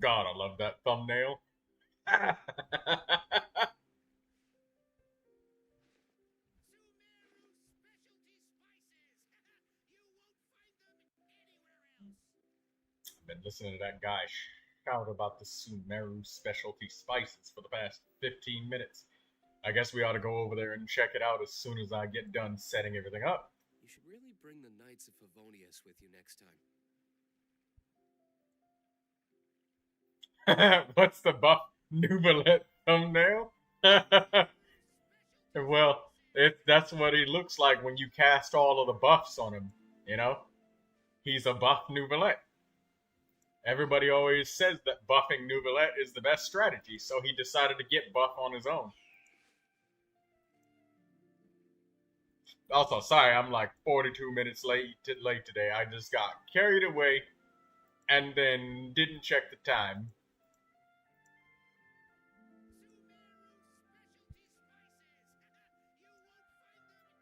God, I love that thumbnail. I've been listening to that guy shout about the Sumeru specialty spices for the past 15 minutes. I guess we ought to go over there and check it out as soon as I get done setting everything up. You should really bring the Knights of Favonius with you next time. What's the buff Neuvilette thumbnail? Well, that's what he looks like when you cast all of the buffs on him, you know? He's a buff Neuvilette. Everybody always says that buffing Neuvilette is the best strategy, so he decided to get buff on his own. Also, sorry, I'm like 42 minutes late today. I just got carried away and then didn't check the time.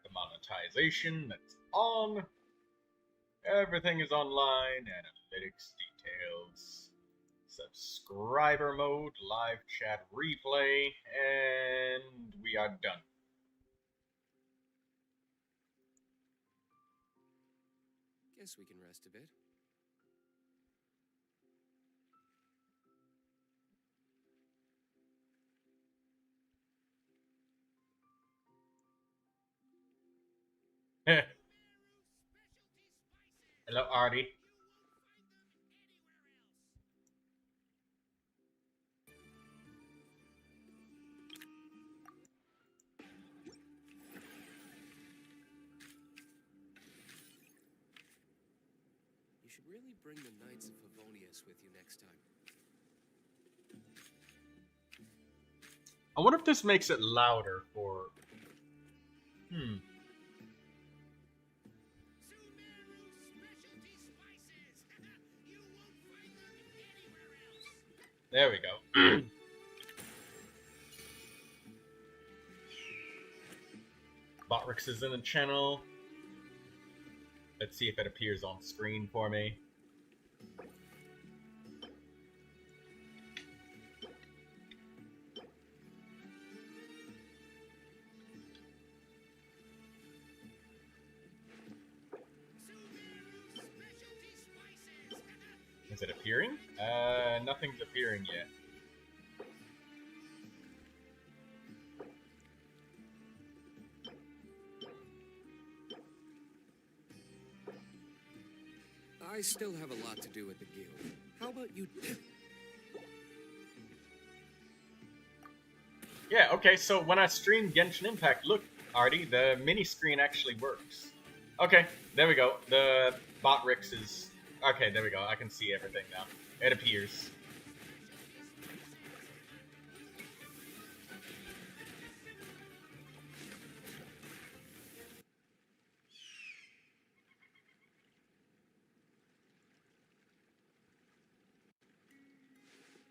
The monetization, that's on. Everything is online. Analytics, details, subscriber mode, live chat replay, and we are done. Guess we can rest a bit. Hello, Artie. You should really bring the Knights of Favonius with you next time. I wonder if this makes it louder for... There we go. Botrix is in the channel. Let's see if it appears on screen for me. Is it appearing? Nothing's appearing yet. I still have a lot to do with the guild. How about you... Yeah, okay, so when I stream Genshin Impact, look, Artie, the mini screen actually works. Okay, there we go. The Botrix is... Okay, there we go. I can see everything now. It appears.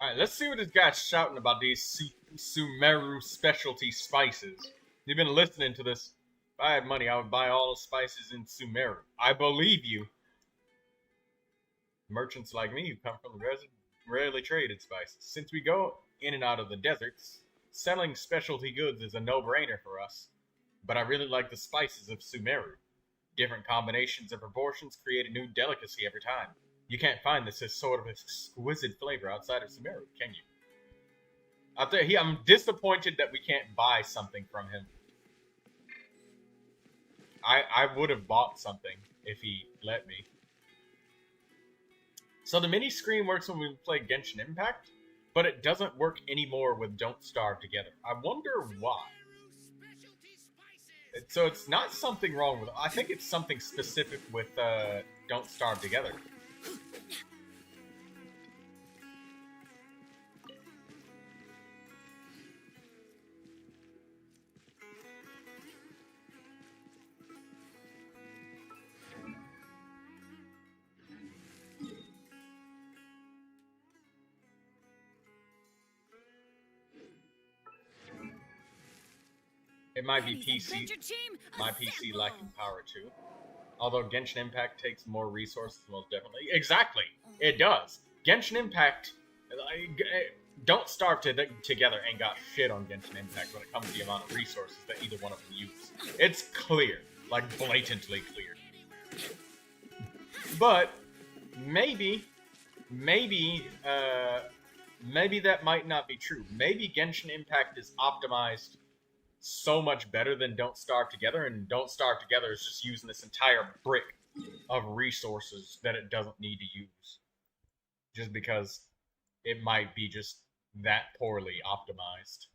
Alright, let's see what this guy's shouting about these Sumeru specialty spices. You've been listening to this. If I had money, I would buy all the spices in Sumeru. I believe you. Merchants like me who come from the rarely traded spices. Since we go in and out of the deserts, selling specialty goods is a no-brainer for us. But I really like the spices of Sumeru. Different combinations and proportions create a new delicacy every time. You can't find this sort of exquisite flavor outside of Sumeru, can you? I'm disappointed that we can't buy something from him. I would have bought something if he let me. So the mini screen works when we play Genshin Impact, but it doesn't work anymore with Don't Starve Together. I wonder why. So it's not something wrong with it. I think it's something specific with Don't Starve Together. It might be PC. My PC lacking power too. Although Genshin Impact takes more resources, most definitely. Exactly! It does. Genshin Impact Don't Starve Together ain't got shit on Genshin Impact when it comes to the amount of resources that either one of them use. It's clear, like blatantly clear. But maybe that might not be true. Maybe Genshin Impact is optimized so much better than Don't Starve Together, and Don't Starve Together is just using this entire brick of resources that it doesn't need to use. Just because it might be just that poorly optimized.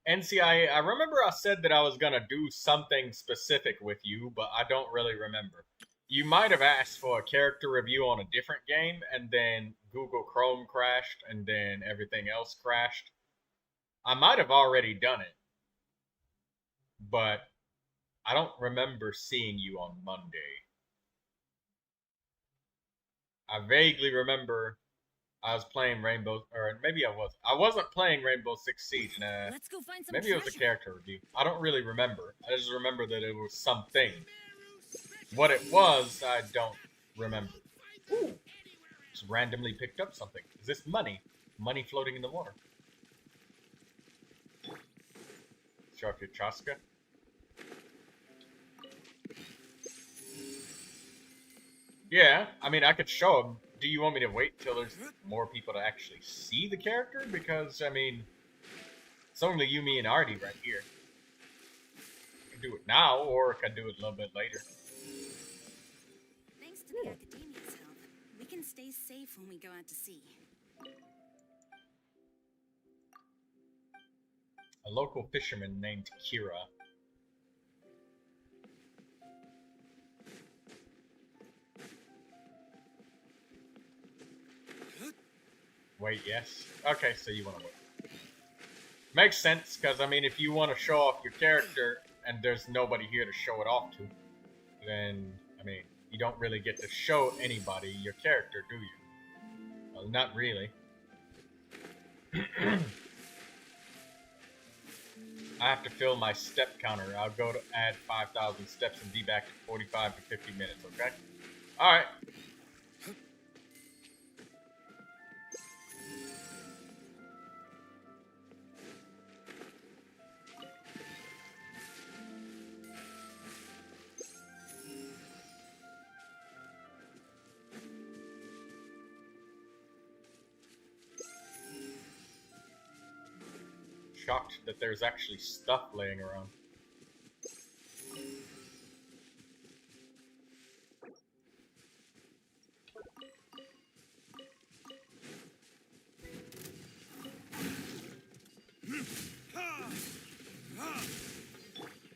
NCI, I remember I said that I was gonna do something specific with you, but I don't really remember. You might have asked for a character review on a different game, and then Google Chrome crashed, and then everything else crashed. I might have already done it, but I don't remember seeing you on Monday. I vaguely remember I was playing Rainbow, or maybe I wasn't. I wasn't playing Rainbow Six Siege, and Let's go find some maybe it was a character review. I don't really remember. I just remember that it was something. What it was, I don't remember. Ooh. Just randomly picked up something. Is this money? Money floating in the water. Show off your Chaska. Yeah, I mean, I could show him. Do you want me to wait till there's more people to actually see the character? Because, I mean, it's only you, me, and Artie right here. I can do it now, or I can do it a little bit later. Thanks to the Academia's help, we can stay safe when we go out to sea. A local fisherman named Kira. Wait, yes. Okay, so you want to wait. Makes sense, because, I mean, if you want to show off your character and there's nobody here to show it off to, then, I mean, you don't really get to show anybody your character, do you? Well, not really. I have to fill my step counter. I'll go to add 5,000 steps and be back in 45 to 50 minutes, okay? Alright. Shocked that there's actually stuff laying around.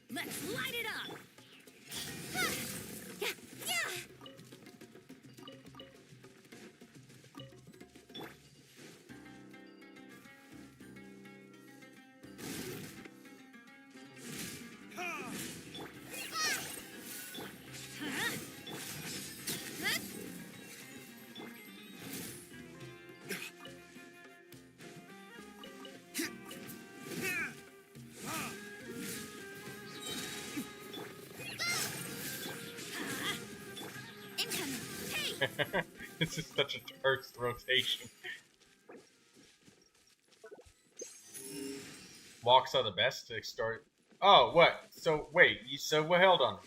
Let's light it up! This is such a terse rotation. Walks are the best to extort. Oh, what? So wait, well, hold on.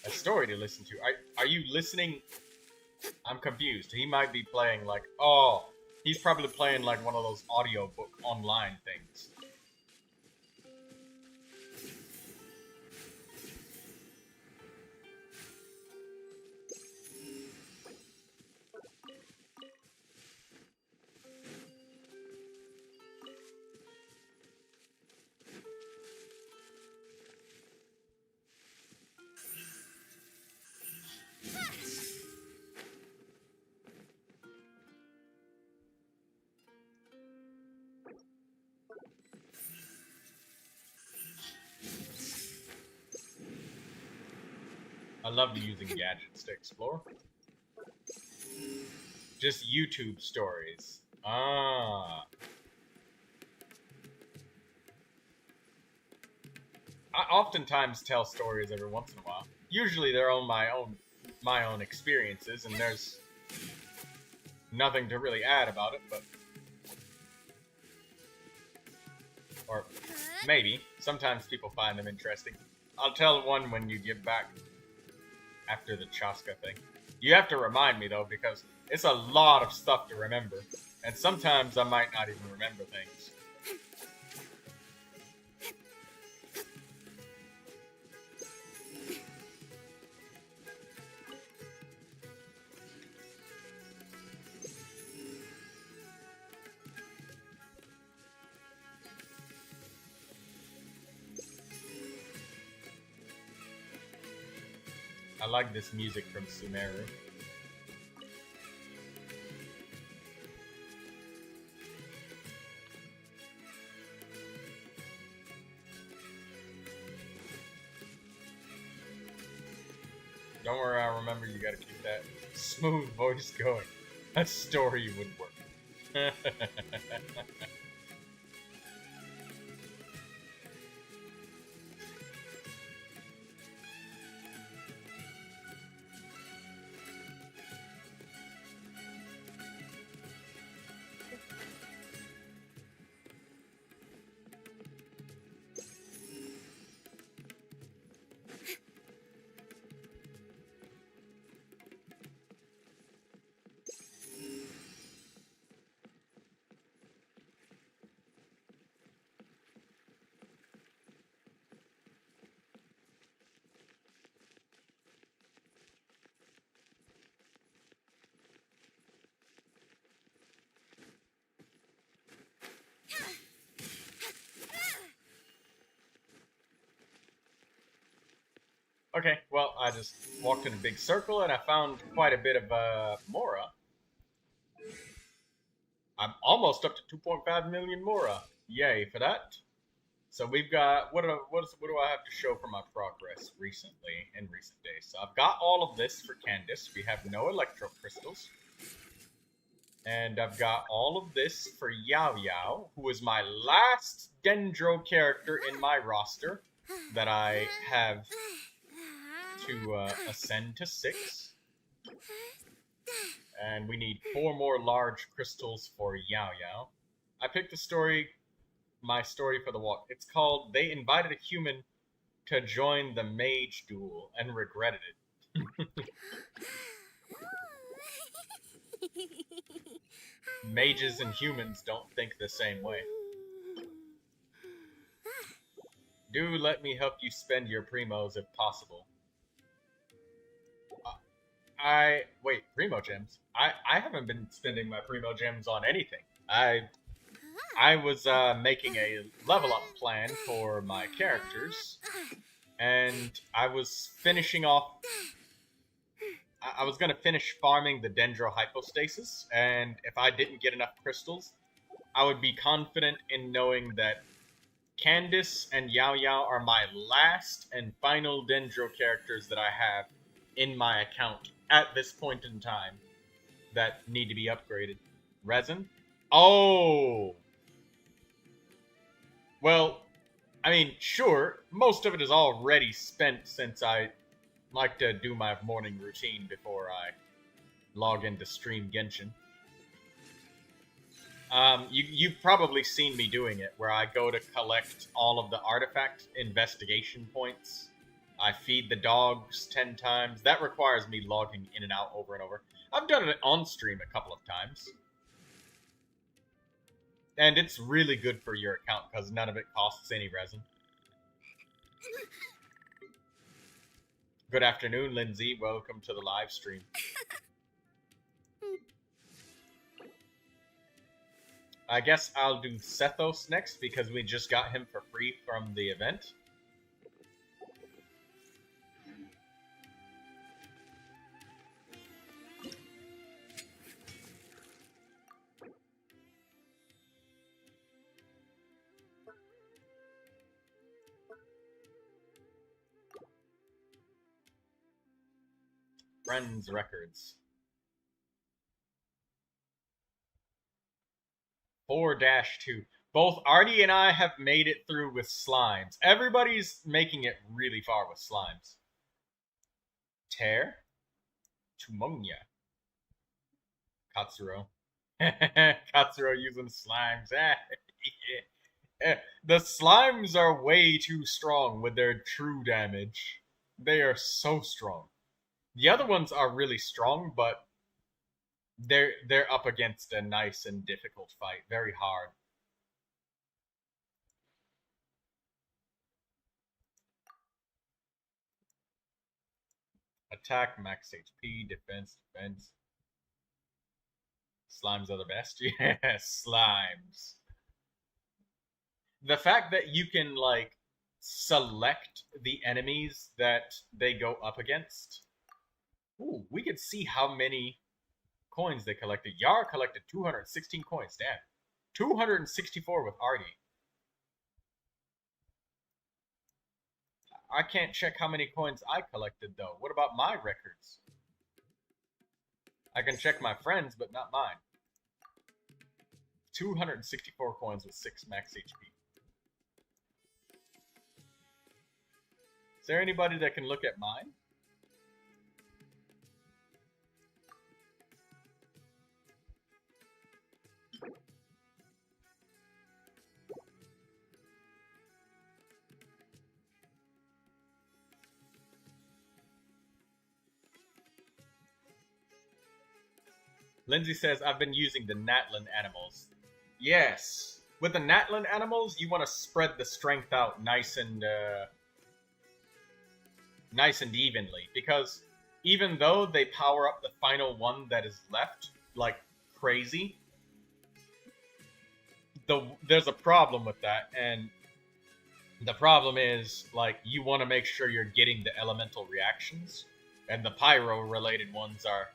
A story to listen to. Are you listening? I'm confused. He might be playing like, oh, he's probably playing like one of those audiobook online things. I love using gadgets to explore. Just YouTube stories. Ah. I oftentimes tell stories every once in a while. Usually they're on my own experiences, and there's nothing to really add about it, but or maybe sometimes people find them interesting. I'll tell one when you get back after the Chaska thing. You have to remind me though, because it's a lot of stuff to remember, and sometimes I might not even remember things. I like this music from Sumeru. Don't worry, I'll remember you gotta keep that smooth voice going. That story would work. Okay, well, I just walked in a big circle and I found quite a bit of Mora. I'm almost up to 2.5 million Mora. Yay for that. So we've got, what do I have to show for my progress in recent days? So I've got all of this for Candace. We have no electro crystals. And I've got all of this for Yao Yao, who is my last Dendro character in my roster that I have to ascend to 6. And we need 4 more large crystals for Yao Yao. I picked my story for the walk. It's called They Invited a Human to Join the Mage Duel and Regretted It. Mages and humans don't think the same way. Do let me help you spend your primos if possible. Wait, Primo Gems? I haven't been spending my Primo Gems on anything. I was making a level up plan for my characters, and I was finishing off. I was gonna finish farming the Dendro Hypostasis, and if I didn't get enough crystals, I would be confident in knowing that Candace and Yao Yao are my last and final Dendro characters that I have in my account at this point in time that need to be upgraded. Resin? Oh! Well, I mean, sure, most of it is already spent since I like to do my morning routine before I log into stream Genshin. You've probably seen me doing it, where I go to collect all of the artifact investigation points. I feed the dogs 10 times. That requires me logging in and out over and over. I've done it on stream a couple of times. And it's really good for your account, because none of it costs any resin. Good afternoon, Lindsay. Welcome to the live stream. I guess I'll do Sethos next, because we just got him for free from the event. Friends Records. 4-2. Both Artie and I have made it through with slimes. Everybody's making it really far with slimes. Tear. Tumonia. Katsuro. Katsuro using slimes. The slimes are way too strong with their true damage. They are so strong. The other ones are really strong, but they're up against a nice and difficult fight. Very hard. Attack, max HP, defense. Slimes are the best. Yeah, slimes. The fact that you can, like, select the enemies that they go up against. Ooh, we could see how many coins they collected. Yar collected 216 coins. Damn. 264 with Artie. I can't check how many coins I collected, though. What about my records? I can check my friends, but not mine. 264 coins with 6 max HP. Is there anybody that can look at mine? Lindsay says, I've been using the Natlan animals. Yes. With the Natlan animals, you want to spread the strength out nice and evenly. Because even though they power up the final one that is left, like crazy, there's a problem with that. And the problem is, like, you want to make sure you're getting the elemental reactions. And the pyro-related ones are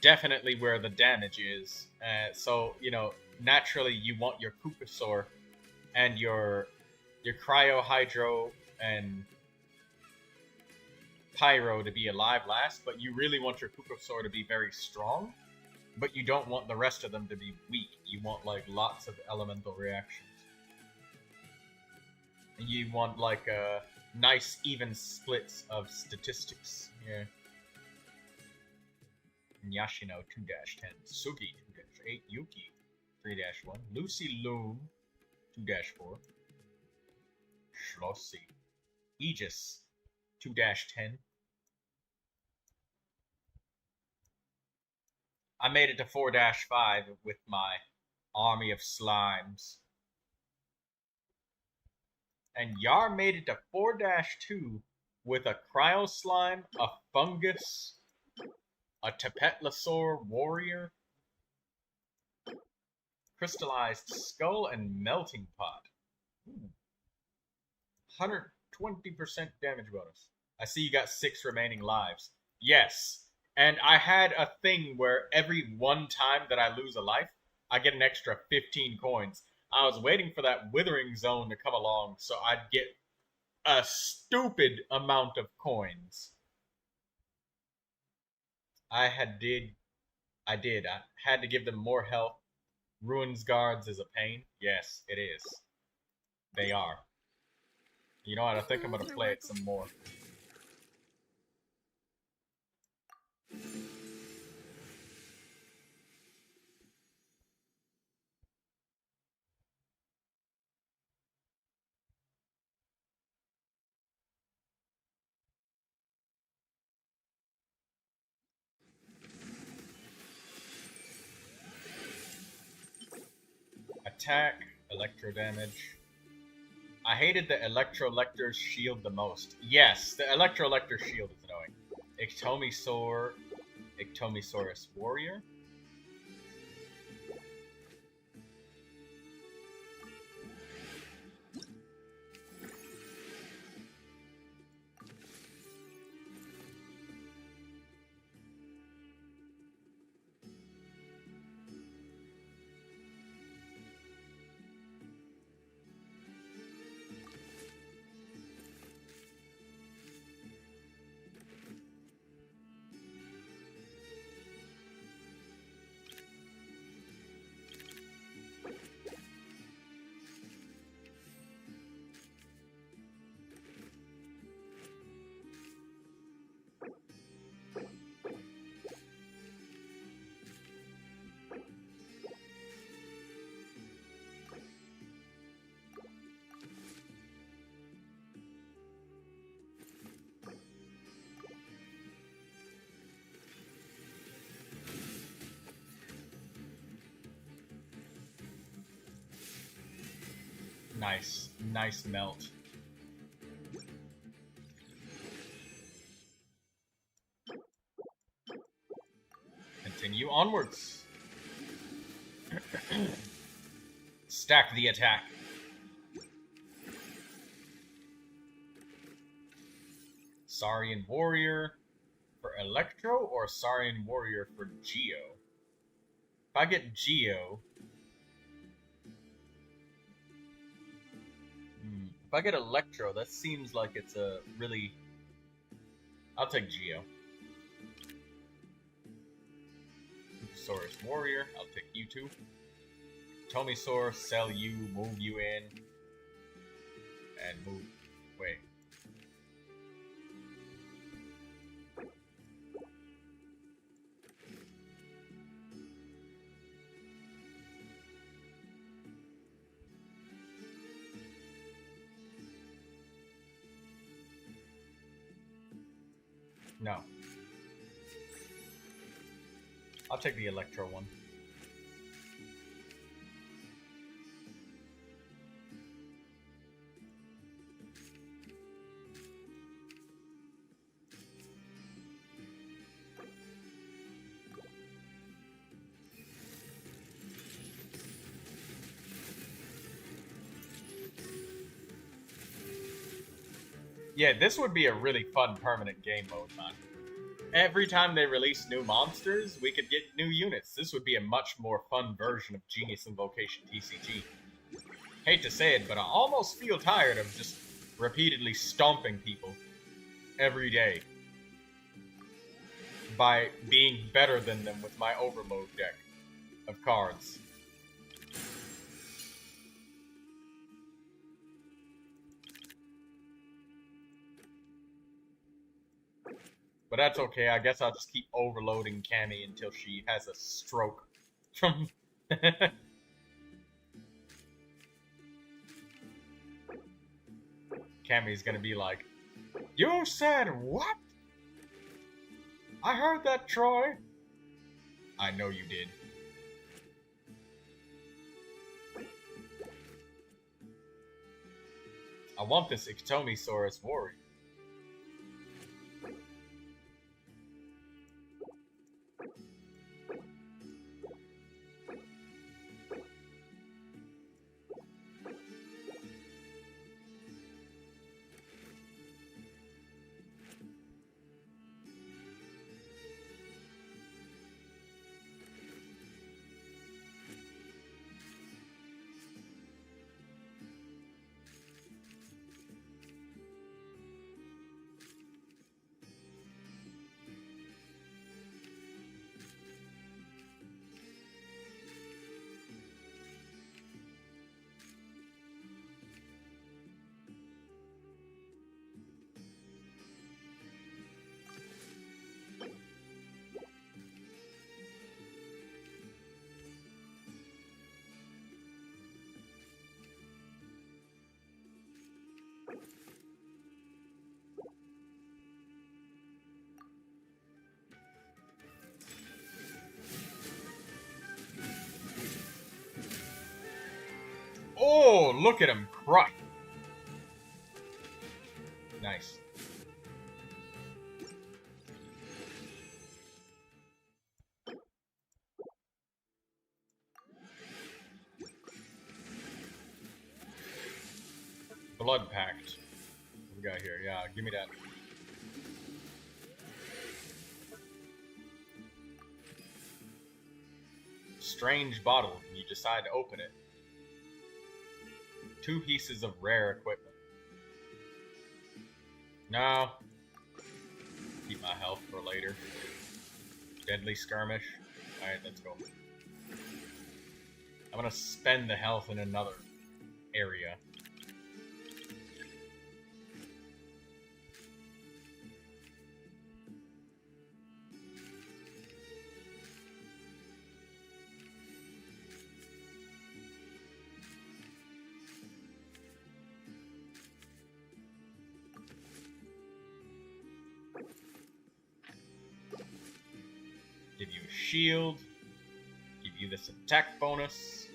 definitely where the damage is. So, you know, naturally you want your Pupasaur and your Cryo, Hydro, and Pyro to be alive last, but you really want your Pupasaur to be very strong, but you don't want the rest of them to be weak. You want, like, lots of elemental reactions. And you want, like, nice even splits of statistics. Yeah. Yashino 2-10, Sugi 2-8, Yuki 3-1, Lucy Loom 2-4, Schlossie, Aegis 2-10. I made it to 4-5 with my army of slimes. And Yar made it to 4-2 with a Cryo Slime, a Fungus, a Tapetlosaur Warrior, Crystallized Skull, and Melting Pot. 120% damage bonus. I see you got 6 remaining lives. Yes. And I had a thing where every one time that I lose a life, I get an extra 15 coins. I was waiting for that Withering Zone to come along so I'd get a stupid amount of coins. I did. I had to give them more health. Ruins Guards is a pain. Yes, it is. They are. You know what? I think I'm going to play it some more. Attack, electro damage. I hated the Electrolector's shield the most. Yes, the Electrolector shield is annoying. Ictomisaurus Warrior. Nice. Nice melt. Continue onwards. Stack the attack. Saurian Warrior for Electro or Saurian Warrior for Geo? If I get Geo... If I get Electro, that seems like it's a really... I'll take Geo. Saurus Warrior, I'll take you two. Tomisaur, sell you, move you in. And move... Wait. No. I'll take the Electro one. Yeah, this would be a really fun permanent game mode, man. Every time they release new monsters, we could get new units. This would be a much more fun version of Genius Invocation TCG. Hate to say it, but I almost feel tired of just repeatedly stomping people every day by being better than them with my overload deck of cards. But that's okay, I guess I'll just keep overloading Cammy until she has a stroke from... Cammy's gonna be like, "You said what? I heard that, Troy." I know you did. I want this Ictomisaurus Warrior. Oh, look at him crush. Nice. Blood Pact. What we got here? Yeah, give me that. Strange bottle. You decide to open it. 2 pieces of rare equipment. No. Keep my health for later. Deadly Skirmish. Alright, let's go. I'm gonna spend the health in another area. Give you a shield. Give you this attack bonus.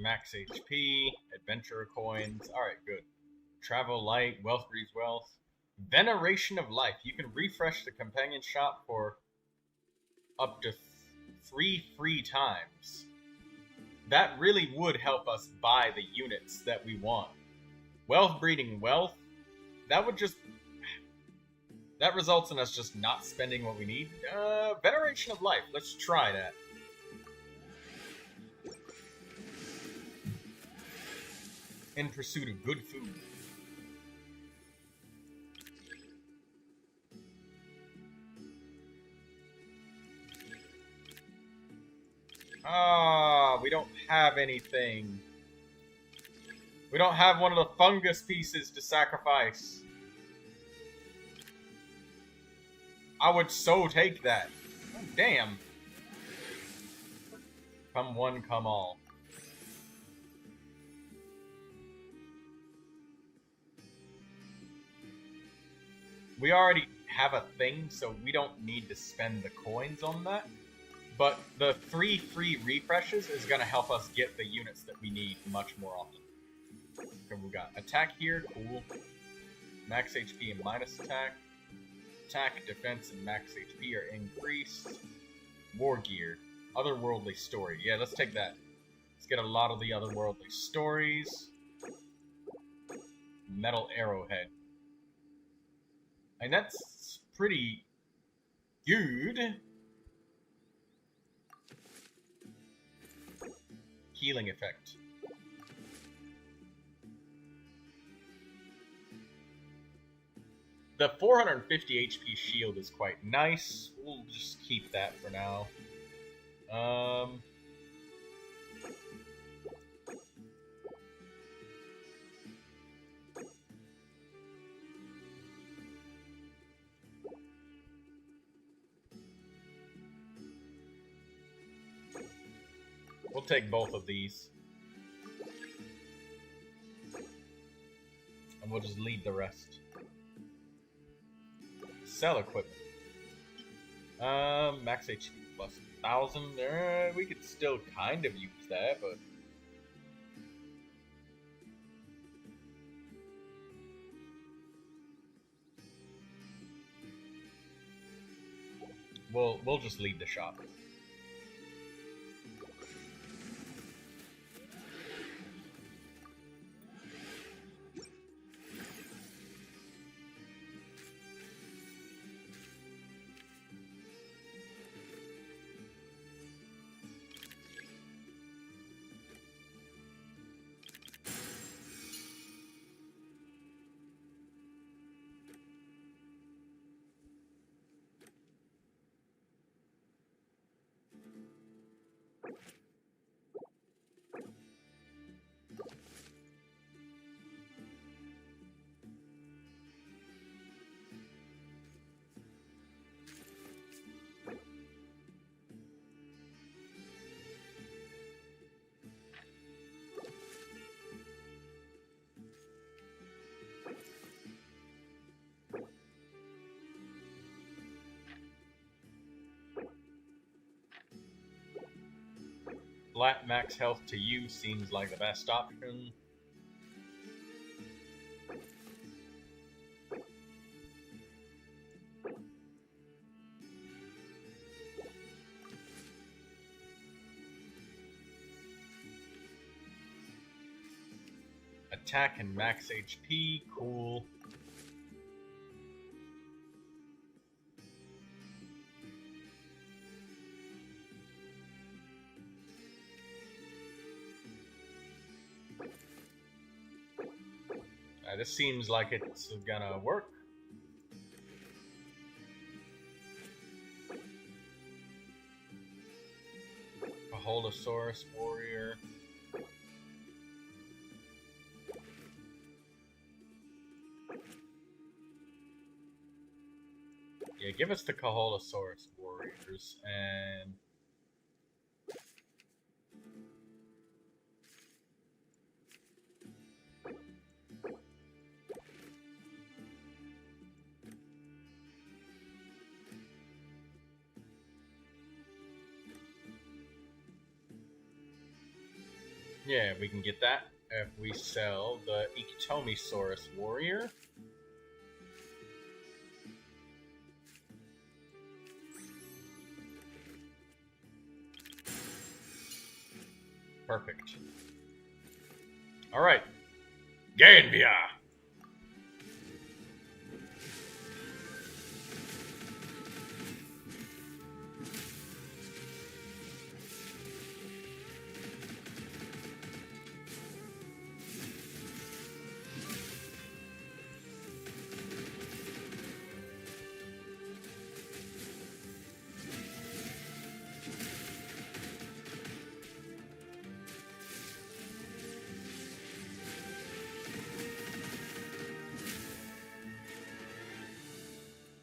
max HP, adventurer coins. Alright, good. Travel light, wealth breeds wealth. Veneration of life. You can refresh the companion shop for up to 3 free times. That really would help us buy the units that we want. Wealth breeding wealth. That results in us just not spending what we need. Veneration of life. Let's try that. In pursuit of good food. We don't have anything. We don't have one of the fungus pieces to sacrifice. I would so take that. Oh, damn. Come one, come all. We already have a thing, so we don't need to spend the coins on that. But the 3 free refreshes is going to help us get the units that we need much more often. Okay, we got attack here, cool. Max HP and minus attack. Attack, defense, and max HP are increased. War gear. Otherworldly story. Yeah, let's take that. Let's get a lot of the otherworldly stories. Metal arrowhead. And that's pretty good. Healing effect. The 450 HP shield is quite nice. We'll just keep that for now. We'll take both of these. And we'll just leave the rest. Sell equipment. Max HP plus 1,000. We could still kind of use that, but we'll just leave the shop. Flat max health to you seems like the best option. Attack and max HP, cool. This seems like it's gonna work. Aholosaurus warrior. Yeah, give us the Aholosaurus warriors and Yeah, we can get that if we sell the Ikitomisaurus warrior. Perfect. Alright. Ganvia!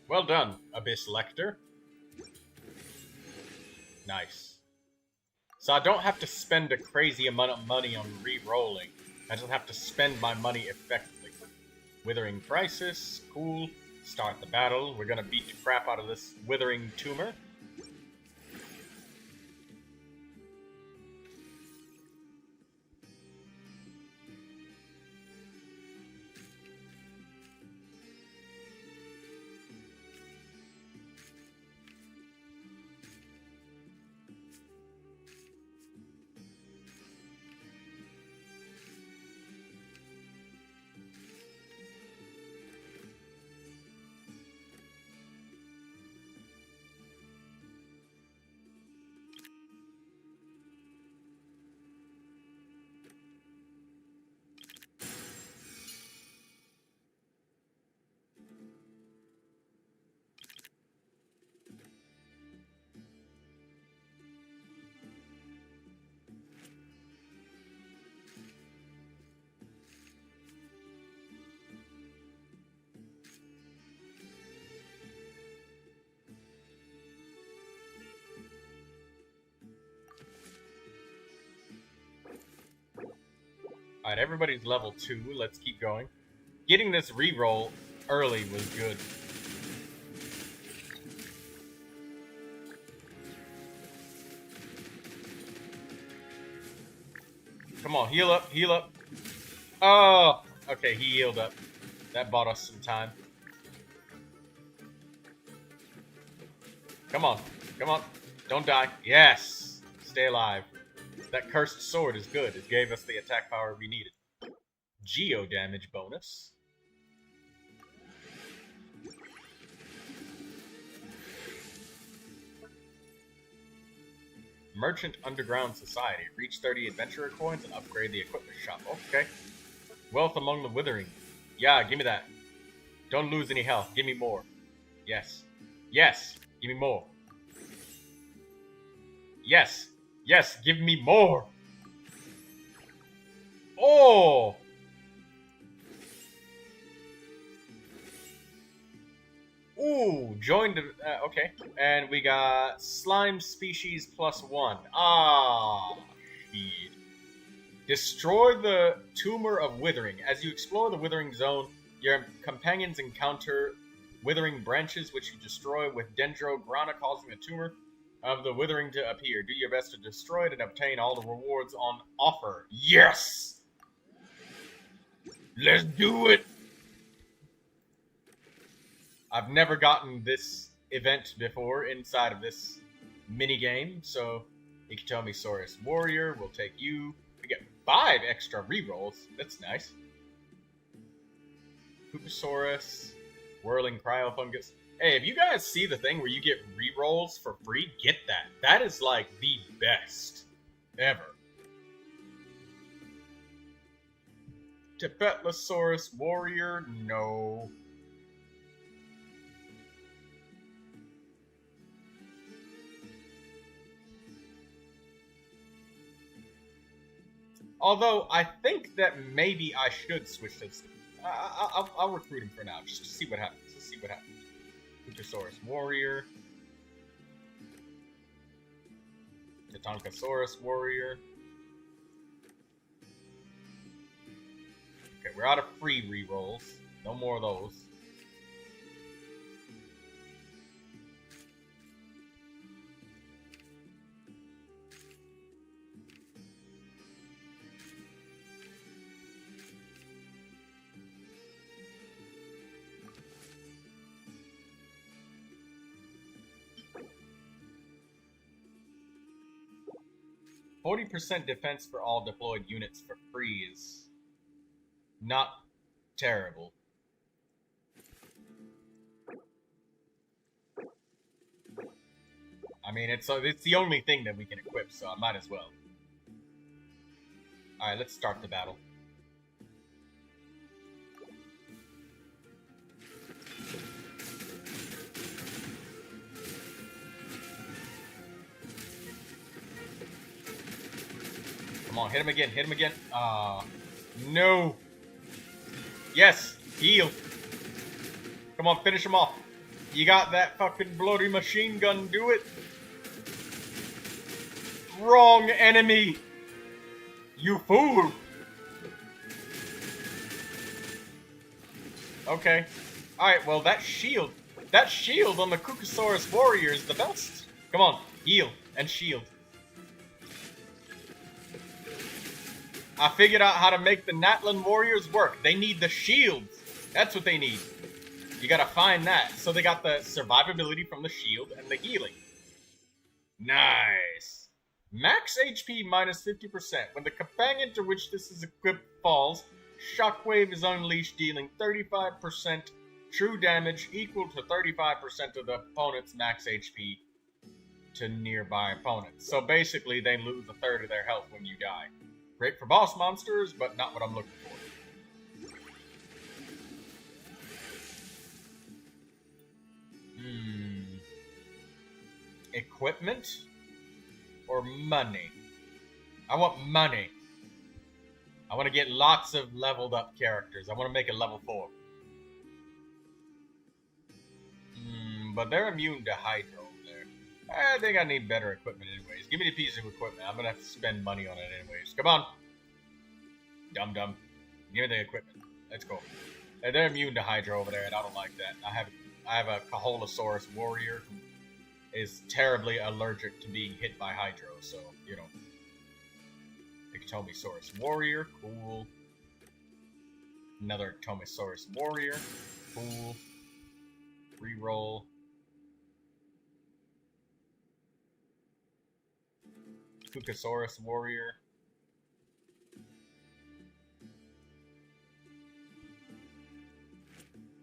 Well done, Abyss Lector. Nice. So I don't have to spend a crazy amount of money on re-rolling. I just have to spend my money effectively. Withering Crisis, cool. Start the battle. We're gonna beat the crap out of this Withering Tumor. Alright, everybody's level 2. Let's keep going. Getting this reroll early was good. Come on, heal up, heal up. Oh, okay, he healed up. That bought us some time. Come on, come on. Don't die. Yes! Stay alive. That cursed sword is good. It gave us the attack power we needed. Geo damage bonus. Merchant Underground Society. Reach 30 adventurer coins and upgrade the equipment shop. Okay. Wealth among the withering. Yeah, give me that. Don't lose any health. Give me more. Yes. Yes. Give me more. Yes. Yes, give me more. Oh! Ooh, joined. Okay. And we got slime species +1. Ah, shit. Destroy the tumor of withering. As you explore the withering zone, your companions encounter withering branches which you destroy with dendrograna, causing the tumor of the withering to appear. Do your best to destroy it and obtain all the rewards on offer. Yes! Let's do it! I've never gotten this event before inside of this minigame, so Ikitomisaurus Warrior will take you. We get 5 extra rerolls. That's nice. Pupasaurus, Whirling Cryofungus. Hey, if you guys see the thing where you get rerolls for free, get that. That is like the best ever. Tipetlosaurus Warrior, no. Although, I think that maybe I should switch this. I'll recruit him for now, just to see what happens. Let's see what happens. Pupasaurus Warrior. Tatankasaurus Warrior. Okay, we're out of free rerolls. No more of those. 40% defense for all deployed units for free is not terrible. I mean, it's the only thing that we can equip, so I might as well. Alright, let's start the battle. Come on, hit him again, hit him again. No. Yes, heal. Come on, finish him off. You got that fucking bloody machine gun, do it. Wrong enemy. You fool. Okay. Alright, well, that shield on the Kukasaurus warrior is the best. Come on, heal and shield. I figured out how to make the Natlan warriors work. They need the shields. That's what they need. You gotta find that. So they got the survivability from the shield and the healing. Nice. Max HP minus 50%. When the companion to which this is equipped falls, Shockwave is unleashed, dealing 35% true damage equal to 35% of the opponent's max HP to nearby opponents. So basically, they lose a third of their health when you die. Great for boss monsters, but not what I'm looking for. Equipment or money? I want money. I want to get lots of leveled up characters. I want to make a level 4. But they're immune to Hydro there. I think I need better equipment anyways. Give me the piece of equipment. I'm going to have to spend money on it anyways. Come on. Dum-dum. Give me the equipment. Let's go. They're immune to Hydro over there, and I don't like that. I have a Kaholosaurus warrior who is terribly allergic to being hit by Hydro, so, you know. Ectomisaurus warrior, cool. Another Ectomisaurus warrior, cool. Reroll. Kukasaurus warrior.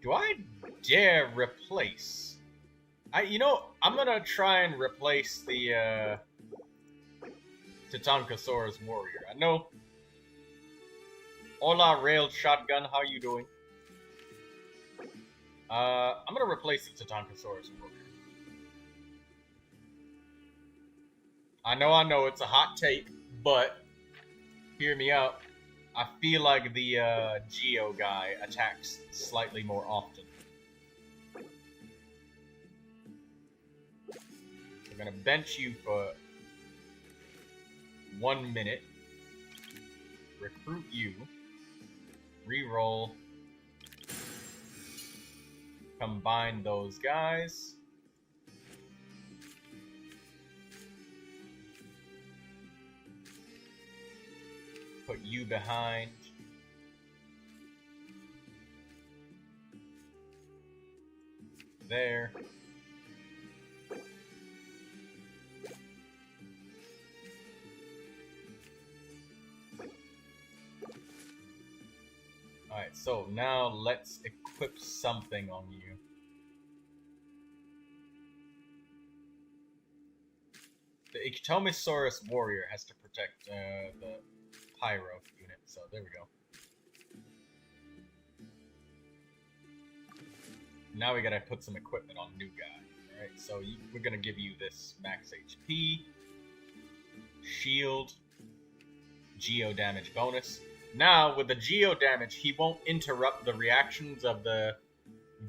Do I dare replace? I'm gonna try and replace the Titancosaurus warrior. I know. Hola, railed shotgun. How you doing? I'm gonna replace the Titancosaurus warrior. I know, it's a hot take, but hear me out. I feel like the Geo guy attacks slightly more often. We're gonna bench you for 1 minute. Recruit you. Reroll. Combine those guys. Put you behind. There. Alright, so now let's equip something on you. The Ectomisaurus warrior has to protect the Pyro unit, so there we go. Now we gotta put some equipment on new guy. Alright, so we're gonna give you this max HP, shield, Geo damage bonus. Now, with the Geo damage, he won't interrupt the reactions of the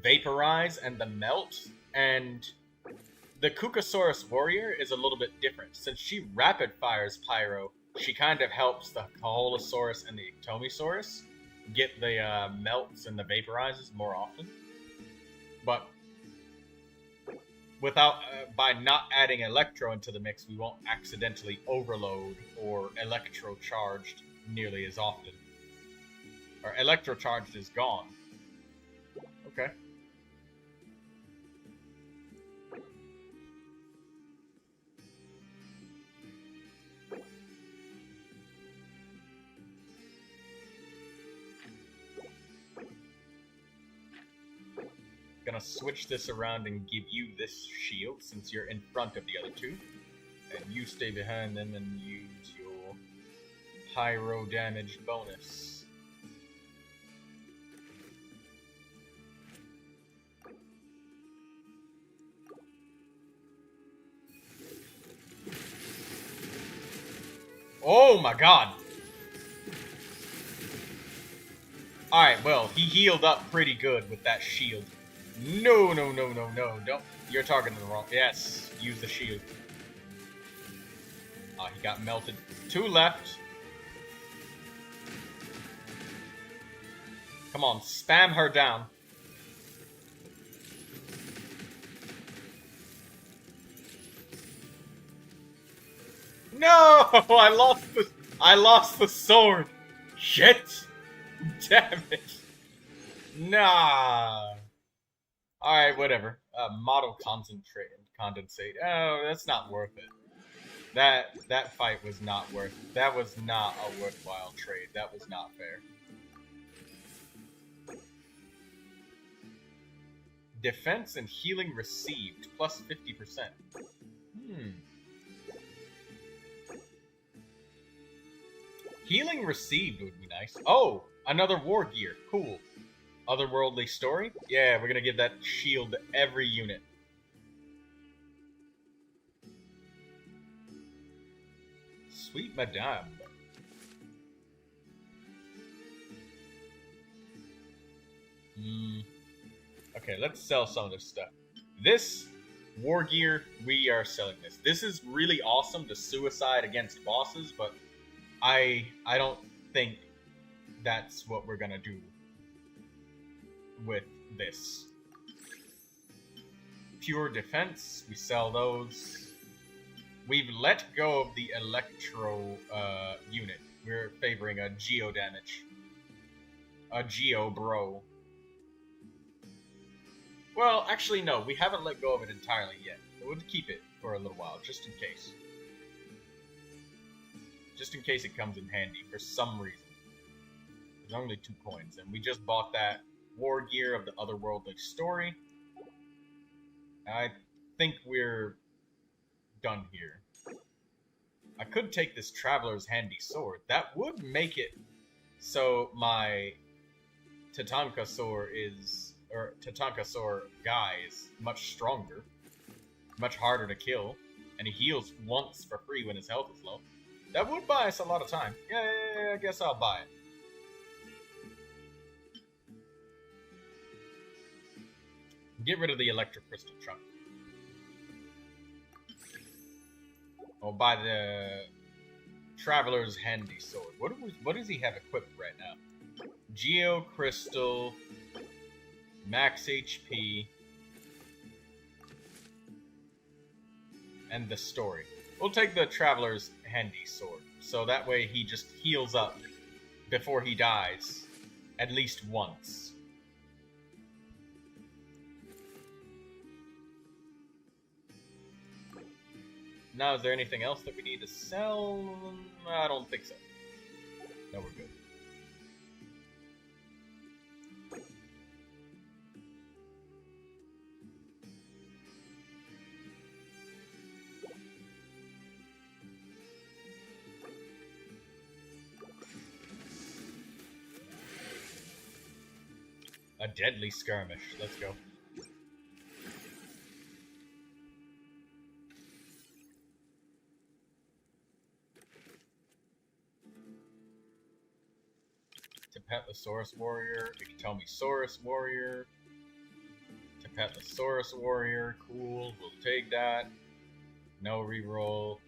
Vaporize and the Melt, and the Kukasaurus warrior is a little bit different. Since she rapid fires Pyro, she kind of helps the Kaholosaurus and the Ectomisaurus get the melts and the vaporizes more often. But by not adding Electro into the mix, we won't accidentally overload or Electro charged nearly as often. Or Electro charged is gone. Okay. gonna switch this around and give you this shield since you're in front of the other two. And you stay behind them and use your pyro damage bonus. Oh my god! Alright, well, he healed up pretty good with that shield. No, no, no, no, no, don't. You're targeting the wrong. Yes, use the shield. Ah, he got melted. 2 left. Come on, spam her down. No! I lost the sword. Shit! Damn it. Nah. Alright, whatever. Model condensate. Oh, that's not worth it. That fight was not worth it. That was not a worthwhile trade. That was not fair. Defense and healing received, plus 50%. Healing received would be nice. Oh, another war gear. Cool. Otherworldly story? Yeah, we're gonna give that shield to every unit. Sweet madame. Okay, let's sell some of this stuff. This war gear, we are selling this. This is really awesome to suicide against bosses, but I don't think that's what we're gonna do with this. Pure defense, we sell those. We've let go of the electro unit. We're favoring a geo damage. A geo bro. Well, actually no, we haven't let go of it entirely yet. We'll keep it for a little while, just in case. Just in case it comes in handy for some reason. There's only 2 coins, and we just bought that war gear of the otherworldly story. I think we're done here. I could take this traveler's handy sword. That would make it so my Tatankasaur guy is much stronger, much harder to kill, and he heals once for free when his health is low. That would buy us a lot of time. Yeah, I guess I'll buy it. Get rid of the electric crystal trunk. I'll buy the traveler's handy sword. What does he have equipped right now? Geo crystal, max HP, and the story. We'll take the traveler's handy sword, so that way he just heals up before he dies at least once. Now, is there anything else that we need to sell? I don't think so. No, we're good. A deadly skirmish. Let's go. Tapetlosaurus Warrior, Ikitomisaurus Warrior, Tapetlosaurus Warrior, cool, we'll take that. No reroll.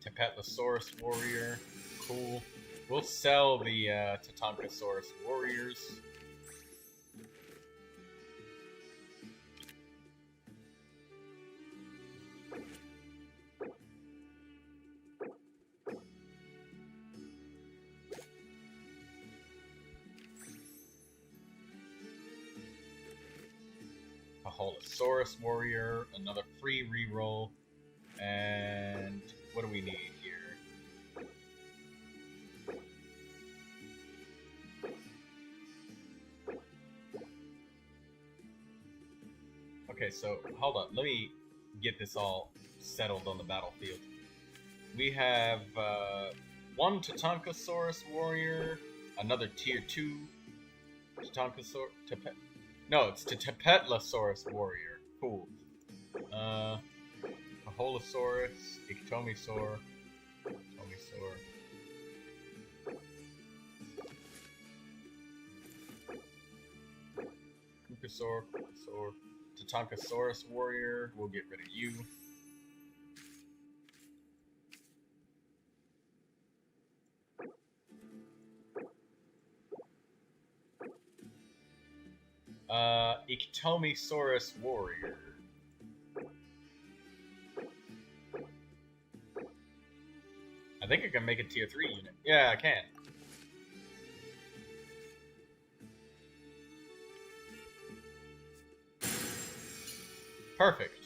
Tapetlosaurus Warrior, cool. We'll sell the Tatankasaurus Warriors. Holosaurus Warrior, another free reroll, and what do we need here? Okay, so hold on. Let me get this all settled on the battlefield. We have one Tatankasaurus warrior, another tier 2 Tatankasaurus. No, it's the Tepetlosaurus warrior. Cool. Aholosaurus, Iktomisaur, Tomisaur. Kukasaur, Tatankasaurus warrior. We'll get rid of you. Iktomisaurus warrior. I think I can make a tier 3 unit. Yeah, I can. Perfect.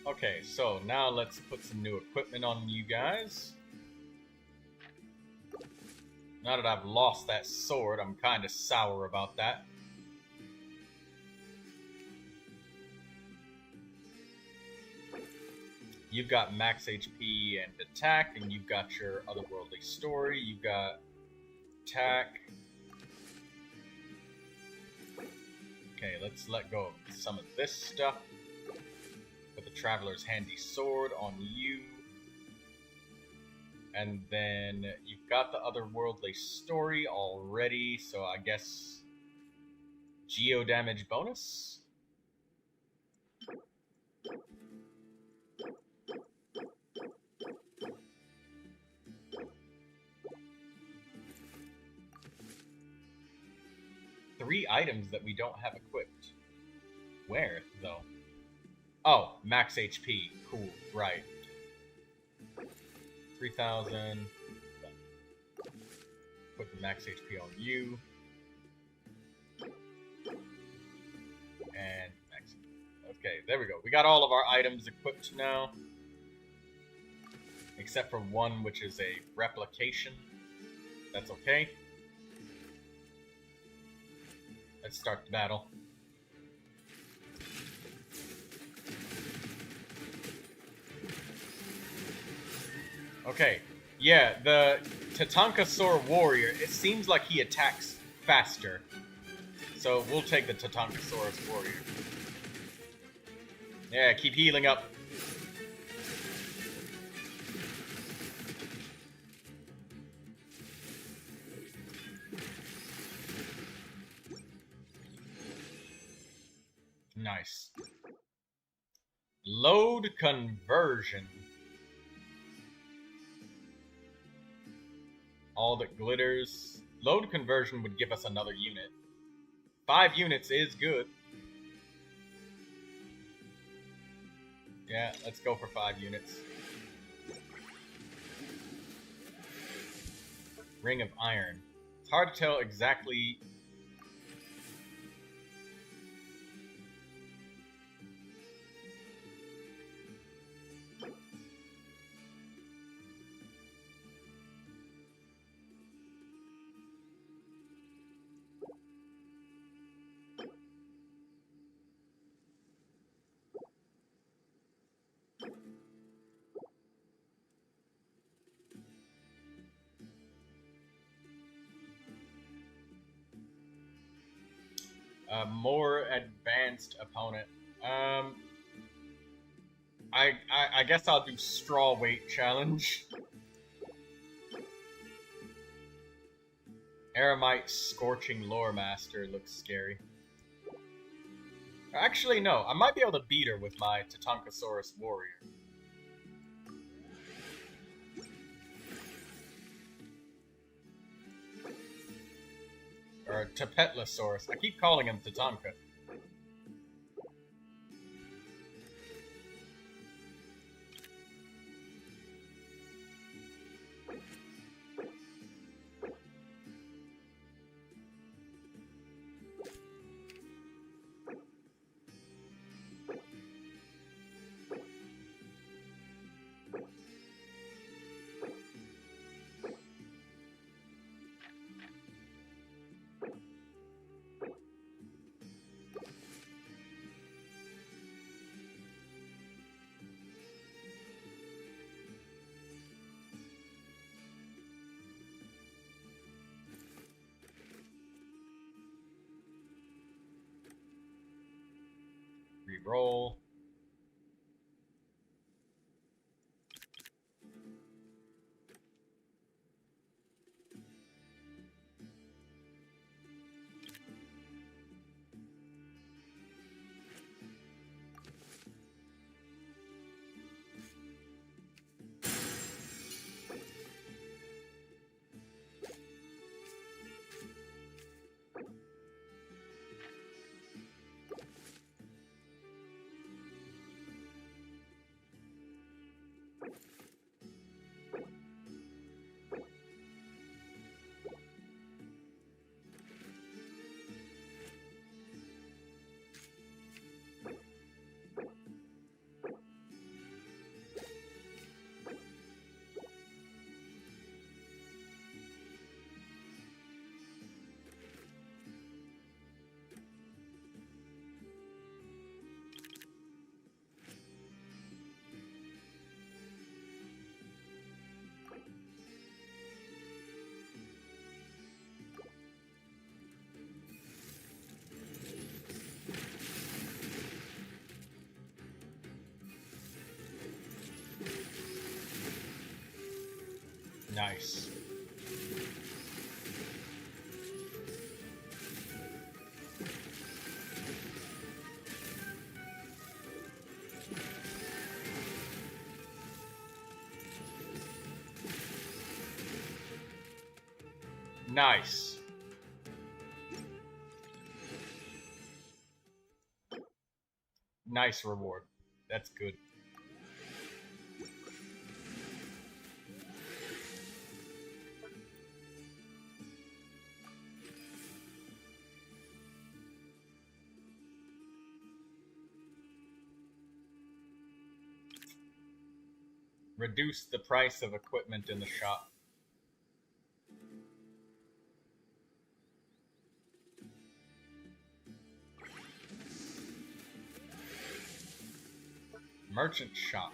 Okay, so now let's put some new equipment on you guys. Now that I've lost that sword, I'm kind of sour about that. You've got max HP and attack, and you've got your otherworldly story. You've got attack. Okay, let's let go of some of this stuff. Put the Traveler's Handy Sword on you. And then you've got the otherworldly story already, so I guess geo damage bonus? Three items that we don't have equipped. Where, though? Oh, max HP. Cool, right. 3,000. Put the max HP on you. And max. Okay, there we go. We got all of our items equipped now. Except for one, which is a replication. That's okay. Let's start the battle. Okay, yeah, the Tatankasaur warrior, it seems like he attacks faster. So we'll take the Tatankasaurus warrior. Yeah, keep healing up. Nice. Load conversion. All that glitters. Load conversion would give us another unit. 5 units is good. Yeah, let's go for 5 units. Ring of Iron. It's hard to tell exactly. More advanced opponent. I guess I'll do straw weight challenge. Aramite Scorching Lore Master looks scary. Actually, no. I might be able to beat her with my Tatankasaurus warrior. Or Tepetlosaurus. I keep calling him Tatanka. re-roll. Nice. Nice. Nice reward. That's good. Reduce the price of equipment in the shop. Merchant shop.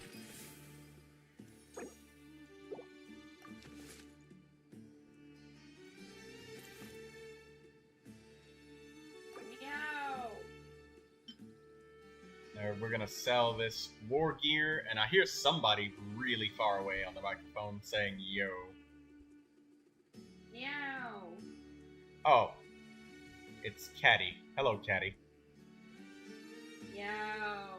We're gonna sell this war gear, and I hear somebody really far away on the microphone saying "yo." Meow. Oh, it's Caddy. Hello, Caddy. Meow.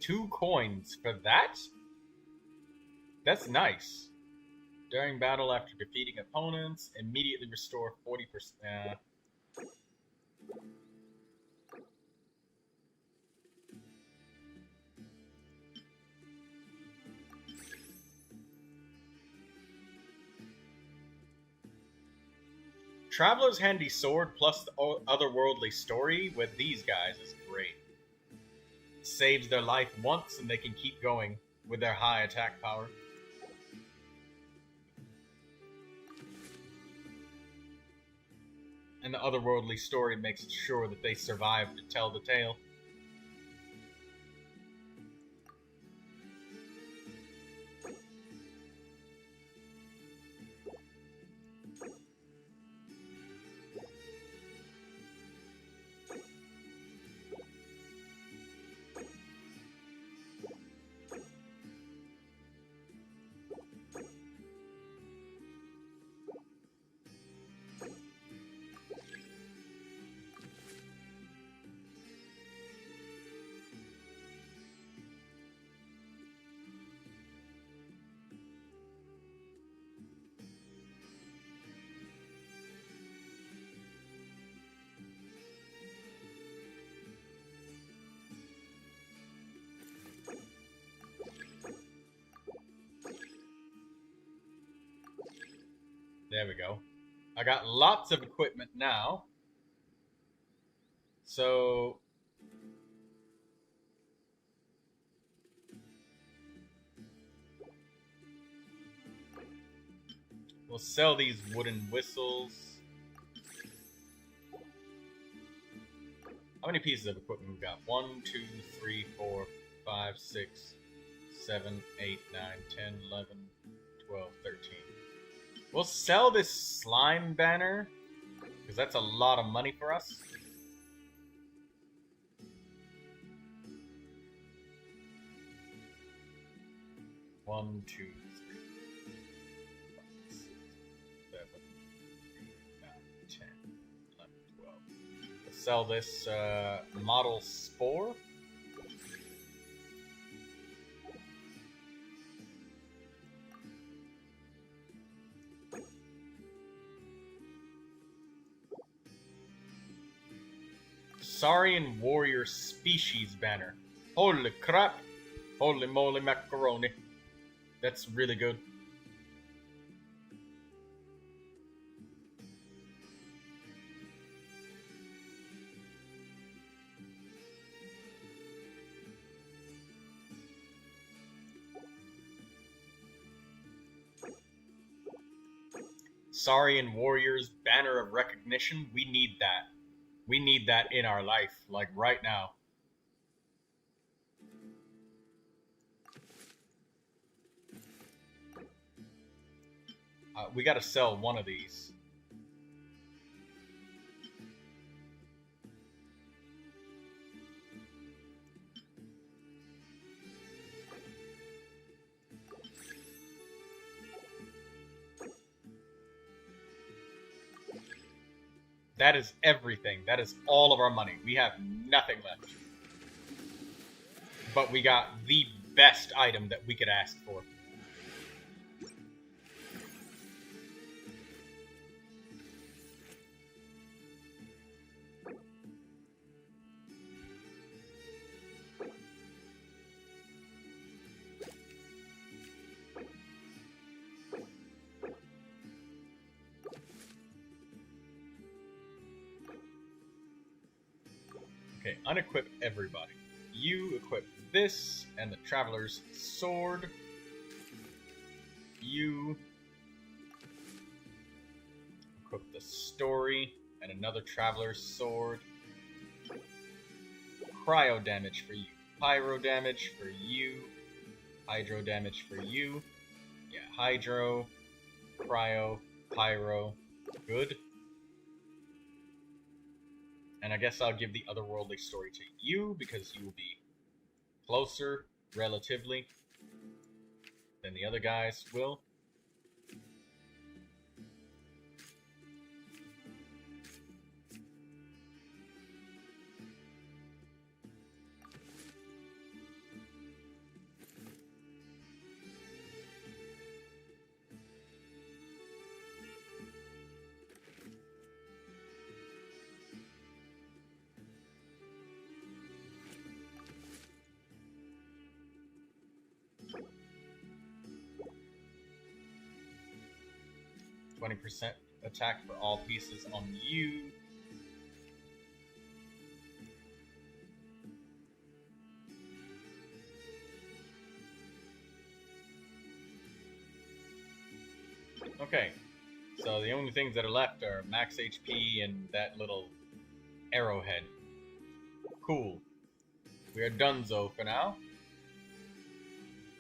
Two coins for that? That's nice. During battle, after defeating opponents, immediately restore 40%. Traveler's Handy Sword plus the otherworldly story with these guys is great. Saves their life once and they can keep going with their high attack power. And the otherworldly story makes sure that they survive to tell the tale. There we go. I got lots of equipment now. So... we'll sell these wooden whistles. How many pieces of equipment we got? 1, 2, 3, 4, 5, 6, 7, 8, 9, 10, 11, 12, 13. We'll sell this slime banner, because that's a lot of money for us. One, 2, 3, 5, 6, 7, 8, 9, 10, 11, 12. Let's sell this model spore. Saurian warrior species banner. Holy crap! Holy moly macaroni. That's really good. Saurian warriors banner of recognition. We need that. We need that in our life, like right now. We gotta sell one of these. That is everything. That is all of our money. We have nothing left. But we got the best item that we could ask for. Okay, unequip everybody. You equip this and the Traveler's Sword. You equip the Story and another Traveler's Sword. Cryo damage for you. Pyro damage for you. Hydro damage for you. Yeah, Hydro, Cryo, Pyro. Good. And I guess I'll give the otherworldly story to you, because you will be closer, relatively, than the other guys will. %, attack for all pieces on you. Okay, so the only things that are left are max HP and that little arrowhead. Cool. We are donezo for now.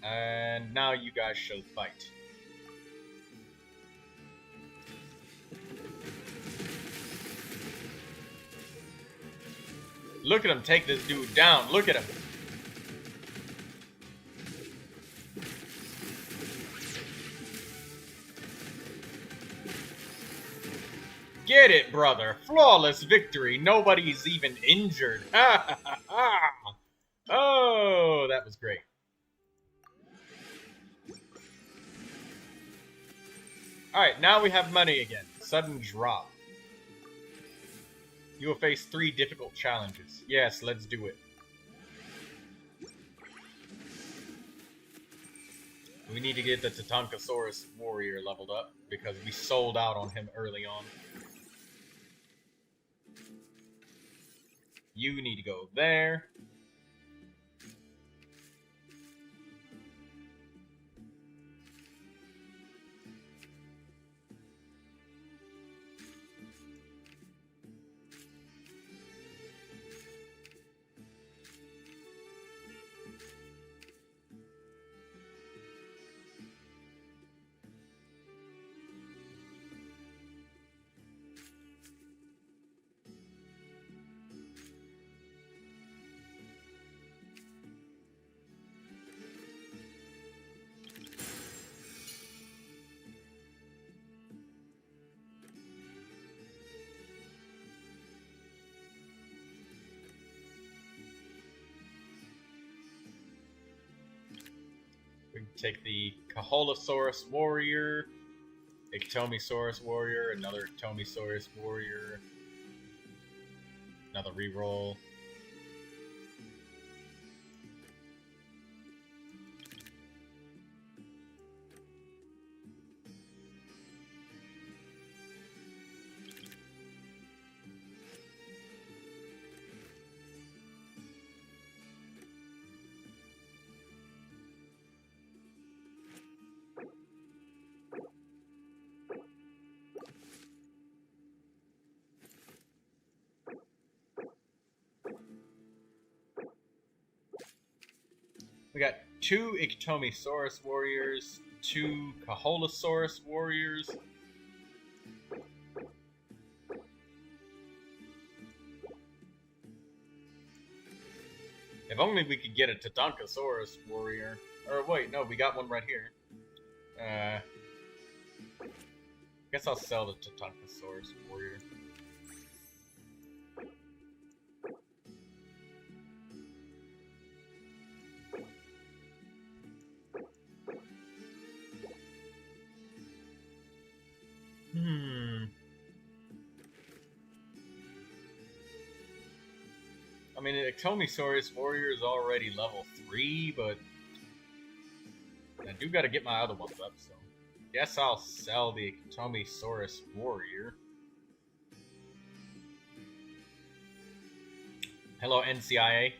And now you guys shall fight. Look at him take this dude down. Look at him. Get it, brother. Flawless victory. Nobody's even injured. Ha ha ha ha. Oh, that was great. Alright, now we have money again. Sudden drop. You will face 3 difficult challenges. Yes, let's do it. We need to get the Tatankasaurus warrior leveled up because we sold out on him early on. You need to go there. We can take the Kaholosaurus warrior, Ictomisaurus warrior, another Ictomisaurus warrior, another reroll. We got 2 Ictomisaurus warriors, 2 Kaholosaurus warriors. If only we could get a Tatankasaurus warrior. Or wait, no, we got one right here. Guess I'll sell the Tatankasaurus warrior. I mean, the Ictomisaurus warrior is already level 3, but I do gotta get my other ones up, so guess I'll sell the Ictomisaurus warrior. Hello, NCIA.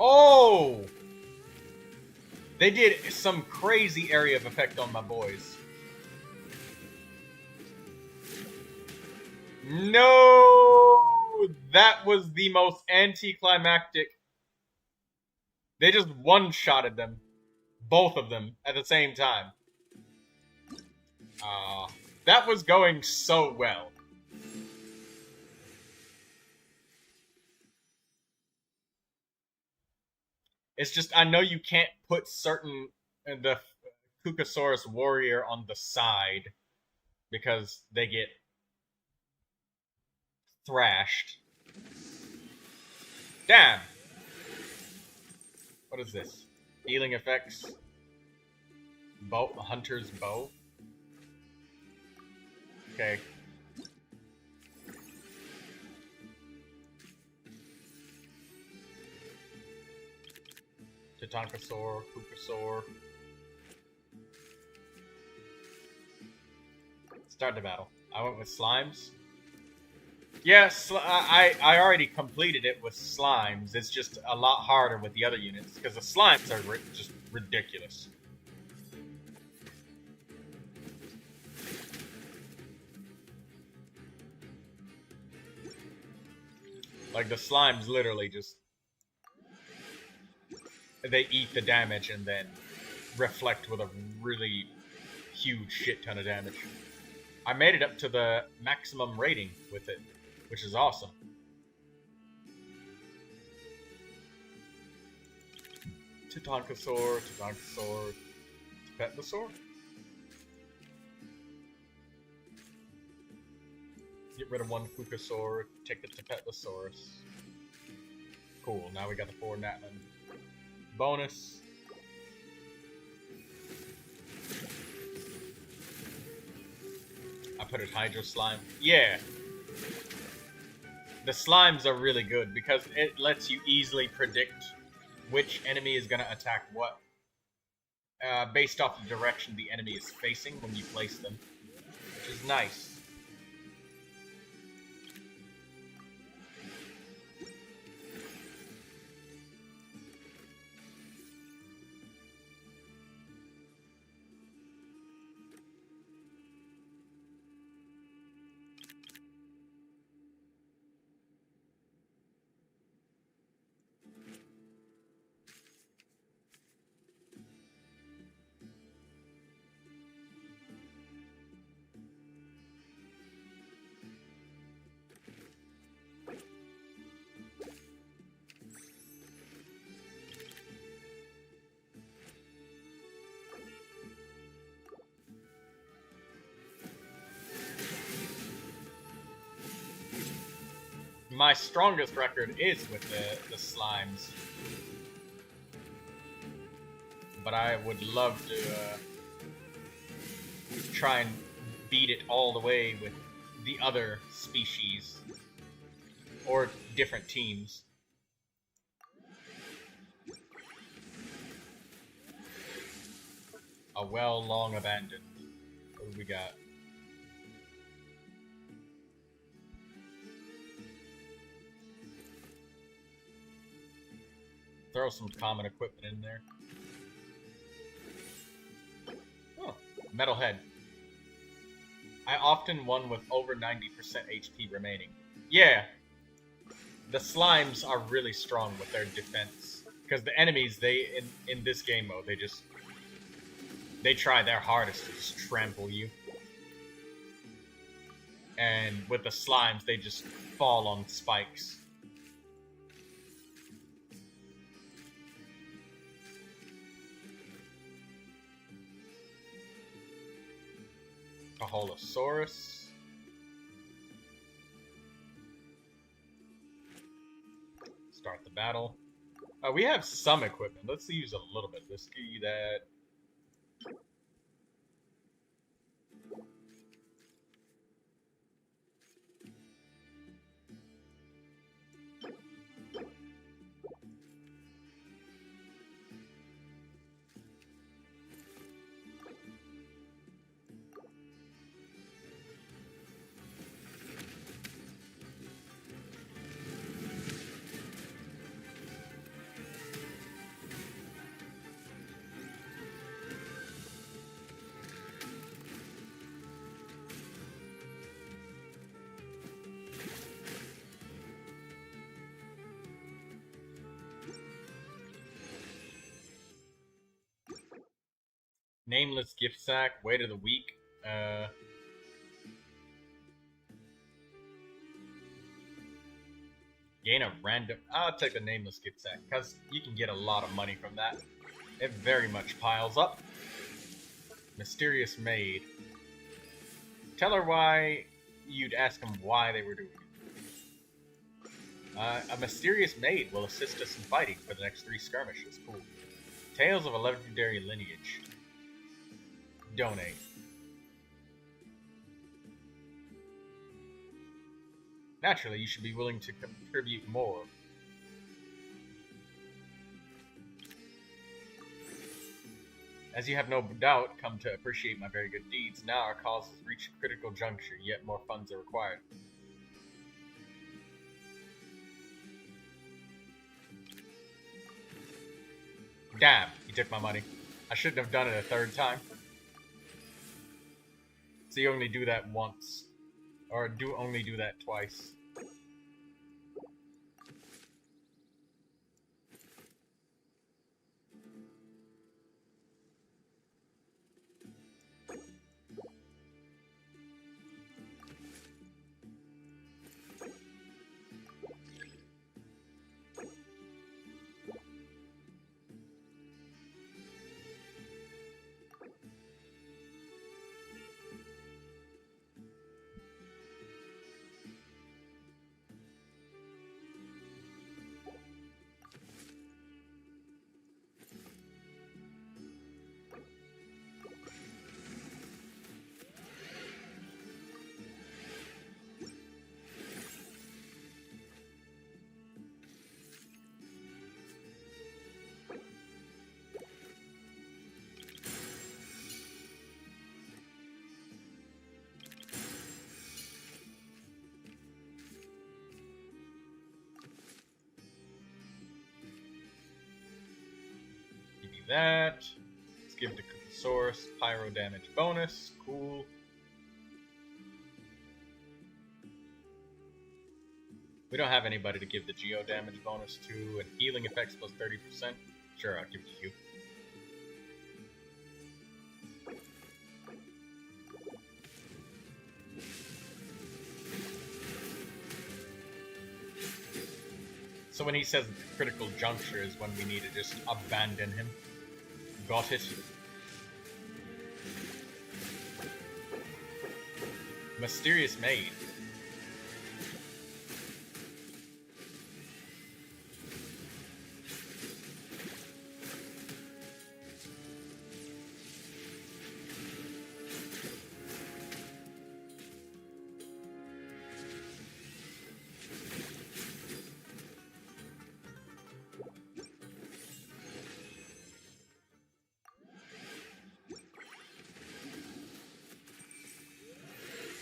Oh! They did some crazy area of effect on my boys. No! That was the most anticlimactic. They just one-shotted them. Both of them at the same time. That was going so well. It's just, I know you can't put the Kukasaurus warrior on the side because they get thrashed. Damn! What is this? Healing effects? Bow, Hunter's Bow? Okay. Tatankasaur, Kukasaur. Start the battle. I went with Slimes. Yes, I already completed it with Slimes. It's just a lot harder with the other units because the Slimes are just ridiculous. Like the Slimes literally just... They eat the damage and then reflect with a really huge shit ton of damage. I made it up to the maximum rating with it, which is awesome. Tatankasaur, Tepetlosaur? Get rid of one Fukasaur, take the Tapetlosaurus. Cool, now we got the 4 Natlin. Bonus. I put it Hydro Slime. Yeah! The slimes are really good because it lets you easily predict which enemy is going to attack what. Based off the direction the enemy is facing when you place them. Which is nice. My strongest record is with the slimes. But I would love to try and beat it all the way with the other species. Or different teams. A well long abandoned. What do we got? Throw some common equipment in there. Oh, Metalhead. I often won with over 90% HP remaining. Yeah, the slimes are really strong with their defense. Because the enemies, in this game mode, they try their hardest to just trample you. And with the slimes, they just fall on spikes. Holosaurus. Start the battle. We have some equipment. Let's use a little bit. Let's do that. Nameless gift sack, weight of the week. Gain a random. I'll take the nameless gift sack because you can get a lot of money from that. It very much piles up. Mysterious maid. Tell her why you'd ask them why they were doing it. A mysterious maid will assist us in fighting for the next 3 skirmishes. Cool. Tales of a legendary lineage. Donate. Naturally, you should be willing to contribute more. As you have no doubt come to appreciate my very good deeds, now our cause has reached a critical juncture, yet more funds are required. Damn, he took my money. I shouldn't have done it a 3rd time. So you only do that once. Or only do that twice. that. Let's give it to Source. Pyro damage bonus. Cool. We don't have anybody to give the Geo damage bonus to, and healing effects plus 30%. Sure, I'll give it to you. So when he says critical juncture is when we need to just abandon him. Got it. Mysterious Maid.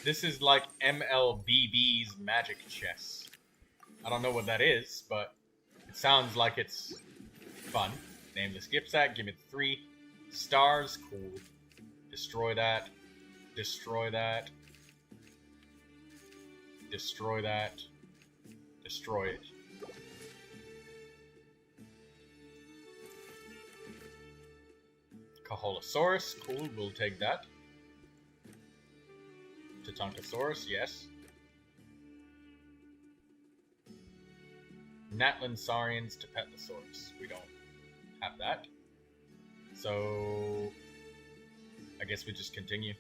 This is like MLBB's magic chess. I don't know what that is, but it sounds like it's fun. Nameless gift sack, give me 3 stars, cool. Destroy that. Destroy that. Destroy that. Destroy it. Kaholosaurus, cool, we'll take that. Tatankasaurus, yes. Natlan Saurians to Petlosaurus. We don't have that. So I guess we just continue.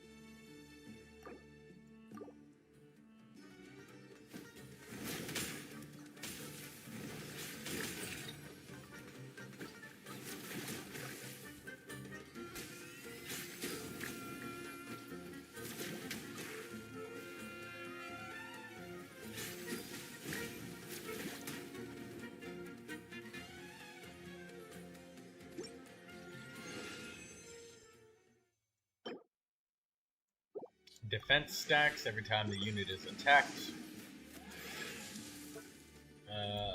Defense stacks every time the unit is attacked.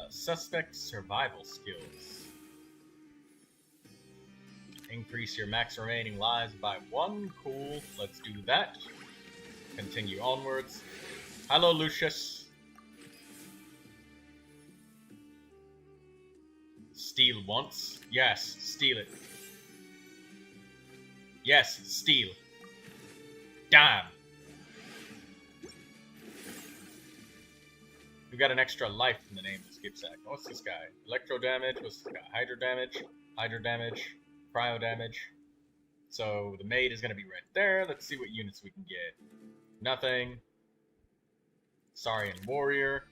Suspect survival skills. Increase your max remaining lives by 1. Cool. Let's do that. Continue onwards. Hello, Lucius. Steal once. Yes, steal it. Yes, steal. Damn. We got an extra life in the name of Skip Sack. What's this guy? Electro damage. What's this guy? Hydro damage. Hydro damage. Cryo damage. So the maid is going to be right there. Let's see what units we can get. Nothing. Saurian Warrior.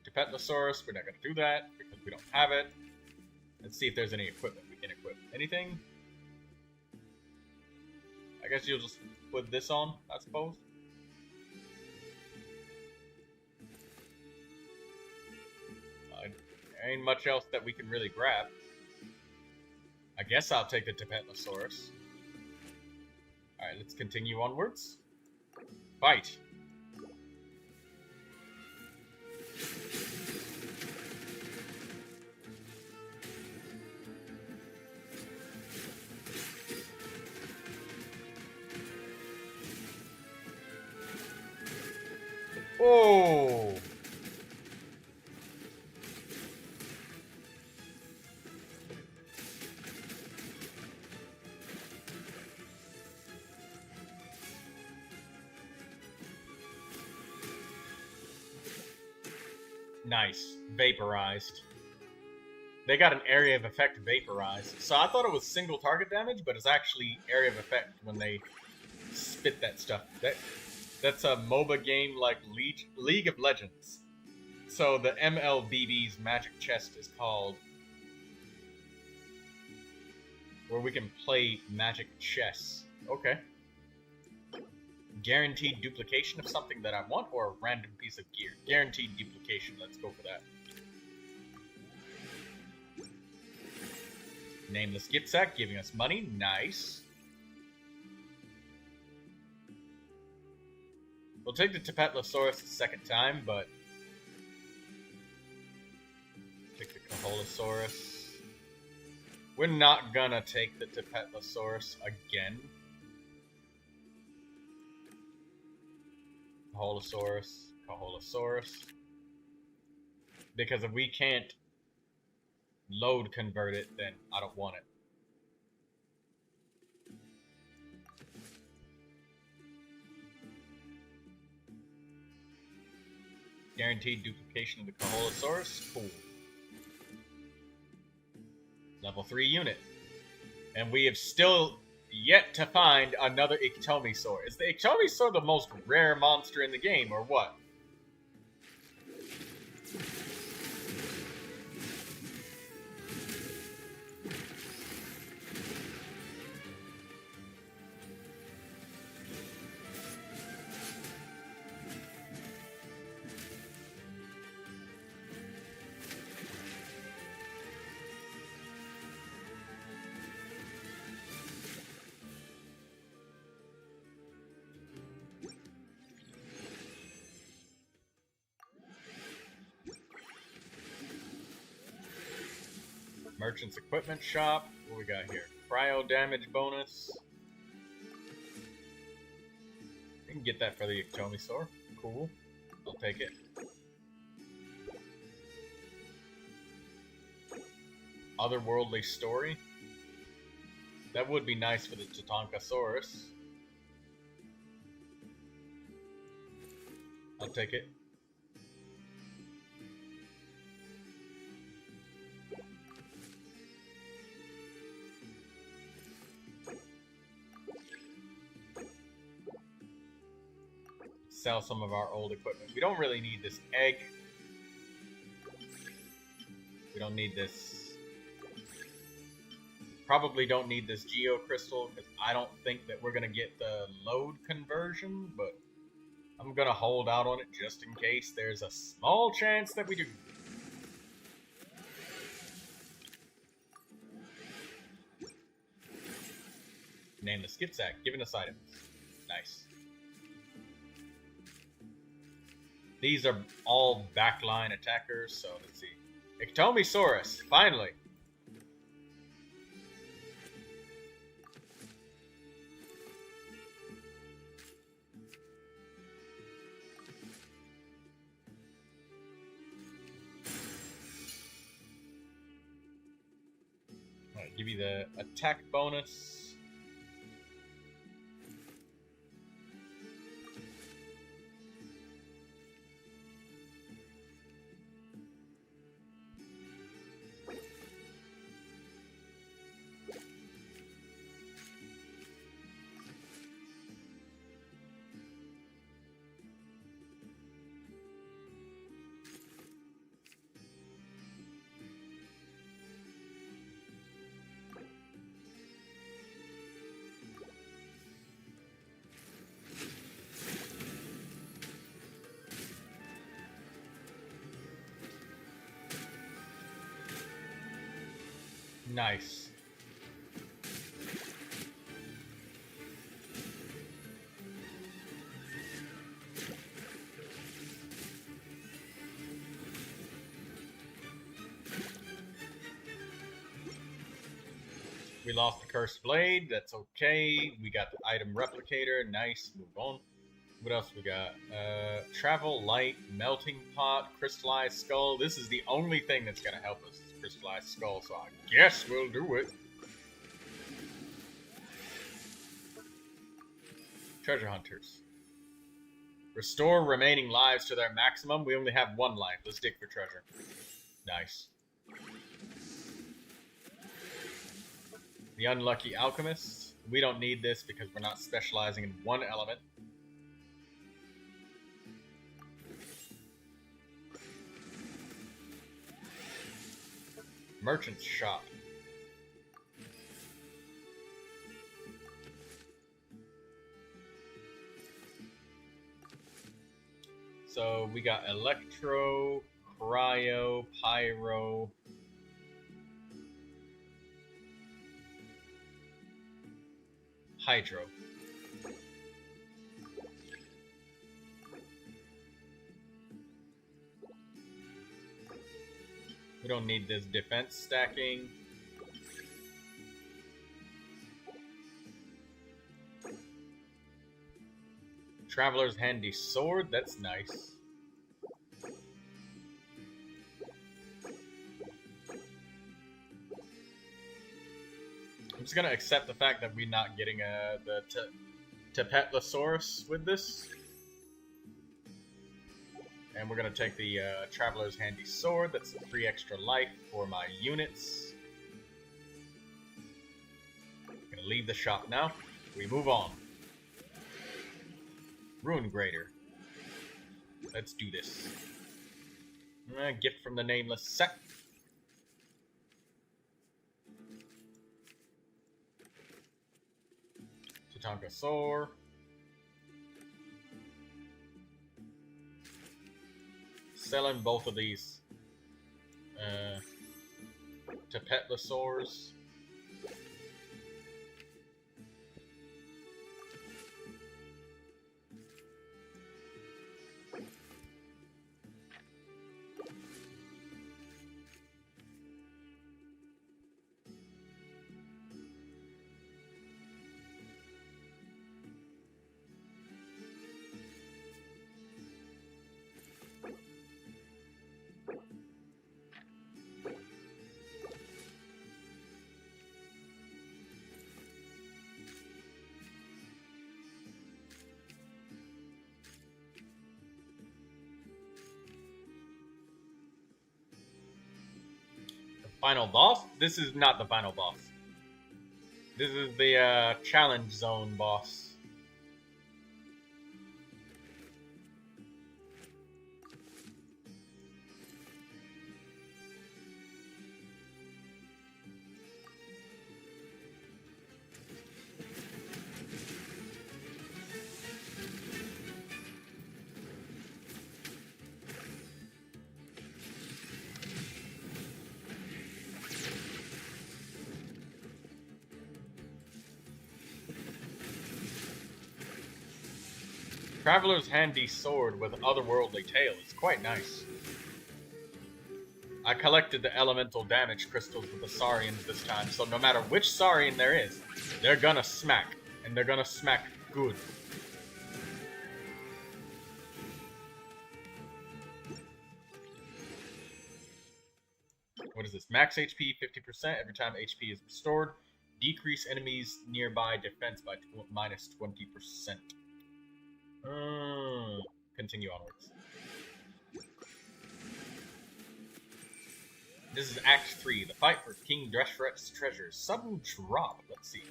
Tepetlosaurus. We're not going to do that because we don't have it. Let's see if there's any equipment we can equip. Anything? I guess you'll just put this on, I suppose. There ain't much else that we can really grab. I guess I'll take the Tepetlosaurus. Alright, let's continue onwards. Fight! Oh! Nice. Vaporized. They got an area of effect vaporized. So I thought it was single target damage, but it's actually area of effect when they spit that stuff. That's a MOBA game like League of Legends. So the MLBB's magic chest is called, where we can play magic chess. Okay. Guaranteed duplication of something that I want, or a random piece of gear? Guaranteed duplication, let's go for that. Nameless gift sack, giving us money, nice. We'll take the Tepetlosaurus the second time, but take the Kaholosaurus. We're not gonna take the Tepetlosaurus again. Caholosaurus. Because if we can't load convert it, then I don't want it. Guaranteed duplication of the Caholosaurus. Cool. Level 3 unit. And we have still yet to find another Iktomisaur. Is the Iktomisaur the most rare monster in the game, or what? Merchant's Equipment Shop. What we got here? Cryo damage bonus. We can get that for the Iktomisaur. Cool. I'll take it. Otherworldly story. That would be nice for the Tatankasaurus. I'll take it. Sell some of our old equipment. We don't really need this egg. We don't need this. Probably don't need this Geo Crystal because I don't think that we're going to get the load conversion, but I'm going to hold out on it just in case there's a small chance that we do. Name the skip sack, giving us items. Nice. These are all backline attackers, so let's see. Iktomisaurus, finally. Alright, give you the attack bonus. Nice. We lost the Cursed Blade. That's okay. We got the item replicator. Nice. Move on. What else we got? Travel Light, Melting Pot, Crystallized Skull. This is the only thing that's going to help us. Crystallized Skull, so I guess we'll do it. Treasure Hunters. Restore remaining lives to their maximum. We only have 1 life. Let's dig for treasure. Nice. The Unlucky Alchemist. We don't need this because we're not specializing in one element. Merchant's Shop. So we got Electro, Cryo, Pyro, Hydro. We don't need this defense stacking. Traveler's handy sword, that's nice. I'm just gonna accept the fact that we're not getting the Tepetlosaurus with this. And we're gonna take the Traveler's handy sword, that's 3 extra life for my units. Gonna leave the shop now. We move on. Ruin Grader. Let's do this. Gift from the Nameless set. Tatanka Sore. Selling both of these Tepetlosaurs. Final boss? This is not the final boss. This is the challenge zone boss. Traveler's handy sword with otherworldly tail is quite nice. I collected the elemental damage crystals with the Saurians this time, so no matter which Saurian there is, they're gonna smack, and they're gonna smack good. What is this? Max HP 50% every time HP is restored. Decrease enemies nearby defense by minus 20%. Continue onwards. This is Act 3, the fight for King Dreshret's treasures. Sudden drop. Let's see.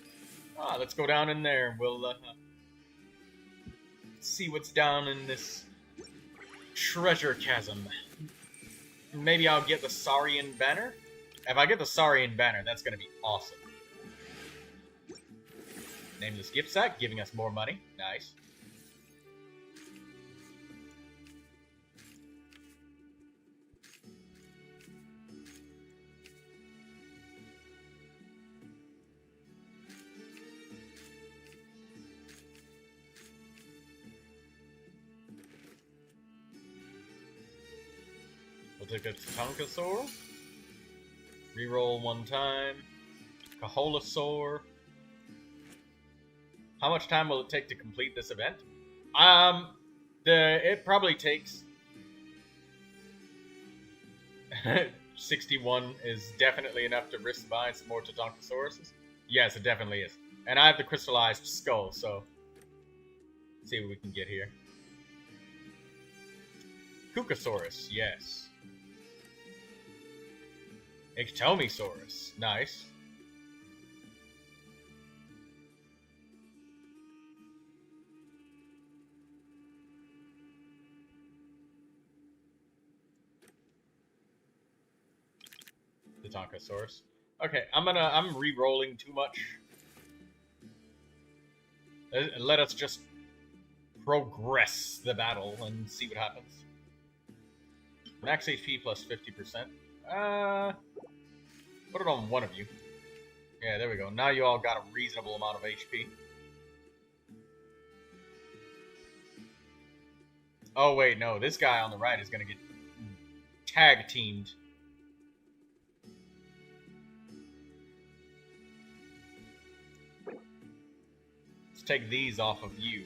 Let's go down in there. We'll see what's down in this treasure chasm. Maybe I'll get the Saurian banner. If I get the Saurian banner, that's gonna be awesome. Nameless gift sack, giving us more money. Nice. We'll take a Tatankasaur. Reroll one time. Kaholasaur. How much time will it take to complete this event? It probably takes 61 is definitely enough to risk buying some more Tatankasaurus. Yes, it definitely is. And I have the crystallized skull, so let's see what we can get here. Kukasaurus, yes. Ictomisaurus, nice. Tatankasaurus. Okay, I'm re-rolling too much. Let us just progress the battle and see what happens. Max HP plus 50%. Put it on one of you. Yeah, there we go. Now you all got a reasonable amount of HP. Oh wait, no, this guy on the right is gonna get tag teamed. Let's take these off of you.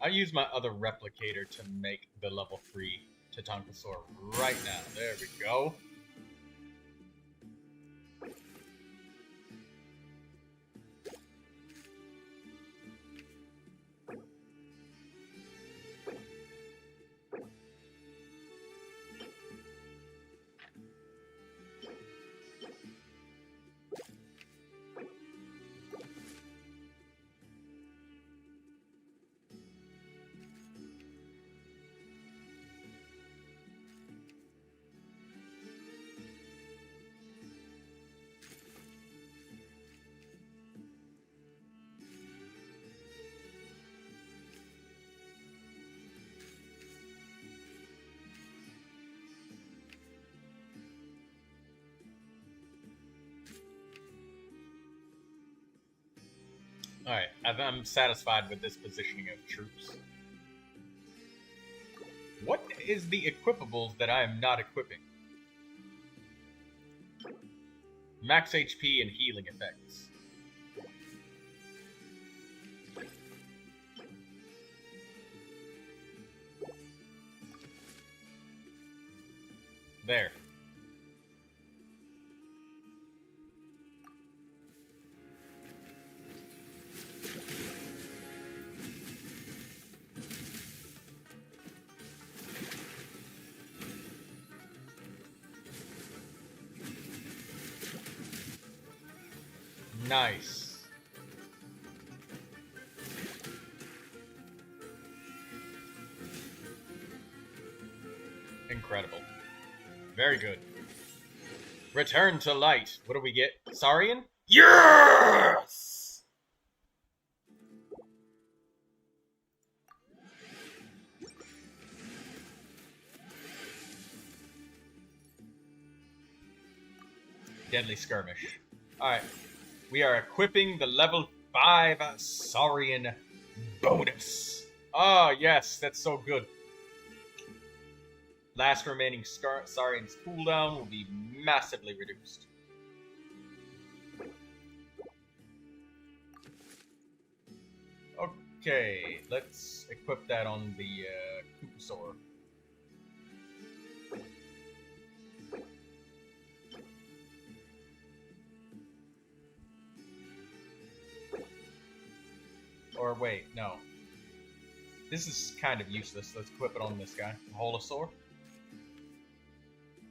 I'll use my other replicator to make the level 3 Tatankasaur right now. There we go. Alright, I'm satisfied with this positioning of troops. What is the equipables that I am not equipping? Max HP and healing effects. There. Nice. Incredible. Very good. Return to light. What do we get? Saurian? Yes! Deadly Skirmish. Alright. We are equipping the level 5 Saurian bonus. Ah, yes, that's so good. Last remaining Saurian's cooldown will be massively reduced. Okay, let's equip that on the Kupusaur. Or wait, no. This is kind of useless. Let's equip it on this guy. Holosaur.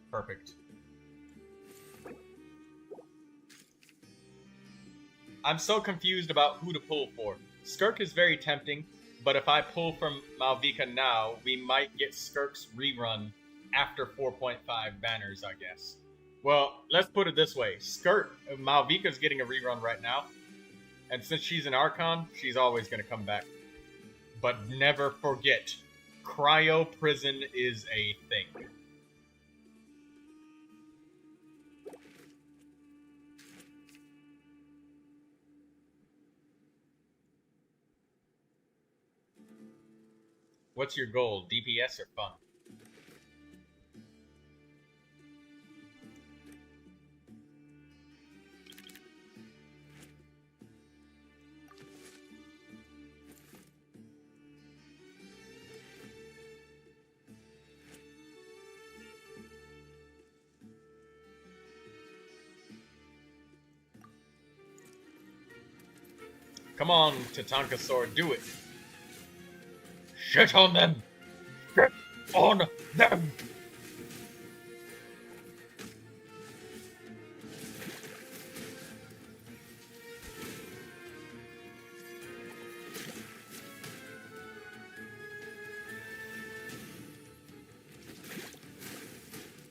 Perfect. I'm so confused about who to pull for. Skirk is very tempting, but if I pull from Malvika now, we might get Skirk's rerun after 4.5 banners, I guess. Well, let's put it this way. Malvika's getting a rerun right now. And since she's an Archon, she's always going to come back. But never forget, Cryo Prison is a thing. What's your goal, DPS or fun? Come on, Tatankasaur, do it. Shit on them! Shit on them!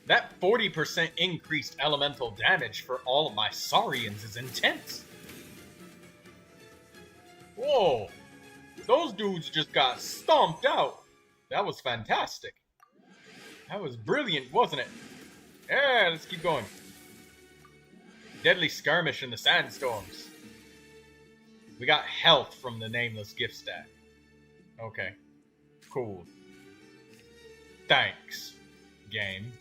That 40% increased elemental damage for all of my Saurians is intense. Whoa! Those dudes just got stomped out. That was fantastic. That was brilliant, wasn't it? Yeah, let's keep going. Deadly Skirmish in the Sandstorms. We got health from the Nameless gift stack. Okay. Cool. Thanks, game.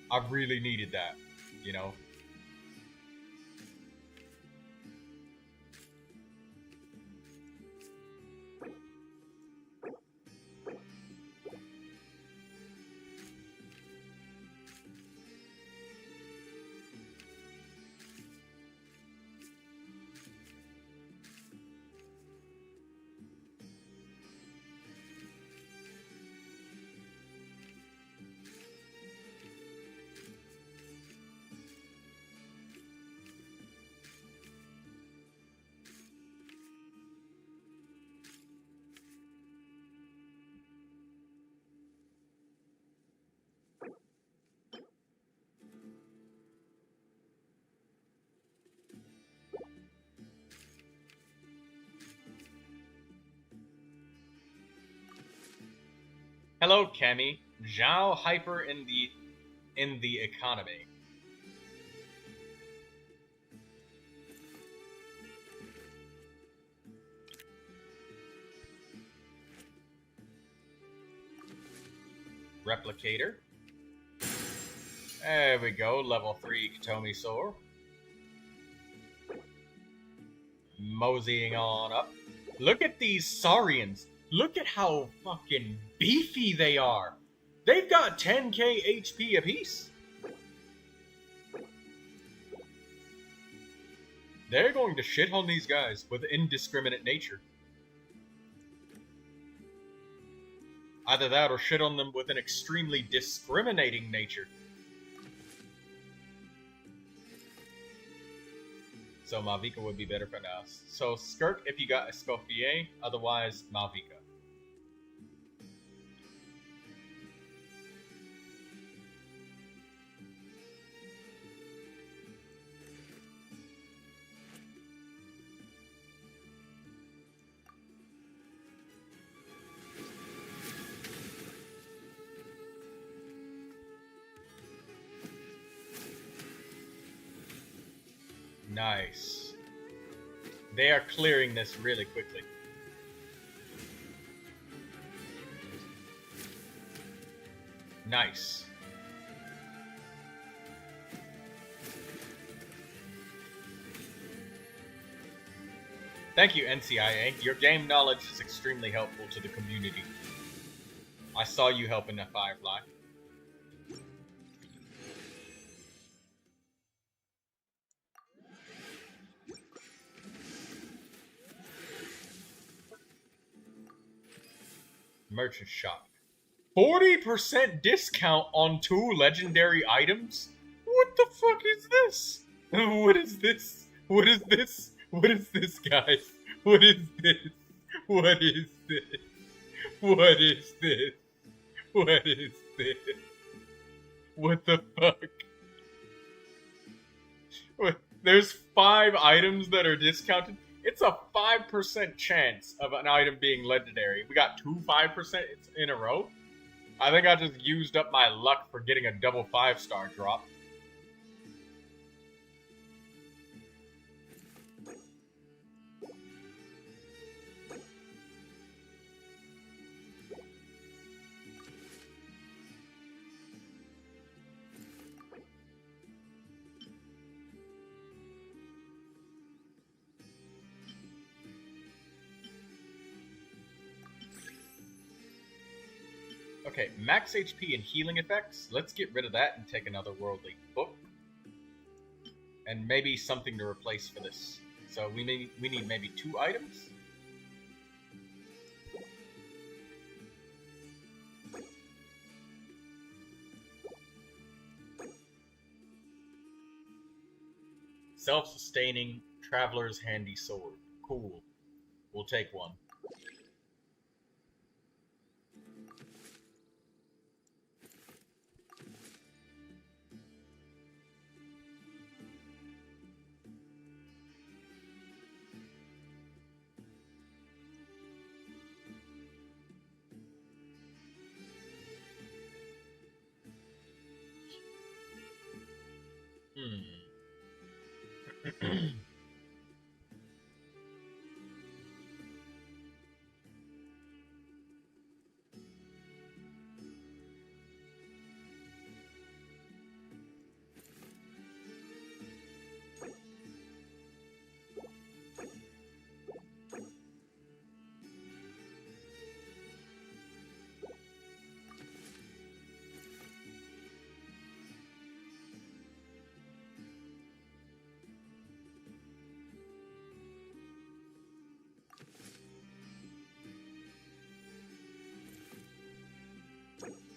I really needed that, you know? Hello, Kemi. Zhao hyper in the economy. Replicator. There we go, level 3 Katomi Sword. Moseying on up. Look at these Saurians. Look at how fucking beefy they are. They've got 10k HP apiece. They're going to shit on these guys with indiscriminate nature. Either that or shit on them with an extremely discriminating nature. So Malvika would be better for us. So Skirk if you got Escoffier, otherwise Malvika. Nice. They are clearing this really quickly. Nice. Thank you, NCIA. Your game knowledge is extremely helpful to the community. I saw you helping a Firefly. Merchant shop. 40% discount on 2 legendary items? What the fuck is this? What is this? What is this? What is this, guys? What is this? What is this? What is this? What is this? What the fuck? What? There's 5 items that are discounted? It's a 5% chance of an item being legendary. We got 2 5% in a row? I think I just used up my luck for getting a double 5-star drop. Okay, max HP and healing effects. Let's get rid of that and take another worldly book. And maybe something to replace for this. So we need maybe 2 items. Self-sustaining Traveler's Handy Sword. Cool. We'll take one.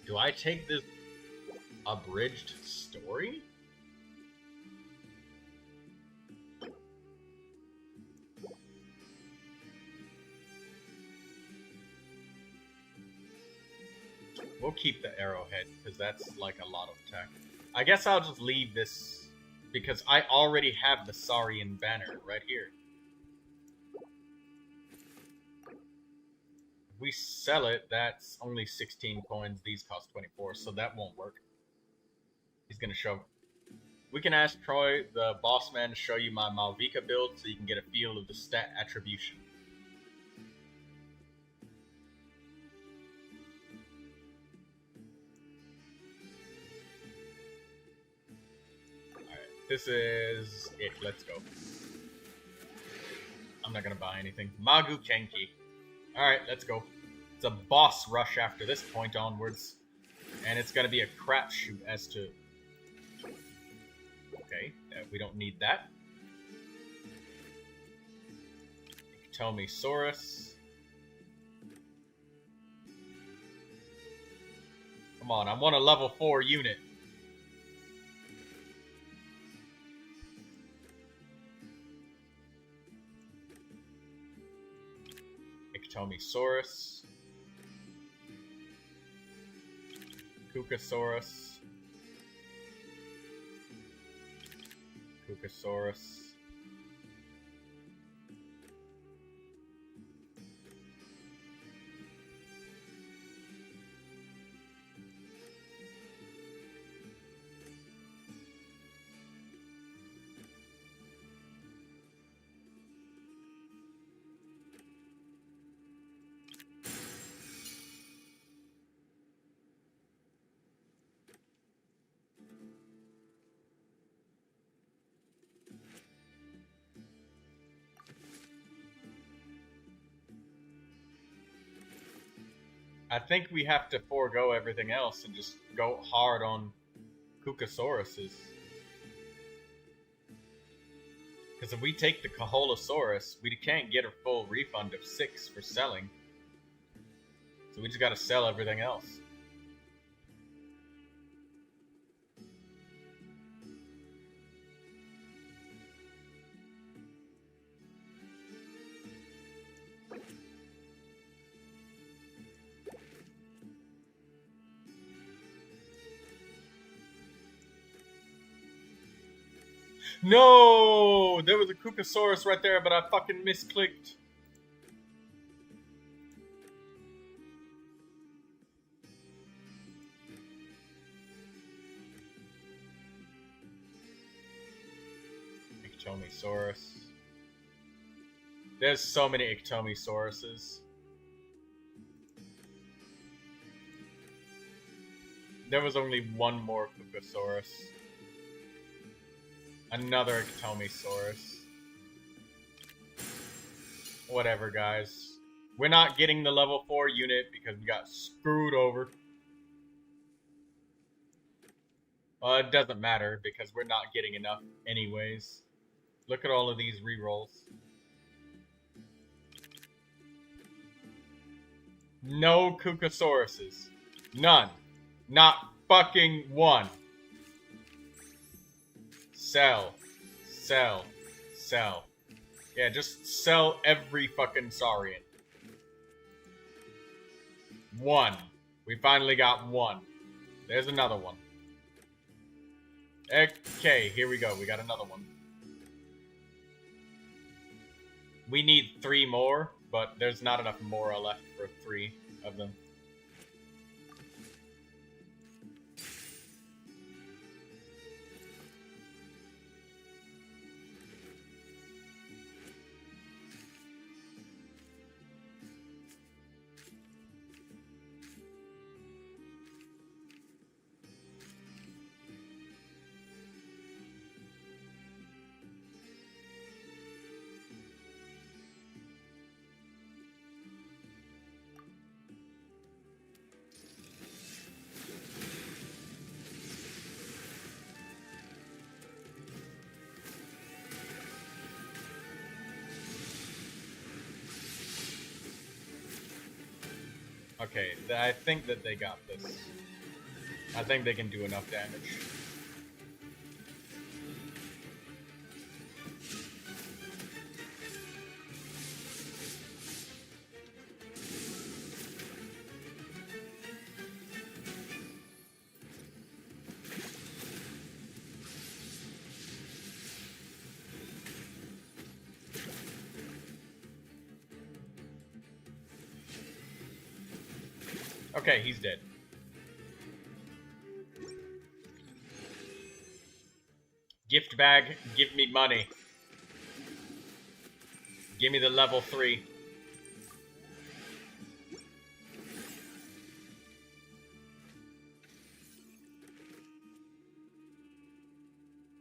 Do I take this abridged story? We'll keep the arrowhead, because that's like a lot of tech. I guess I'll just leave this, because I already have the Saurian banner right here. we sell it, that's only 16 coins. These cost 24, so that won't work. He's gonna show. We can ask Troy, the boss man, to show you my Malvika build so you can get a feel of the stat attribution. Alright, this is it. Let's go. I'm not gonna buy anything. Magu Kenki. Alright, let's go. It's a boss rush after this point onwards. And it's gonna be a crapshoot as to... Okay, we don't need that. Iktomi-saurus. Come on, I want a level 4 unit. Iktomi-saurus. Kukasaurus. Kukasaurus. I think we have to forego everything else and just go hard on Kukasauruses. Because if we take the Kaholosaurus, we can't get a full refund of 6 for selling. So we just gotta sell everything else. No! There was a Kukasaurus right there, but I fucking misclicked. Iktomi-saurus. There's so many Iktomi-sauruses. There was only one more Kukasaurus. Another Iktomi-saurus. Whatever, guys. We're not getting the level 4 unit because we got screwed over. Well, it doesn't matter because we're not getting enough anyways. Look at all of these rerolls. No Kukasauruses. None. Not fucking one. Sell. Sell. Sell. Yeah, just sell every fucking Saurian. One. We finally got one. There's another one. Okay, here we go. We got another one. We need 3 more, but there's not enough Mora left for 3 of them. Okay, I think that they got this. I think they can do enough damage. Okay, he's dead. Gift bag, give me money. Give me the level 3.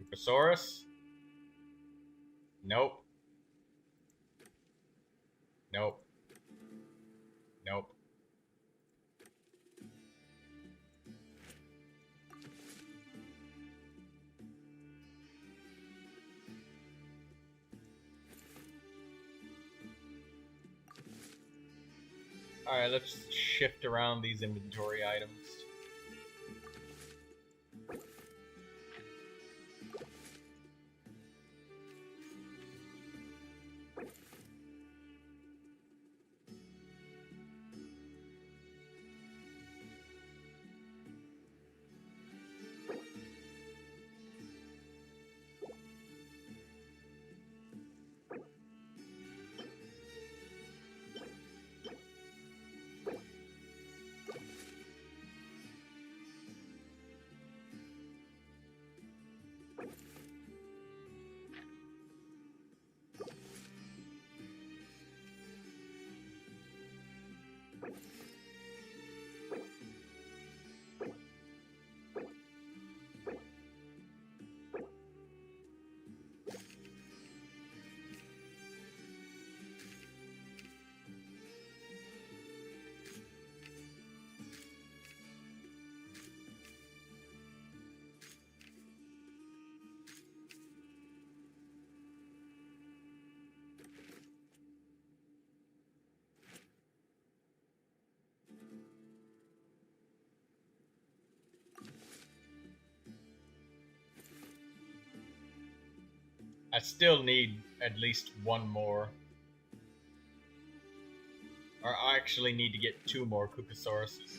Lucasaurus? Nope. Nope. Nope. Alright, let's shift around these inventory items. I still need at least one more. Or I actually need to get 2 more Kukasauruses.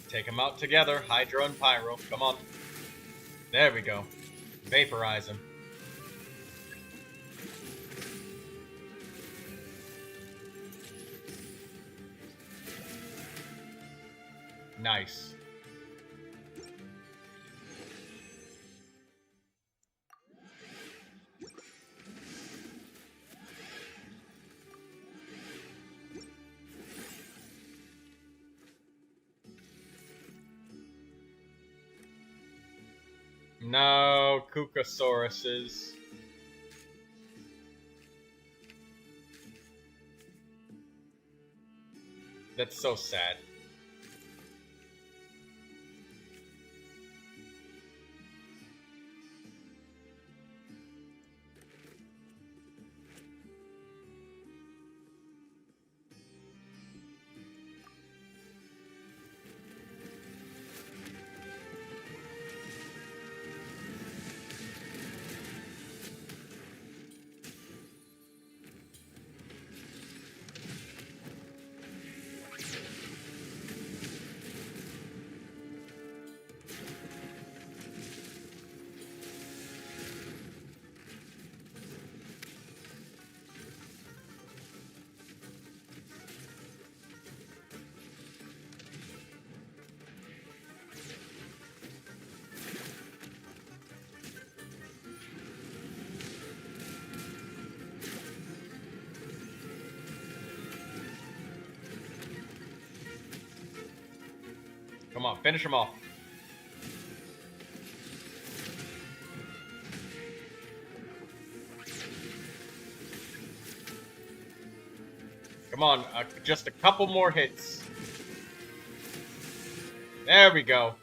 Take them out together, Hydro and Pyro. Come on. There we go. Vaporize him. Nice. No, Kukasauruses. That's so sad. Come on, finish him off. Come on, just a couple more hits. There we go.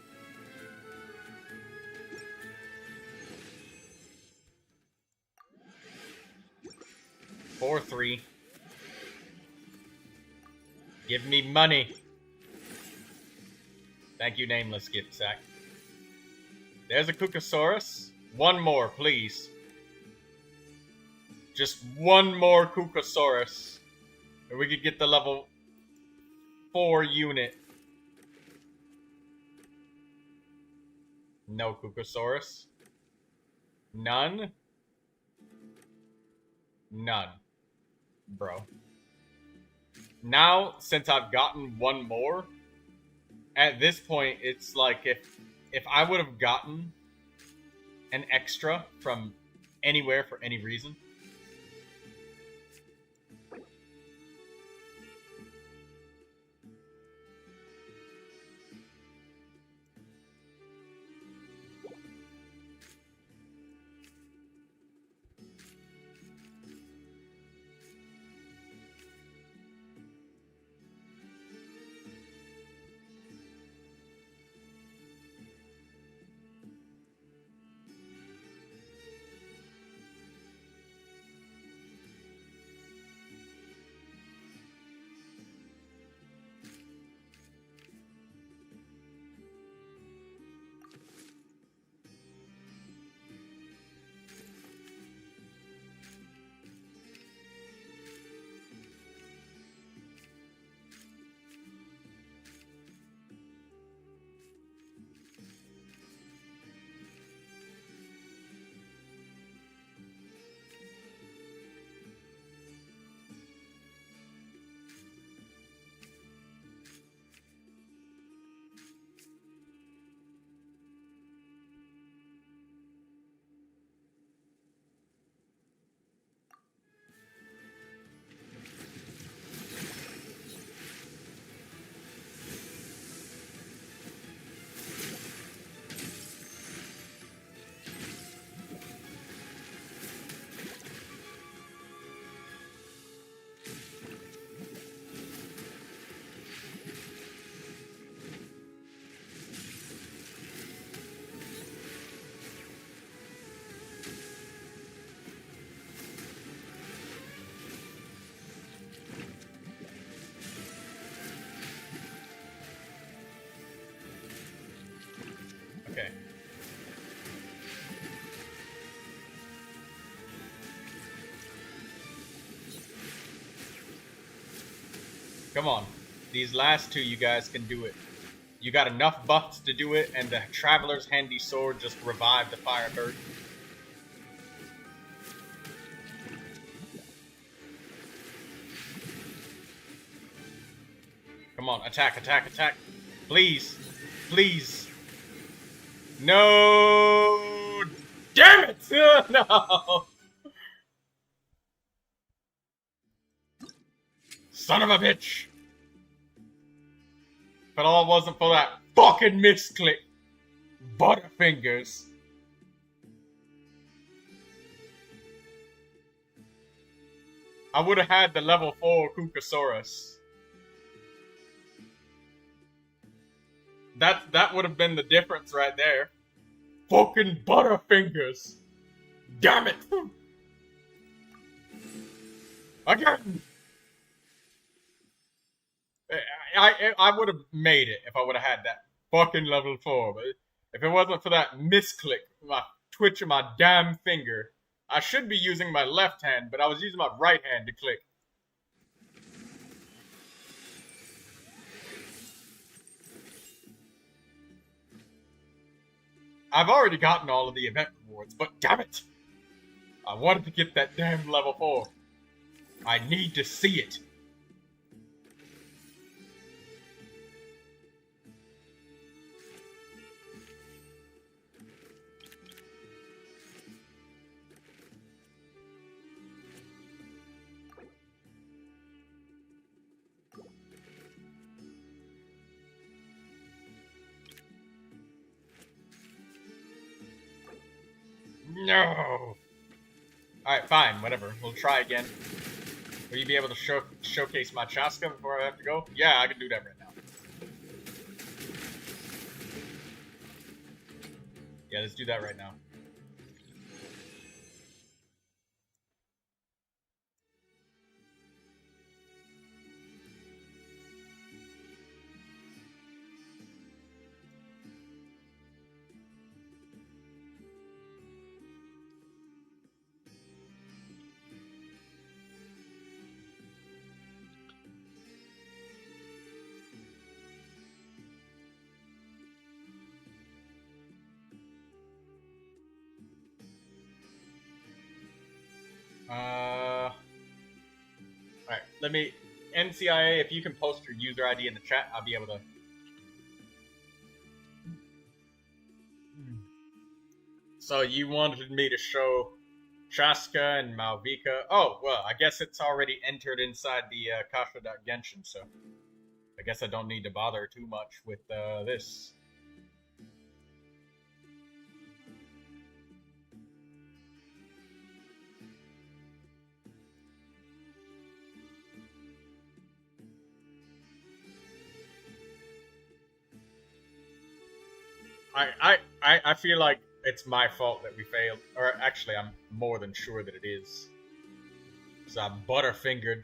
Four, 3. Give me money. Thank you, nameless gift sack. There's a Kukasaurus. One more, please. Just one more Kukasaurus. And we could get the level 4 unit. No Kukasaurus. None. None. Bro. Now, since I've gotten one more, at this point, it's like if I would have gotten an extra from anywhere for any reason, okay. Come on. These last two, you guys can do it. You got enough buffs to do it, and the Traveler's Handy Sword just revived the Firebird. Come on, attack, attack, attack. Please. Please. No! Damn it! No! Son of a bitch! If it all wasn't for that fucking misclick. Butterfingers. I would have had the level 4 Kukasaurus. That would have been the difference right there. Fucking Butterfingers. Damn it! Again! I would have made it if I would have had that fucking level 4, but if it wasn't for that misclick, my twitch of my damn finger, I should be using my left hand, but I was using my right hand to click. I've already gotten all of the event rewards, but damn it! I wanted to get that damn level 4. I need to see it. No! Alright, fine, whatever. We'll try again. Will you be able to showcase my Chaska before I have to go? Yeah, I can do that right now. Yeah, let's do that right now. Alright, let me... NCIA, if you can post your user ID in the chat, I'll be able to... So you wanted me to show Chaska and Malvika. Oh, well, I guess it's already entered inside the Kasha.Genshin, so I guess I don't need to bother too much with this. I feel like it's my fault that we failed. Or actually, I'm more than sure that it is. Because I'm butterfingered.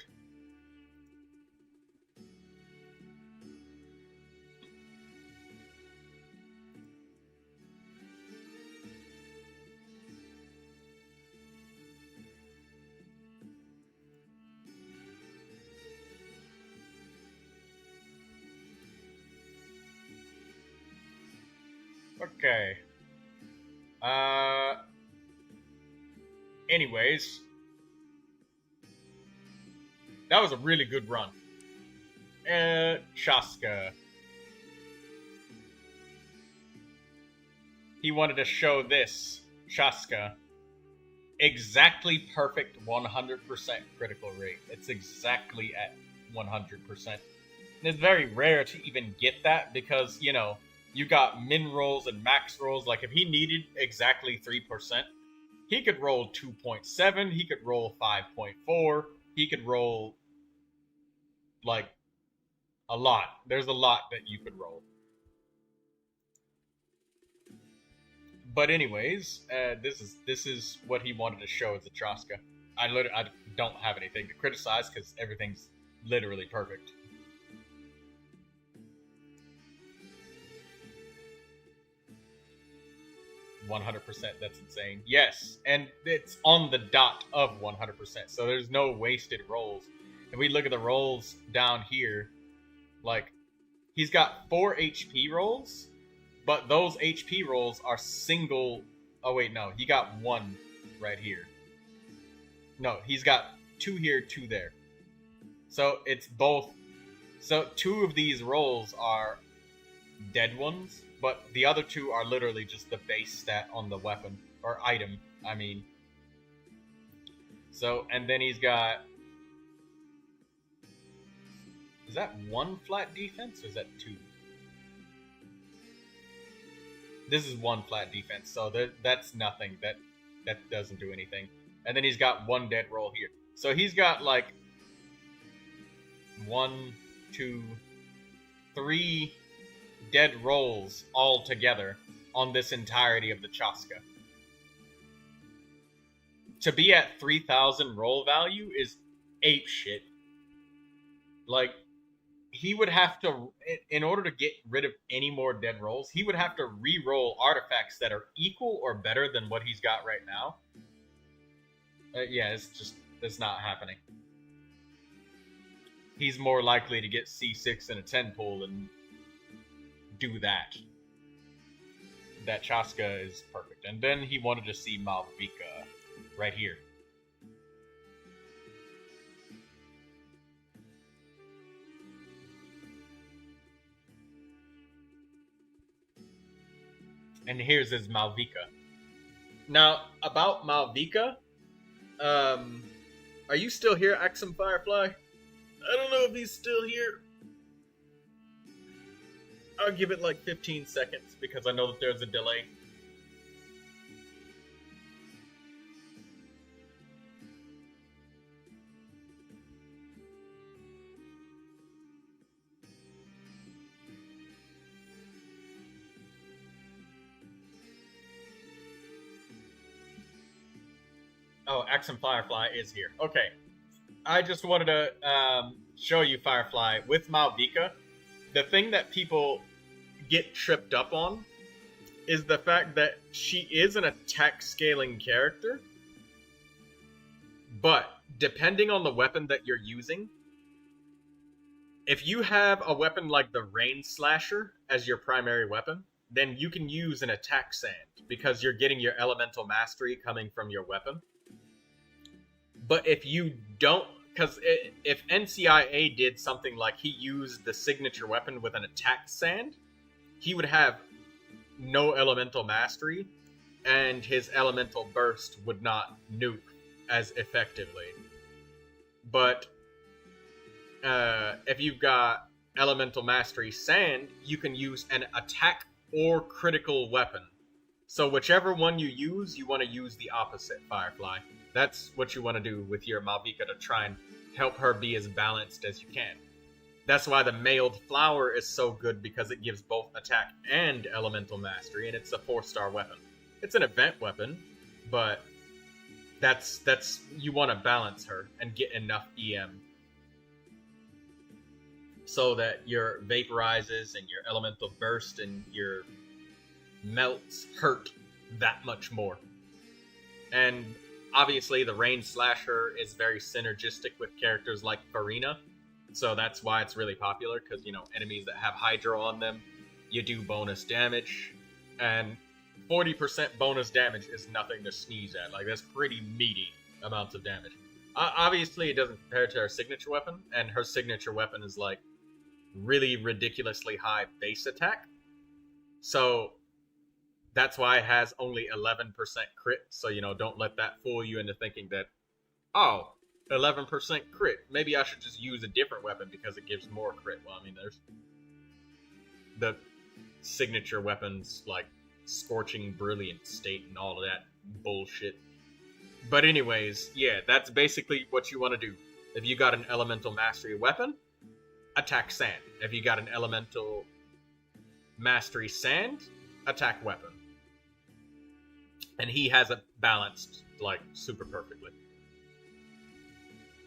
Okay. Anyways. That was a really good run. Chaska. He wanted to show this. Chaska. Exactly perfect 100% critical rate. It's exactly at 100%. And it's very rare to even get that because, you know, you got min rolls and max rolls. Like, if he needed exactly 3%, he could roll 2.7, he could roll 5.4, he could roll, like, a lot. There's a lot that you could roll. But anyways, this is what he wanted to show as a Chaska. I don't have anything to criticize because everything's literally perfect. %, that's insane. Yes, and it's on the dot of 100%, so there's no wasted rolls. And we look at the rolls down here, like, he's got 4 HP rolls, but those HP rolls are single... Oh, wait, no, he got 1 right here. No, he's got 2 here, 2 there. So it's both... So 2 of these rolls are dead ones, but the other 2 are literally just the base stat on the weapon. Or item, I mean. So, and then he's got... Is that 1 flat defense, or is that 2? This is 1 flat defense, so that's nothing. That doesn't do anything. And then he's got 1 dead roll here. So he's got, like, 1, 2, 3... dead rolls all together on this entirety of the Chaska. To be at 3,000 roll value is ape shit. Like, he would have to, in order to get rid of any more dead rolls, he would have to re-roll artifacts that are equal or better than what he's got right now. Yeah, it's not happening. He's more likely to get C6 in a 10 pull than do that. That Chaska is perfect. And then he wanted to see Malvika right here. And here's his Malvika. Now, about Malvika, are you still here, Axum Firefly? I don't know if he's still here. I'll give it like 15 seconds because I know that there's a delay. Oh, Axum Firefly is here. Okay. I just wanted to show you Firefly with Malvika. The thing that people get tripped up on is the fact that she is an attack scaling character, but depending on the weapon that you're using, if you have a weapon like the Rain Slasher as your primary weapon, then you can use an attack sand because you're getting your elemental mastery coming from your weapon. But if you don't, because if NCIA did something like he used the signature weapon with an attack sand, he would have no elemental mastery, and his elemental burst would not nuke as effectively. But if you've got elemental mastery sand, you can use an attack or critical weapon. So whichever one you want to use the opposite, Firefly. That's what you want to do with your Malvika to try and help her be as balanced as you can. That's why the Mailed Flower is so good, because it gives both attack and elemental mastery, and it's a 4-star weapon. It's an event weapon, but that's you want to balance her and get enough EM so that your vaporizes and your elemental burst and your melts hurt that much more. And obviously the Rain Slasher is very synergistic with characters like Farina, so that's why it's really popular, because, you know, enemies that have Hydra on them, you do bonus damage, and 40% bonus damage is nothing to sneeze at. Like, that's pretty meaty amounts of damage. Obviously, it doesn't compare to her signature weapon, and her signature weapon is, like, really ridiculously high base attack. So that's why it has only 11% crit. So, you know, don't let that fool you into thinking that, oh, 11% crit. Maybe I should just use a different weapon because it gives more crit. Well, I mean, there's the signature weapons like Scorching Brilliant State and all of that bullshit. But anyways, yeah, that's basically what you want to do. If you got an elemental mastery weapon, attack sand. If you got an elemental mastery sand, attack weapon. And he has it balanced, like, super perfectly.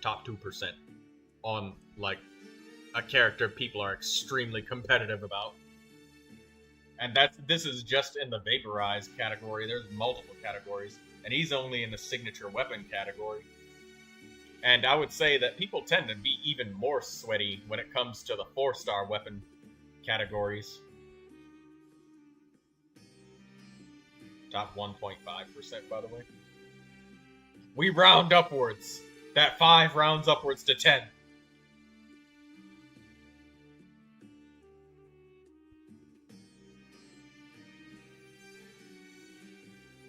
Top 2% on, like, a character people are extremely competitive about. And this is just in the vaporized category. There's multiple categories, and he's only in the signature weapon category. And I would say that people tend to be even more sweaty when it comes to the 4-star weapon categories. Top 1.5%, by the way. We round upwards. That 5 rounds upwards to 10.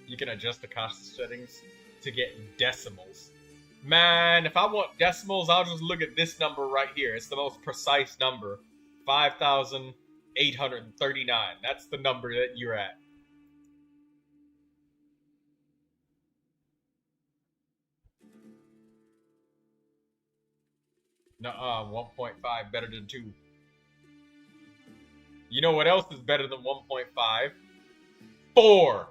You can adjust the cost settings to get decimals. Man, if I want decimals, I'll just look at this number right here. It's the most precise number. 5,839. That's the number that you're at. Nuh-uh, 1.5 better than 2. You know what else is better than 1.5? 4!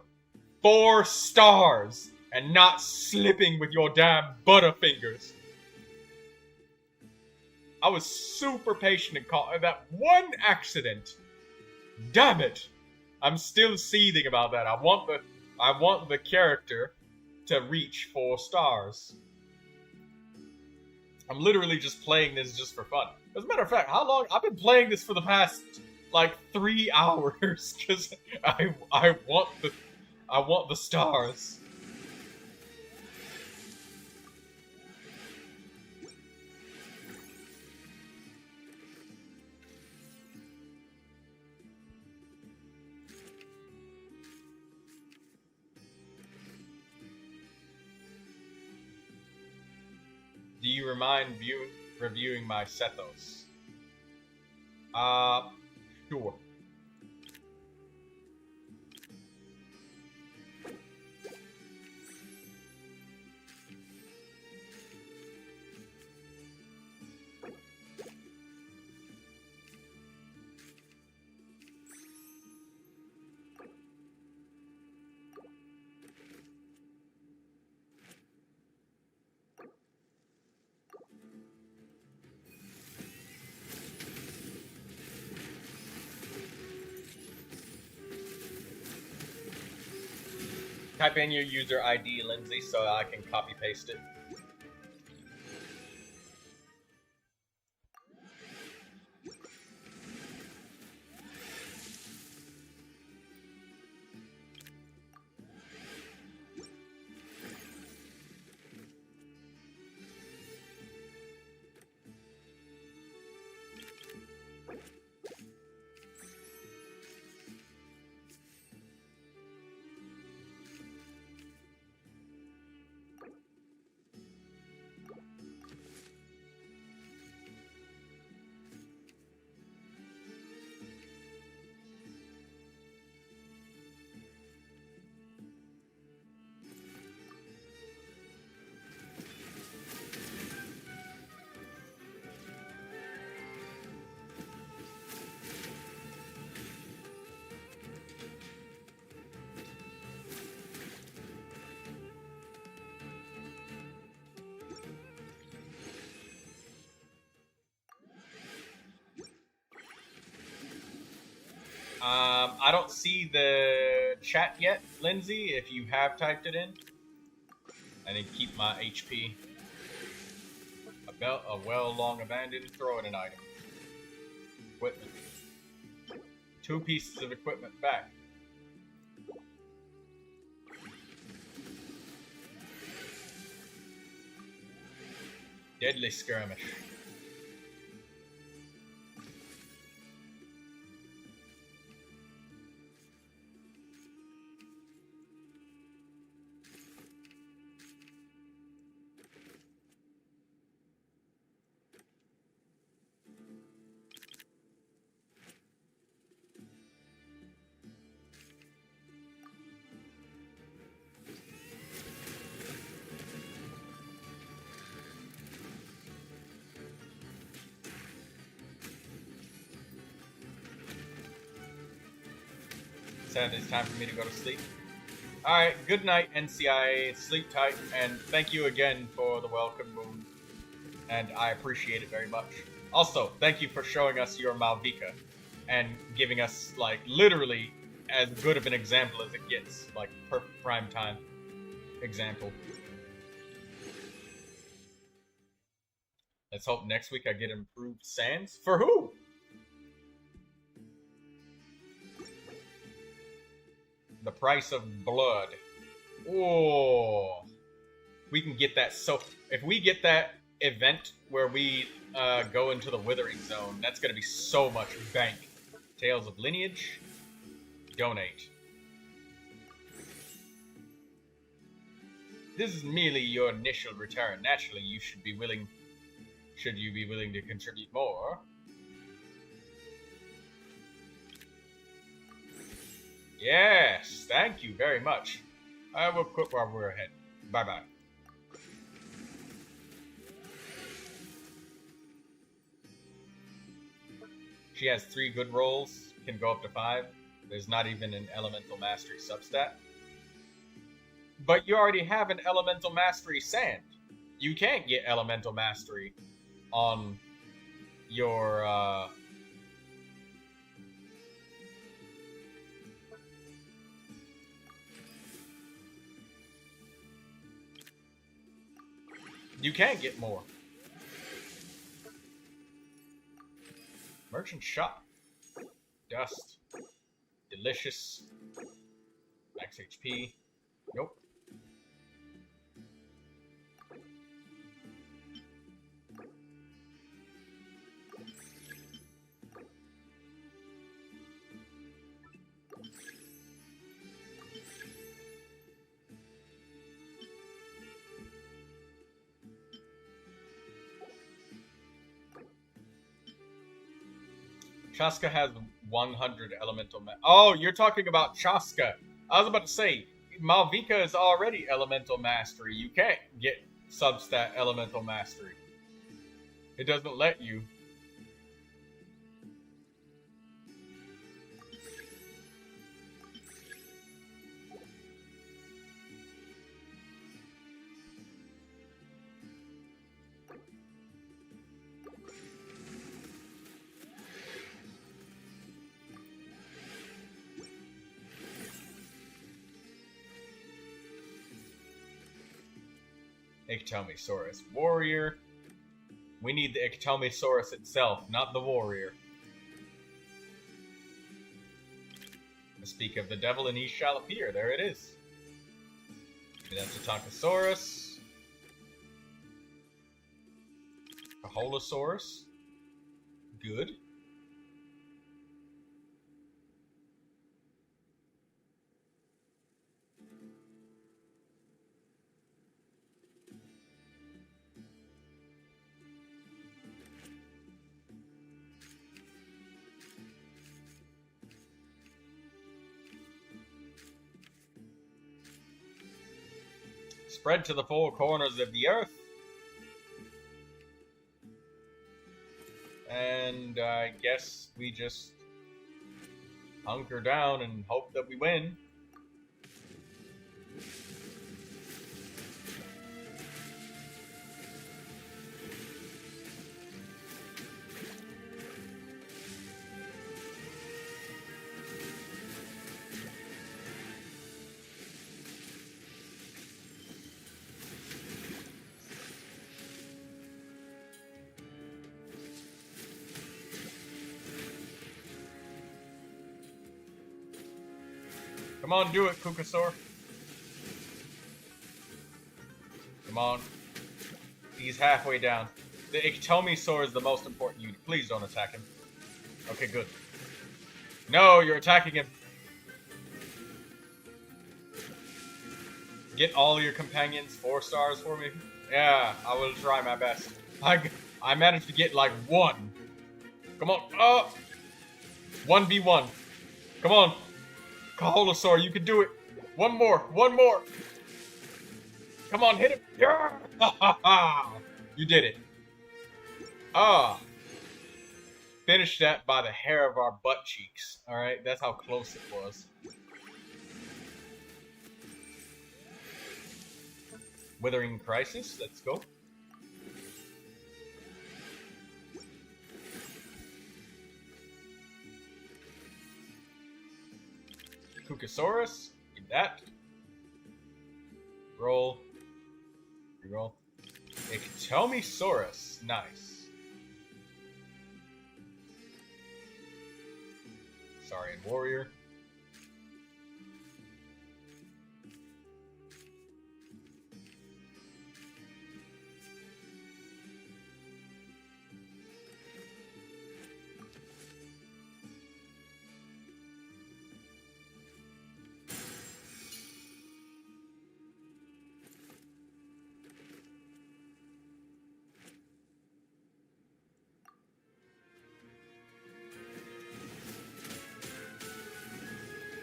4 stars! And not slipping with your damn butterfingers. I was super patient and caught that one accident. Damn it! I'm still seething about that. I want the character to reach 4 stars. I'm literally just playing this just for fun. As a matter of fact, how long? I've been playing this for the past, like, 3 hours. Because I want the stars. Do you mind reviewing my Sethos? Sure. Type in your user ID, Lindsay, so I can copy paste it. I don't see the chat yet, Lindsay, if you have typed it in. I need to keep my HP. A well long abandoned, throw in an item. Equipment. 2 pieces of equipment back. Deadly skirmish. Said it's time for me to go to sleep. Alright, good night, NCIA. Sleep tight, and thank you again for the welcome moon. And I appreciate it very much. Also, thank you for showing us your Malvika and giving us, like, literally as good of an example as it gets. Like, perfect prime time example. Let's hope next week I get improved sands. For who? The price of blood. Oh, we can get that. So if we get that event where we go into the withering zone, that's going to be so much bank. Tales of Lineage. Donate. This is merely your initial return. Naturally, you should be willing. Should you be willing to contribute more? Yes, thank you very much. I will quit while we're ahead. Bye-bye. She has 3 good rolls, can go up to 5. There's not even an Elemental Mastery substat. But you already have an Elemental Mastery Sand. You can't get Elemental Mastery on your, You can get more. Merchant shop. Dust. Delicious. Max HP. Nope. Chaska has 100 elemental Oh, you're talking about Chaska. I was about to say, Malvika is already elemental mastery. You can't get substat elemental mastery. It doesn't let you. Ictomisaurus. Warrior. We need the Ictomisaurus itself, not the warrior. Speak of the devil and he shall appear. There it is. And that's a Tonkasaurus. A Holosaurus. Good. Spread to the four corners of the earth. And I guess we just hunker down and hope that we win. Come on, do it, Kukasaur. Come on. He's halfway down. The Ictomisaur is the most important unit. Please don't attack him. Okay, good. No, you're attacking him. Get all your companions 4 stars for me. Yeah, I will try my best. I managed to get like 1. Come on. Oh! 1v1. Come on. Kaholosaur, you can do it. One more. Come on, hit him. Yeah! You did it. Ah. Finished that by the hair of our butt cheeks. Alright, that's how close it was. Withering Crisis, let's go. Kukasaurus, get that. Roll. Reroll. Ictomisaurus, nice. Saurian Warrior.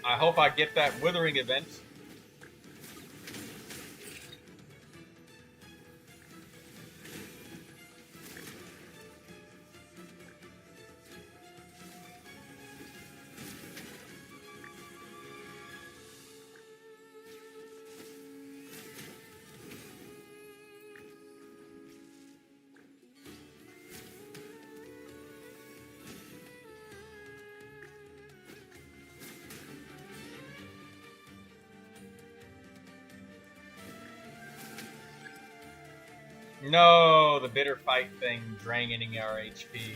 I hope I get that withering event. No, the bitter fight thing draining our HP.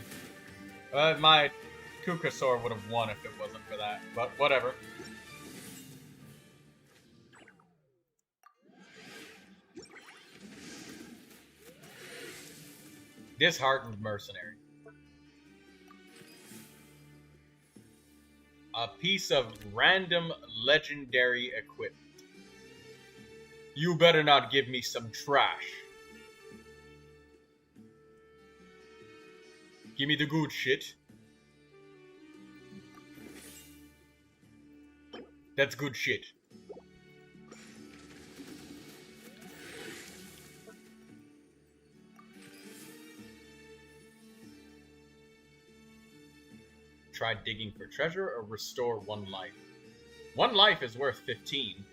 My Kukasaur would have won if it wasn't for that, but whatever. Disheartened Mercenary. A piece of random legendary equipment. You better not give me some trash. Give me the good shit. That's good shit. Try digging for treasure or restore 1 life. 1 life is worth 15.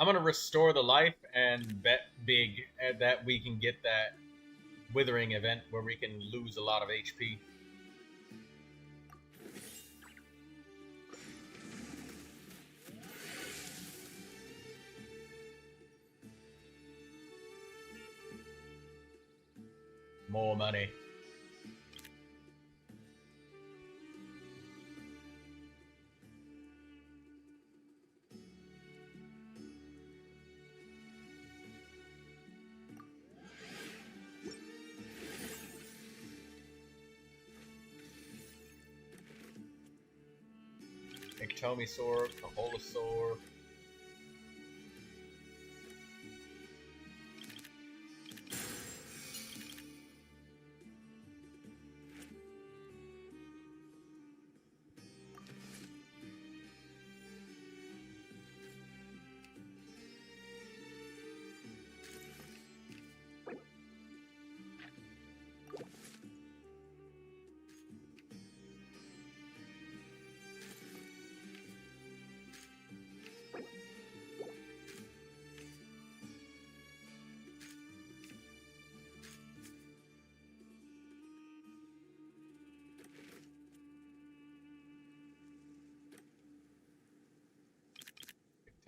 I'm gonna restore the life and bet big that we can get that withering event where we can lose a lot of HP. More money. Ectomisaur, Kaholasaur.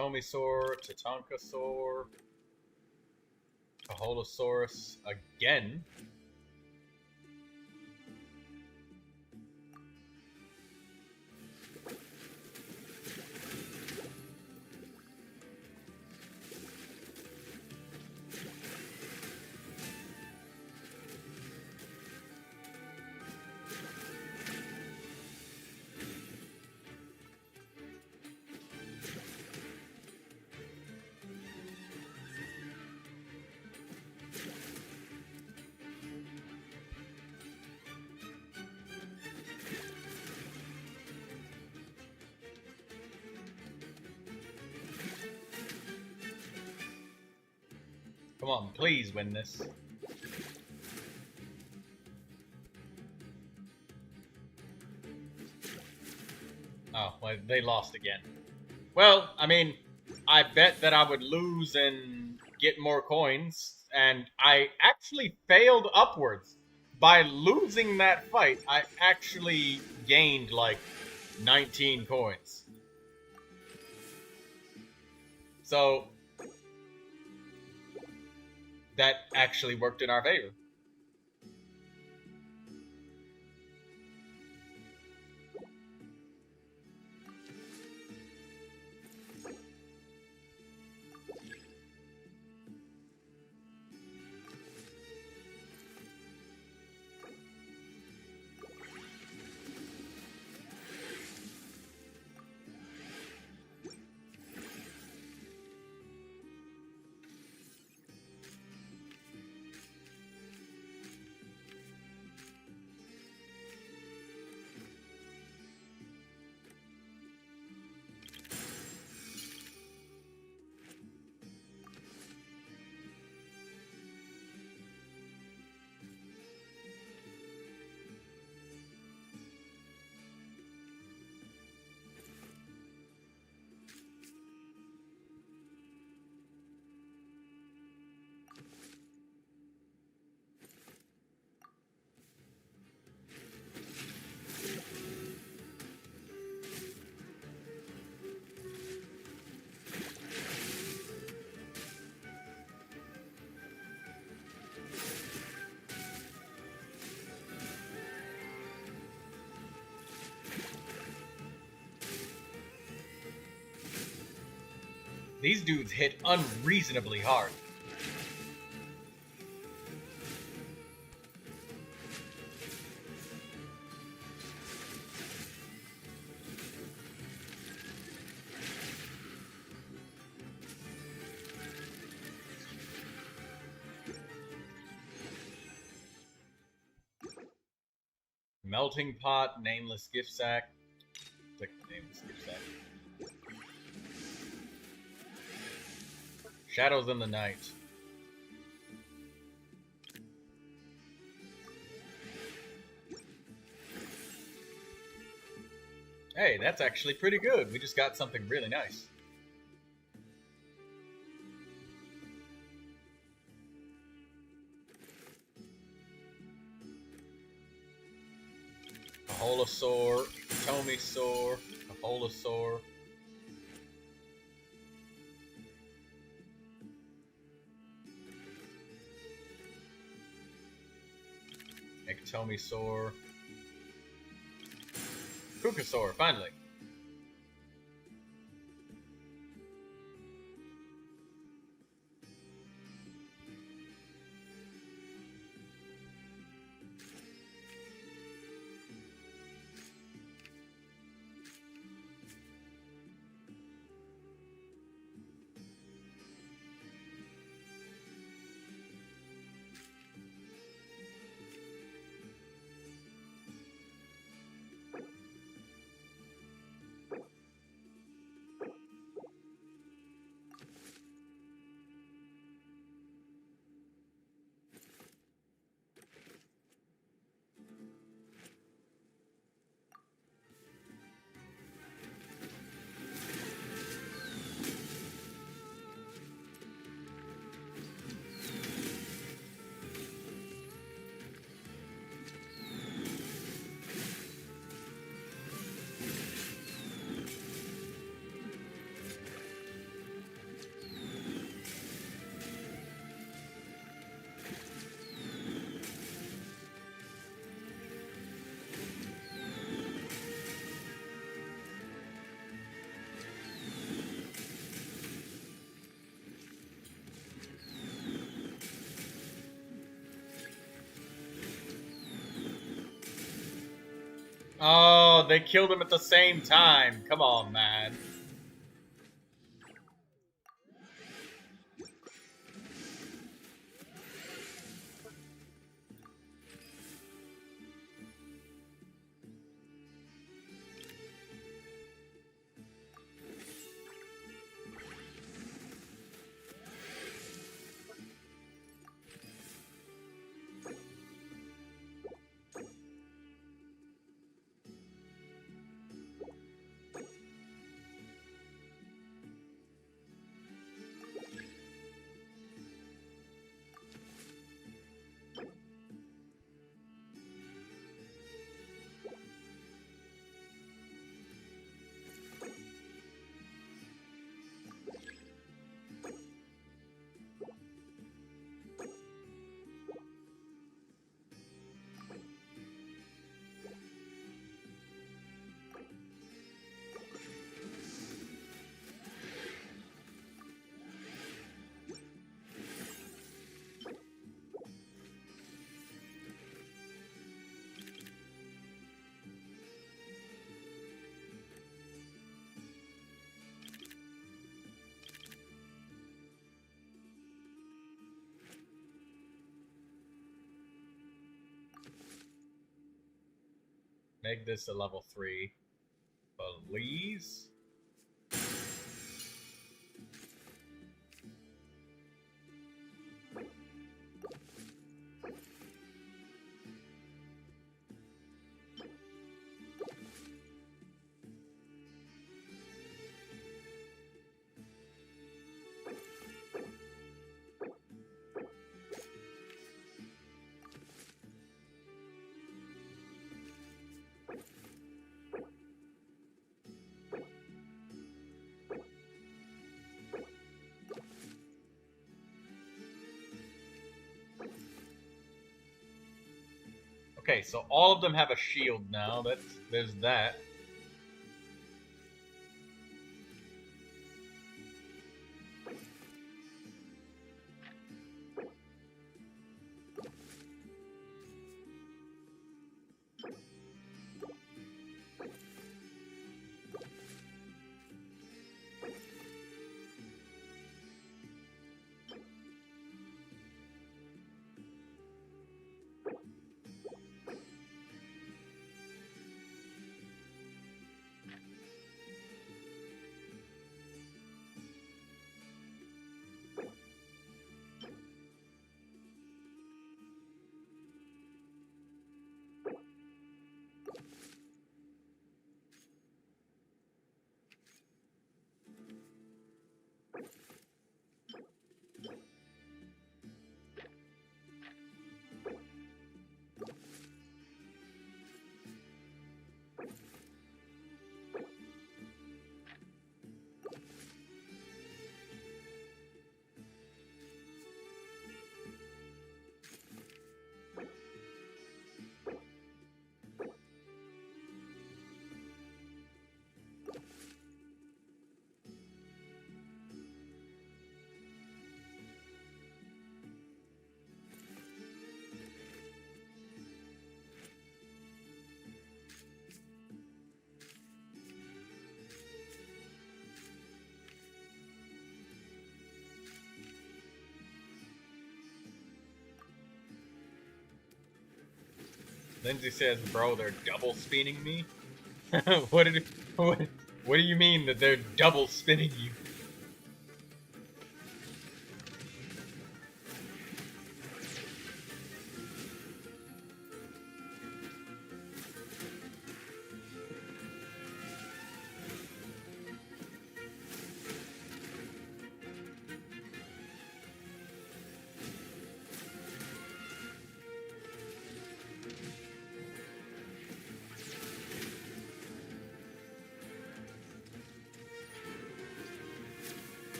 Ectomisaur, Tatankasaur, Kaholosaurus again. Come on, please win this. Oh, well, they lost again. Well, I mean, I bet that I would lose and get more coins, and I actually failed upwards. By losing that fight, I actually gained like 19 coins. So, that actually worked in our favor. These dudes hit unreasonably hard. Melting Pot, Nameless Gift Sack. Click Nameless Gift Sack. Shadows in the Night. Hey, that's actually pretty good. We just got something really nice. Holosaur, Tomisaur, Holosaur. Ectomisaur. Pukasaur, finally. Oh, they killed him at the same time. Come on, man. Make this a level 3. Please? Okay, so all of them have a shield now. There's that. Lindsay says, bro, they're double spinning me? what do you mean that they're double spinning you?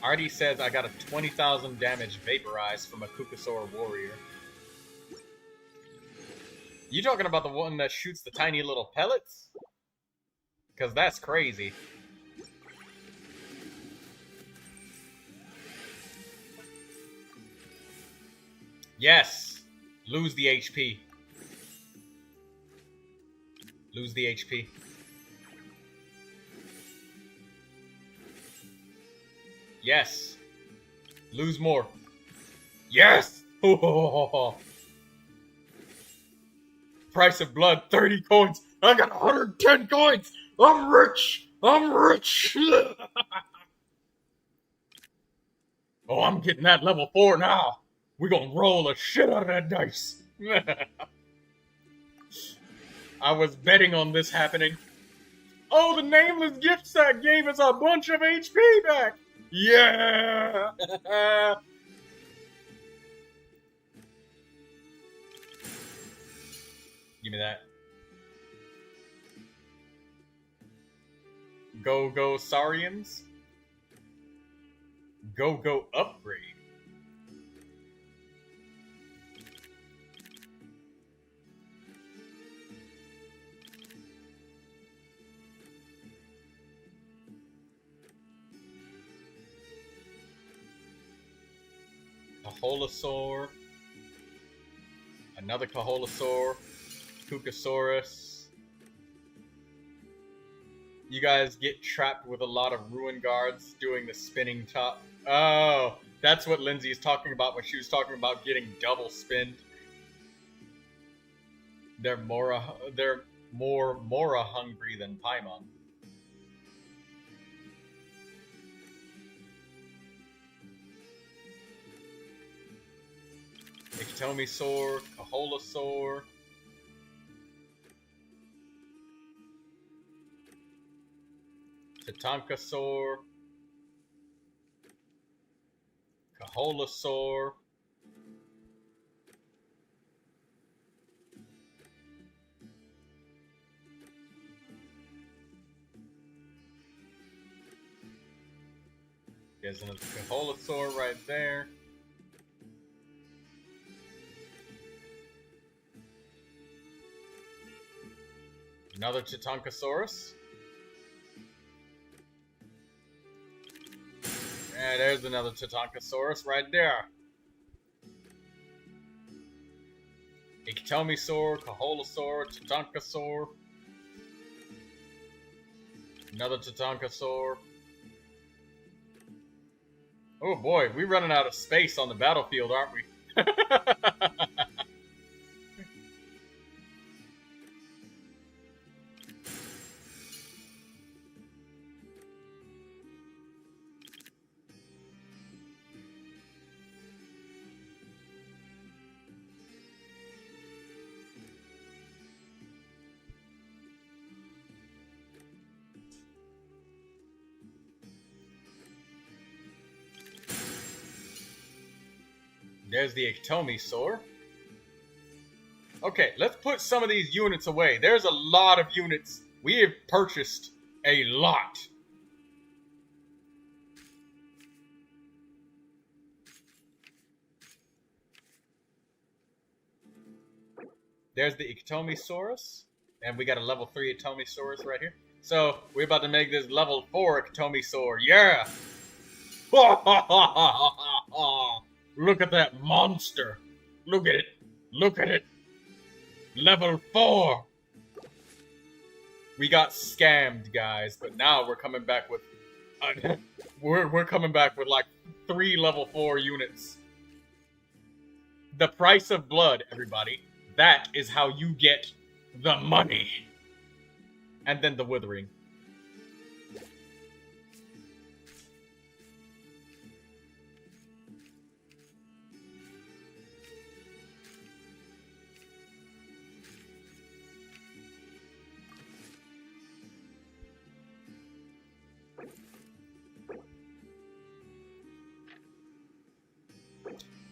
Artie says I got a 20,000 damage vaporized from a Kukasaur warrior. You talking about the one that shoots the tiny little pellets? Because that's crazy. Yes! Lose the HP. Lose the HP. Yes. Lose more. Yes! Price of blood, 30 coins. I got 110 coins. I'm rich. I'm rich. Oh, I'm getting that level 4 now. We're gonna roll the shit out of that dice. I was betting on this happening. Oh, the nameless gift sack gave us a bunch of HP back. Yeah! Give me that. Go Saurians. Go upgrade. Kaholosaur. Another Kaholosaur. Kukasaurus. You guys get trapped with a lot of ruin guards doing the spinning top. Oh, that's what Lindsay is talking about when she was talking about getting double spinned. They're more Mora hungry than Paimon. Ikitomisaur, Kaholosaur. Tatankasaur. Kaholosaur. There's another Kaholosaur right there. Another Tatankasaurus. Yeah, there's another Tatankasaurus right there. Ikitomisaur, Kaholosaur, Tatankasaur. Another Tatankasaur. Oh boy, we're running out of space on the battlefield, aren't we? There's the Ikitomisaur. Okay, let's put some of these units away. There's a lot of units. We have purchased a lot. There's the Ikitomisaurus. And we got a level 3 Ikitomisaurus right here. So, we're about to make this level 4 Ikitomisaur. Yeah! Look at that monster. Look at it. Look at it. Level 4! We got scammed, guys, but now we're coming back with... we're coming back with like 3 level 4 units. The price of blood, everybody. That is how you get the money. And then the withering.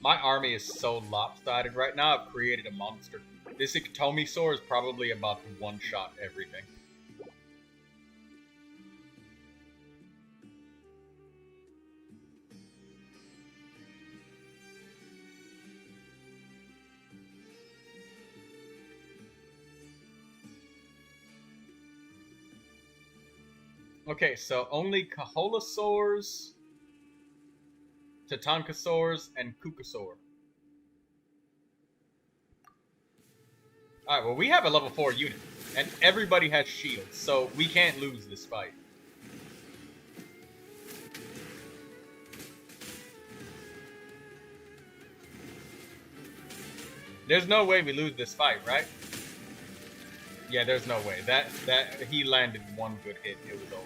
My army is so lopsided right now, I've created a monster. This Iktomi Sword is probably about to one-shot everything. Okay, so only Kaholasaurs, Tatankasaurs, and Kukasaur. Alright, well we have a level 4 unit, and everybody has shields, so we can't lose this fight. There's no way we lose this fight, right? Yeah, there's no way. That he landed one good hit, it was over.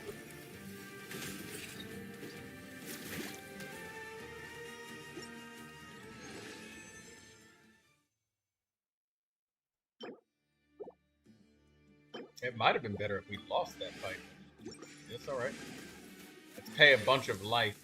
It might have been better if we lost that fight. It's alright. Let's pay a bunch of life.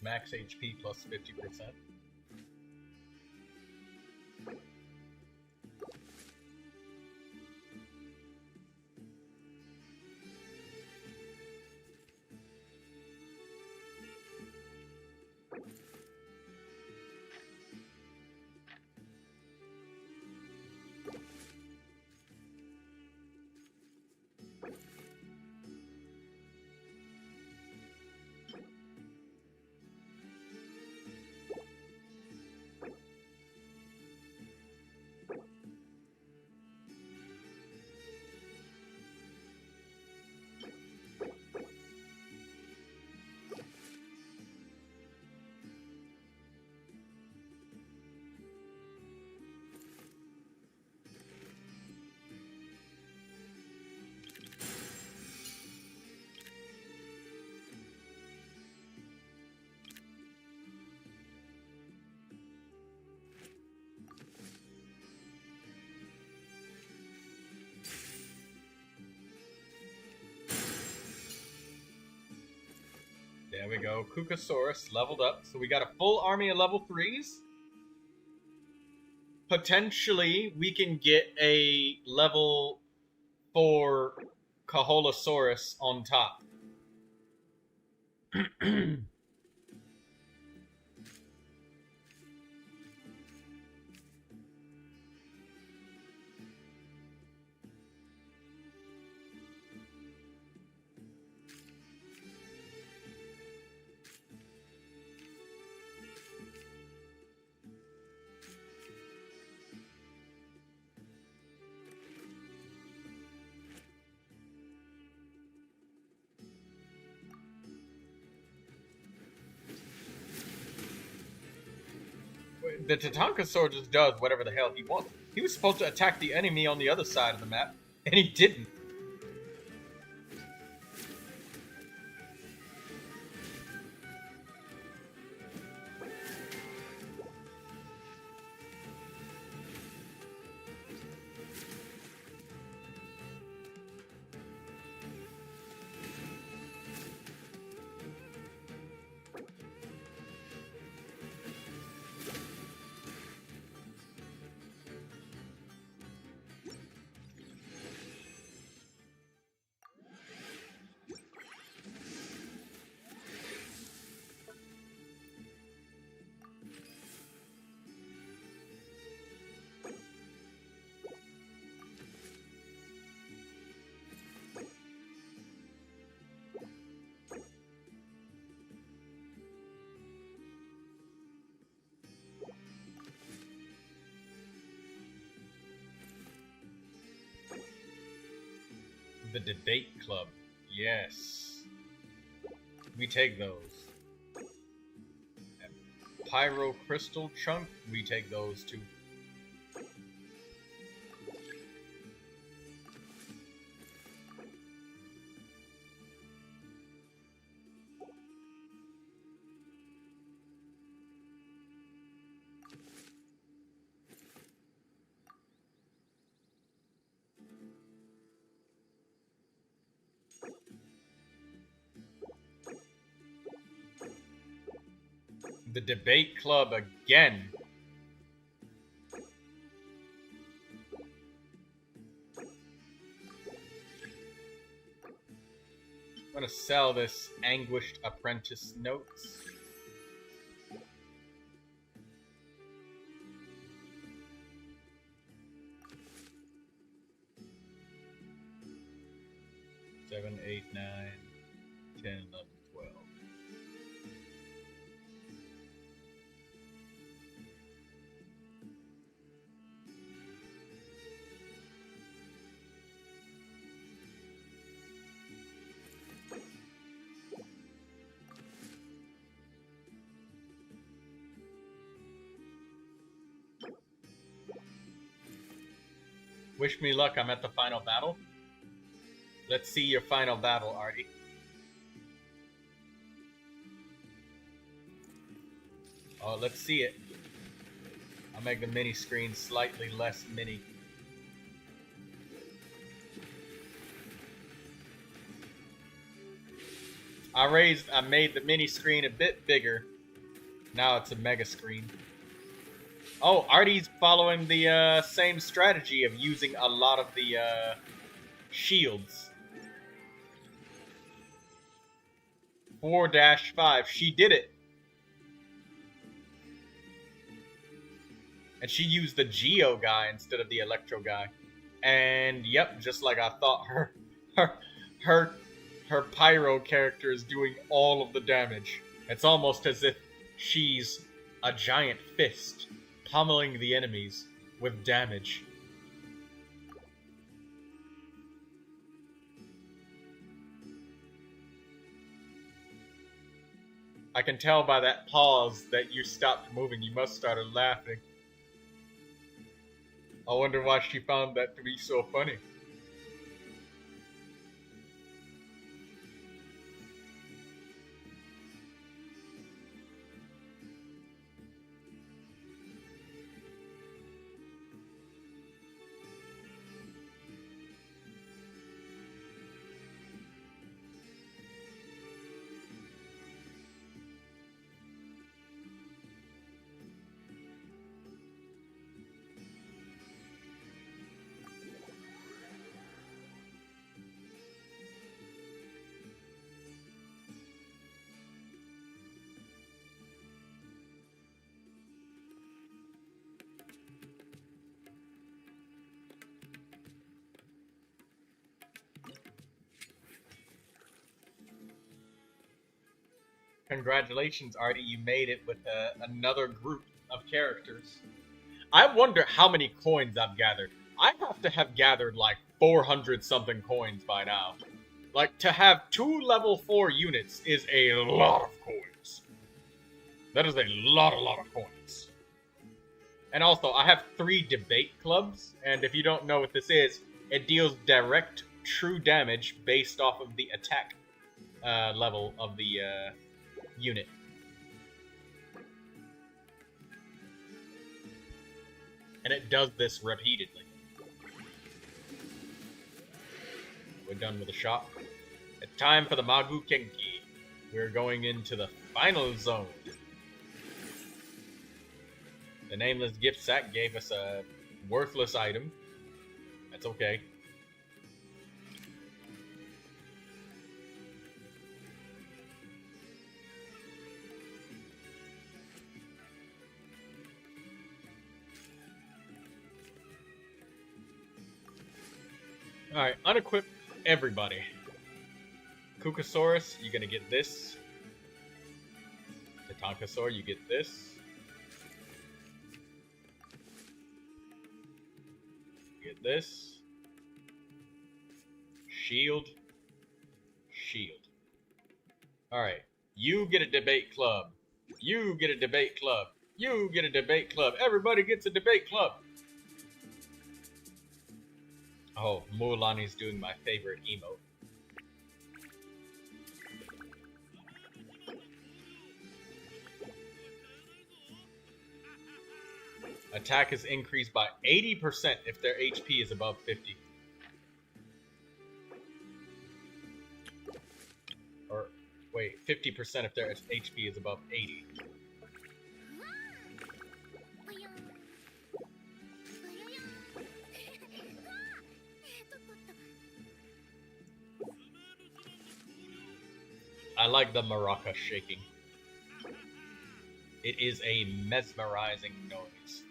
Max HP plus 50%. we go. Kukasaurus leveled up. So we got a full army of level 3s. Potentially, we can get a level 4 Kaholosaurus on top. The Tatankasaur just does whatever the hell he wants. He was supposed to attack the enemy on the other side of the map, and he didn't. The Debate Club. Yes. We take those. And Pyro Crystal Chunk, we take those too. The Debate Club again. I'm gonna sell this Anguished Apprentice Notes. Seven, 8, 9, 10, 11, 12. Wish me luck, I'm at the final battle. Let's see your final battle, Artie. Oh, let's see it. I'll make the mini screen slightly less mini. I made the mini screen a bit bigger. Now it's a mega screen. Oh, Artie's following the same strategy of using a lot of the shields. 4-5. She did it. And she used the Geo guy instead of the Electro guy. And yep, just like I thought, her Pyro character is doing all of the damage. It's almost as if she's a giant fist pummeling the enemies with damage. I can tell by that pause that you stopped moving. You must have started laughing. I wonder why she found that to be so funny. Congratulations, Artie. You made it with another group of characters. I wonder how many coins I've gathered. I have to have gathered like 400 something coins by now. Like, to have 2 level 4 units is a lot of coins. That is a lot of coins. And also, I have 3 debate clubs, and if you don't know what this is, it deals direct, true damage based off of the attack level of the unit. And it does this repeatedly. We're done with the shop. It's time for the Magu Kenki. We're going into the final zone. The nameless gift sack gave us a worthless item. That's okay. Alright, unequip everybody. Kukasaurus, you're gonna get this. Tatankasaur, you get this. Get this. Shield. Shield. Alright. You get a debate club. You get a debate club. You get a debate club. Everybody gets a debate club. Oh, Mualani's doing my favorite emote. Attack is increased by 80% if their HP is above 50. Or, wait, 50% if their HP is above 80. I like the maraca shaking. It is a mesmerizing noise.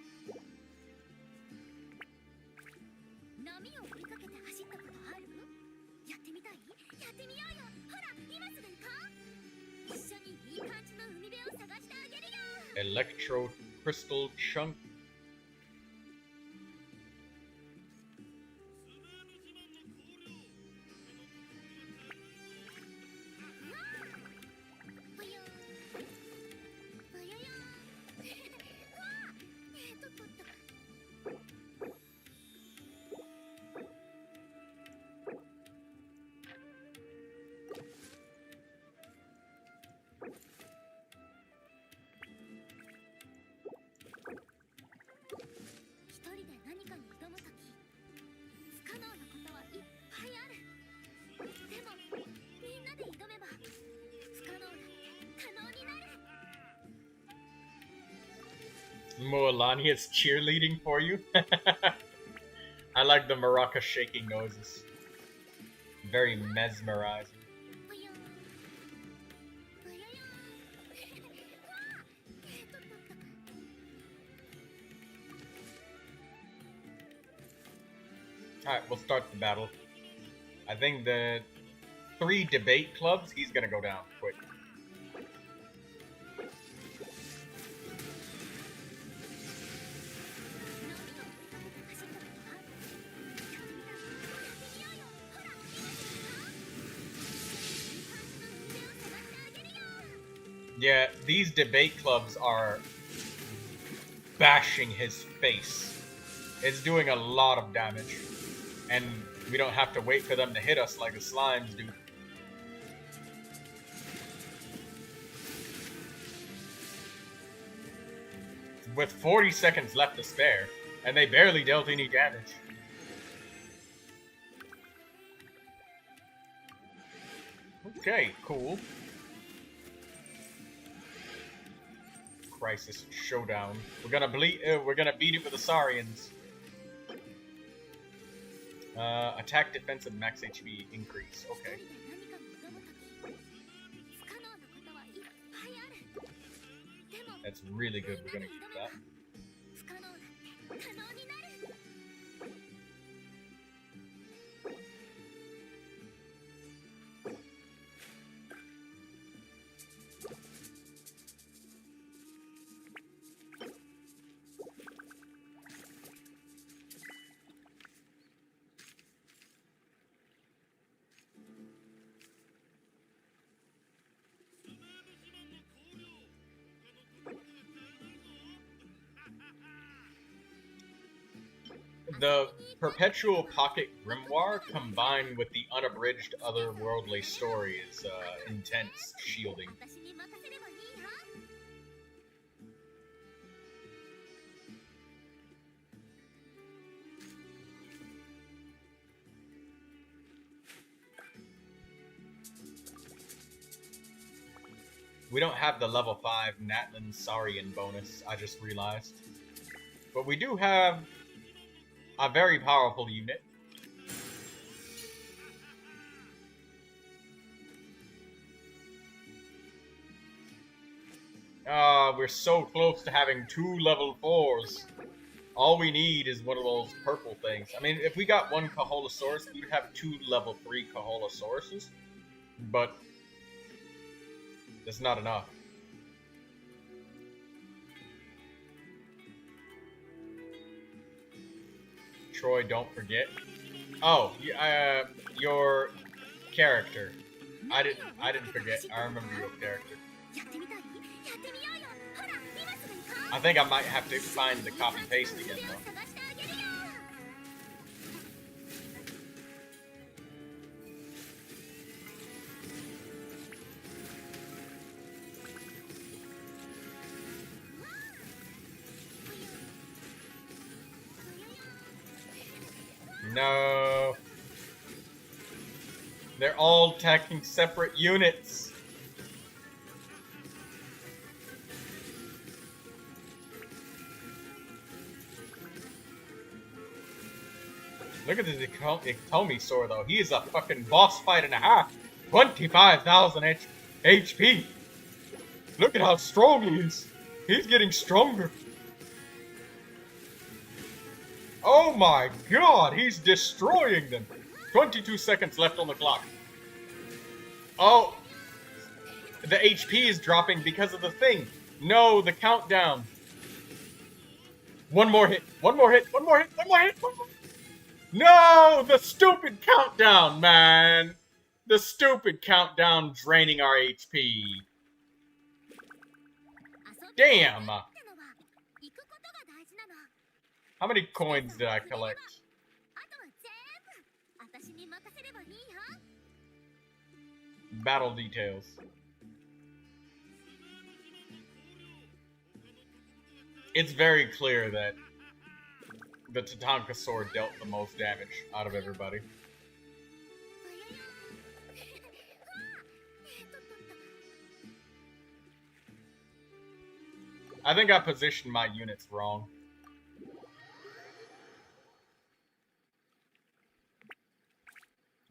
Electro crystal chunk. Mualani is cheerleading for you. I like the maraca shaking noises. Very mesmerizing. Alright, we'll start the battle. I think the 3 debate clubs, he's gonna go down quick. Yeah, these debate clubs are bashing his face. It's doing a lot of damage. And we don't have to wait for them to hit us like the slimes do. With 40 seconds left to spare, and they barely dealt any damage. Okay, cool. Crisis Showdown. We're gonna beat it with the Saurians. Attack, defense, and max HP increase. Okay. That's really good. We're gonna keep that. The perpetual pocket grimoire combined with the unabridged otherworldly story is intense shielding. We don't have the level 5 Natlin Saurian bonus, I just realized. But we do have a very powerful unit. We're so close to having 2 level 4s. All we need is one of those purple things. I mean, if we got 1 Caholosaurus, we'd have 2 level 3 Caholosauruses. But that's not enough. Troy, don't forget. Oh, your character. I didn't forget. I remember your character. I think I might have to find the copy paste again though. No. They're all attacking separate units. Look at this Ikotomisaur though. He is a fucking boss fight and a half. 25,000 HP. Look at how strong he is. He's getting stronger. Oh my god, he's destroying them. 22 seconds left on the clock. Oh, the HP is dropping because of the thing. No, the countdown. One more hit, one more hit, one more hit, one more hit, one more hit. No, the stupid countdown, man. The stupid countdown draining our HP. Damn. How many coins did I collect? Battle details. It's very clear that the Tatankasaur dealt the most damage out of everybody. I think I positioned my units wrong.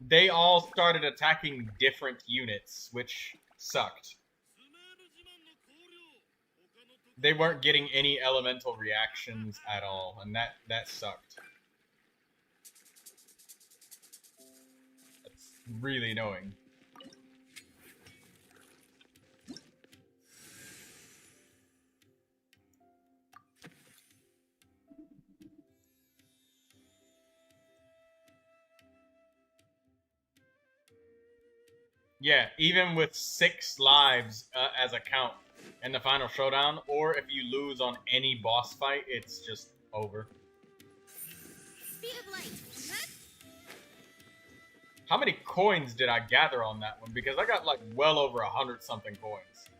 They all started attacking different units, which sucked. They weren't getting any elemental reactions at all, and that sucked. That's really annoying. Yeah, even with 6 lives as a count in the final showdown, or if you lose on any boss fight, it's just over. Speed of light. How many coins did I gather on that one? Because I got like well over 100-something coins.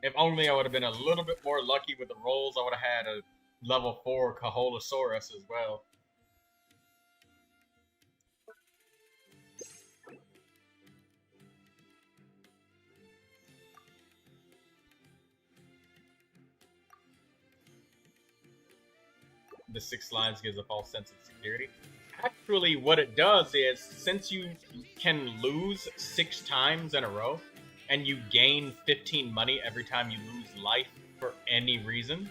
If only I would have been a little bit more lucky with the rolls, I would have had a level 4 Caholosaurus as well. The 6 lives gives a false sense of security. Actually, what it does is, since you can lose 6 times in a row, and you gain 15 money every time you lose life for any reason,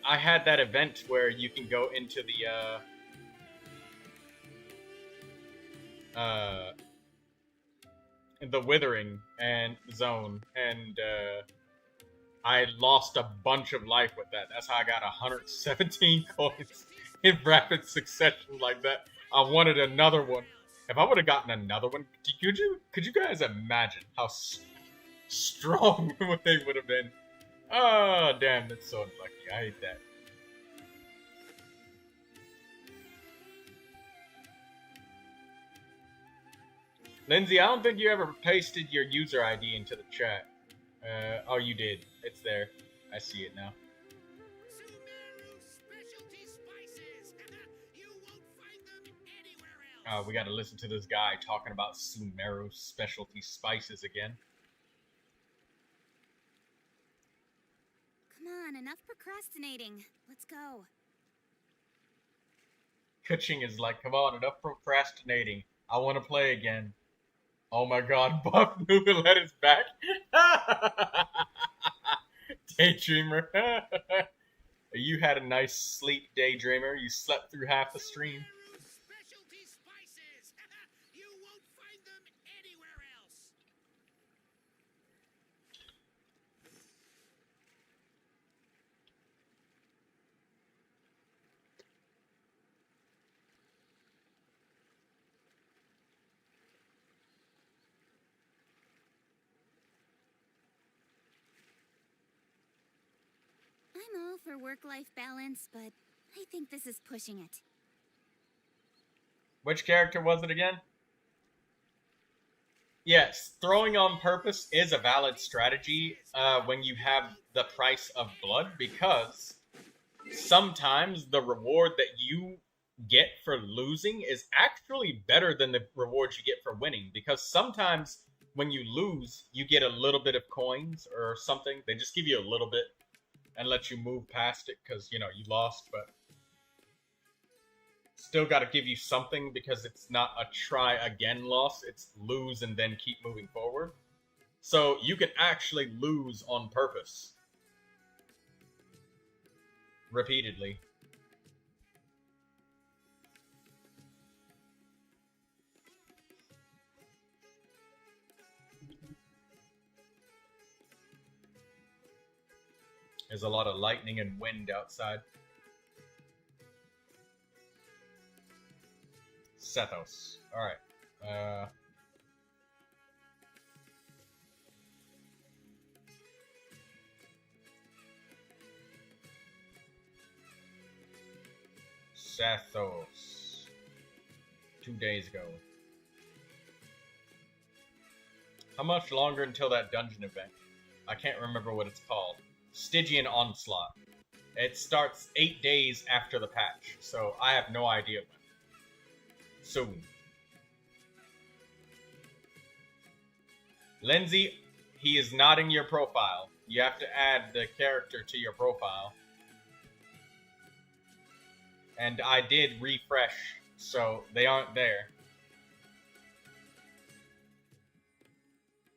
I had that event where you can go into the Withering and zone, and I lost a bunch of life with that. That's how I got 117 coins in rapid succession like that. I wanted another one. If I would have gotten another one, could you guys imagine how strong they would have been? Oh, damn, that's so unlucky. I hate that. Lindsay, I don't think you ever pasted your user ID into the chat. Oh, you did. It's there. I see it now. Sumeru specialty spices. You won't find them anywhere else. We got to listen to this guy talking about Sumeru specialty spices again. Come on, enough procrastinating. Let's go. Kuching is like, come on, enough procrastinating. I want to play again. Oh my god, Buff Neuvilette is back. Daydreamer. You had a nice sleep, Daydreamer. You slept through half the stream. Sumeru specialty spices. You won't find them anywhere else. I'm all for work-life balance, but I think this is pushing it. Which character was it again? Yes, throwing on purpose is a valid strategy when you have the price of blood, because sometimes the reward that you get for losing is actually better than the rewards you get for winning, because sometimes when you lose, you get a little bit of coins or something. They just give you a little bit and let you move past it because, you know, you lost, but still got to give you something because it's not a try again loss. It's lose and then keep moving forward. So you can actually lose on purpose. Repeatedly. There's a lot of lightning and wind outside. Sethos. Alright. Sethos. 2 days ago. How much longer until that dungeon event? I can't remember what it's called. Stygian Onslaught. It starts 8 days after the patch, so I have no idea when. Soon. Lindsay, he is not in your profile. You have to add the character to your profile. And I did refresh, so they aren't there.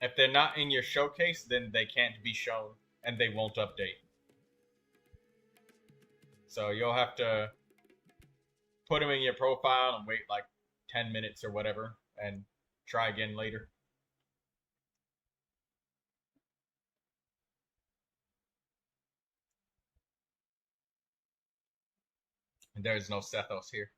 If they're not in your showcase, then they can't be shown, and they won't update. So you'll have to put them in your profile and wait like 10 minutes or whatever, and try again later. And there's no Sethos here.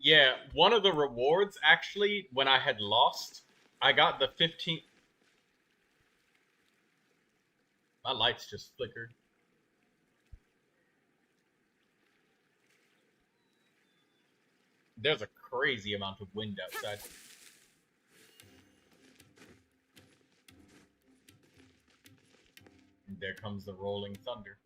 Yeah, one of the rewards, actually, when I had lost, I got the 15... My lights just flickered. There's a crazy amount of wind outside. And there comes the rolling thunder.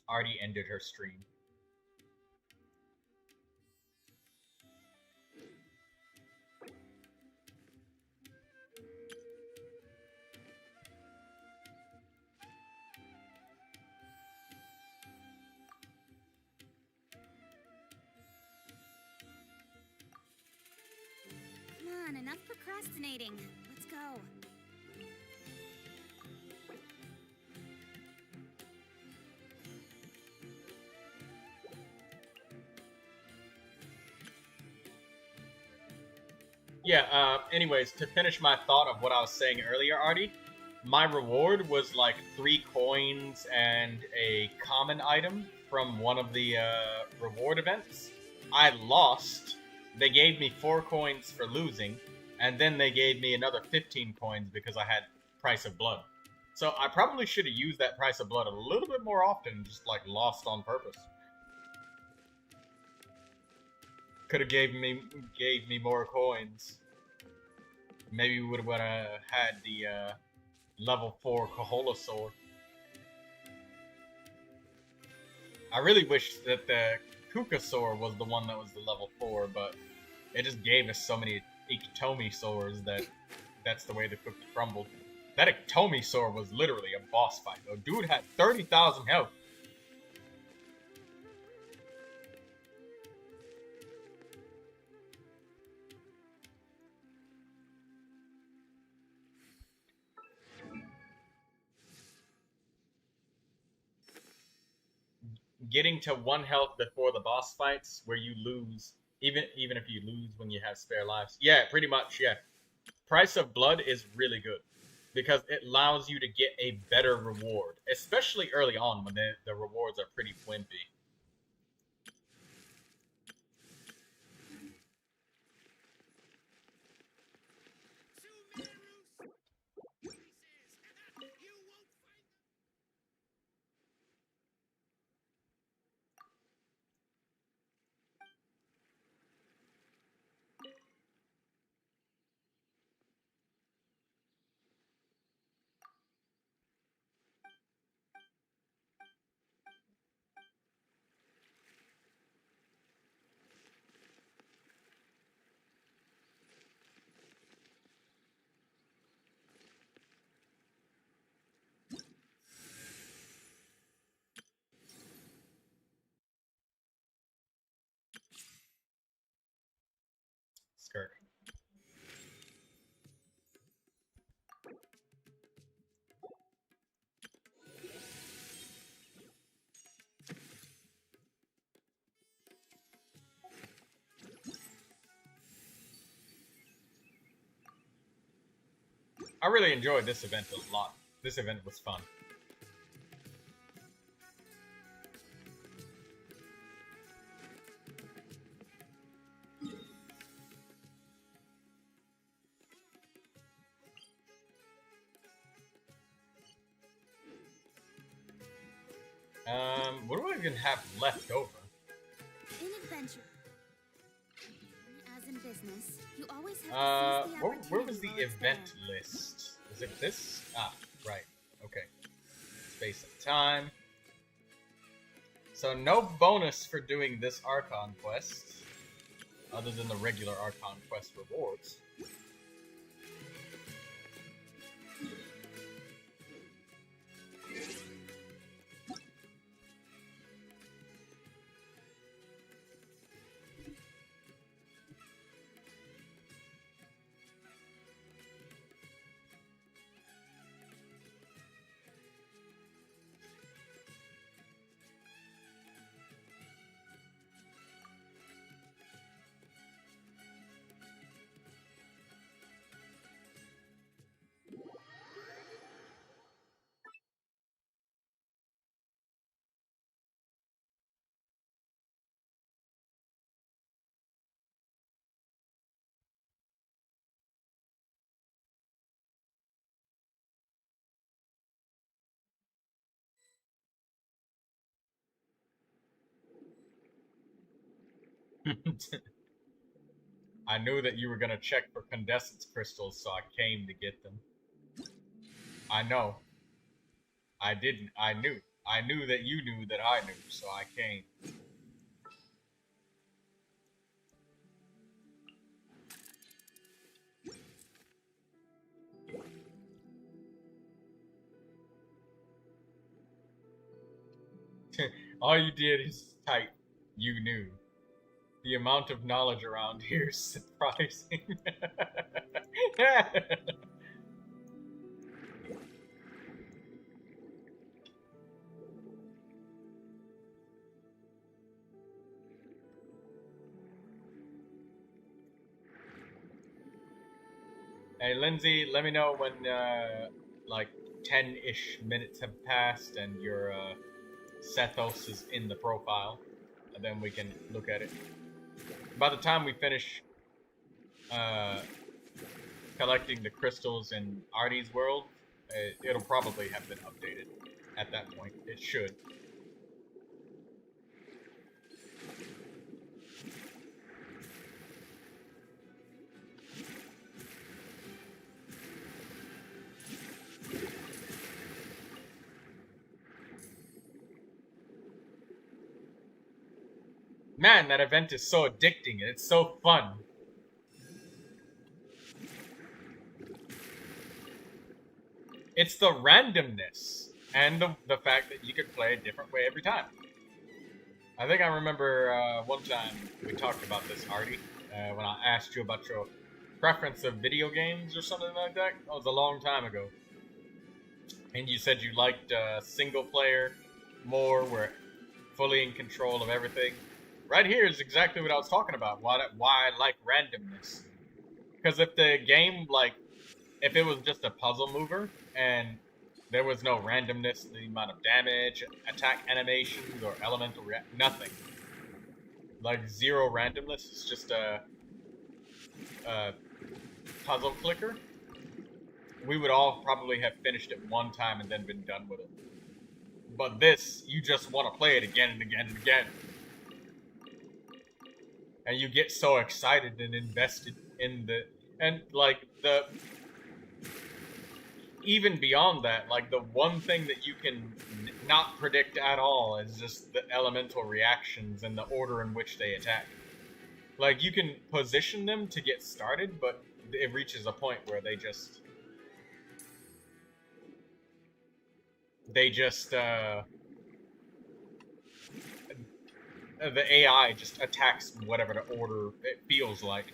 Already ended her stream. on, enough procrastinating. Let's go. Yeah, anyways, to finish my thought of what I was saying earlier, Artie, my reward was like 3 coins and a common item from one of the reward events. I lost. They gave me 4 coins for losing, and then they gave me another 15 coins because I had Price of Blood. So I probably should have used that Price of Blood a little bit more often, just like lost on purpose. Could have gave me more coins. Maybe we would have had the level 4 Koholosaur. I really wish that the Kukasaur was the one that was the level 4, but it just gave us so many Iktomisaurs that that's the way the cookie crumbled. That Iktomisaur was literally a boss fight, though. Dude had 30,000 health. Getting to 1 health before the boss fights, where you lose, even if you lose when you have spare lives. Yeah, pretty much, yeah. Price of Blood is really good, because it allows you to get a better reward, especially early on when the rewards are pretty wimpy. Skirt. I really enjoyed this event a lot. This event was fun. What do I even have left over? In adventure, as in business, you always have to seize the opportunity Where was the while it's event there. list? Was it this? Ah, right. Okay. Space and time. So no bonus for doing this Archon quest, other than the regular Archon quest rewards. I knew that you were gonna check for condensance crystals, so I came to get them. I know. I didn't. I knew. I knew that you knew that I knew, so I came. All you did is type, you knew. The amount of knowledge around here is surprising. Hey, Lindsay, let me know when, like, 10-ish minutes have passed and your, Sethos is in the profile. And then we can look at it. By the time we finish, collecting the crystals in Artie's world, it'll probably have been updated at that point. It should. Man, that event is so addicting and it's so fun. It's the randomness and the fact that you could play a different way every time. I think I remember one time we talked about this, Artie, when I asked you about your preference of video games or something like that. That was a long time ago. And you said you liked single player more, where fully in control of everything. Right here is exactly what I was talking about. Why I like randomness. Because if the game, like, if it was just a puzzle mover and there was no randomness, the amount of damage, attack animations, or elemental nothing. Like, zero randomness, it's just a puzzle clicker. We would all probably have finished it one time and then been done with it. But this, you just want to play it again and again and again. And you get so excited and invested in the... And, like, even beyond that, like, the one thing that you can not predict at all is just the elemental reactions and the order in which they attack. Like, you can position them to get started, but it reaches a point where they just... the AI just attacks whatever the order it feels like.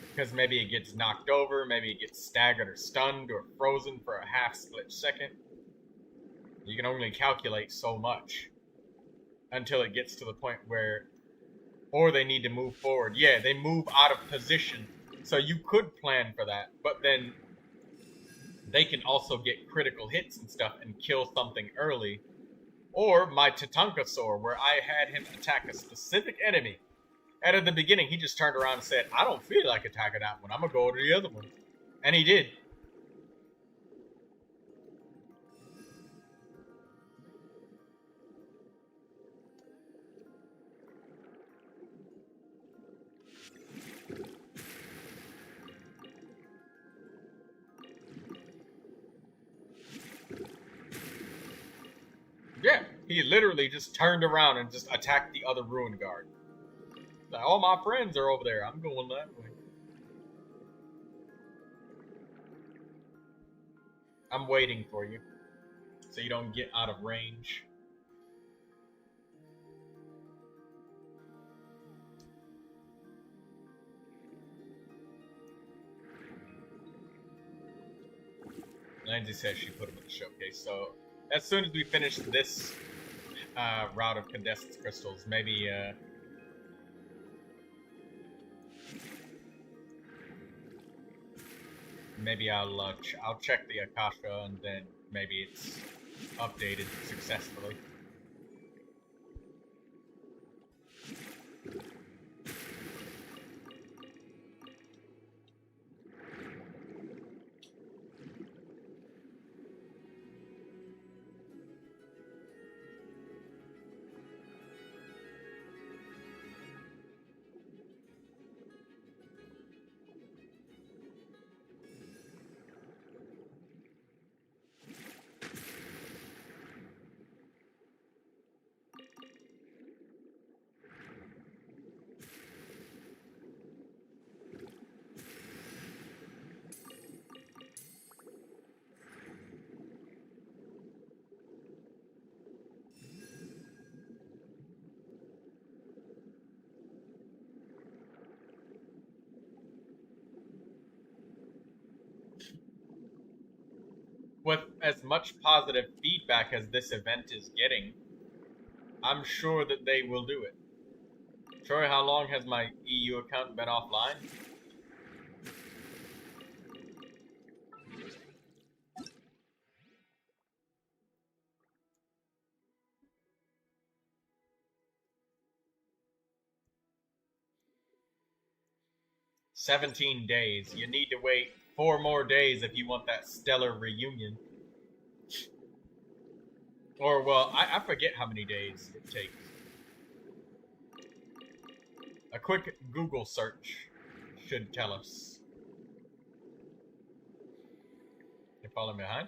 Because maybe it gets knocked over, maybe it gets staggered or stunned or frozen for a half-split second. You can only calculate so much until it gets to the point where... Or they need to move forward. Yeah, they move out of position. So you could plan for that, but then they can also get critical hits and stuff and kill something early. Or my Tatankasaur, where I had him attack a specific enemy. And at the beginning, he just turned around and said, I don't feel like attacking that one. I'm going to go to the other one. And he did. Yeah, he literally just turned around and just attacked the other Ruin Guard. Like, all my friends are over there. I'm going that way. I'm waiting for you, so you don't get out of range. Lindsay says she put him in the showcase, so as soon as we finish this route of Condensed Crystals, maybe I'll check the Akasha and then maybe it's updated successfully. as much positive feedback as this event is getting, I'm sure that they will do it. Troy, how long has my EU account been offline? "17 days. You need to wait 4 more days if you want that stellar reunion." Or, well, I forget how many days it takes. A quick Google search should tell us. You're falling behind?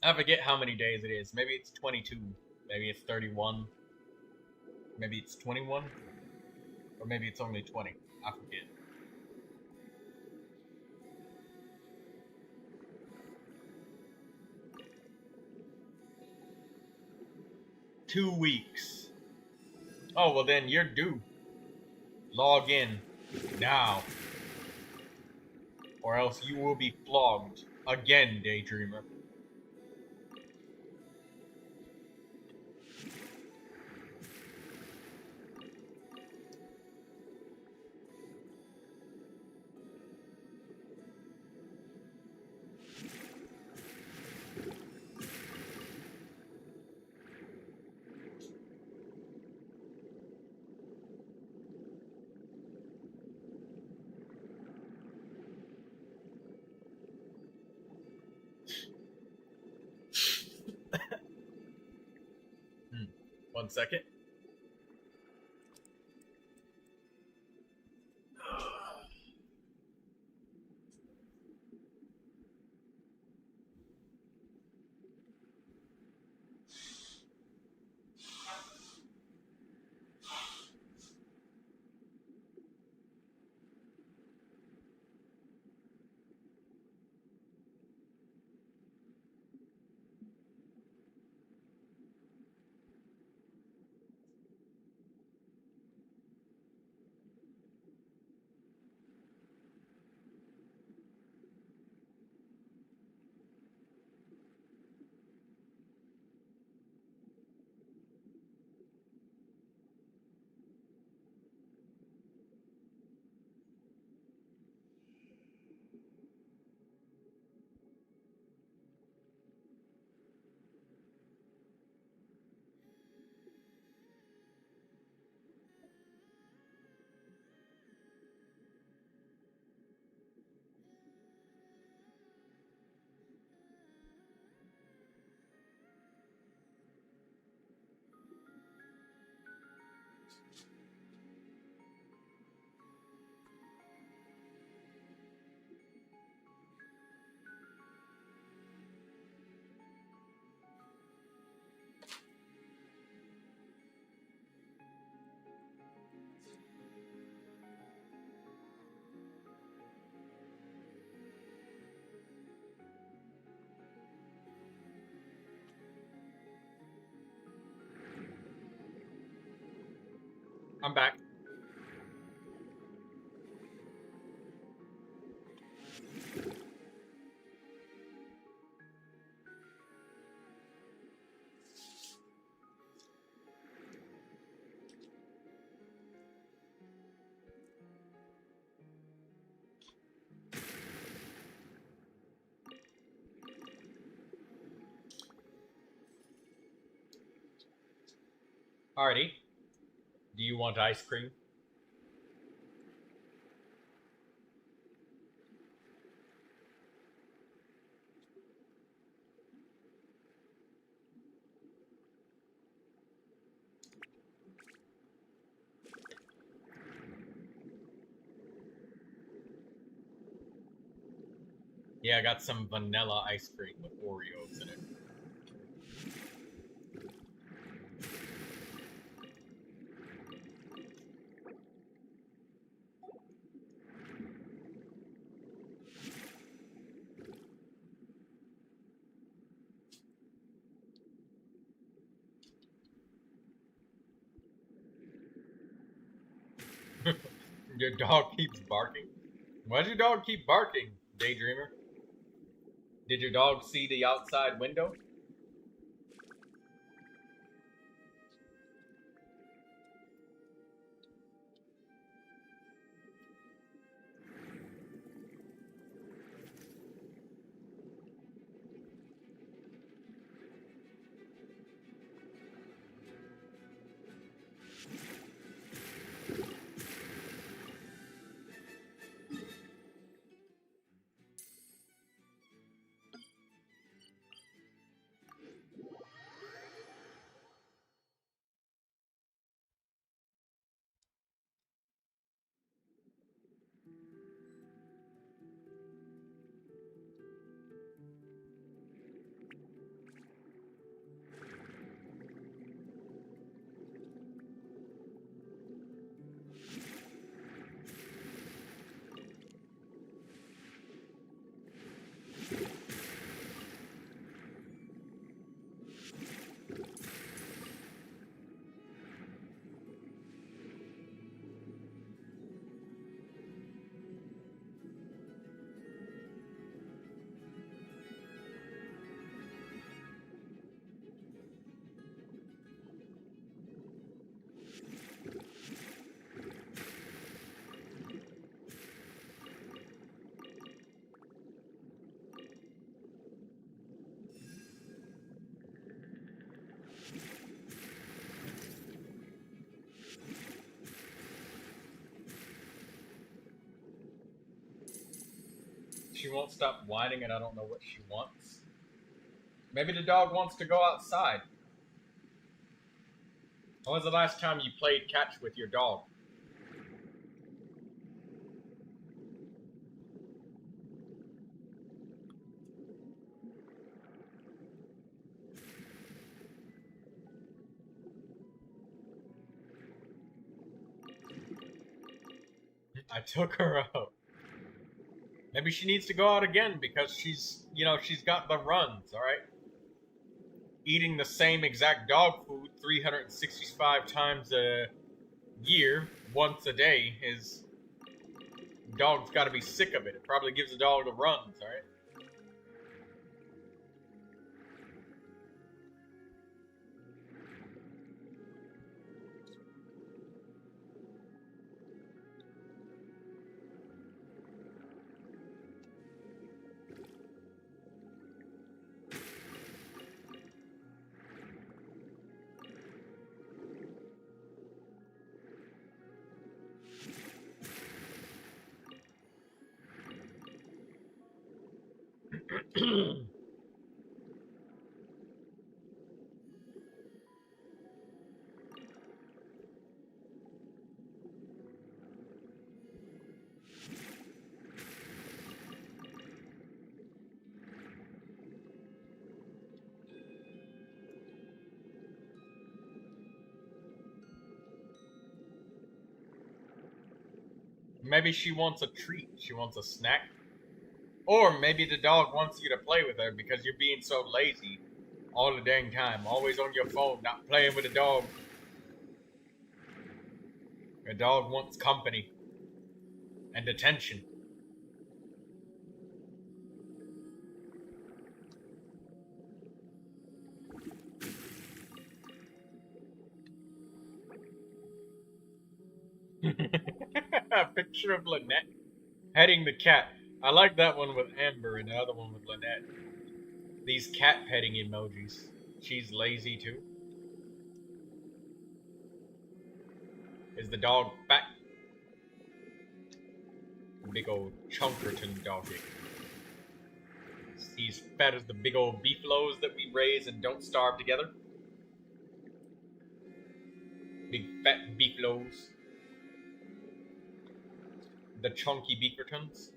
I forget how many days it is. Maybe it's 22. Maybe it's 31. Maybe it's 21. Or maybe it's only 20. I forget. "2 weeks. Oh, well then you're due. Log in. Now. Or else you will be flogged. Again, Daydreamer." One second. I'm back. Alrighty. Do you want ice cream? Yeah, I got some vanilla ice cream with Oreos in it. Your dog keeps barking? Why'd your dog keep barking, Daydreamer? Did your dog see the outside window? She won't stop whining and I don't know what she wants. Maybe the dog wants to go outside. When was the last time you played catch with your dog? I took her out. Maybe she needs to go out again because she's got the runs, alright? Eating the same exact dog food 365 times a year, once a day, is... Dog's gotta be sick of it. It probably gives the dog the runs, alright? Maybe she wants a treat. She wants a snack. Or maybe the dog wants you to play with her because you're being so lazy all the dang time. Always on your phone, not playing with the dog. A dog wants company and attention. A picture of Lynette petting the cat. I like that one with Amber and the other one with Lynette. These cat petting emojis. She's lazy too. Is the dog fat? Big old Chunkerton doggy. He's fat as the big old beefaloes that we raise and don't starve together. Big fat beefaloes. The chunky beakertons.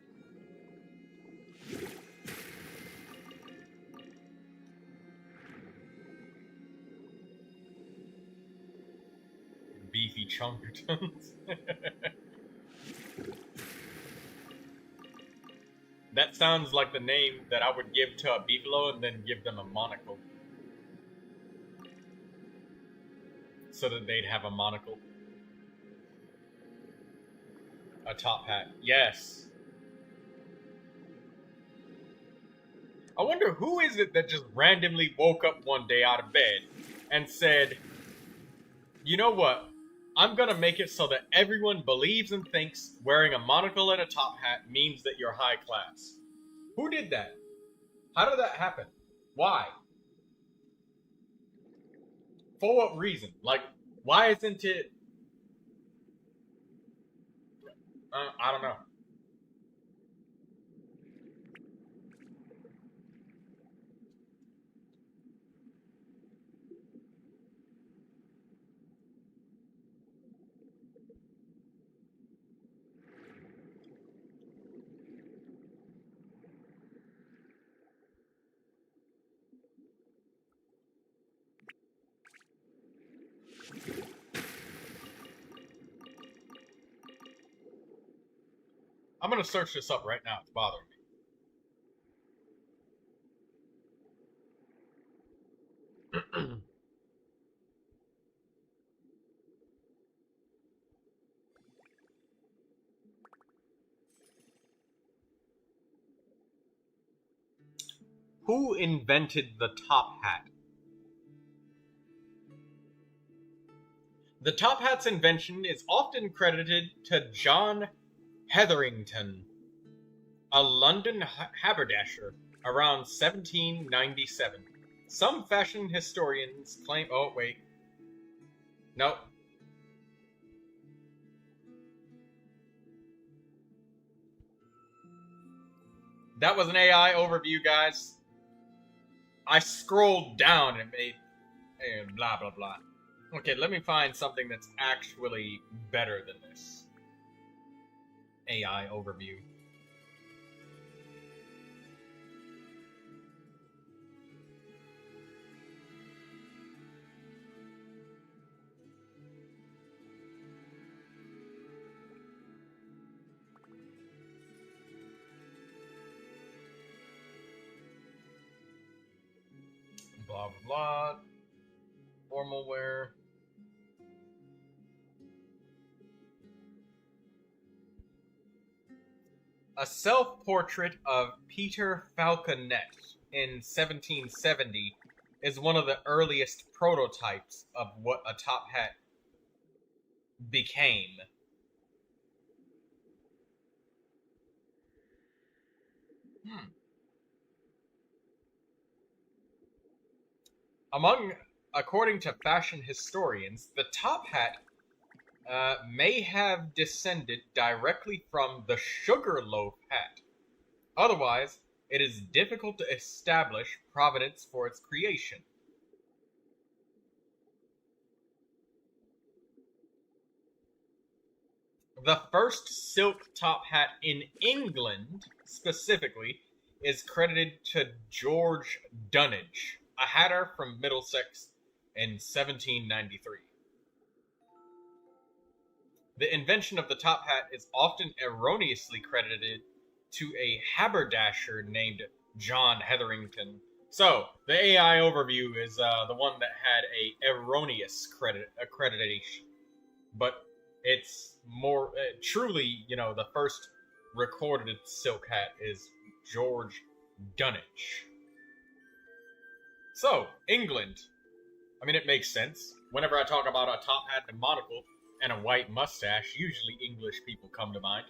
Beefy chunkertons. That sounds like the name that I would give to a beefalo and then give them a monocle. So that they'd have a monocle. A top hat. Yes. I wonder who is it that just randomly woke up one day out of bed and said, you know what? I'm gonna make it so that everyone believes and thinks wearing a monocle and a top hat means that you're high class. Who did that? How did that happen? Why? For what reason? Like, why isn't it... I don't know. I'm gonna search this up right now. It's bothering me. Who invented the top hat? The top hat's invention is often credited to John Hetherington, a London haberdasher around 1797. Some fashion historians claim... Oh, wait. Nope. That was an AI overview, guys. I scrolled down and made... blah, blah, blah. Okay, let me find something that's actually better than this. AI overview. Blah, blah, blah. Formal wear. A self-portrait of Peter Falconet in 1770 is one of the earliest prototypes of what a top hat became. According to fashion historians, the top hat may have descended directly from the sugar loaf hat. Otherwise, it is difficult to establish provenance for its creation. The first silk top hat in England, specifically, is credited to George Dunnage, a hatter from Middlesex in 1793. The invention of the top hat is often erroneously credited to a haberdasher named John Hetherington. So, the AI overview is the one that had a erroneous accreditation. But it's more, truly, the first recorded silk hat is George Dunnage. So, England. I mean, it makes sense. Whenever I talk about a top hat and monocle and a white mustache, usually English people come to mind.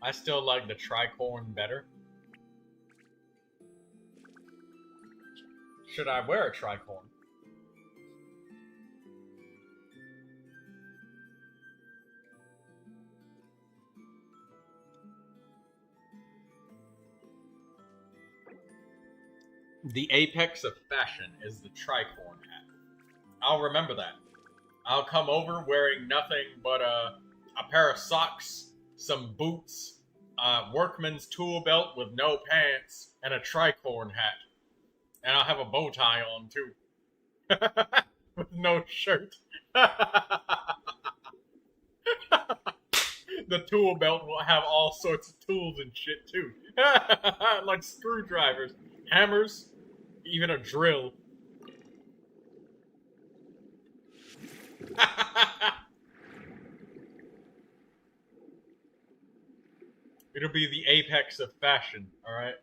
I still like the tricorn better. Should I wear a tricorn? The apex of fashion is the tricorn hat. I'll remember that. I'll come over wearing nothing but a pair of socks, some boots, workman's tool belt with no pants and a tricorn hat. And I'll have a bow tie on too. With no shirt. The tool belt will have all sorts of tools and shit too. Like screwdrivers, hammers, even a drill. It'll be the apex of fashion, alright?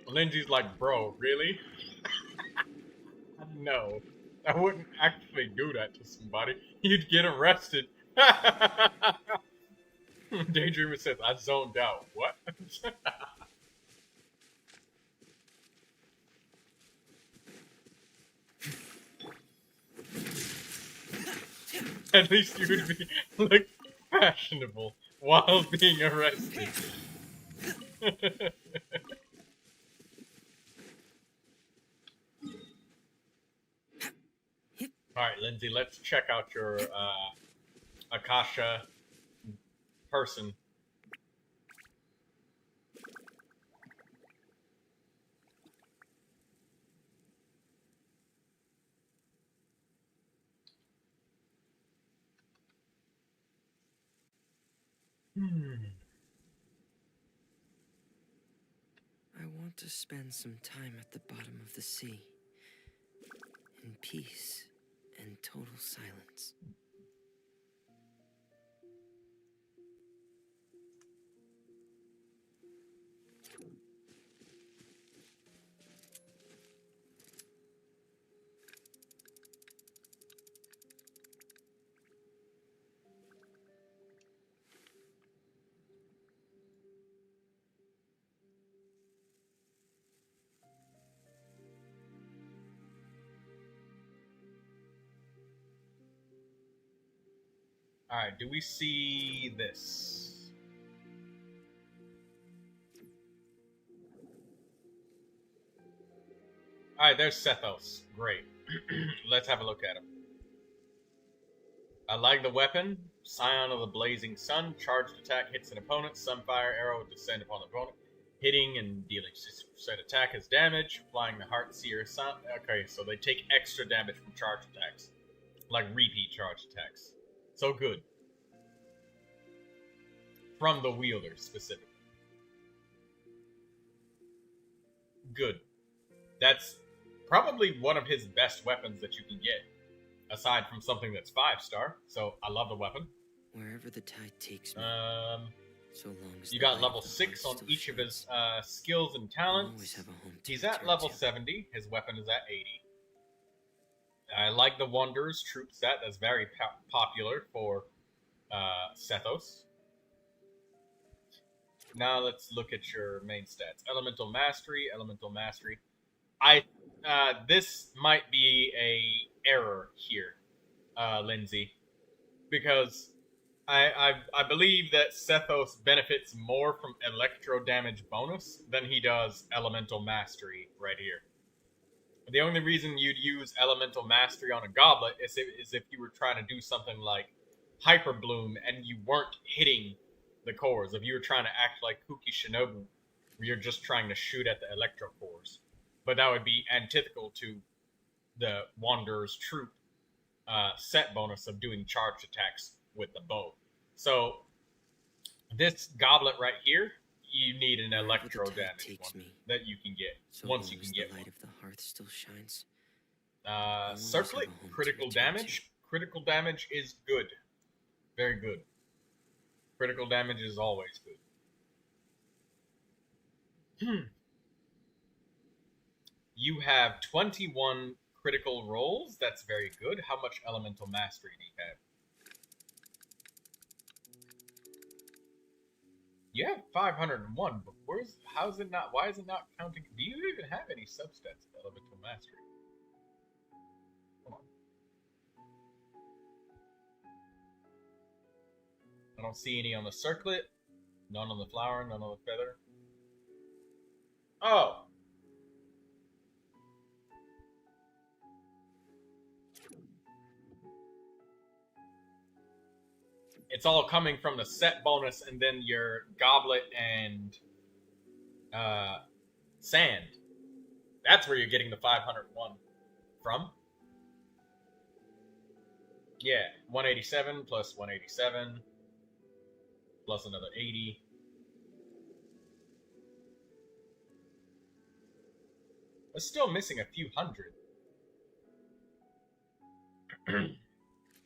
Lindsay's like, bro, really? No. I wouldn't actually do that to somebody. You'd get arrested. Daydreamer says, I zoned out. What? At least you would be, like, fashionable while being arrested. Alright, Lindsay, let's check out your, Akasha person. I want to spend some time at the bottom of the sea, in peace and total silence. Alright, do we see this? Alright, there's Sethos. Great. Let's have a look at him. I like the weapon. Scion of the Blazing Sun. Charged attack hits an opponent. Sunfire arrow descend upon the opponent. Hitting and dealing 6% attack as damage. Applying the Heart Seer Sun. Okay, so they take extra damage from charged attacks. Like repeat charged attacks. So good. From the wielder, specifically. Good. That's probably one of his best weapons that you can get. Aside from something that's 5-star. So, I love the weapon. Wherever the tide takes me, so long as you the got light level of the 6 heart on still each of his shines, skills and I'll always talents. have a home to He's at return level to. 70. His weapon is at 80. I like the Wanderer's Troop set. That's very popular for Sethos. Now let's look at your main stats. Elemental Mastery. This might be a error here, Lindsay, because I believe that Sethos benefits more from electro damage bonus than he does Elemental Mastery right here. The only reason you'd use Elemental Mastery on a goblet is if you were trying to do something like Hyper Bloom and you weren't hitting the cores. If you were trying to act like Kuki Shinobu, where you're just trying to shoot at the electro cores. But that would be antithetical to the Wanderer's Troop set bonus of doing charged attacks with the bow. So, this goblet right here, you need an electro damage one that you can get once you can get one. The light of the hearth still shines. Circlet, critical damage. Critical damage is good. Very good. Critical damage is always good. You have 21 critical rolls. That's very good. How much elemental mastery do you have? You have 501, but why is it not counting? Do you even have any substats of elemental mastery? Hold on. I don't see any on the circlet. None on the flower, none on the feather. Oh! It's all coming from the set bonus and then your goblet and sand. That's where you're getting the 501 from. Yeah, 187 plus 187 plus another 80. We're still missing a few hundred.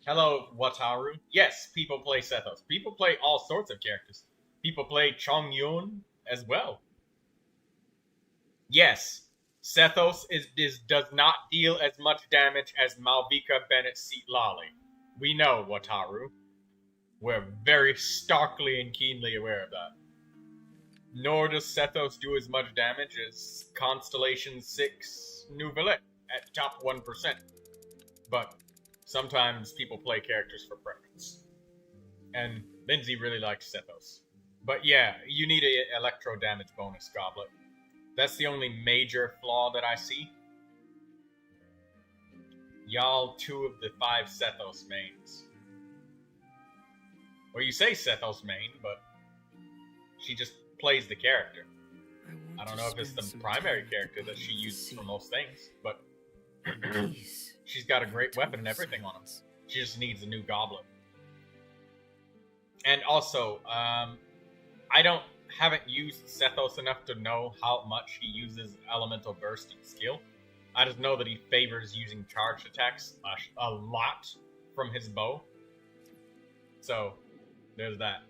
Hello, Wataru. Yes, people play Sethos. People play all sorts of characters. People play Chongyun as well. Yes, Sethos does not deal as much damage as Malvika Bennett Seat Lolly. We know, Wataru. We're very starkly and keenly aware of that. Nor does Sethos do as much damage as Constellation 6 Neuvilette at top 1%. But sometimes people play characters for preference. And Lindsay really likes Sethos. But yeah, you need an electro damage bonus goblet. That's the only major flaw that I see. Y'all 2 of the 5 Sethos mains. Well, you say Sethos main, but she just plays the character. I don't know if it's the primary character that she uses for most things, but she's got a great weapon and everything on her. She just needs a new goblet. And also, I haven't used Sethos enough to know how much he uses Elemental Burst and skill. I just know that he favors using charged attacks a lot from his bow. So, there's that.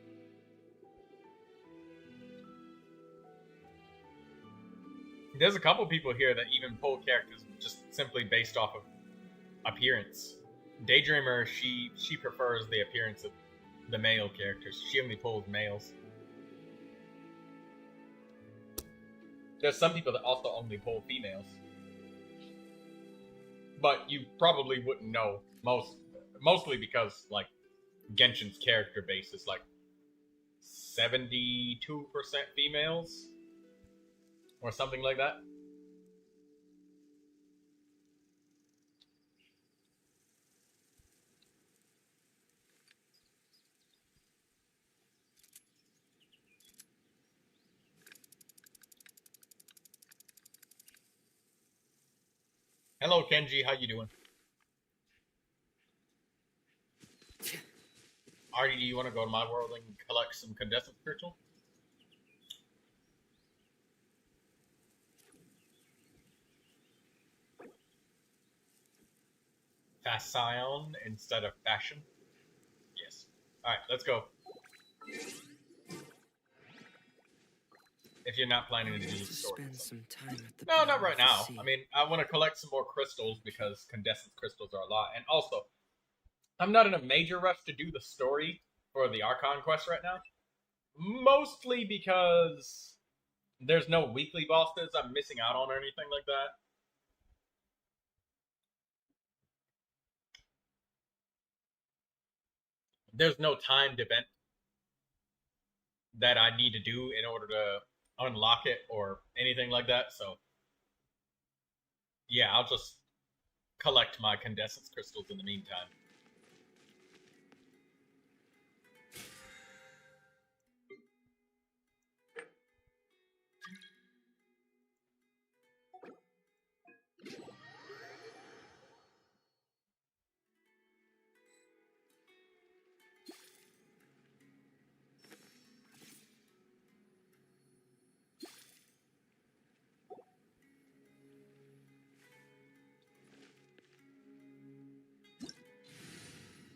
There's a couple people here that even pull characters just simply based off of appearance. Daydreamer, she prefers the appearance of the male characters. She only pulls males. There's some people that also only pull females. But you probably wouldn't know mostly because like Genshin's character base is like 72% females or something like that. Hello, Kenji. How you doing? Artie, do you want to go to my world and collect some condensate crystal? Fascion instead of fashion? Yes. Alright, let's go. If you're not planning to do the story. No, not right now. I mean, I want to collect some more crystals because condensate crystals are a lot. And also, I'm not in a major rush to do the story for the Archon quest right now. Mostly because there's no weekly bosses I'm missing out on or anything like that. There's no timed event that I need to do in order to unlock it or anything like that. So, yeah, I'll just collect my condensate crystals in the meantime.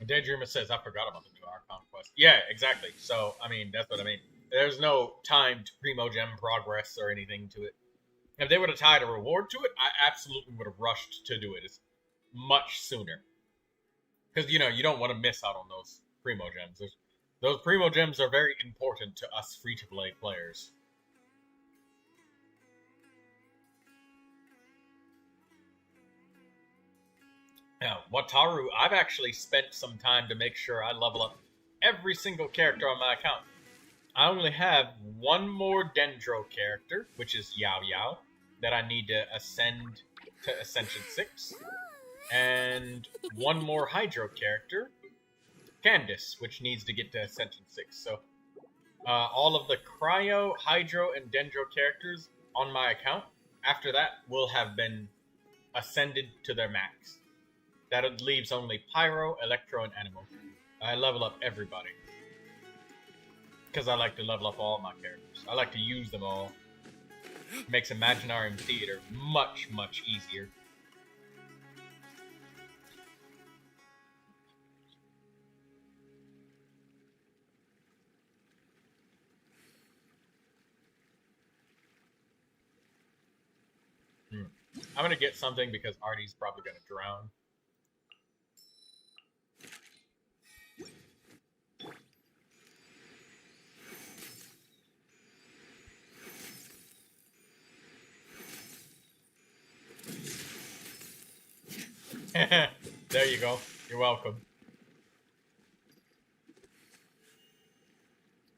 Daydreamer says, I forgot about the new Archon quest. Yeah, exactly. So, I mean, that's what I mean. There's no timed Primogem progress or anything to it. If they would have tied a reward to it, I absolutely would have rushed to do it. It's much sooner. Because, you know, you don't want to miss out on those Primogems. Those Primogems are very important to us free-to-play players. Now, Wataru, I've actually spent some time to make sure I level up every single character on my account. I only have one more Dendro character, which is Yao Yao, that I need to ascend to Ascension 6. And one more Hydro character, Candace, which needs to get to Ascension 6. So all of the Cryo, Hydro, and Dendro characters on my account, after that, will have been ascended to their max. That leaves only Pyro, Electro, and Animal. I level up everybody. Because I like to level up all my characters. I like to use them all. Makes Imaginarium Theater much, much easier. I'm gonna get something because Artie's probably gonna drown. There you go. You're welcome.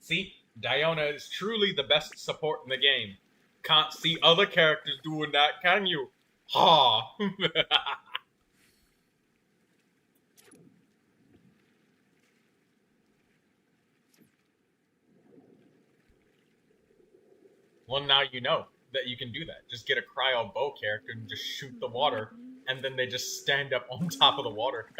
See, Diona is truly the best support in the game. Can't see other characters doing that, can you? Ha! Well, now you know that you can do that. Just get a cryo bow character and just shoot the water, and then they just stand up on top of the water.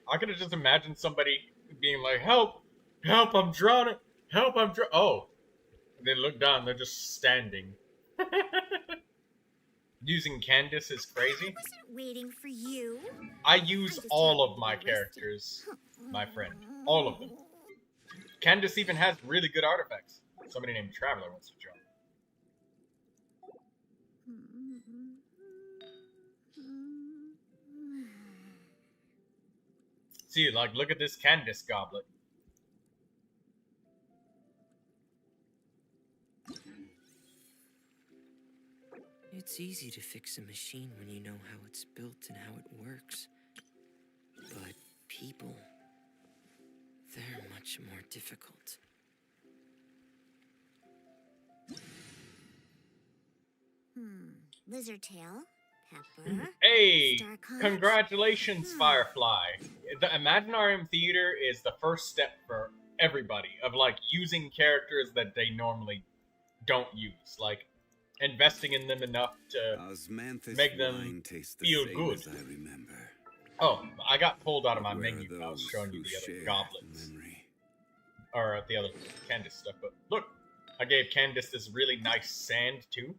I could have just imagined somebody being like, "Help! Help! I'm drowning! Help! I'm drowning!" Oh, they look down. They're just standing. Using Candace is crazy. I wasn't waiting for you. I use all of my characters, my friend. All of them. Candace even has really good artifacts. Somebody named Traveler wants to join. See, like, look at this Candace goblet. It's easy to fix a machine when you know how it's built and how it works. But people, they're much more difficult. Lizardtail, Pepper. Hey! Starkheart. Congratulations, Firefly! The Imaginarium Theater is the first step for everybody of, like, using characters that they normally don't use. Like, investing in them enough to make them feel good. I remember. Oh, I got pulled out of my Where are menu when I was those showing you who the other share goblets. memory? Or the other Candace stuff. But look, I gave Candace this really nice sand too.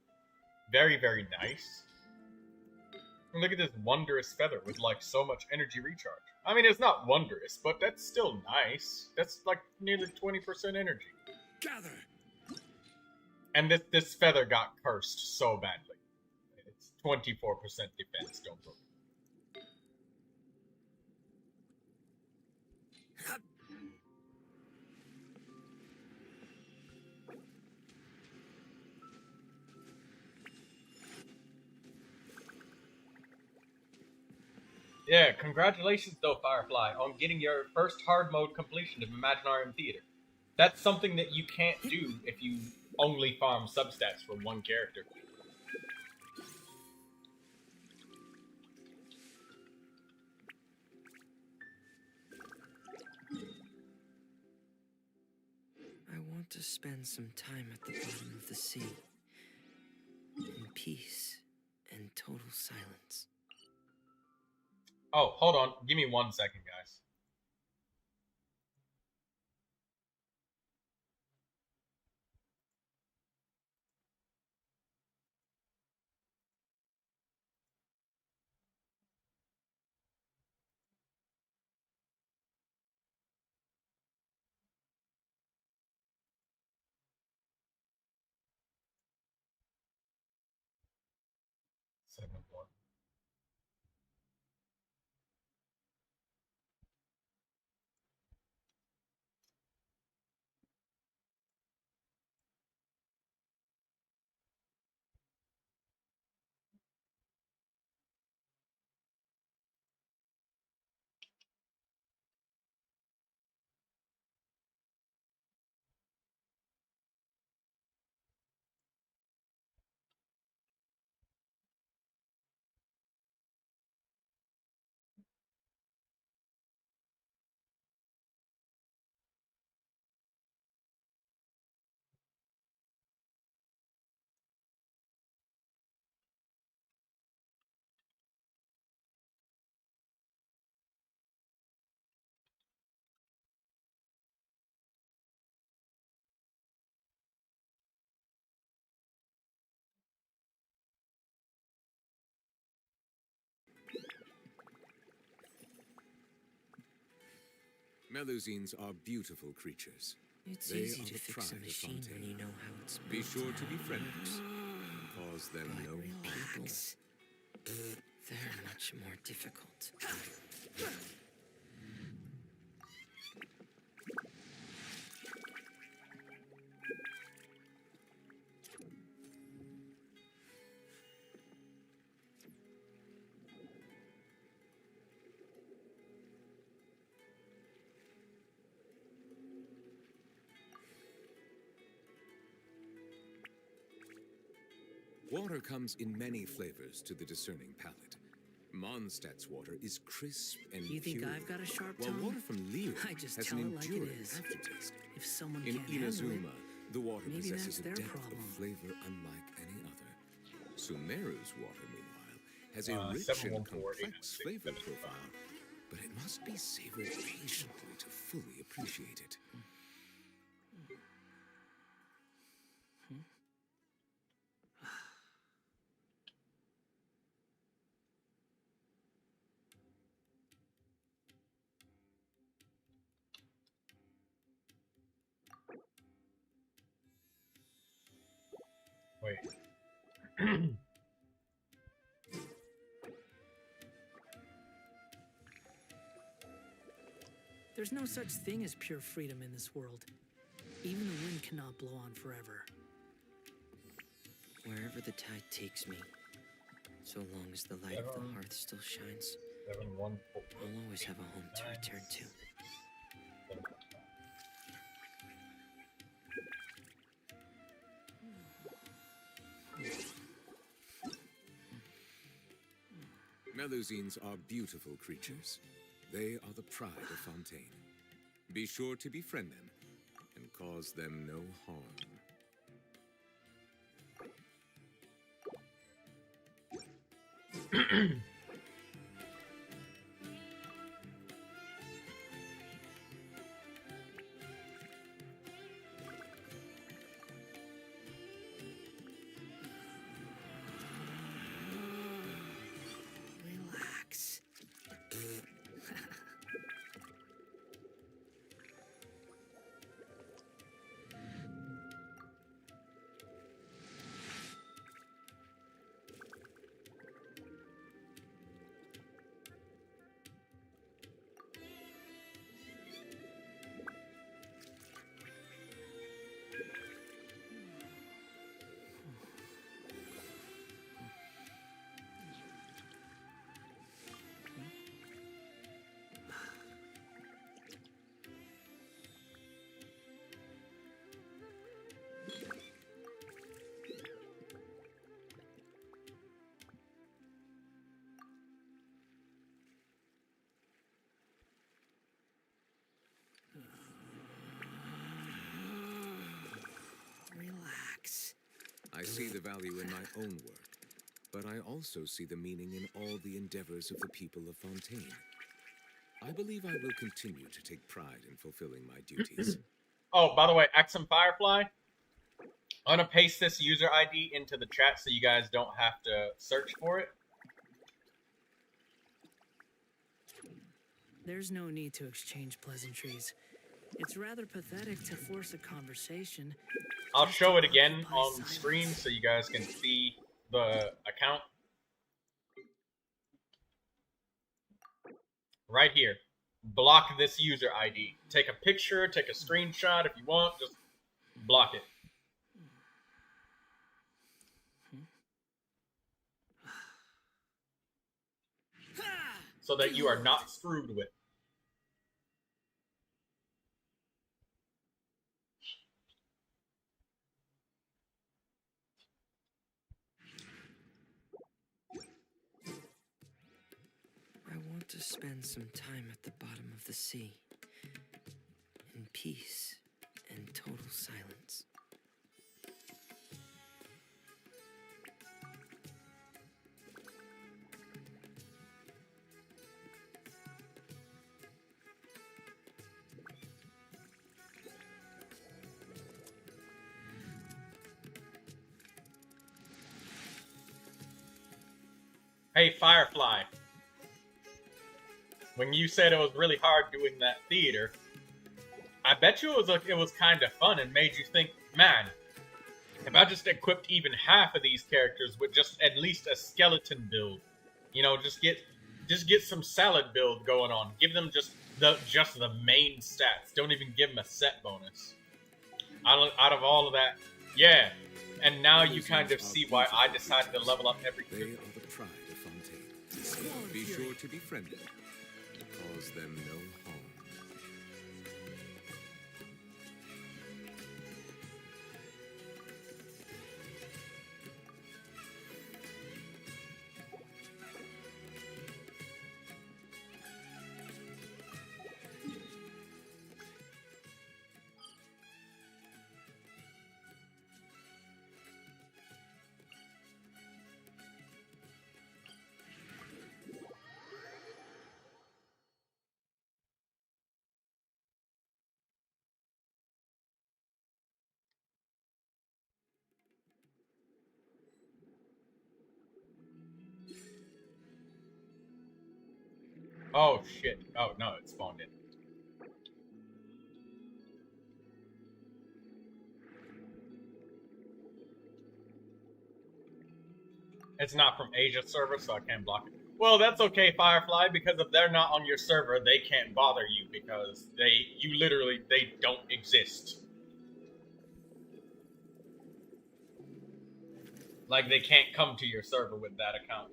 Very, very nice. And look at this wondrous feather with like so much energy recharge. I mean, it's not wondrous, but that's still nice. That's like nearly 20% energy. Gather. And this feather got cursed so badly. It's 24% defense, don't look. Yeah, congratulations though, Firefly, on getting your first hard mode completion of Imaginarium Theater. That's something that you can't do if you only farm substats for one character. I want to spend some time at the bottom of the sea, in peace and total silence. Oh, hold on. Give me 1 second, guys. Segment 1. Melusines are beautiful creatures. It's They easy are to the fix a pride of machine when Fontaine. you know how it's built. Be sure and to how it befriend works. them and cause them But no harm. relax. They're much more difficult. Water comes in many flavors to the discerning palate. Mondstadt's water is crisp and You think pure, I've got a sharp while tongue? water from Leo I just has tell an it like it enduring is. aftertaste. If someone In can't handle it, Inazuma, the water maybe possesses that's a their depth problem. of flavor unlike any other. Sumeru's water, meanwhile, has a rich 714, and complex 896, flavor 75. profile, but it must be savored patiently to fully appreciate it. Wait. There's no such thing as pure freedom in this world. Even the wind cannot blow on forever. Wherever the tide takes me, so long as the light of the hearth still shines, 714. I'll always have a home to return to. Melusines are beautiful creatures. They are the pride of Fontaine. Be sure to befriend them and cause them no harm. Relax. Relax. I see the value in my own work, but I also see the meaning in all the endeavors of the people of Fontaine. I believe I will continue to take pride in fulfilling my duties. Oh, by the way, Axum Firefly, I'm gonna paste this user ID into the chat so you guys don't have to search for it. There's no need to exchange pleasantries. It's rather pathetic to force a conversation. I'll just show to it again occupy on silence. screen so you guys can see the account. Right here. Block this user ID. Take a picture, take a screenshot if you want, just block it. So that you are not screwed with. I want to spend some time at the bottom of the sea, in peace and total silence. Hey, Firefly. When you said it was really hard doing that theater, bet you it was kind of fun and made you think, man, if I just equipped even half of these characters with just at least a skeleton build, you know, just get some salad build going on. Give them just the main stats. Don't even give them a set bonus. Out of all of that, yeah. And now you kind of see why I decided to level up everything. They are the pride of Fontaine. Be sure to be friendly. Cause them no harm. Oh shit. Oh no, it spawned in. It's not from Asia server, so I can't block it. Well, that's okay, Firefly, because if they're not on your server, they can't bother you because they don't exist. Like, they can't come to your server with that account.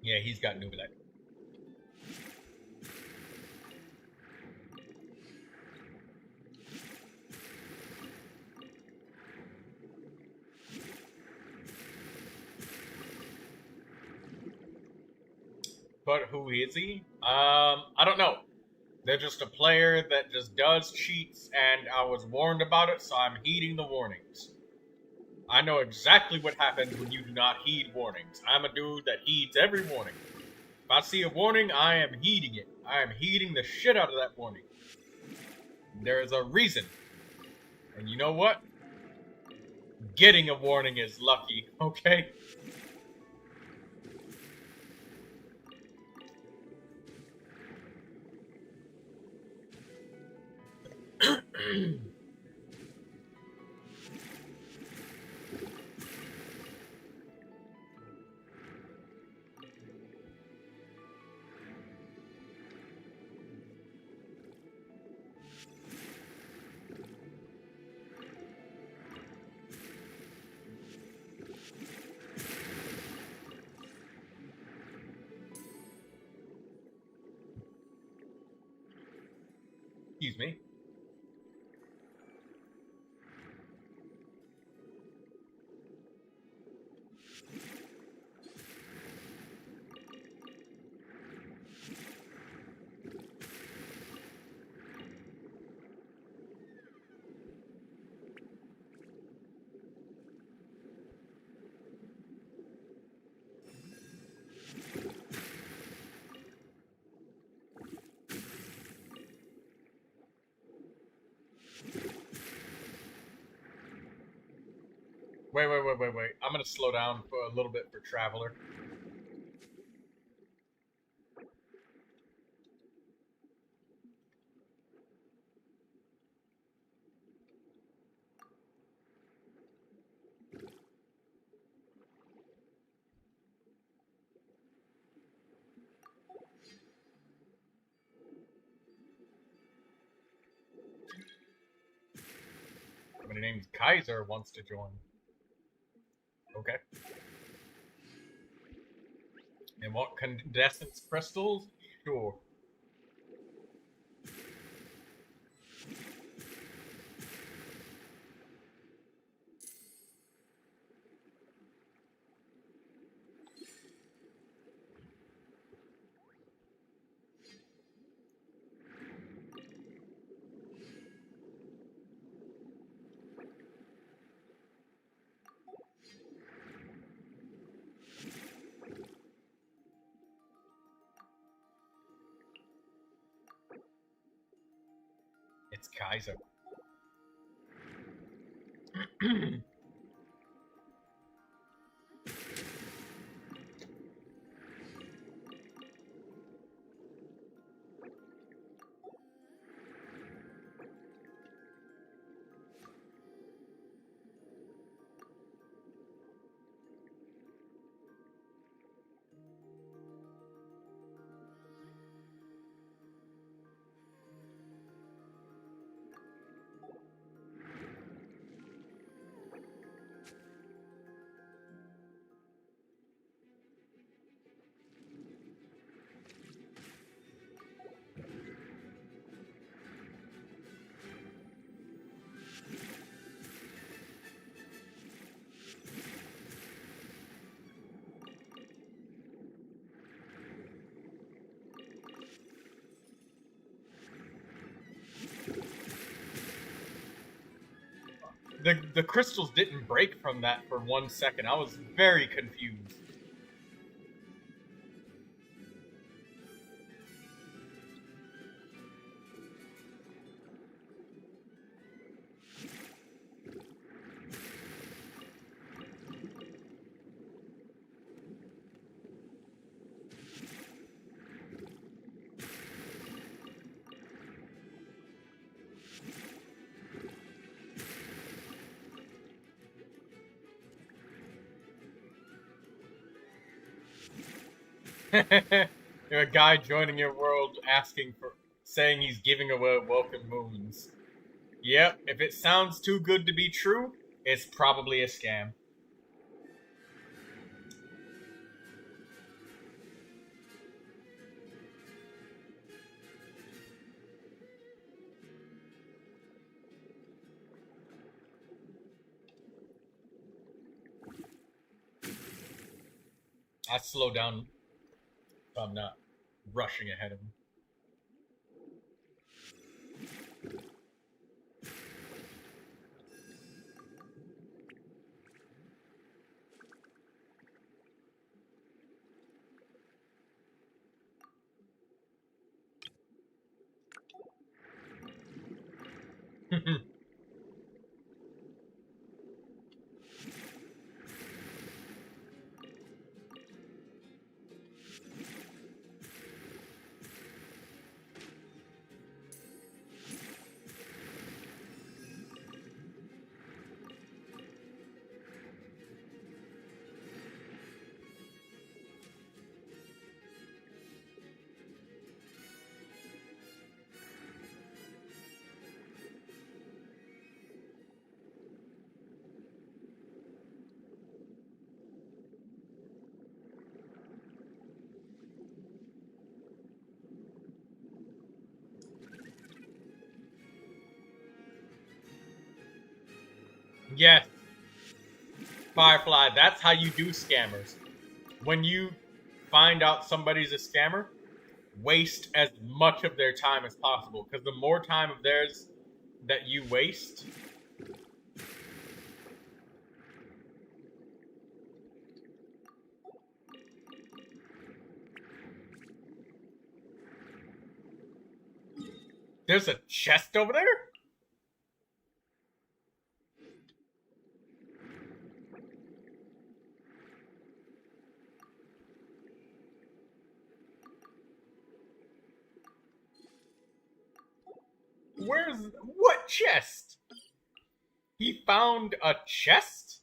Yeah, he's got Neuvilette. But who is he? I don't know. They're just a player that just does cheats, and I was warned about it, so I'm heeding the warnings. I know exactly what happens when you do not heed warnings. I'm a dude that heeds every warning. If I see a warning, I am heeding it. I am heeding the shit out of that warning. There is a reason. And you know what? Getting a warning is lucky, okay? Excuse me. Wait. I'm gonna slow down for a little bit for Traveler. Somebody named Kaiser wants to join. Okay. And what condensance crystals? Sure. It's Kaiser. The crystals didn't break from that for 1 second. I was very confused. You're a guy joining your world saying he's giving away welcome moons. Yep, if it sounds too good to be true, it's probably a scam. I slow down so I'm not rushing ahead of him. Yes. Firefly, that's how you do scammers. When you find out somebody's a scammer, waste as much of their time as possible. Because the more time of theirs that you waste, there's a chest over there? What chest? He found a chest?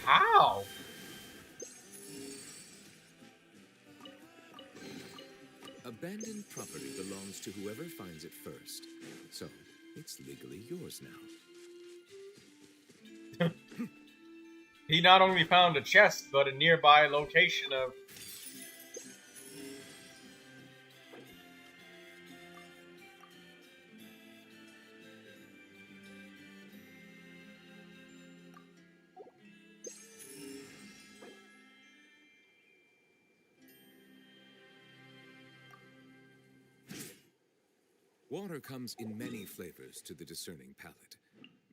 How? Abandoned property belongs to whoever finds it first. So, it's legally yours now. He not only found a chest, but a nearby location of... Water comes in many flavors to the discerning palate.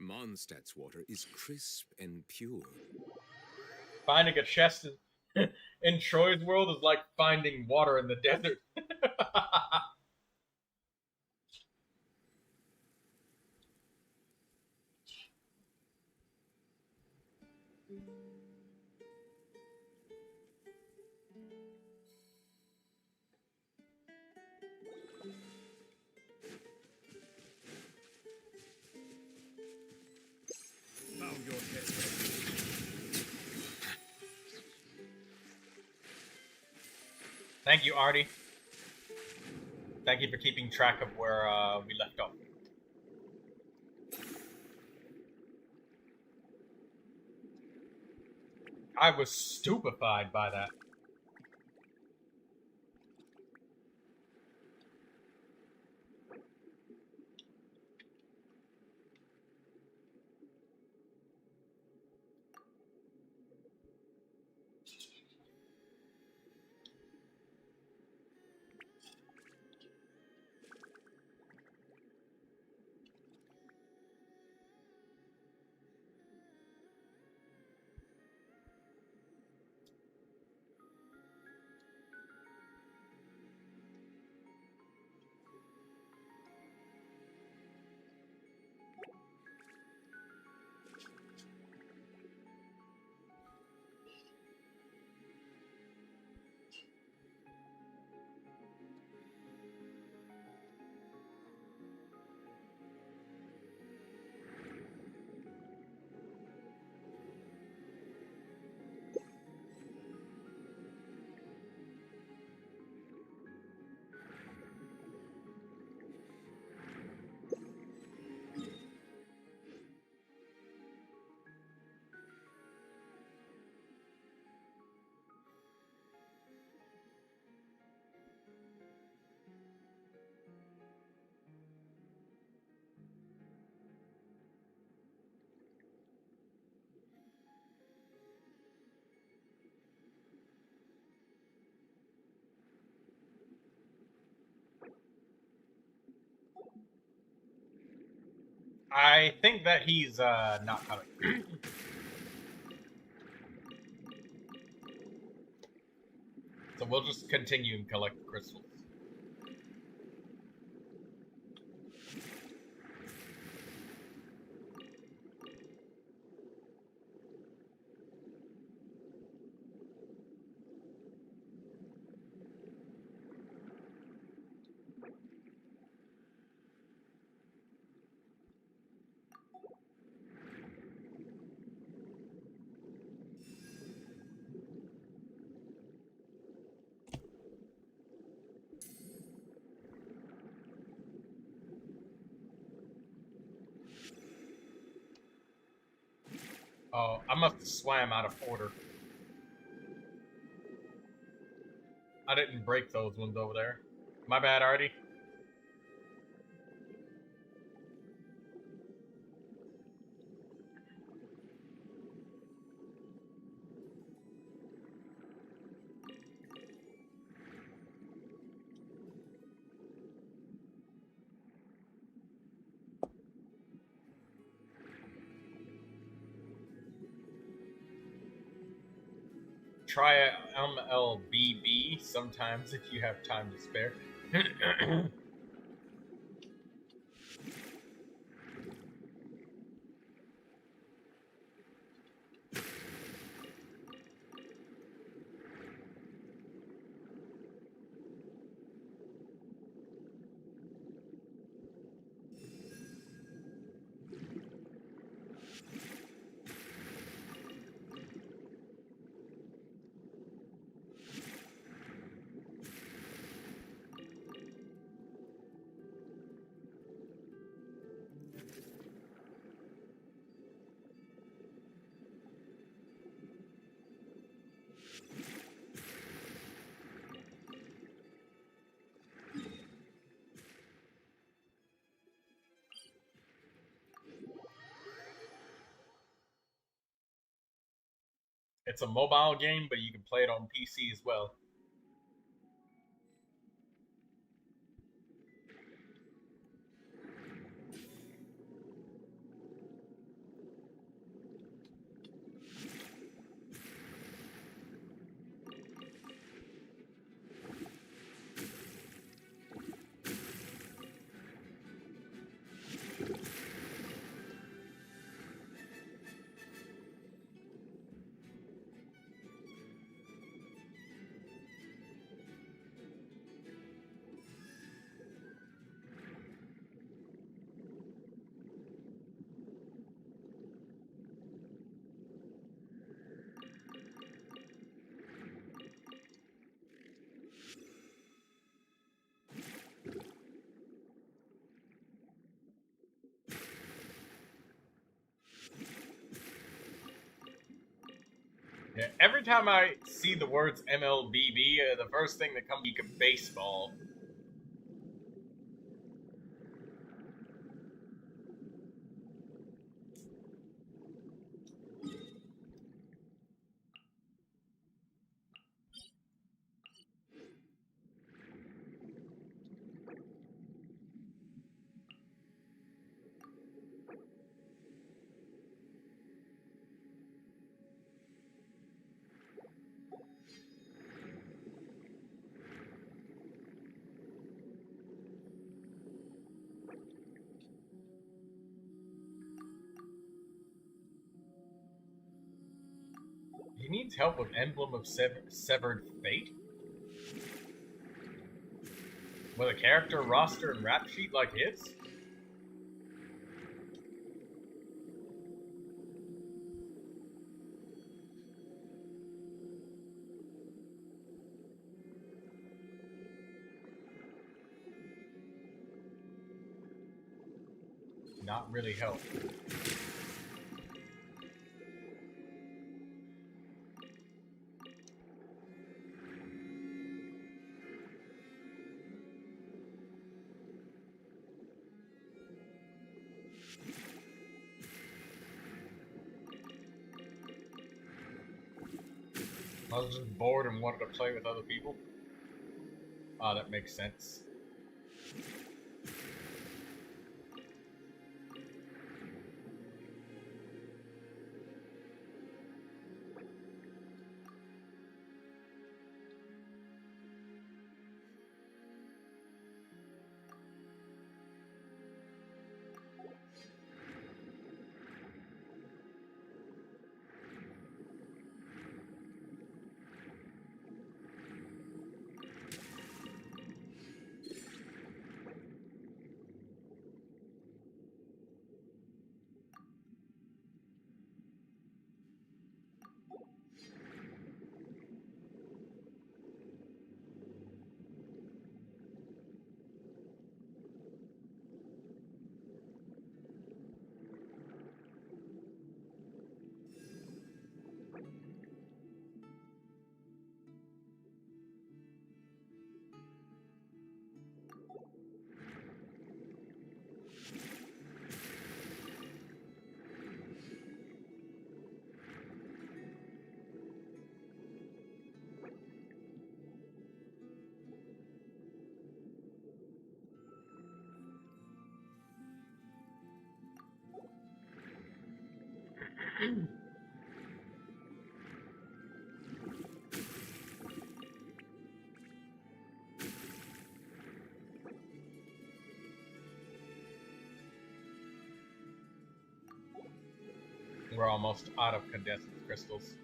Mondstadt's water is crisp and pure. Finding a chest in Troy's world is like finding water in the desert. Bow your head. Thank you, Artie. Thank you for keeping track of where we left off. I was stupefied by that. I think that he's not coming. So we'll just continue and collect the crystals. Oh, I must have swam out of order. I didn't break those ones over there. My bad, Artie. Try a MLBB sometimes if you have time to spare. It's a mobile game, but you can play it on PC as well. Yeah, every time I see the words MLBB, the first thing that comes to baseball. He needs help with Emblem of Severed Fate? With a character roster and rap sheet like his? Not really help. I was just bored and wanted to play with other people. Ah, that makes sense. We're almost out of condensed crystals.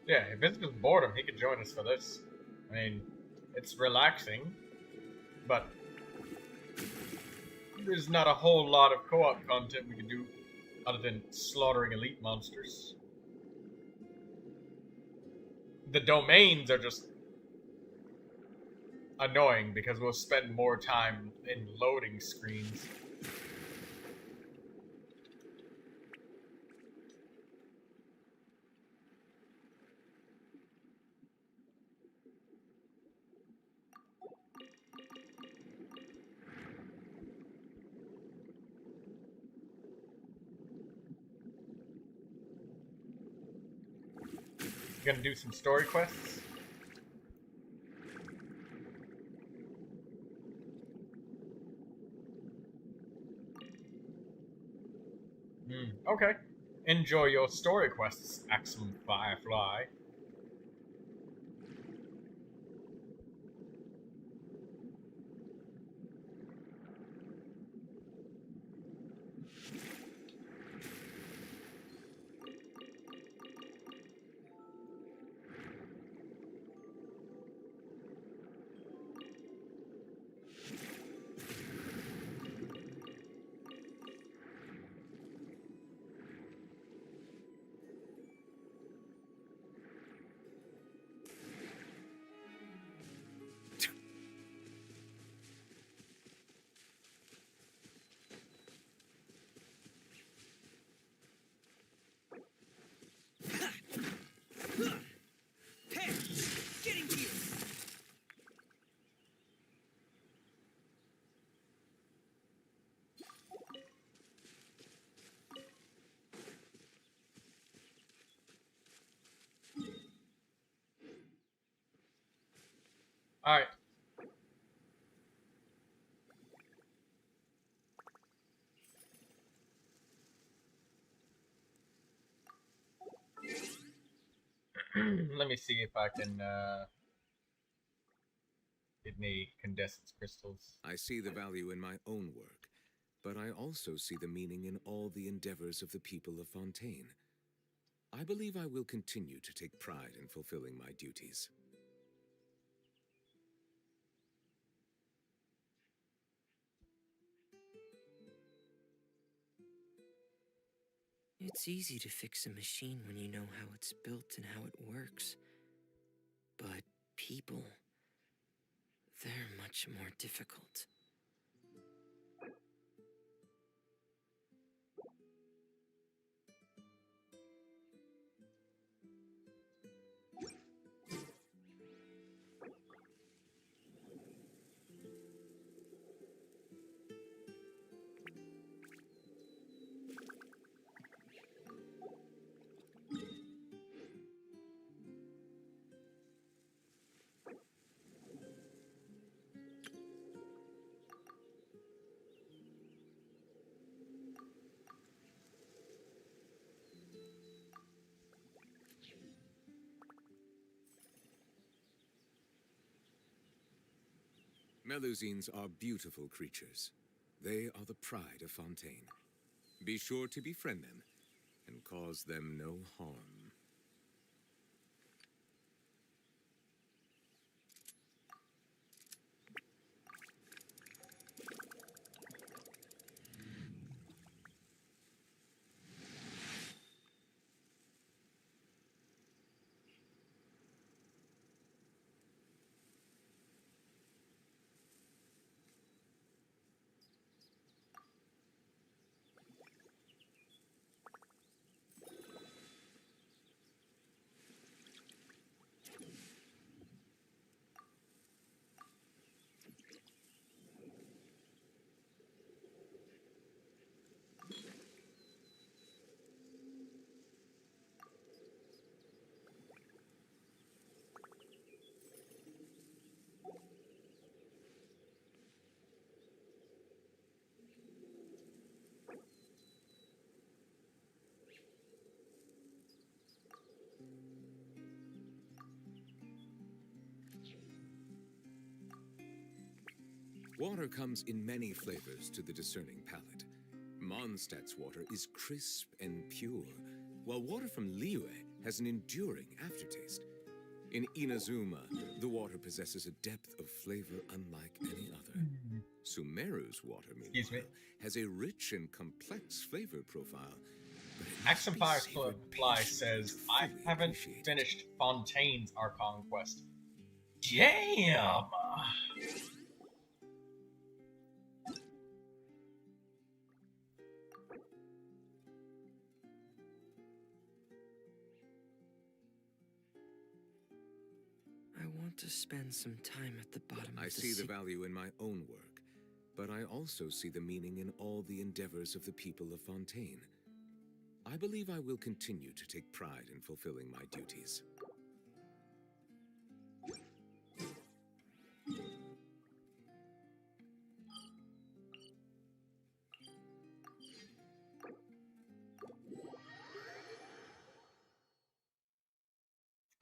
Yeah, if it's just boredom, he could join us for this. I mean, it's relaxing, but there's not a whole lot of co-op content we can do other than slaughtering elite monsters. The domains are just annoying because we'll spend more time in loading screens. Gonna do some story quests. Okay. Enjoy your story quests, Axum Firefly. Hey, getting to you. Alright. Let me see if I can get any condensed crystals. I see the value in my own work, but I also see the meaning in all the endeavors of the people of Fontaine. I believe I will continue to take pride in fulfilling my duties. It's easy to fix a machine when you know how it's built and how it works. But people, they're much more difficult. Melusines are beautiful creatures. They are the pride of Fontaine. Be sure to befriend them and cause them no harm. Water comes in many flavors to the discerning palate. Mondstadt's water is crisp and pure, while water from Liyue has an enduring aftertaste. In Inazuma, the water possesses a depth of flavor unlike any other. Sumeru's water, meanwhile, has a rich and complex flavor profile. But it must Action be Fire savored Fly patiently says, to I fully haven't appreciate it." finished Fontaine's Archon quest. Damn! I want to spend some time at the bottom of I the see the sea. value in my own work, but I also see the meaning in all the endeavors of the people of Fontaine. I believe I will continue to take pride in fulfilling my duties.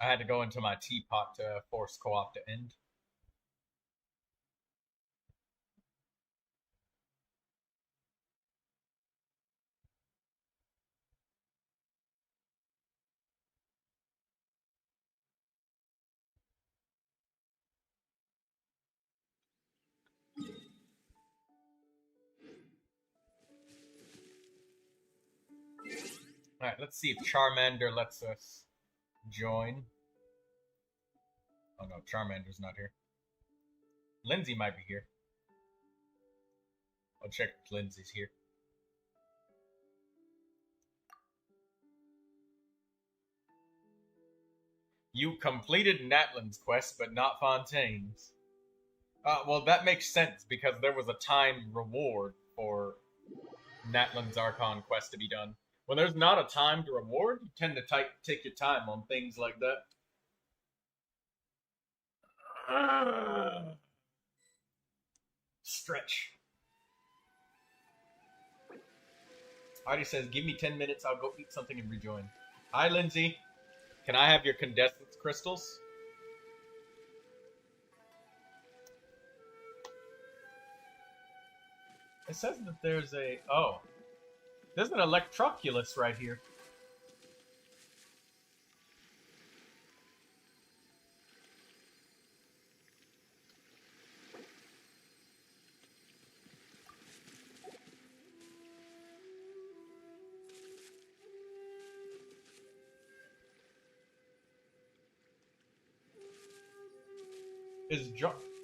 I had to go into my teapot to force co-op to end. Alright, let's see if Charmander lets us join. Oh no, Charmander's not here. Lindsay might be here. I'll check if Lindsay's here. You completed Natlan's quest, but not Fontaine's. Well, that makes sense, because there was a timed reward for Natlan's Archon quest to be done. When there's not a timed reward, you tend to take your time on things like that. Stretch. Artie says, give me 10 minutes, I'll go eat something and rejoin. Hi, Lindsay. Can I have your condensance crystals? It says that there's a... Oh. There's an Electroculus right here.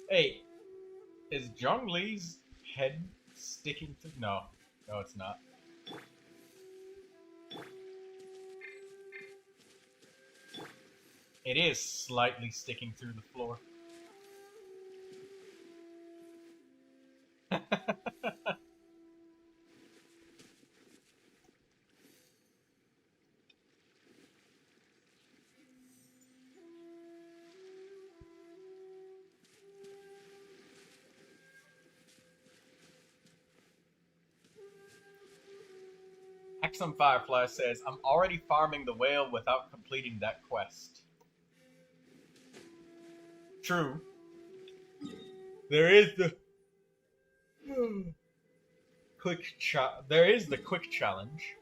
Hey, is Zhongli's head sticking to... No. No, it's not. It is slightly sticking through the floor. Axum Firefly says, I'm already farming the whale without completing that quest. True. There is the quick challenge.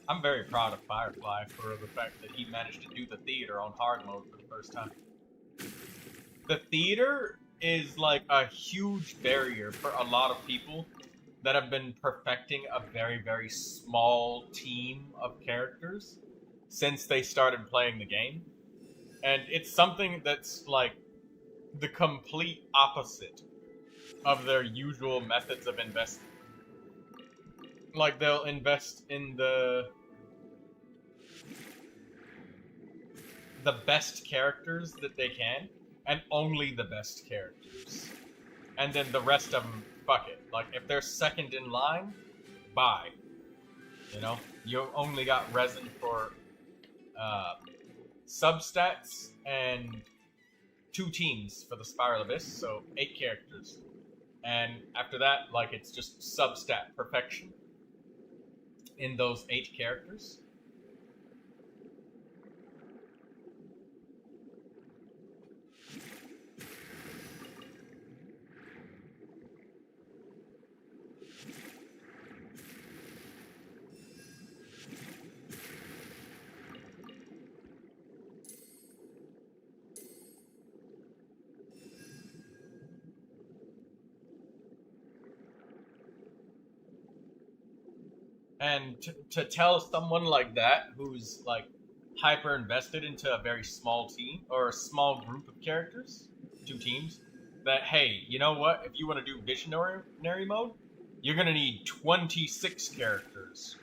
I'm very proud of Firefly for the fact that he managed to do the theater on hard mode for the first time. The theater is like a huge barrier for a lot of people that have been perfecting a very, very small team of characters since they started playing the game. And it's something that's like the complete opposite of their usual methods of investment. Like, they'll invest in the best characters that they can, and only the best characters. And then the rest of them, fuck it. Like, if they're second in line, bye. You know? You only got resin for substats and 2 teams for the Spiral Abyss, so 8 characters. And after that, like, it's just substat perfection in those 8 characters. And to tell someone like that, who's like hyper invested into a very small team or a small group of characters, 2 teams, that hey, you know what? If you want to do visionary mode, you're gonna need 26 characters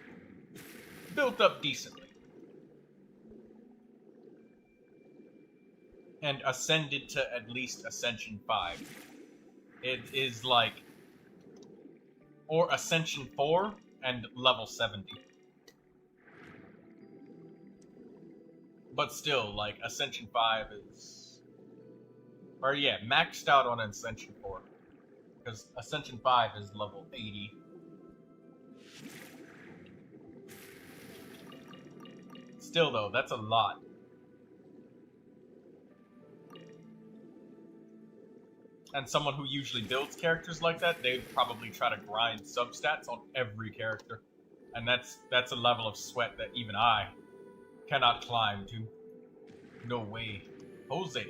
built up decently and ascended to at least Ascension 5. It is like, or Ascension 4 and level 70. But still, like, Ascension 5 is... Or yeah, maxed out on Ascension 4. Because Ascension 5 is level 80. Still though, that's a lot. And someone who usually builds characters like that, they'd probably try to grind substats on every character. And that's a level of sweat that even I cannot climb to. No way. Jose.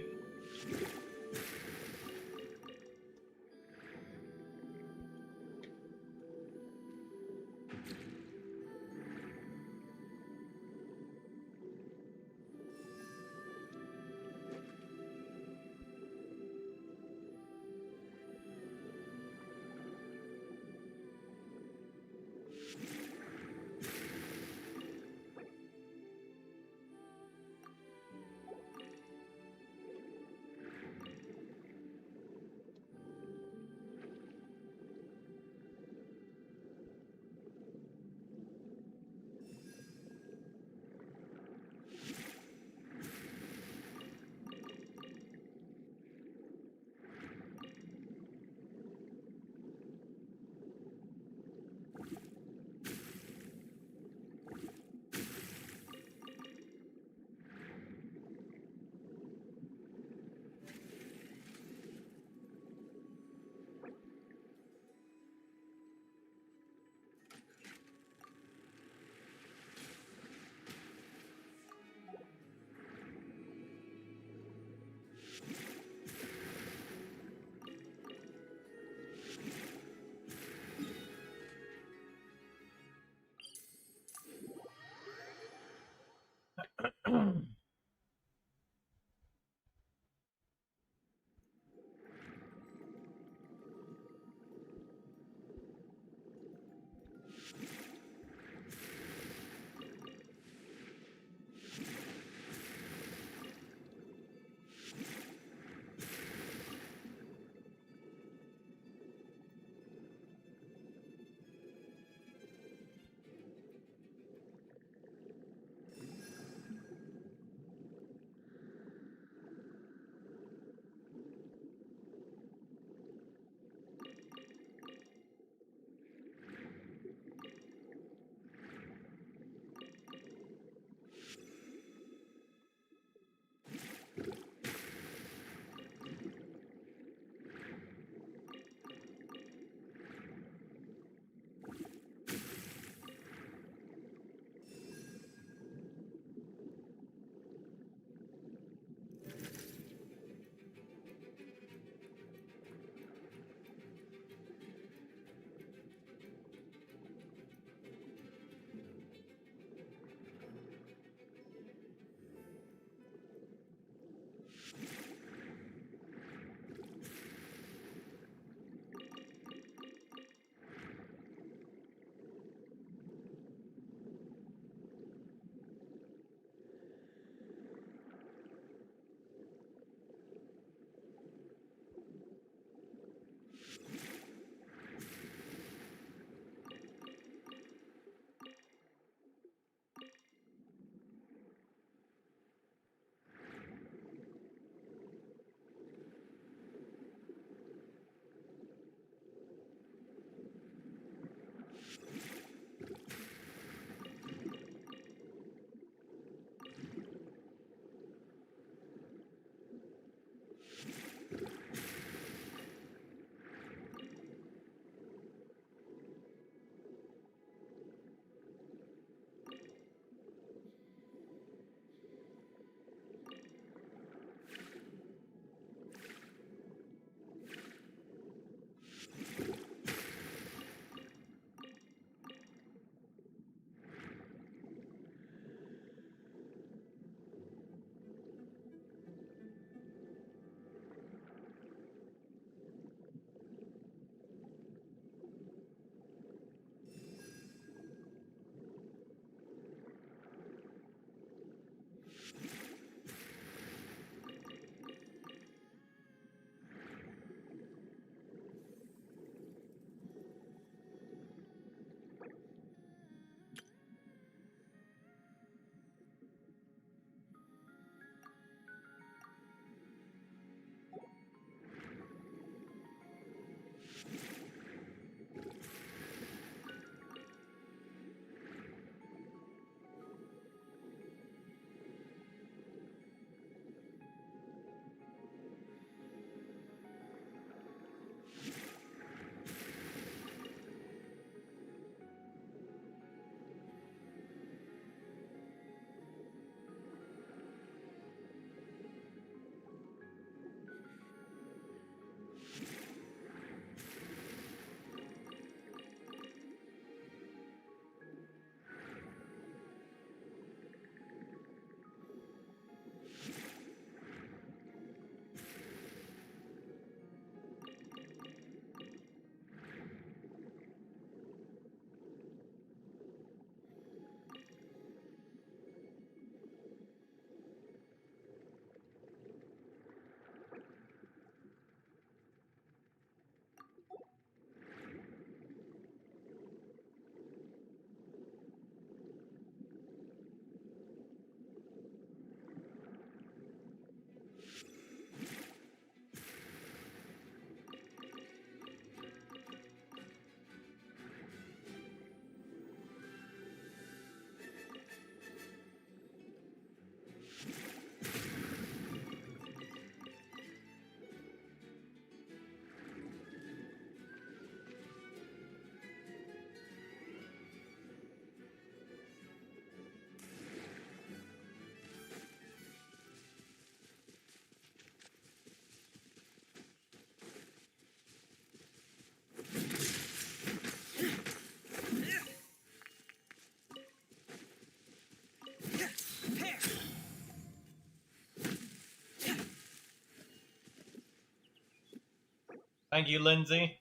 Thank you, Lindsay.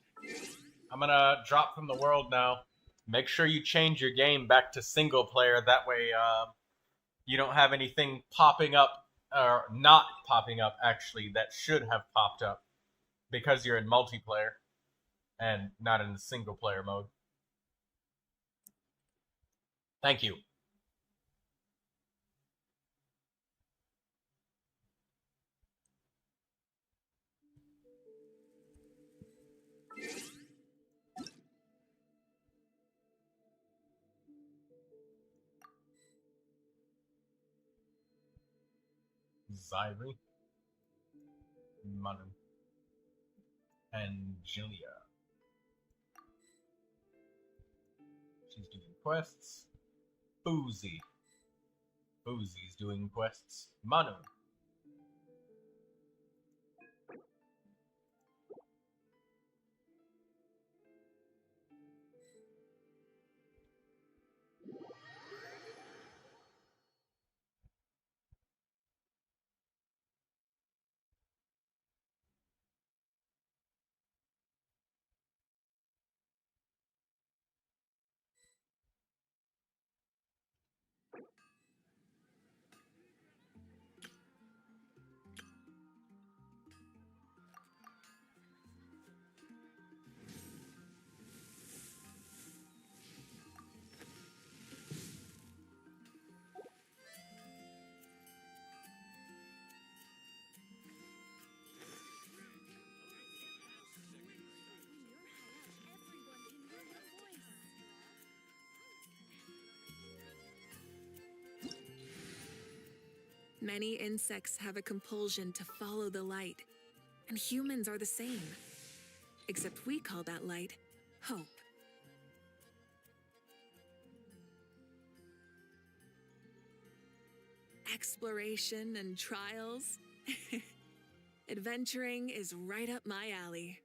I'm gonna drop from the world now. Make sure you change your game back to single player. That way, you don't have anything popping up, or not popping up, actually, that should have popped up because you're in multiplayer and not in the single player mode. Thank you. Zyrie, Manu, and Julia. She's doing quests. Boozy. Boozy's doing quests. Manu. Many insects have a compulsion to follow the light, and humans are the same. Except we call that light hope. Exploration and trials. Adventuring is right up my alley.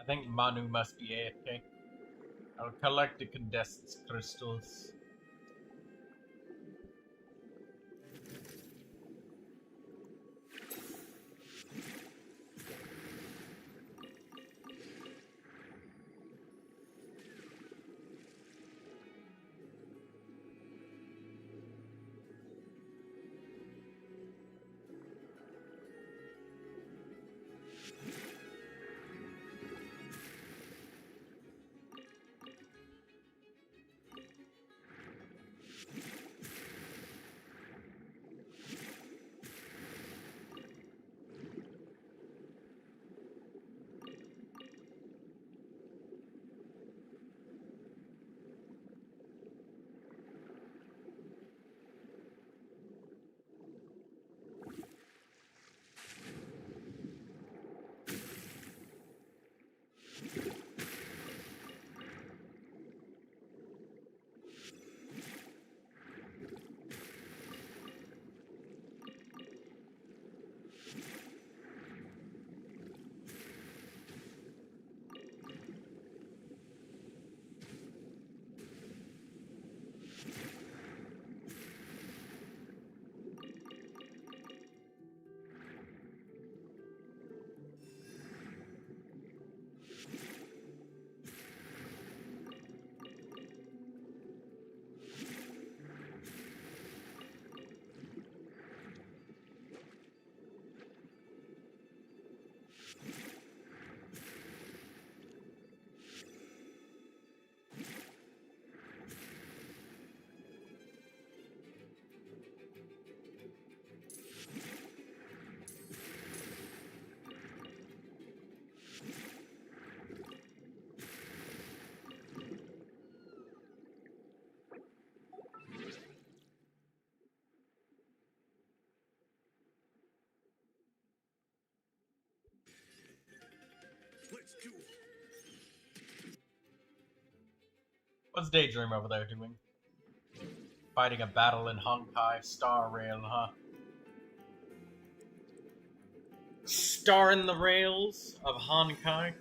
think Manu must be AFK. I'll collect the condensed crystals. Let's do it. What's Daydream over there doing? Fighting a battle in Honkai Star Rail, huh? Star in the rails of Honkai?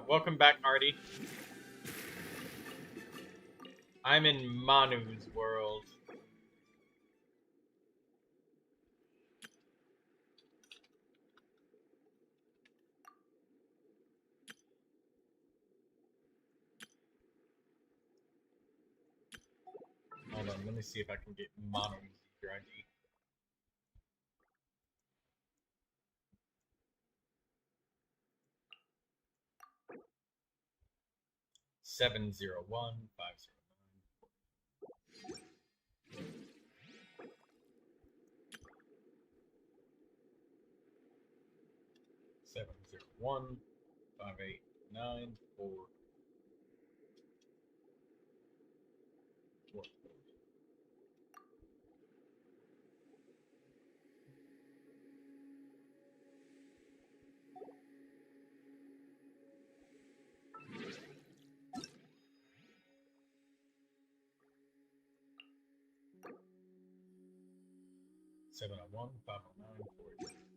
Welcome back, Artie. I'm in Manu's world. Hold on, let me see if I can get Manu's user ID. Seven 701-589-4. What? 701-509-4.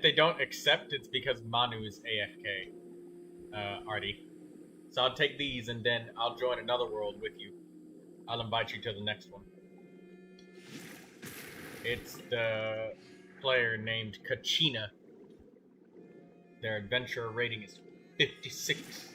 if they don't accept, it's because Manu is AFK, Artie. So I'll take these and then I'll join another world with you. I'll invite you to the next one. It's the player named Kachina. Their adventure rating is 56.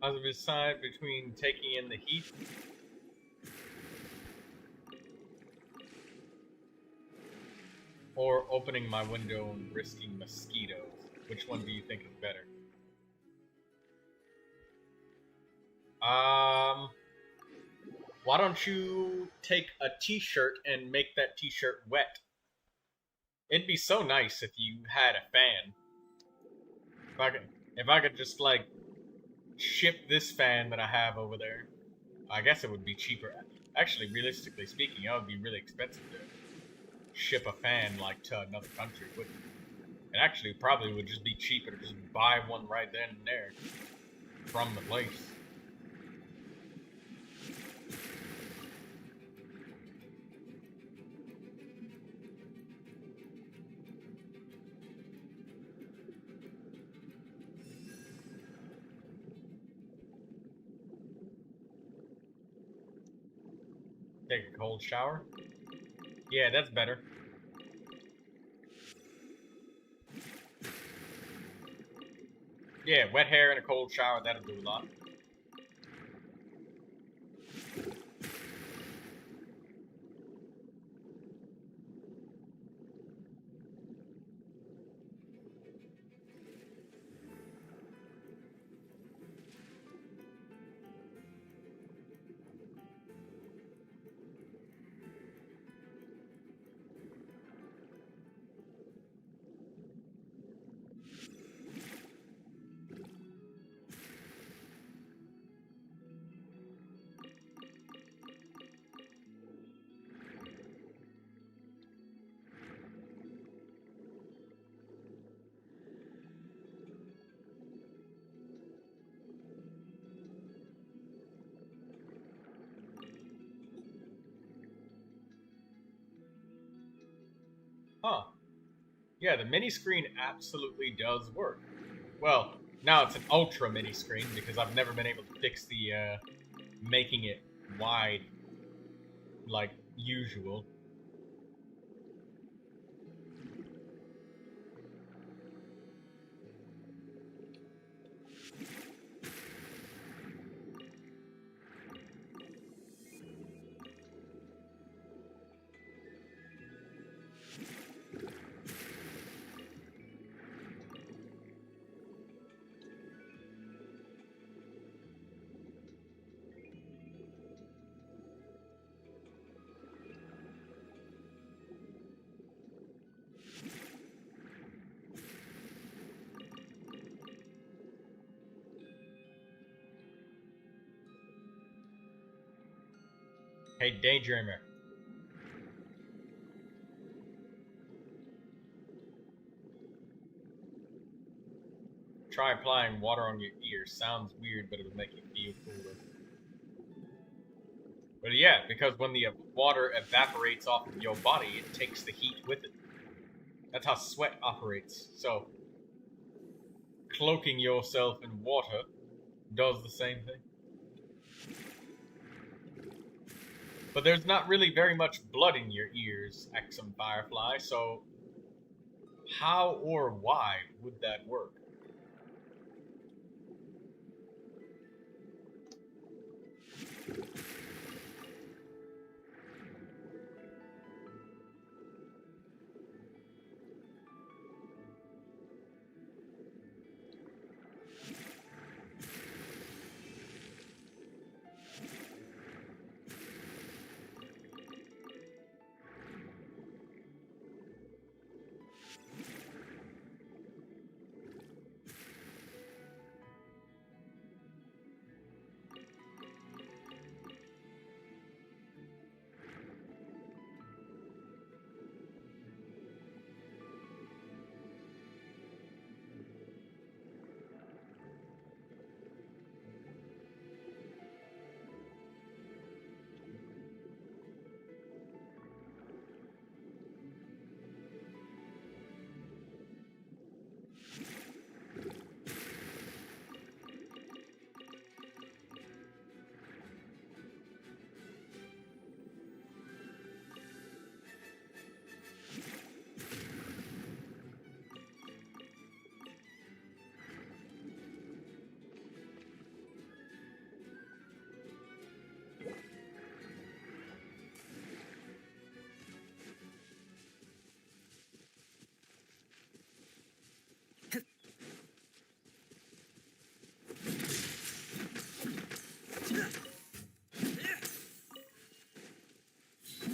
I was decide between taking in the heat or opening my window and risking mosquitoes. Which one do you think is better? Why don't you take a t-shirt and make that t-shirt wet? It'd be so nice if you had a fan. If I could just like ship this fan that I have over there, I guess it would be cheaper. Actually, realistically speaking, it would be really expensive to ship a fan like to another country, wouldn't it? It actually probably would just be cheaper to just buy one right then and there from the place. Take a cold shower? Yeah, that's better. Yeah, wet hair and a cold shower, that'll do a lot. Huh. Yeah, the mini screen absolutely does work. Well, now it's an ultra mini screen because I've never been able to fix the making it wide like usual. Hey, Daydreamer. Try applying water on your ears. Sounds weird, but it'll make you feel cooler. But yeah, because when the water evaporates off of your body, it takes the heat with it. That's how sweat operates. So, cloaking yourself in water does the same thing. But there's not really very much blood in your ears, Exum Firefly, so how or why would that work?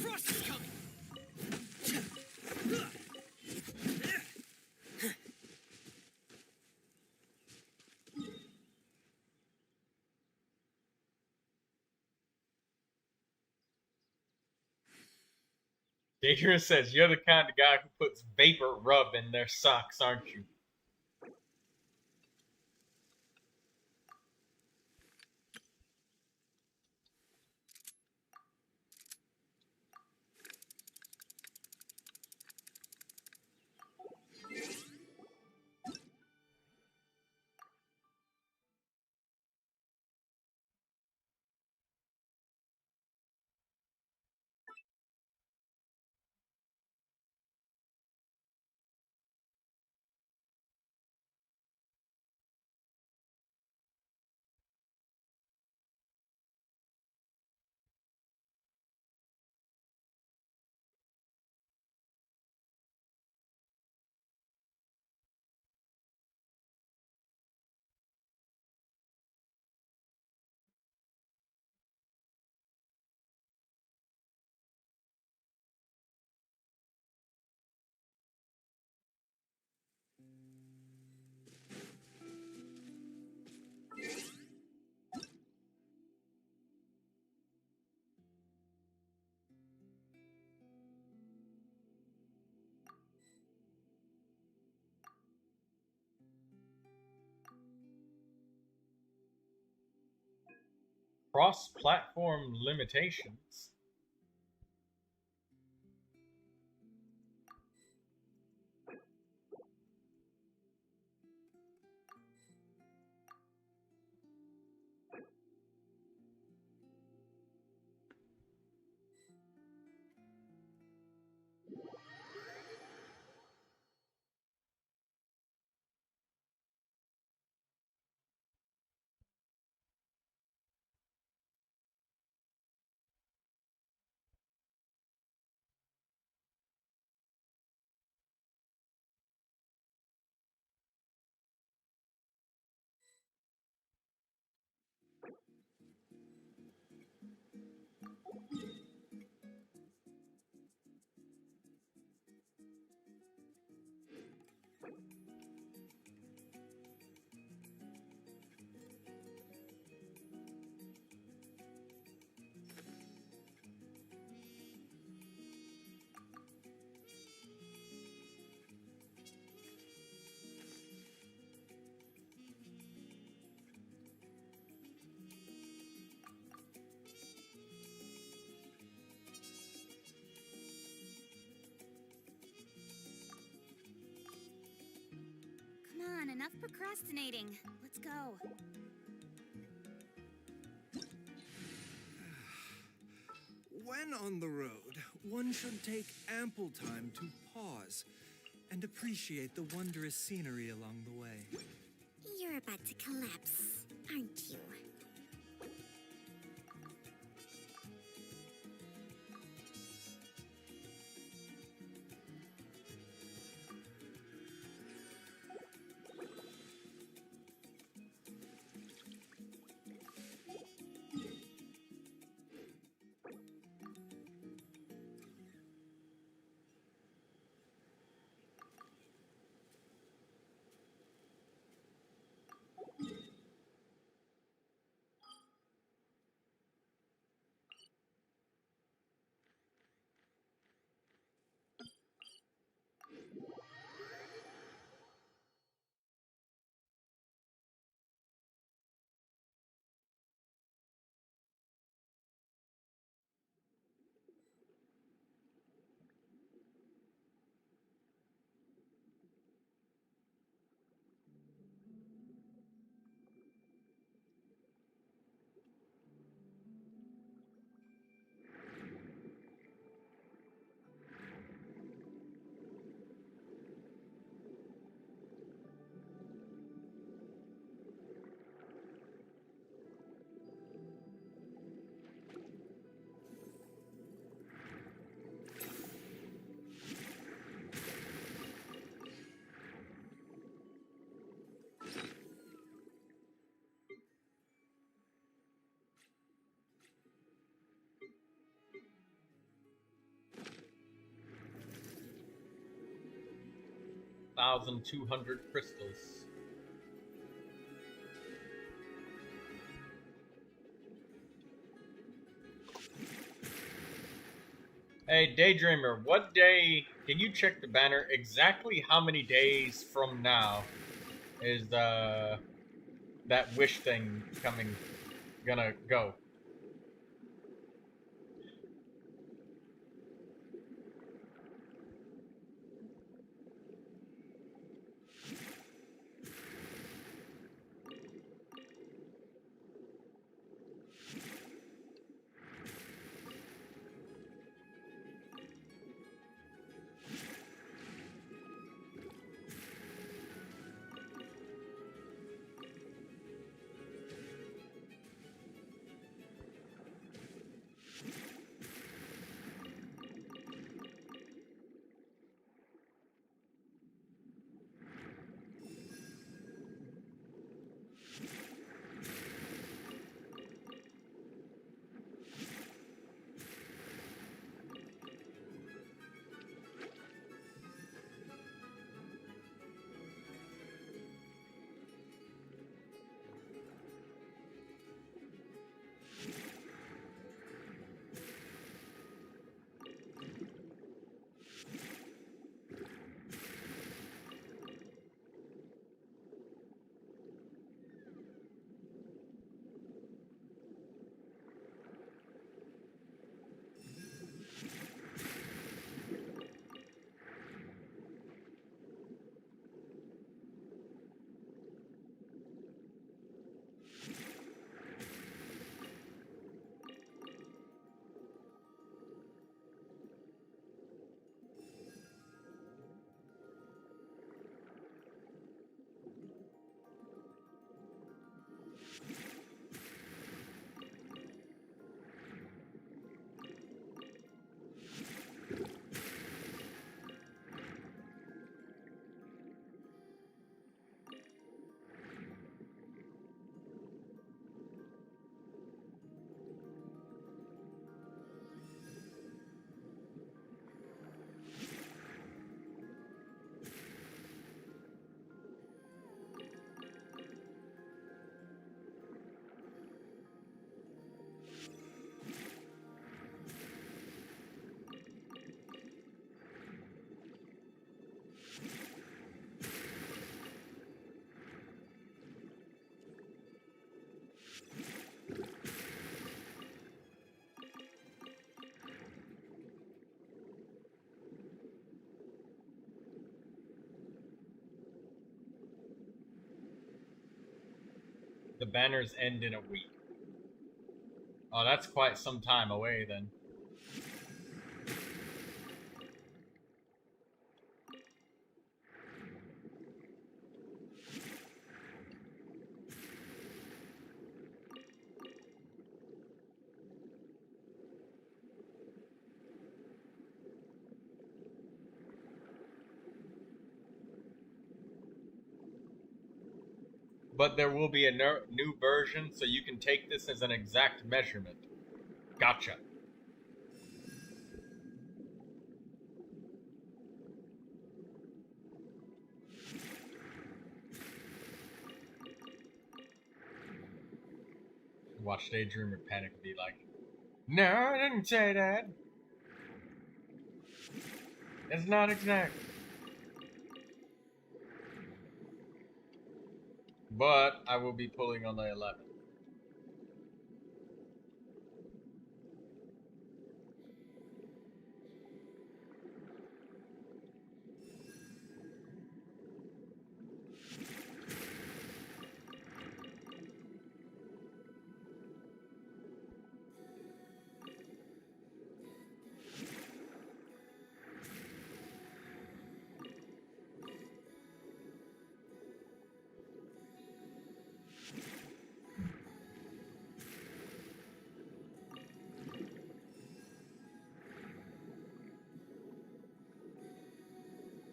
Frost is coming! Dangerous says, you're the kind of guy who puts vapor rub in their socks, aren't you? Cross-platform limitations. procrastinating. Let's go. When on the road, one should take ample time to pause and appreciate the wondrous scenery along the way. You're about to collapse, aren't you? $1,200 crystals. Hey, Daydreamer, what day, can you check the banner, exactly how many days from now is that wish thing gonna go? The banners end in a week. Oh, that's quite some time away then. But there will be a new version, so you can take this as an exact measurement. Gotcha. Watch Daydreamer panic and be like, "No, I didn't say that. It's not exact." But I will be pulling on the 11.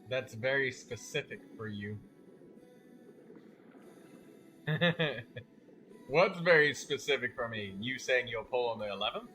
That's very specific for you. What's very specific for me? You saying you'll pull on the 11th?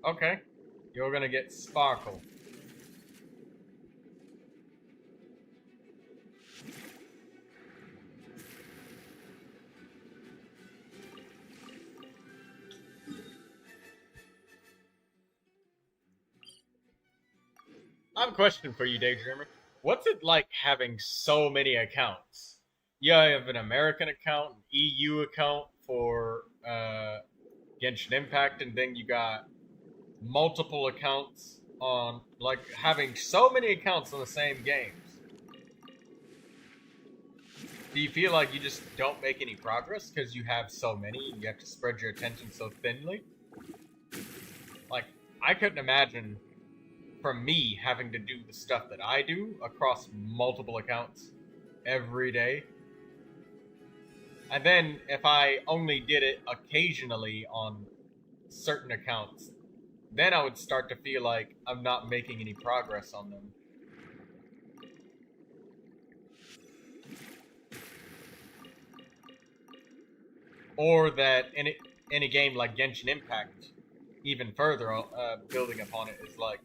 Okay. You're gonna get Sparkle. I have a question for you, Daydreamer. What's it like having so many accounts? You have an American account, an EU account for Genshin Impact, and then you got multiple accounts on, like, having so many accounts on the same games. Do you feel like you just don't make any progress because you have so many and you have to spread your attention so thinly? Like, I couldn't imagine, for me, having to do the stuff that I do across multiple accounts every day. And then if I only did it occasionally on certain accounts, then I would start to feel like I'm not making any progress on them. Or that in a game like Genshin Impact, even further building upon it, is like,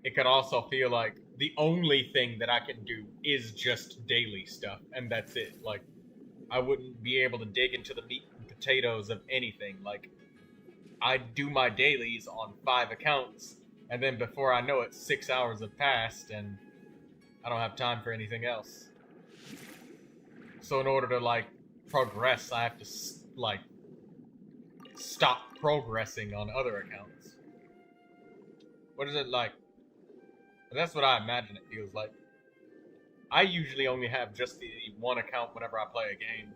it could also feel like the only thing that I can do is just daily stuff, and that's it. Like, I wouldn't be able to dig into the meat and potatoes of anything. Like, I do my dailies on 5 accounts, and then before I know it, 6 hours have passed, and I don't have time for anything else. So in order to, like, progress, I have to, like, stop progressing on other accounts. What is it like? That's what I imagine it feels like. I usually only have just the one account whenever I play a game.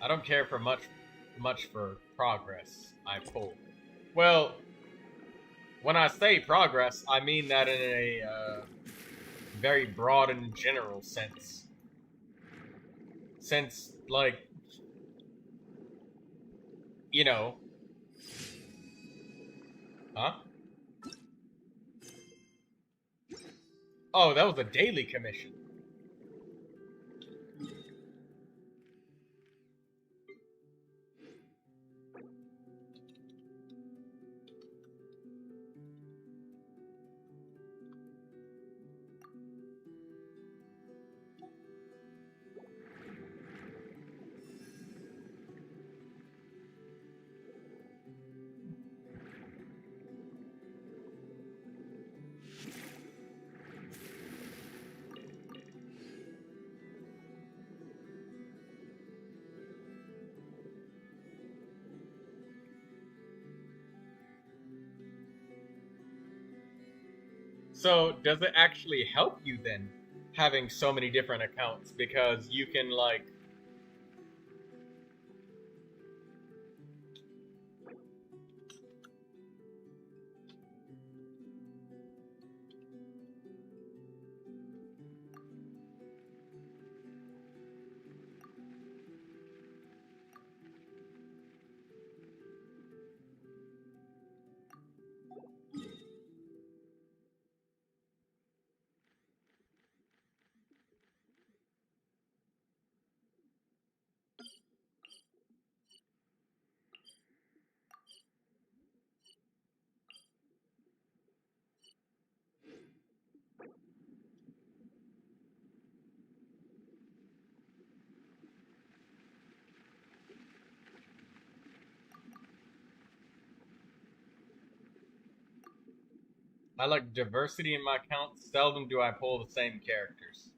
I don't care for much much for progress I pull. Well, when I say progress, I mean that in a very broad and general sense. Since, like, you know, huh? Oh, that was a daily commission. So, does it actually help you then, having so many different accounts? Because you can, like... I like diversity in my accounts. Seldom do I pull the same characters.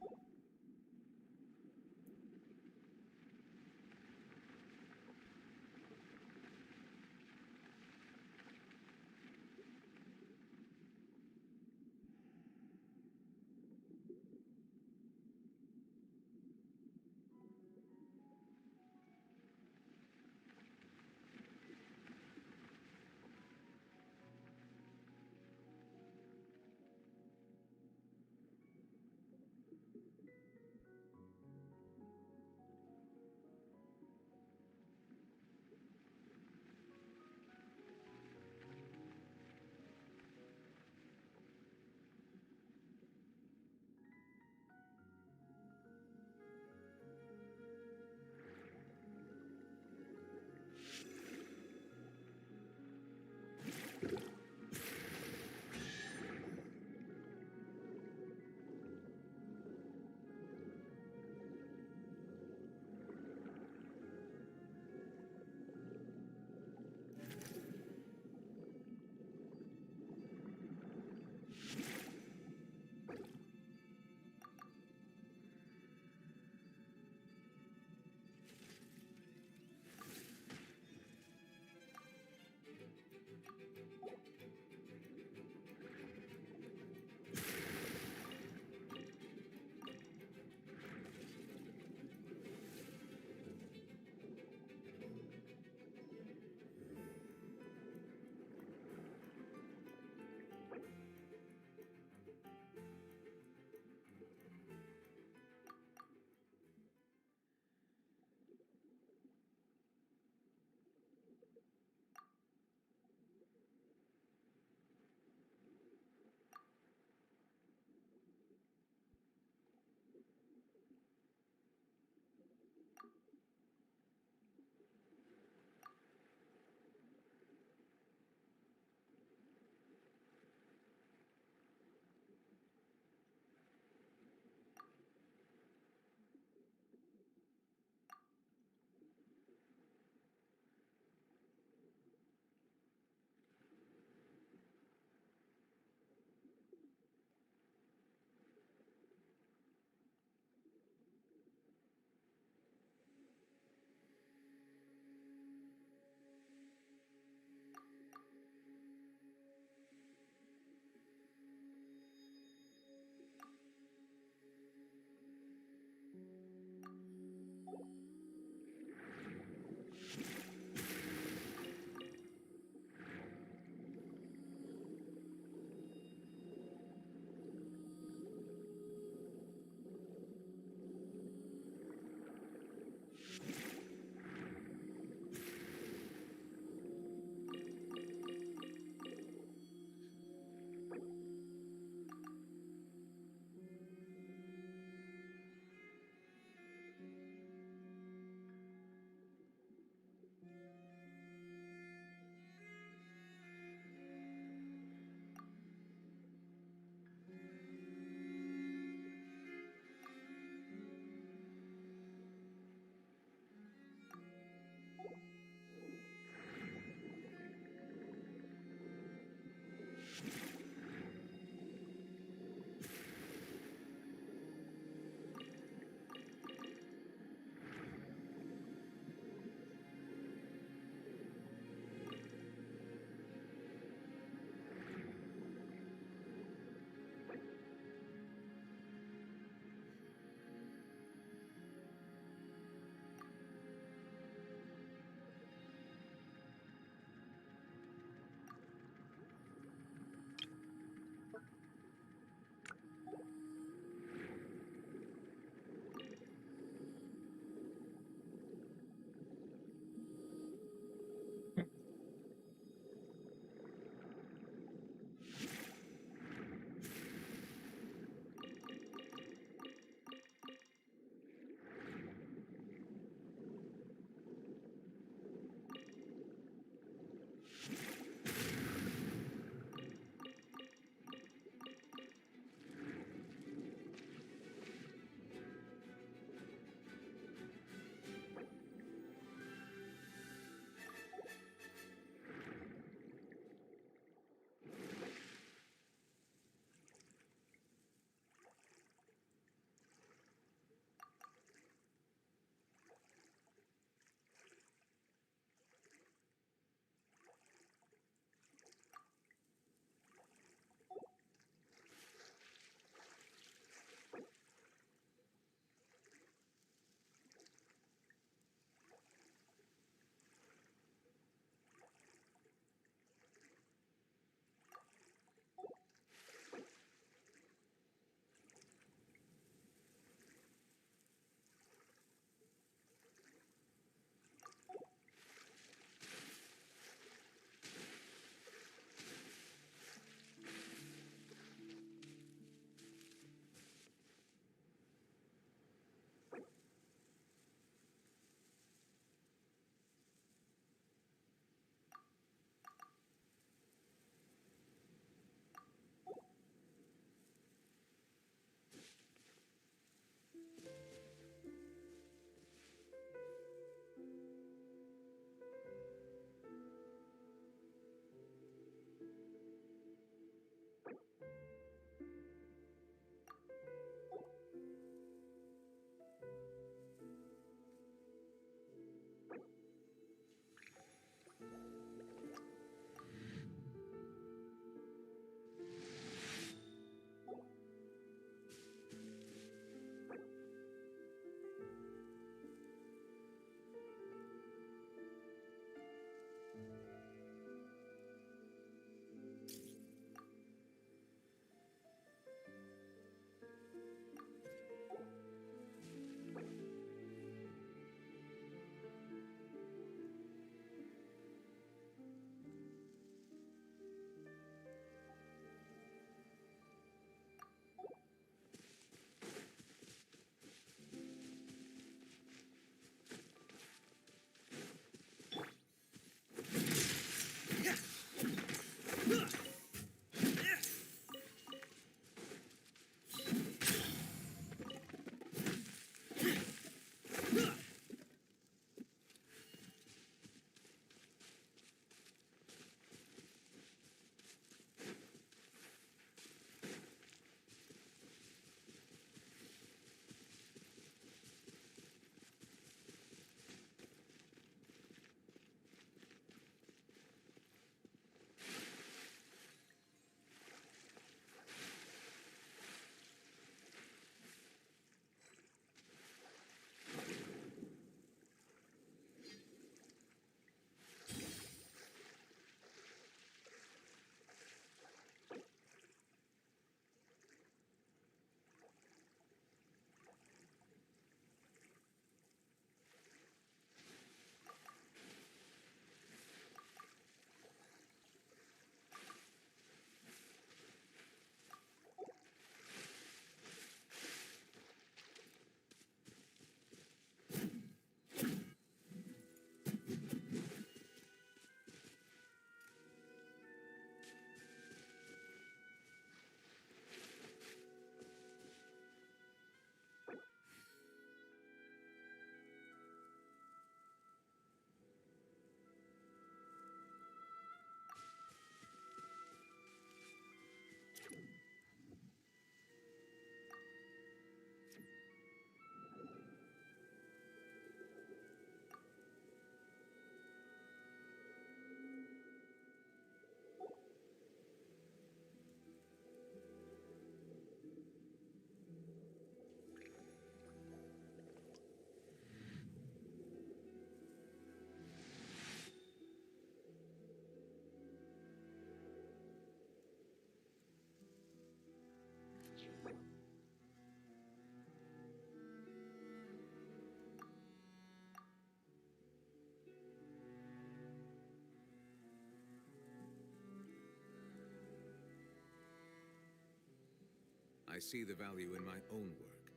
I see the value in my own work,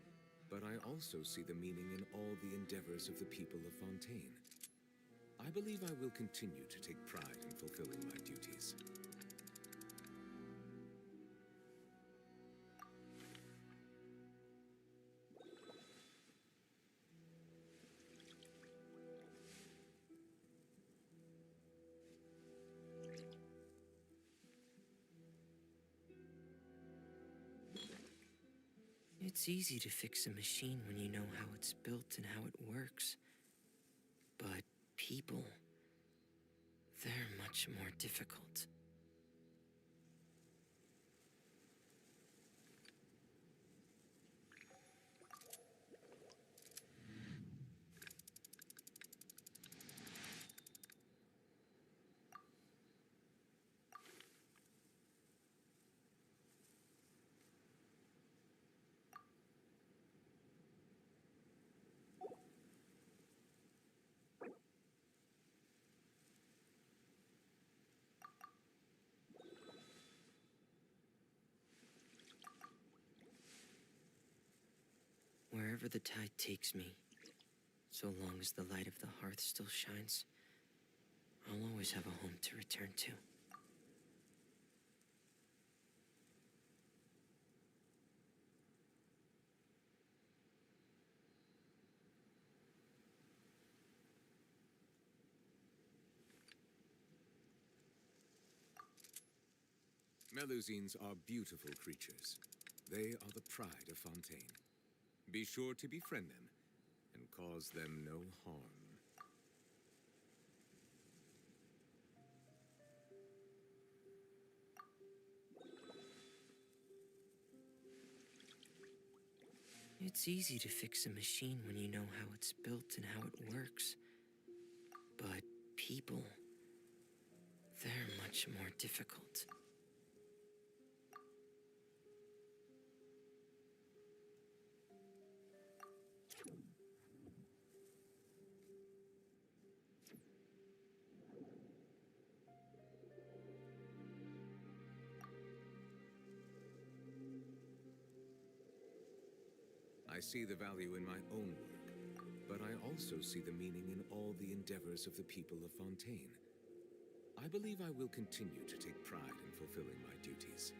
but I also see the meaning in all the endeavors of the people of Fontaine. I believe I will continue to take pride in fulfilling my duties. It's easy to fix a machine when you know how it's built and how it works. But people, they're much more difficult. Wherever the tide takes me, so long as the light of the hearth still shines, I'll always have a home to return to. Melusines are beautiful creatures. They are the pride of Fontaine. Be sure to befriend them and cause them no harm. It's easy to fix a machine when you know how it's built and how it works. But people, they're much more difficult. I see the value in my own work, but I also see the meaning in all the endeavors of the people of Fontaine. I believe I will continue to take pride in fulfilling my duties.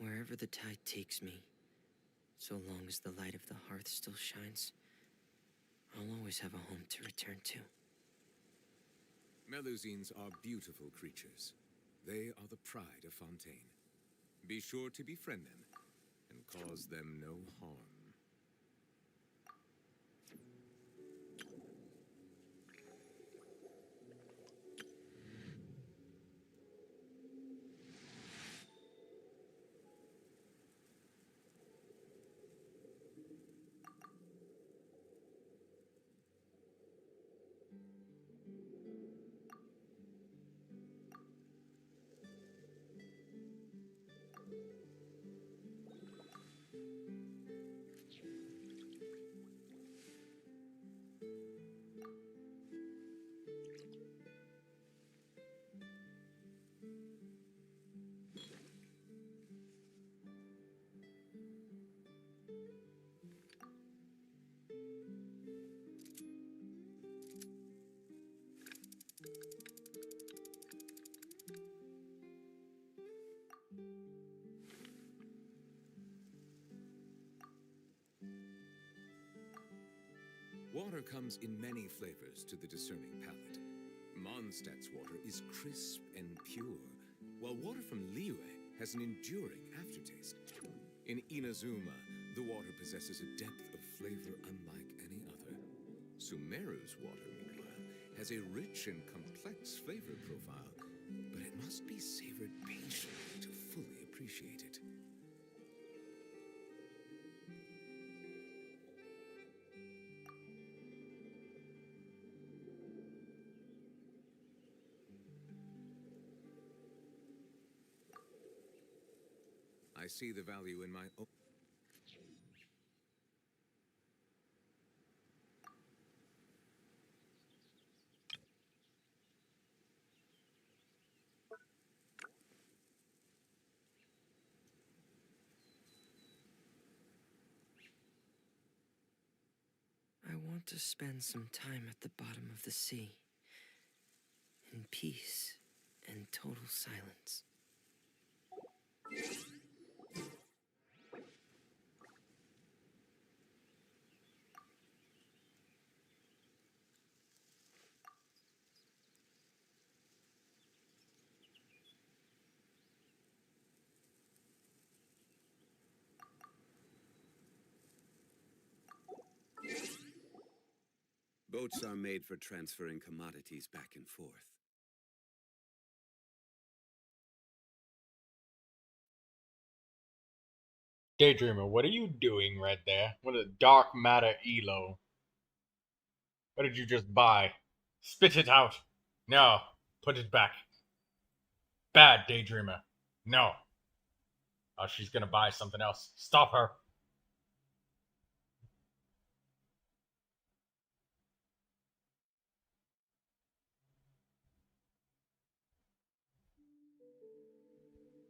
Wherever the tide takes me, so long as the light of the hearth still shines, I'll always have a home to return to. Melusines are beautiful creatures. They are the pride of Fontaine. Be sure to befriend them and cause them no harm. Water comes in many flavors to the discerning palate. Mondstadt's water is crisp and pure, while water from Liyue has an enduring aftertaste. In Inazuma, the water possesses a depth of flavor unlike any other. Sumeru's water, meanwhile, has a rich and complex flavor profile, but it must be savored patiently to fully appreciate it. I see the value in my own. I want to spend some time at the bottom of the sea, in peace and total silence. Boats are made for transferring commodities back and forth. Daydreamer, what are you doing right there? What a dark matter elo. What did you just buy? Spit it out. No, put it back. Bad Daydreamer. No. Oh, she's gonna buy something else. Stop her.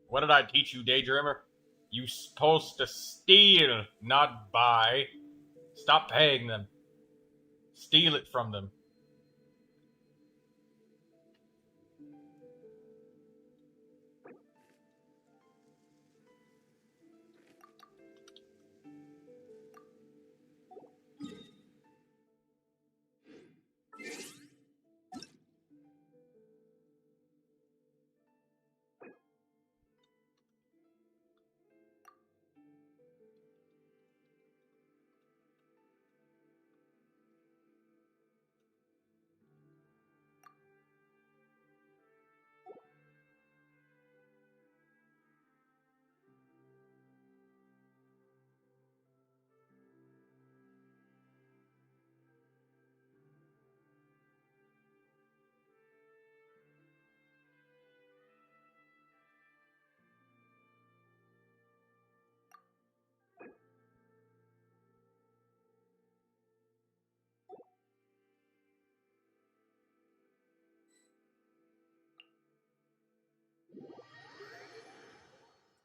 What did I teach you, Daydreamer? You supposed to steal, not buy. Stop paying them. Steal it from them.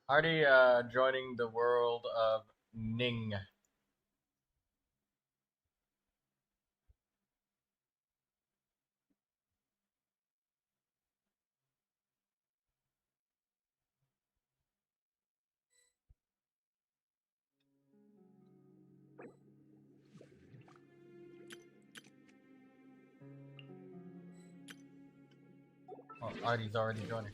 Already joining the world of Ning. Oh, Artie's already joining.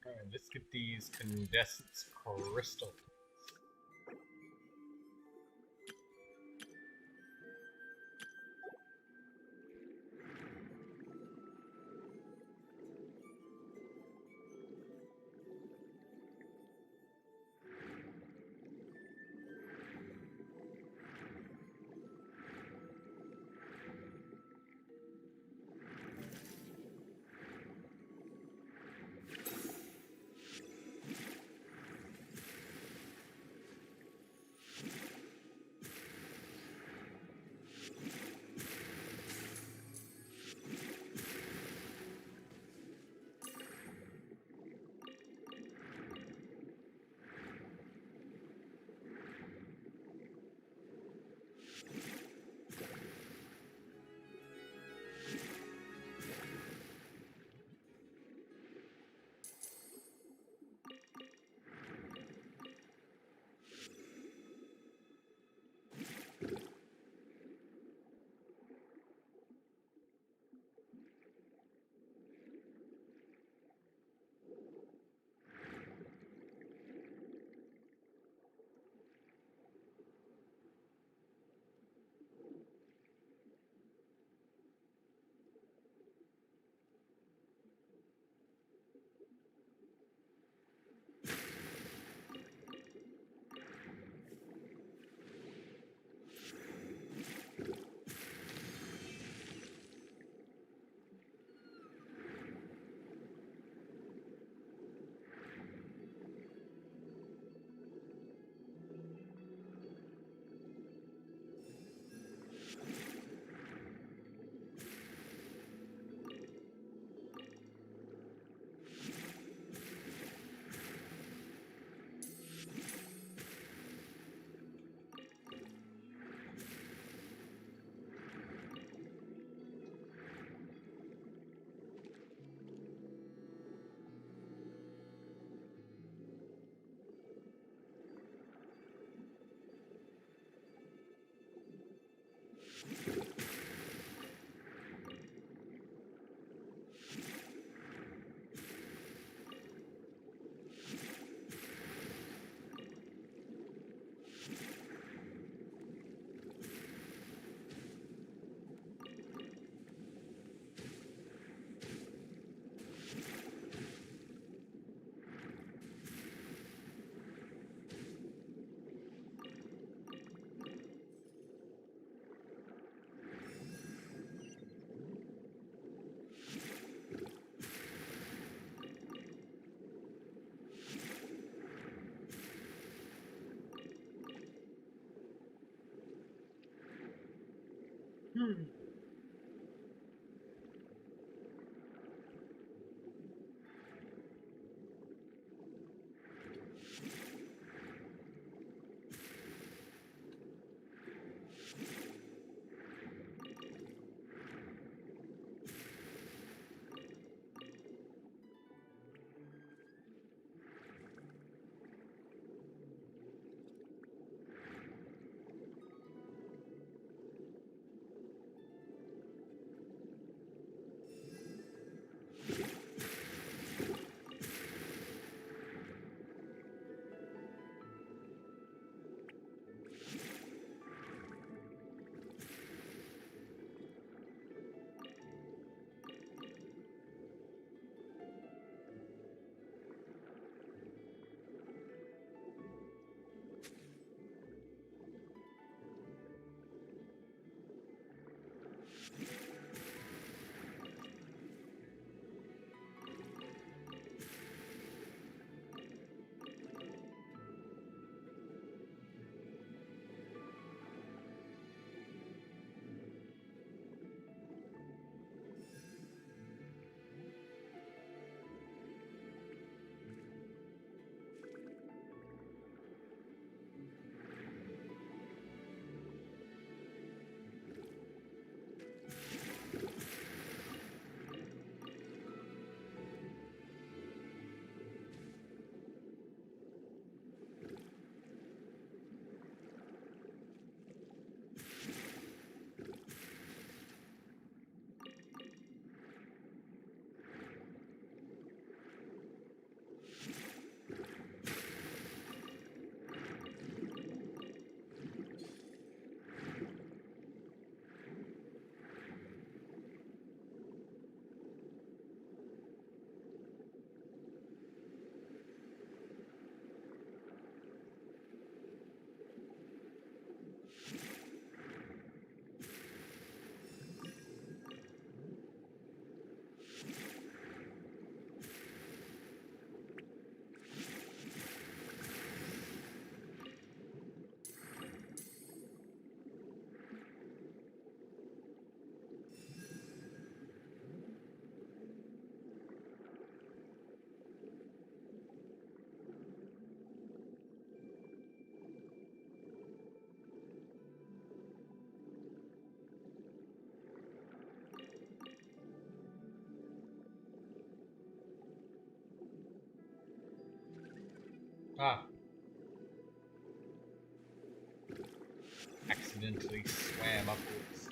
Alright, let's get these condensed crystals. Ah. Accidentally swam upwards.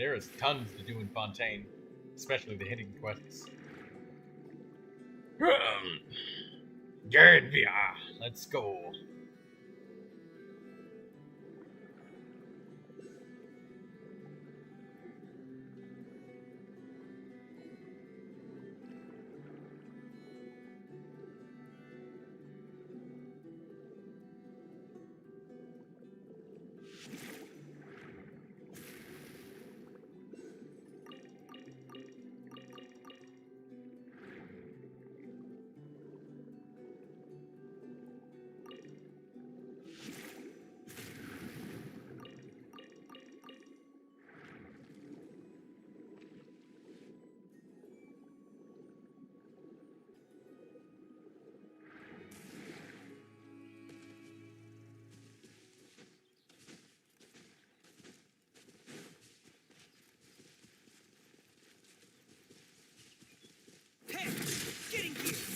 there is tons to do in Fontaine, especially the hidden quests. Gervia, let's go. Hey, getting here.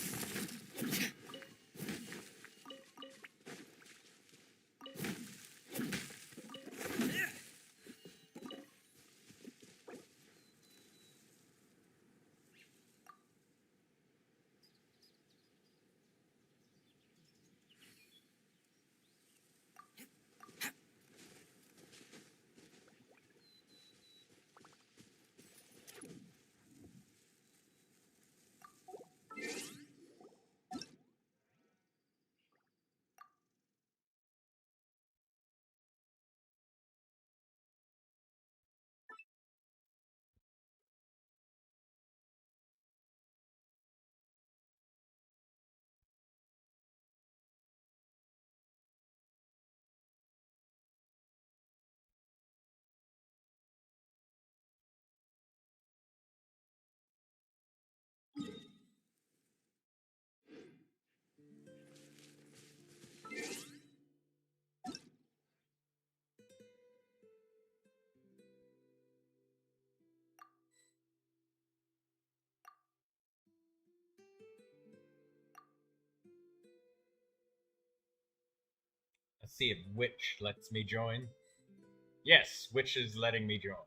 Let's see if Witch lets me join. Yes, Witch is letting me join.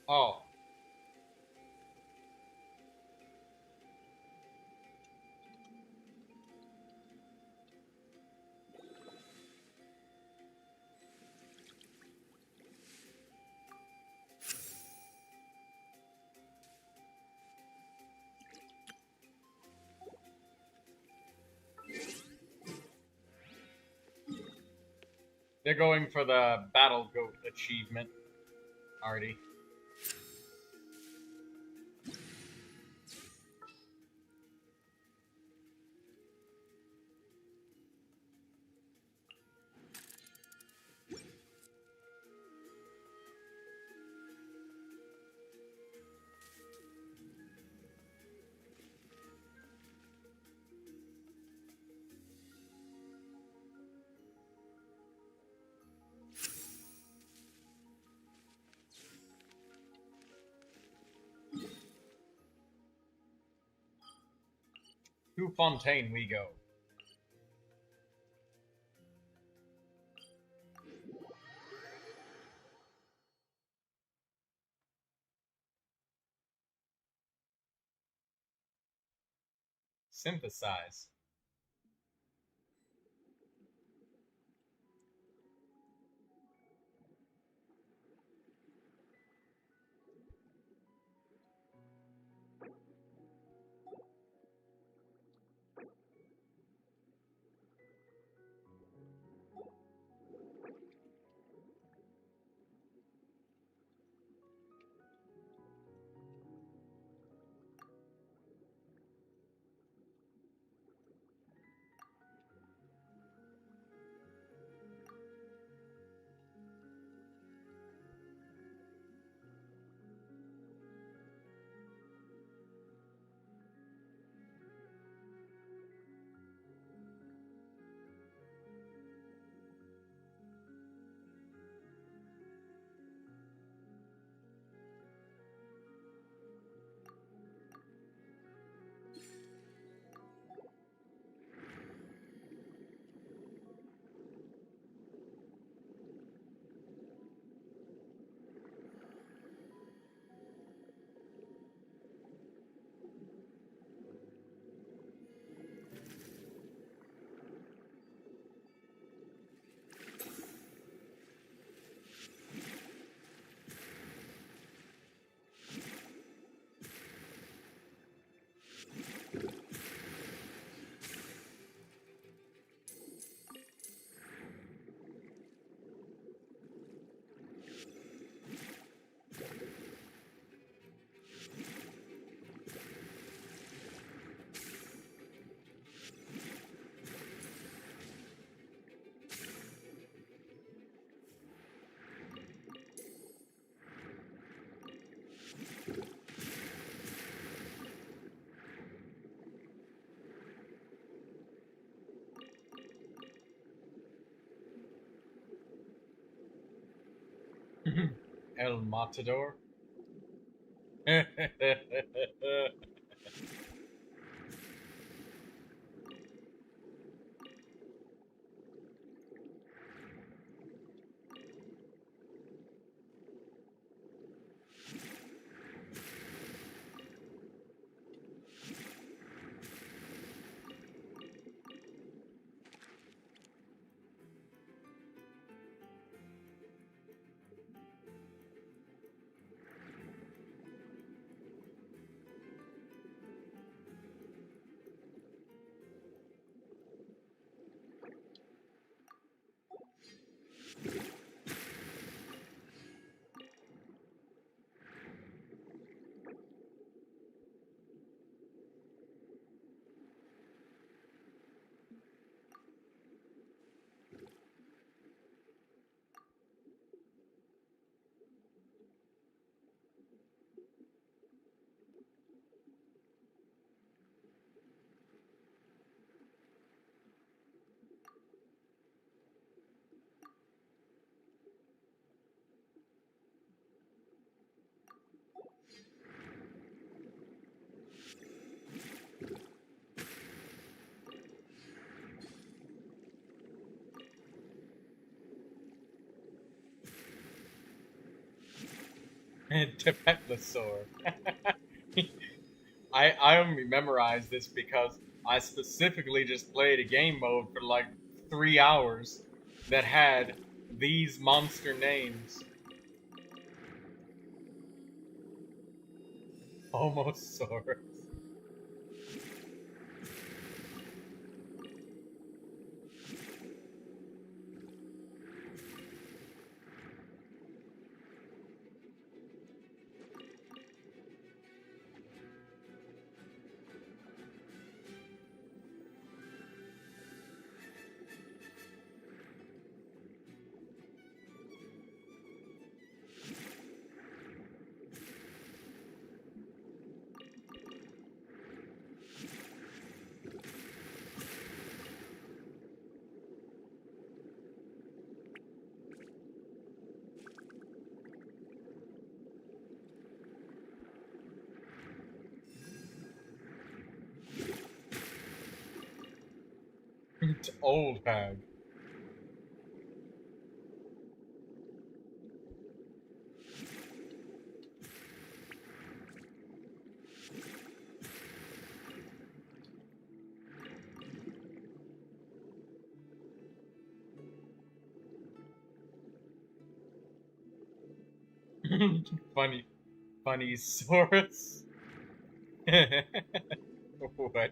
Oh. They're going for the Battle Goat achievement already. To Fontaine we go. Synthesize. El Matador. Tepetlosaur. I only memorized this because I specifically just played a game mode for like 3 hours that had these monster names. Homosaurus. Old hag. Funny Saurus. What?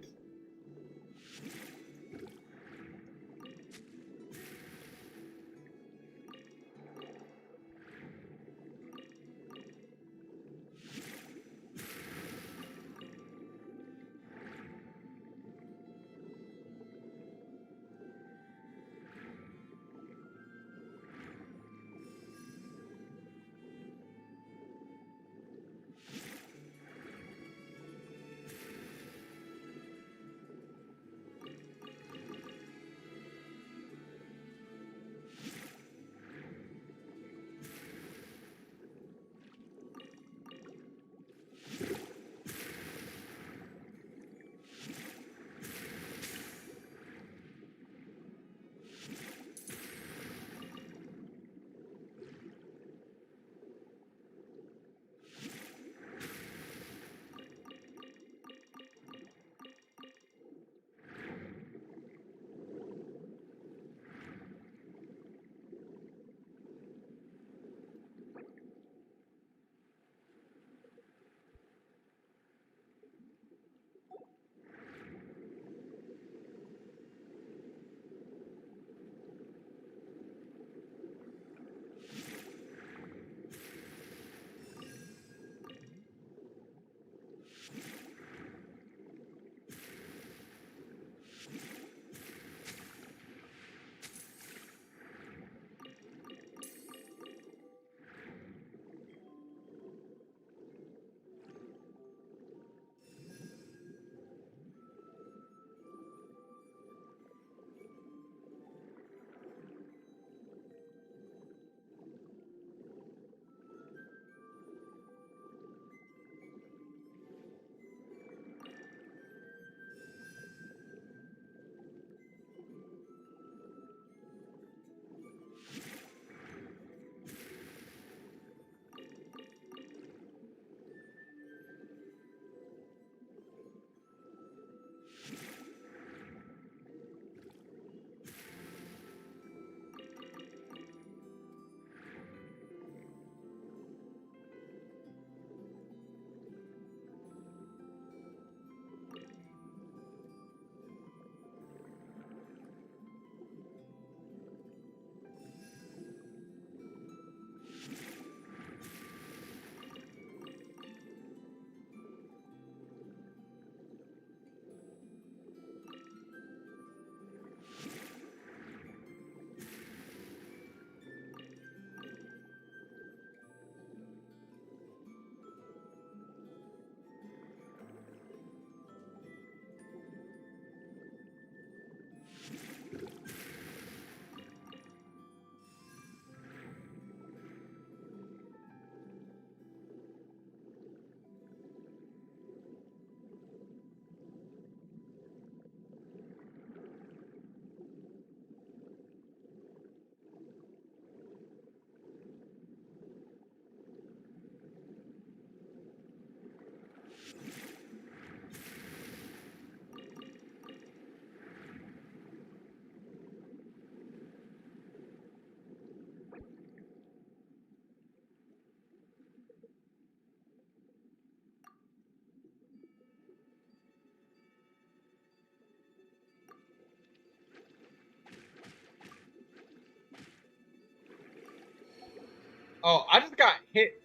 Oh, I just got hit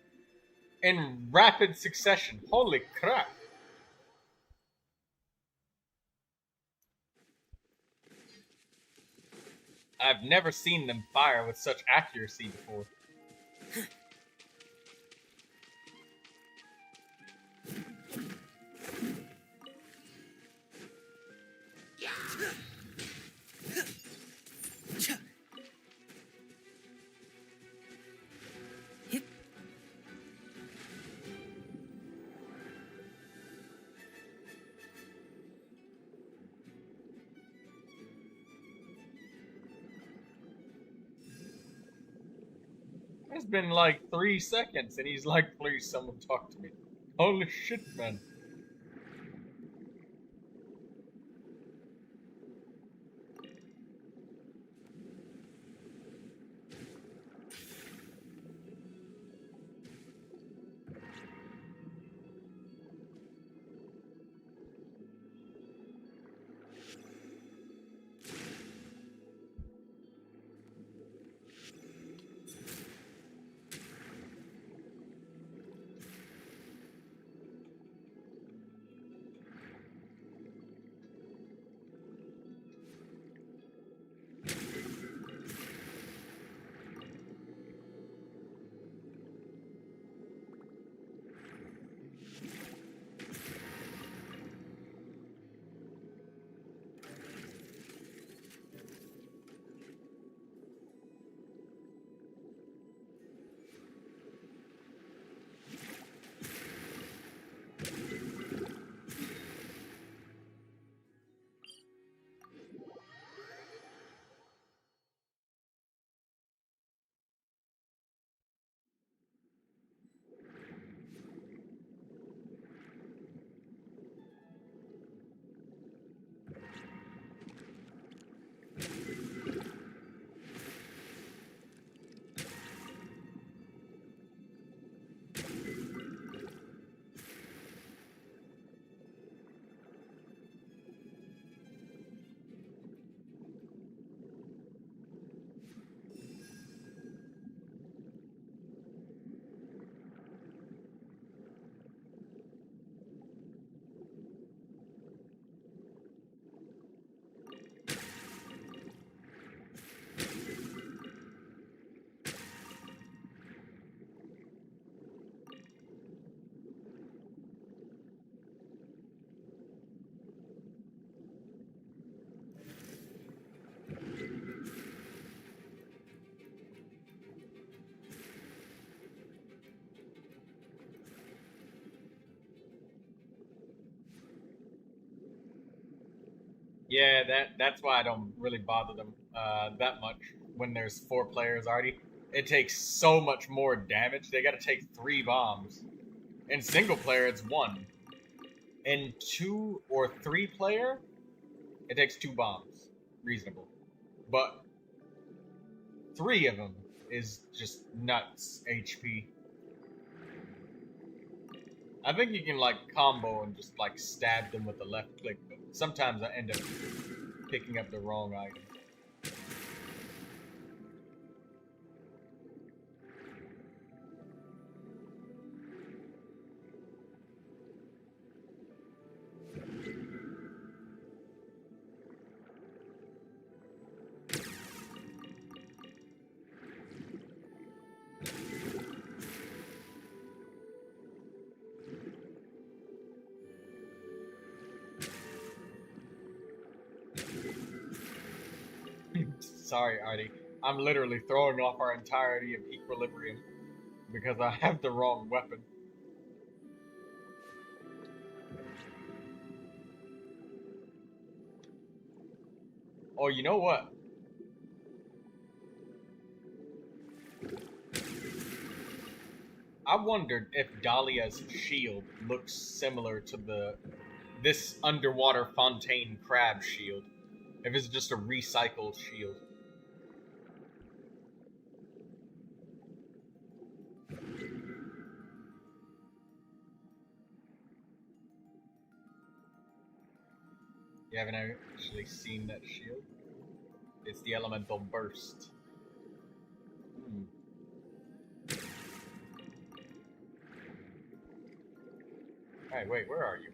in rapid succession. Holy crap. I've never seen them fire with such accuracy before. It's been like 3 seconds, and he's like, please, someone talk to me. Holy shit, man. Yeah, that's why I don't really bother them that much when there's 4 players already. It takes so much more damage. They gotta take 3 bombs. In single player, it's 1. In 2 or 3 player, it takes 2 bombs. Reasonable. But 3 of them is just nuts HP. I think you can like combo and just like stab them with the left click, but sometimes I end up picking up the wrong item. Sorry, Artie. I'm literally throwing off our entirety of equilibrium because I have the wrong weapon. Oh, you know what? I wondered if Dahlia's shield looks similar to this underwater fontaine crab shield. If it's just a recycled shield. You haven't actually seen that shield? It's the elemental burst. Alright, wait, where are you?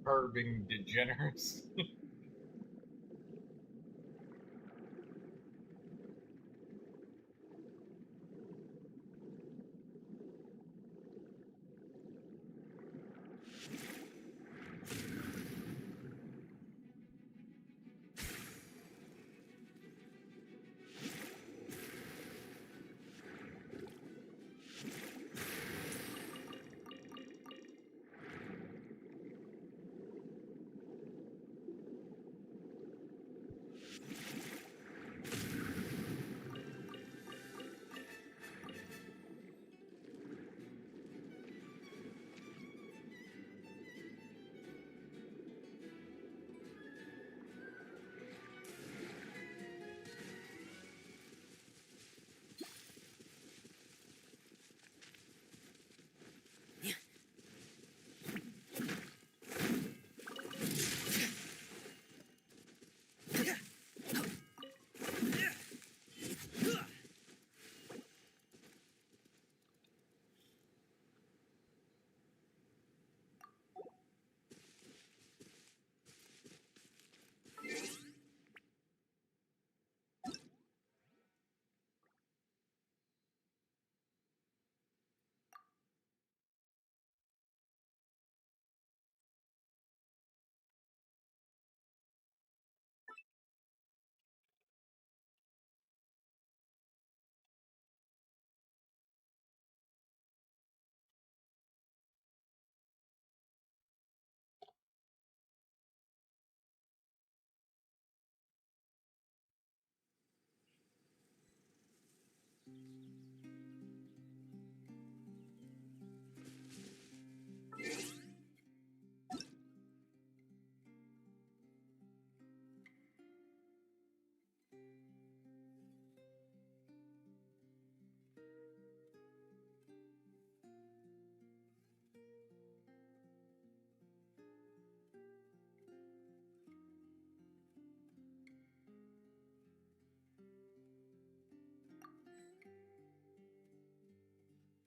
Her being degenerates.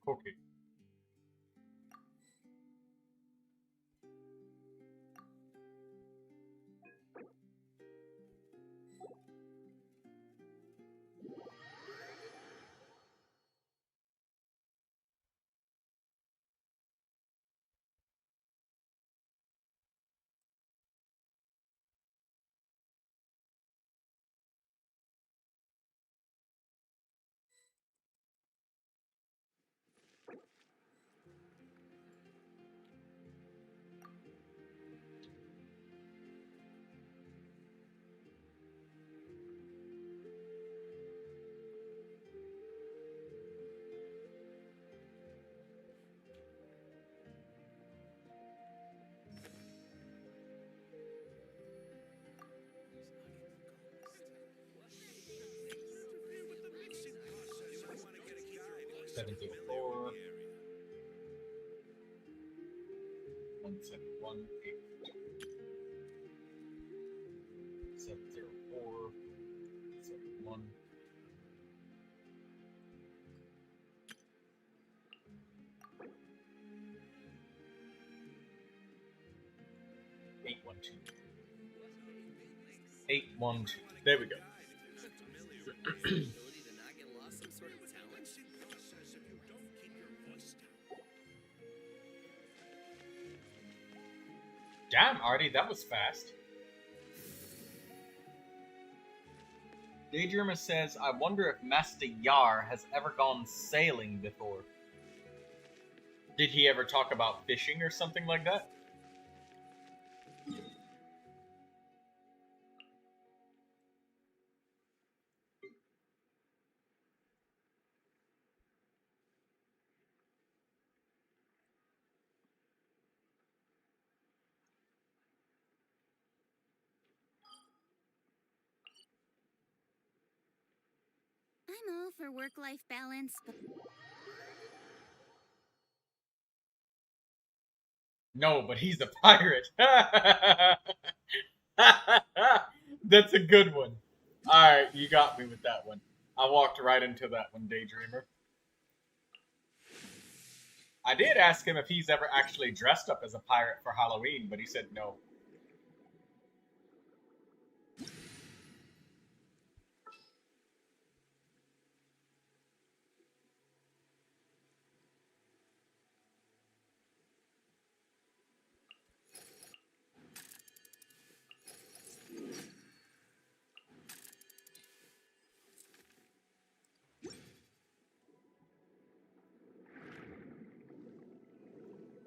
Okay. Seven zero four 171 704 71 812 812. There we go. Damn, Artie, that was fast. Daydreamer says, I wonder if Master Yar has ever gone sailing before. Did he ever talk about fishing or something like that? I'm all for work-life balance, but No, but he's a pirate. That's a good one. Alright, you got me with that one. I walked right into that one, Daydreamer. I did ask him if he's ever actually dressed up as a pirate for Halloween, but he said no.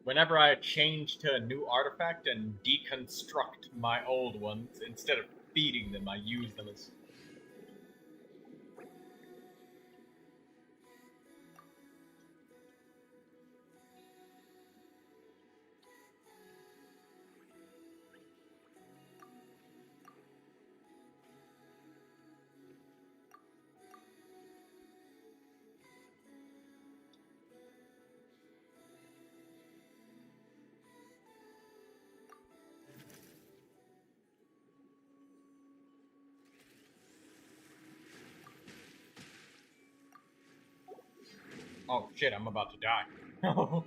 Whenever I change to a new artifact and deconstruct my old ones, instead of feeding them, I use them as... Oh shit, I'm about to die.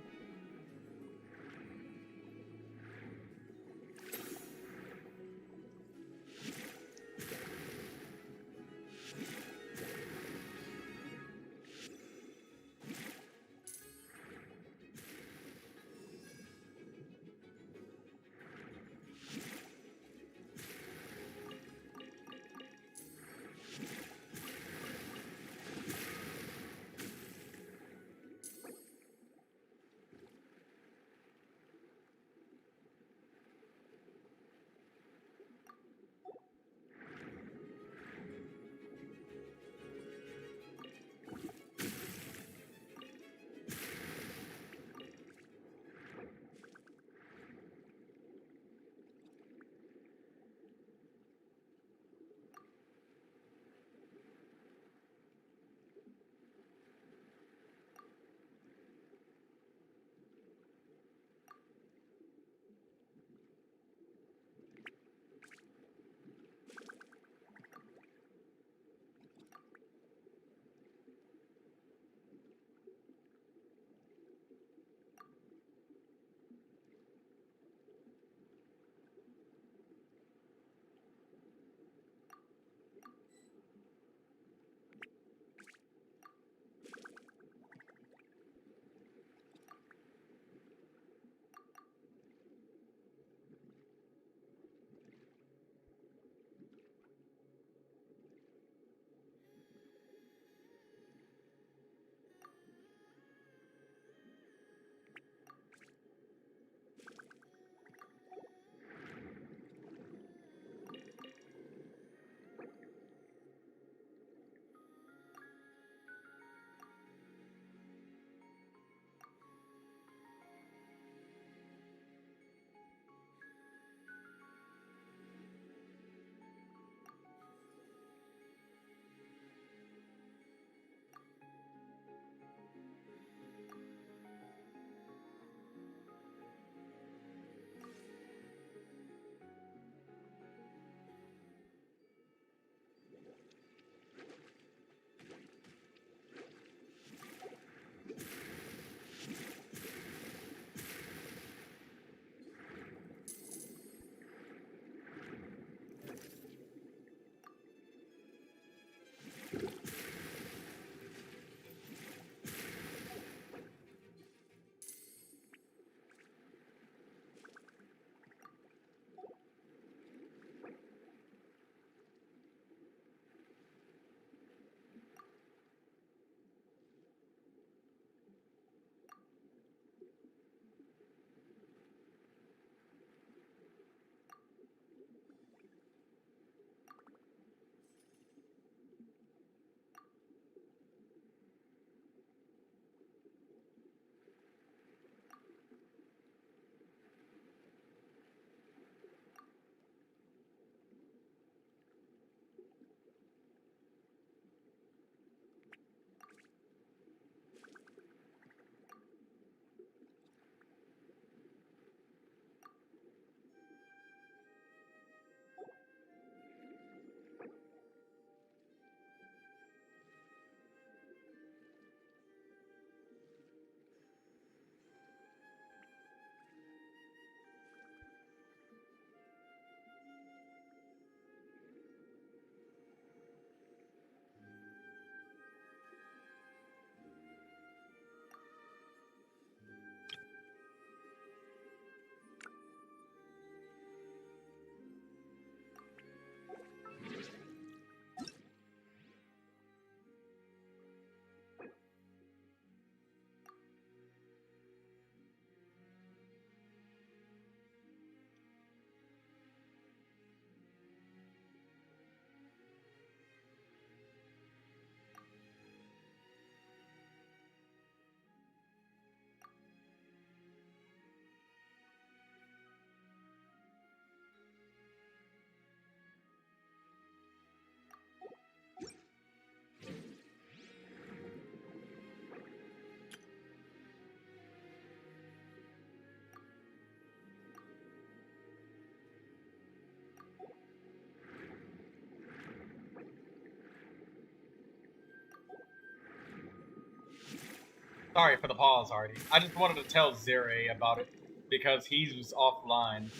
Sorry for the pause, Hardy. I just wanted to tell Zere about it because he's offline.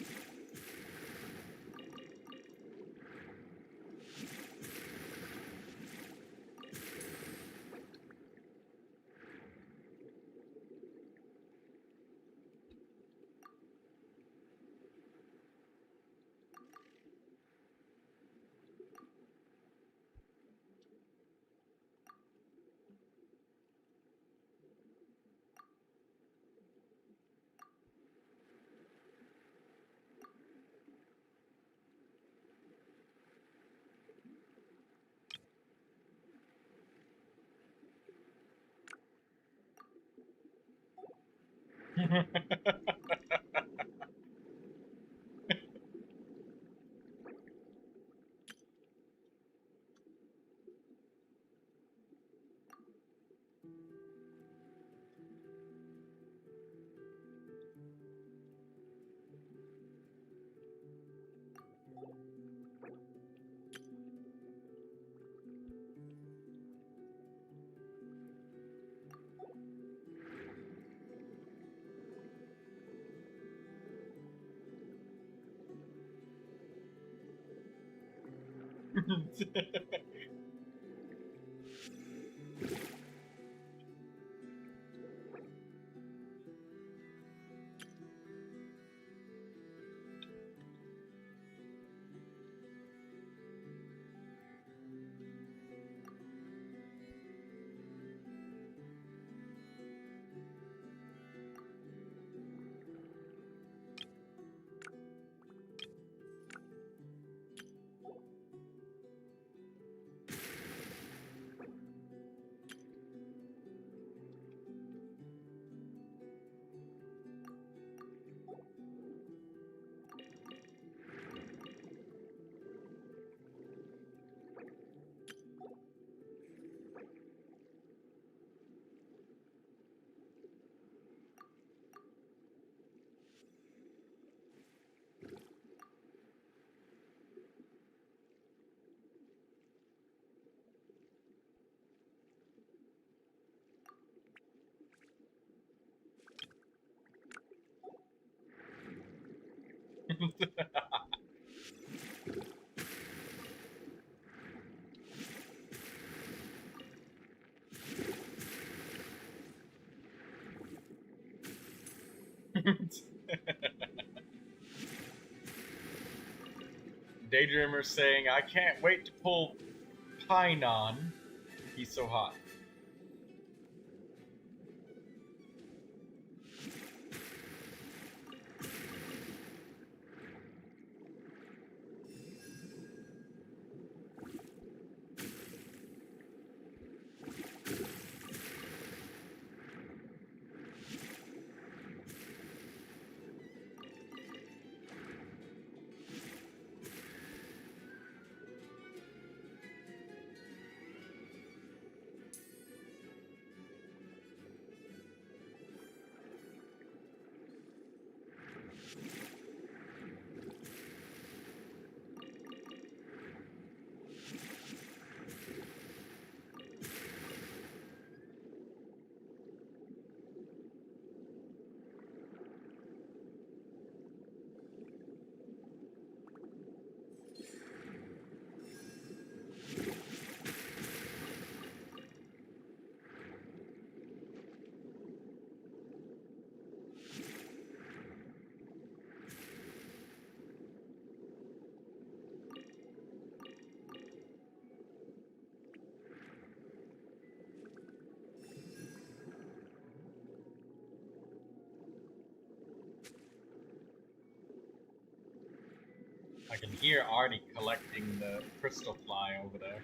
Daydreamer saying, I can't wait to pull Pinon. He's so hot. I can hear Artie collecting the crystal fly over there.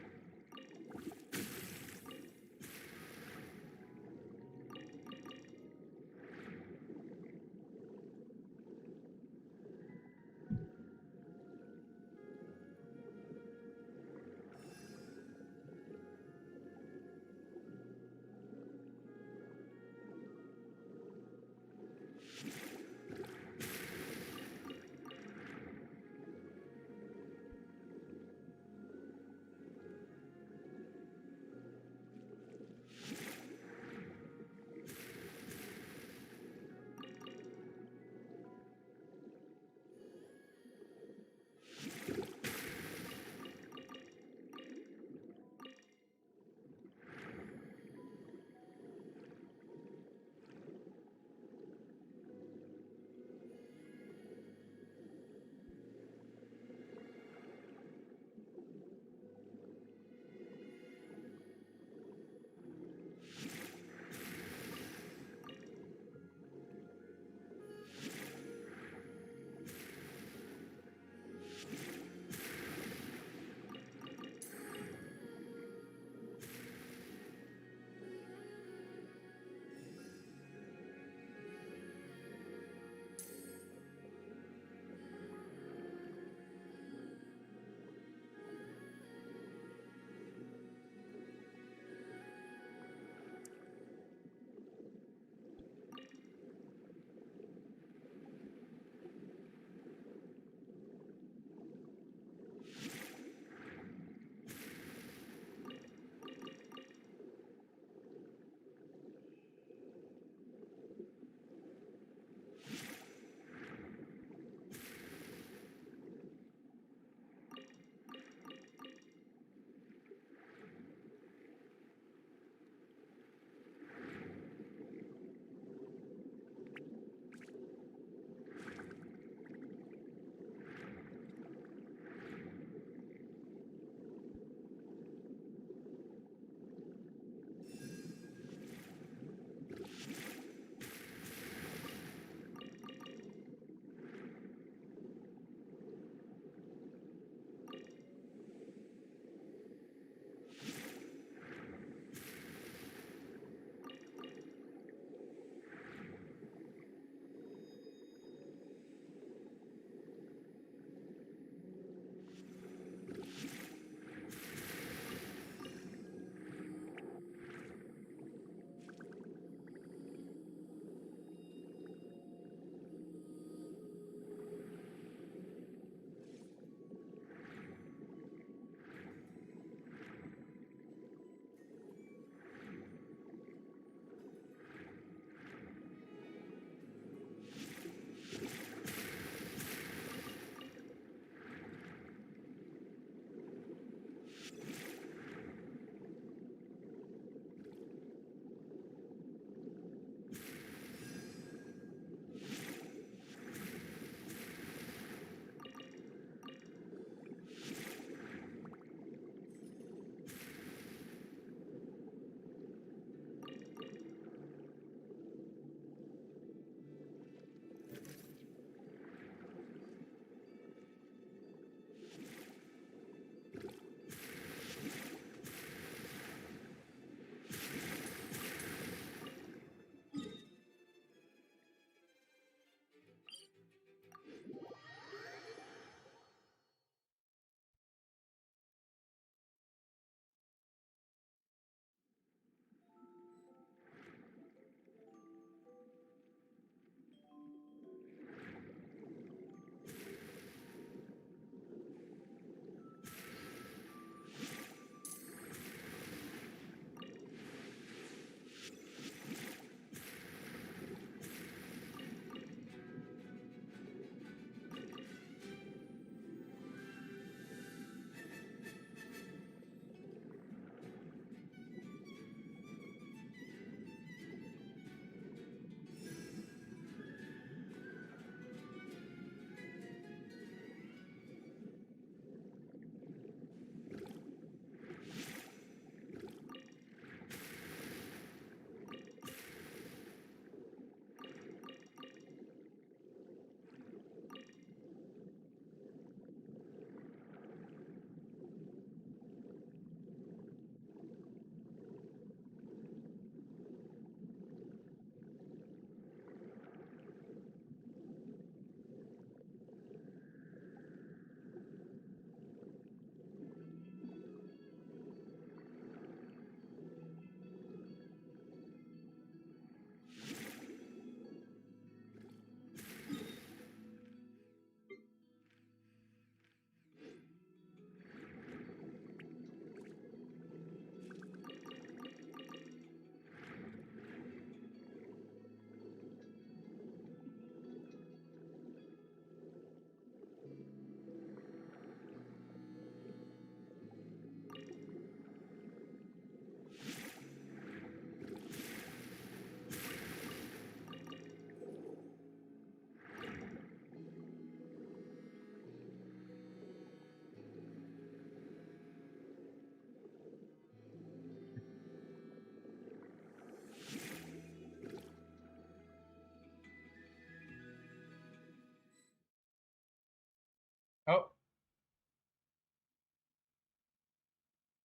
Oh,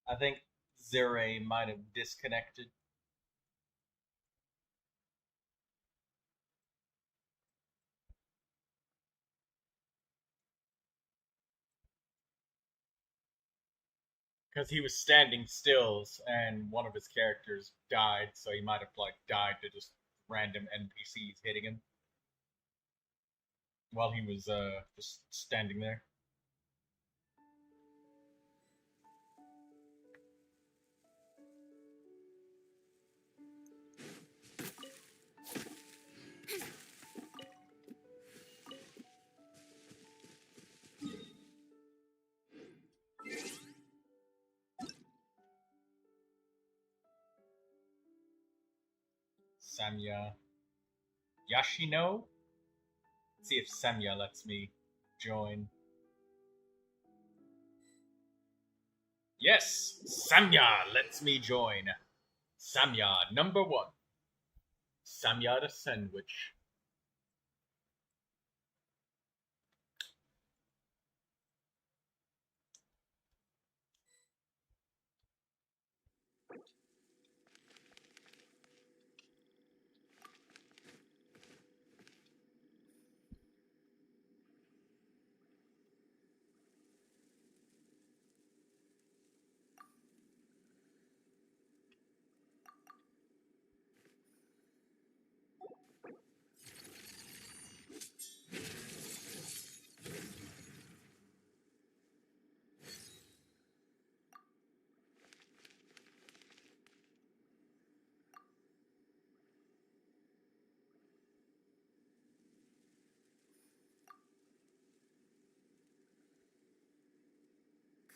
I think Zere might have disconnected. Because he was standing still and one of his characters died, so he might have like died to just random NPCs hitting him while he was just standing there. Samya Yashino? Let's see if Samya lets me join. Yes, Samya lets me join. Samya number 1. Samya the sandwich.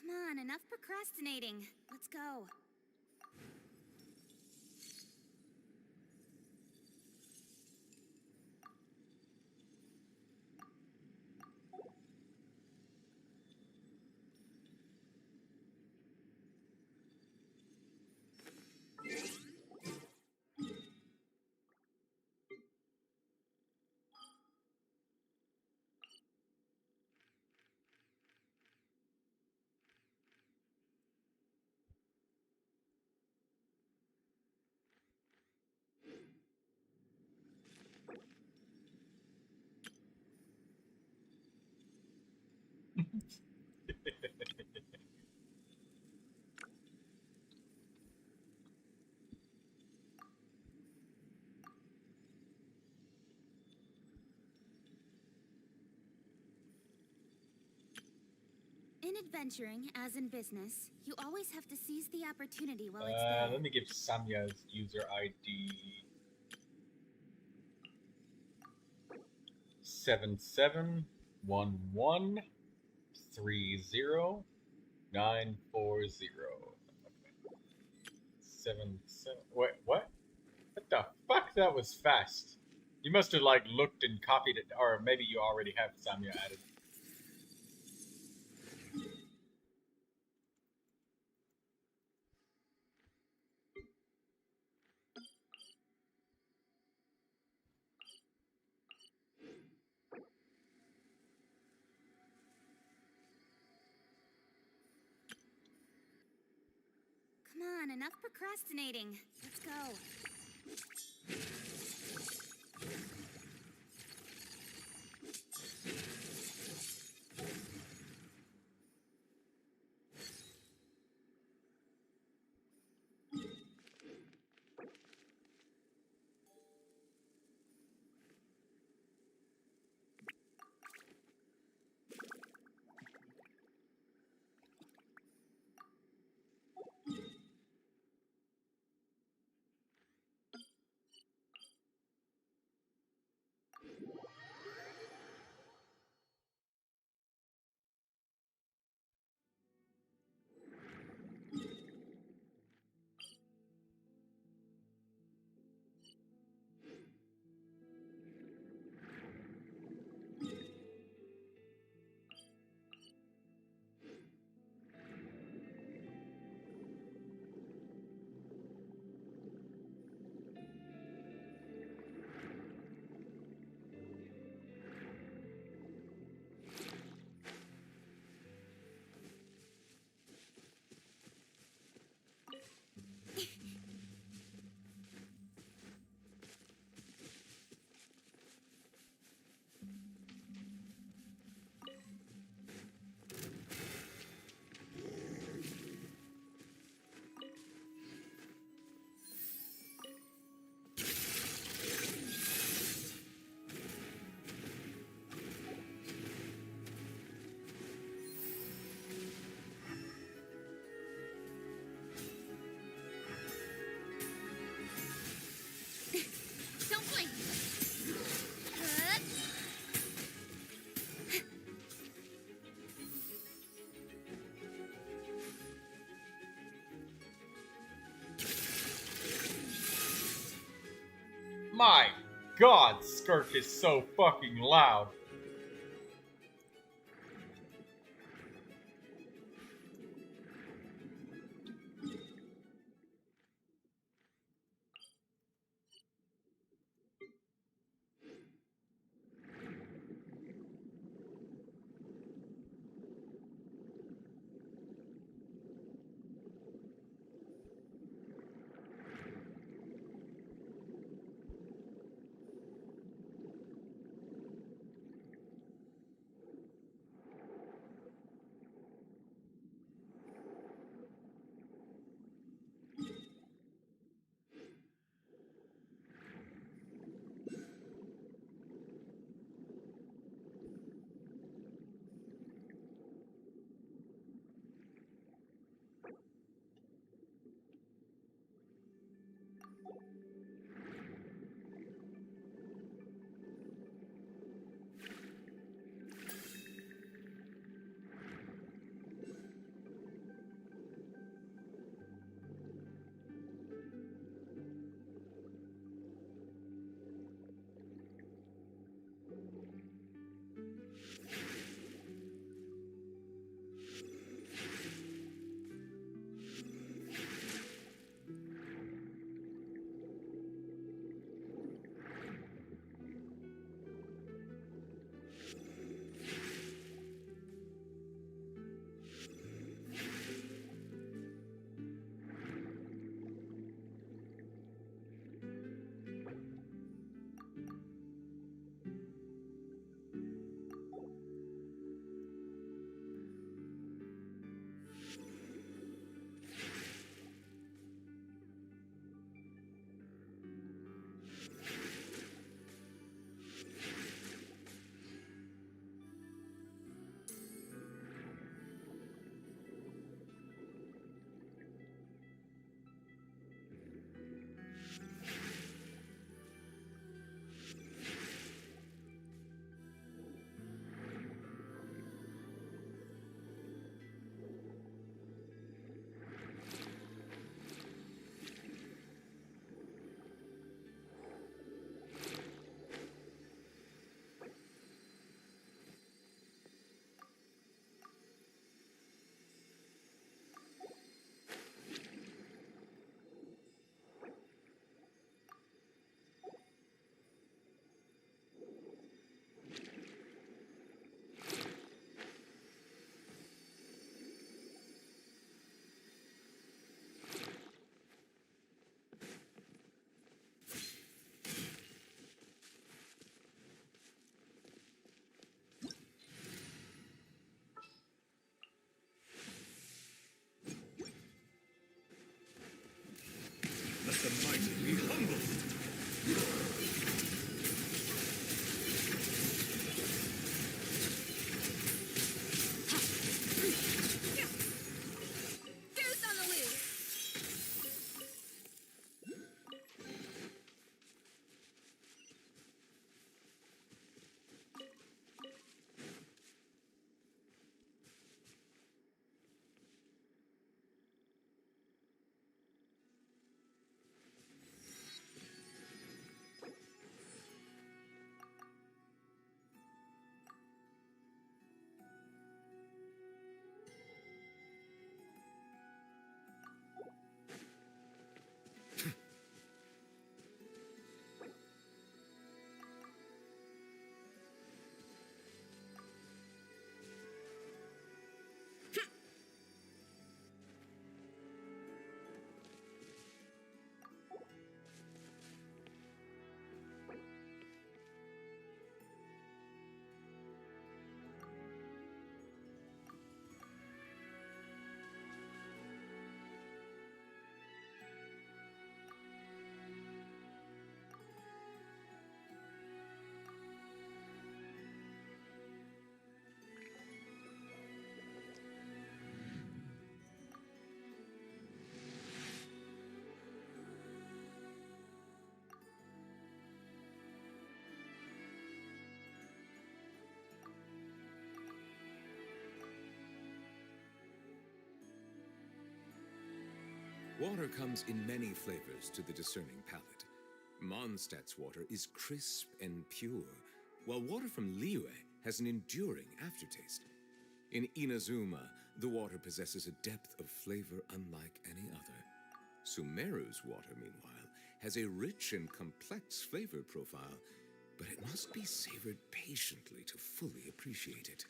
Come on, enough procrastinating. Let's go. In adventuring, as in business, you always have to seize the opportunity while it's there. Let me give Samya's user ID 771130 940. 77. Wait, what? What the fuck? That was fast. You must have like looked and copied it, or maybe you already have Samya added. Come on, enough procrastinating. Let's go. god, Skirk is so fucking loud. Let the mighty be humbled. Goose on the loose. Water comes in many flavors to the discerning palate. Mondstadt's water is crisp and pure, while water from Liyue has an enduring aftertaste. In Inazuma, the water possesses a depth of flavor unlike any other. Sumeru's water, meanwhile, has a rich and complex flavor profile, but it must be savored patiently to fully appreciate it.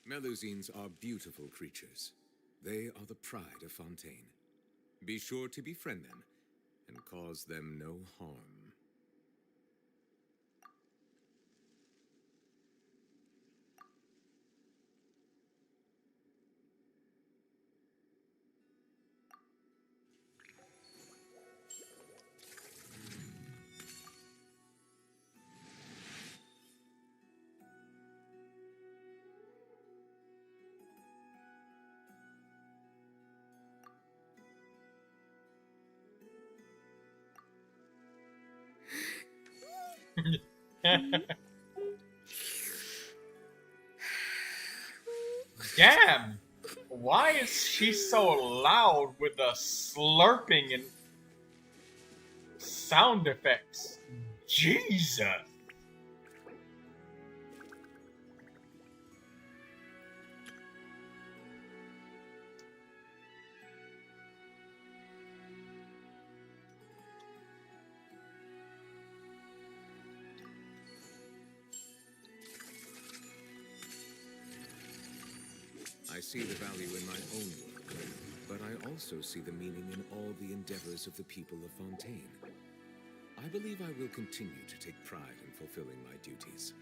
Melusines are beautiful creatures. They are the pride of Fontaine. Be sure to befriend them and cause them no harm. Damn! Why is she so loud with the slurping and sound effects? Jesus! I see the value in my own work, but I also see the meaning in all the endeavors of the people of Fontaine. I believe I will continue to take pride in fulfilling my duties.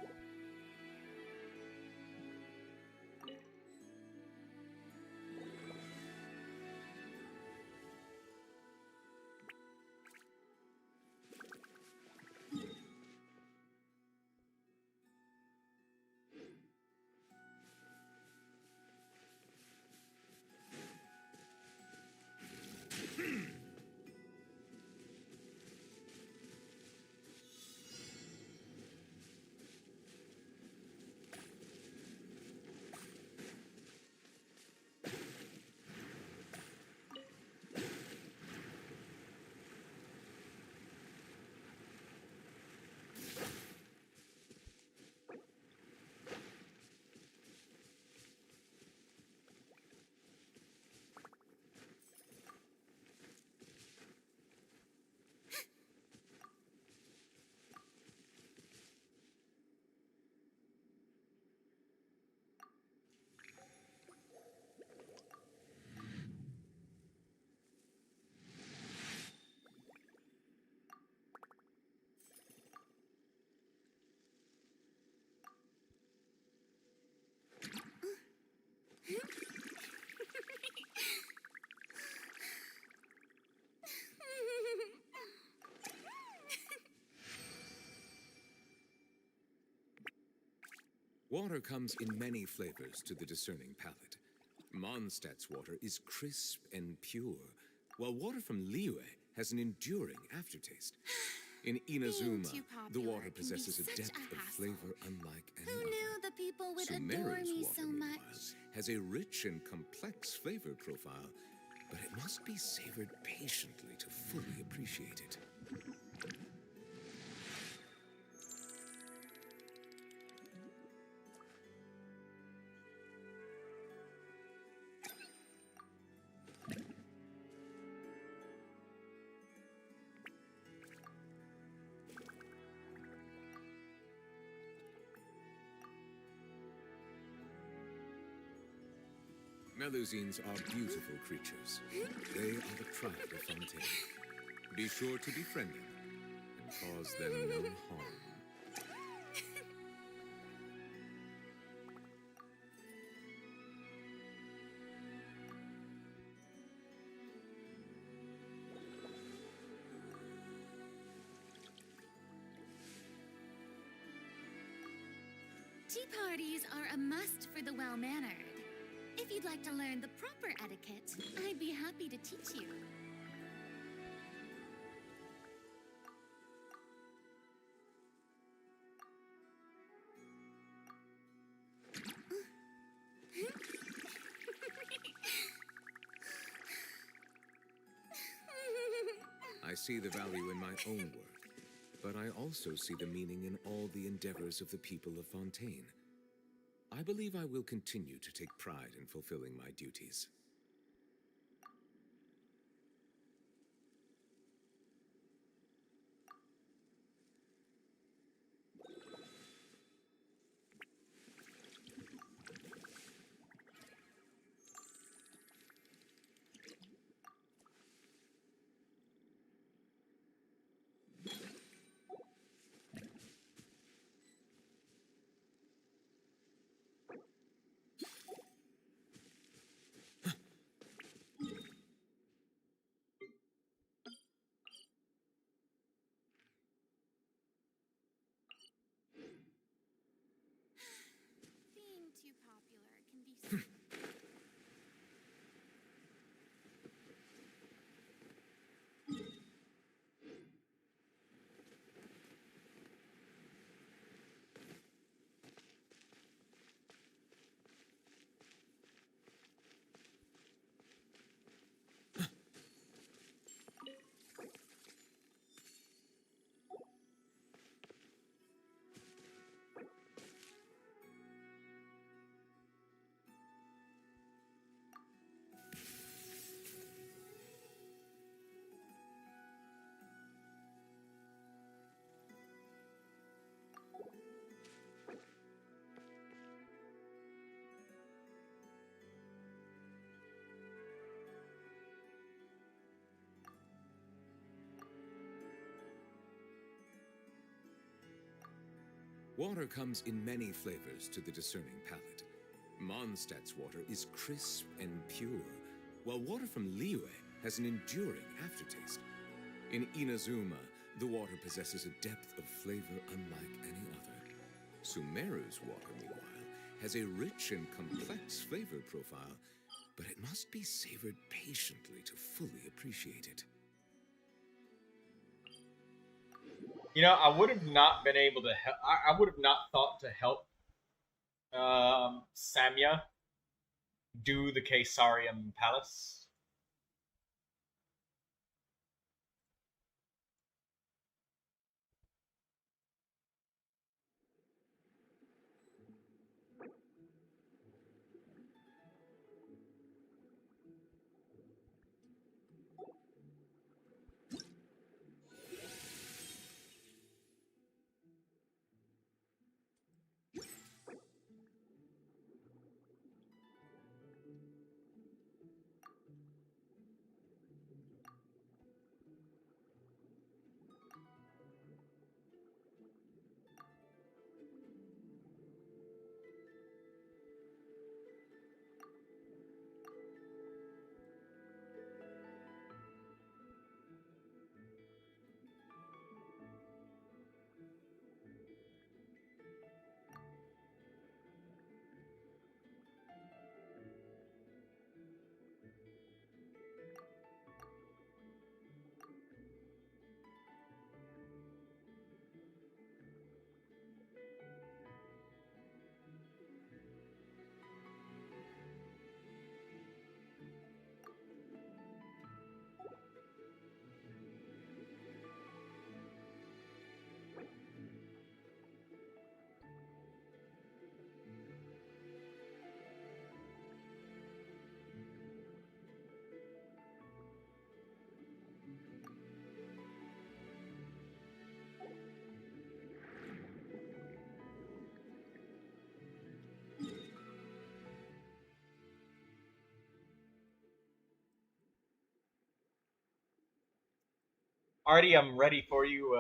Water comes in many flavors to the discerning palate. Mondstadt's water is crisp and pure, while water from Liyue has an enduring aftertaste. In Inazuma, the water possesses a depth of flavor unlike any Who other. knew the people would adore Sumeru's me water, so meanwhile, much? has a rich and complex flavor profile, but it must be savored patiently to fully appreciate it. Melusines are beautiful creatures. They are the pride of Fontaine. Be sure to befriend them and cause them no harm. Tea parties are a must for the well-mannered. If you'd like to learn the proper etiquette, I'd be happy to teach you. I see the value in my own work, but I also see the meaning in all the endeavors of the people of Fontaine. I believe I will continue to take pride in fulfilling my duties. Being too popular can be Water comes in many flavors to the discerning palate. Mondstadt's water is crisp and pure, while water from Liyue has an enduring aftertaste. In Inazuma, the water possesses a depth of flavor unlike any other. Sumeru's water, meanwhile, has a rich and complex flavor profile, but it must be savored patiently to fully appreciate it. You know, I would have not been able to help. I would have not thought to help Samya do the Caesarium Palace. Artie, I'm ready for you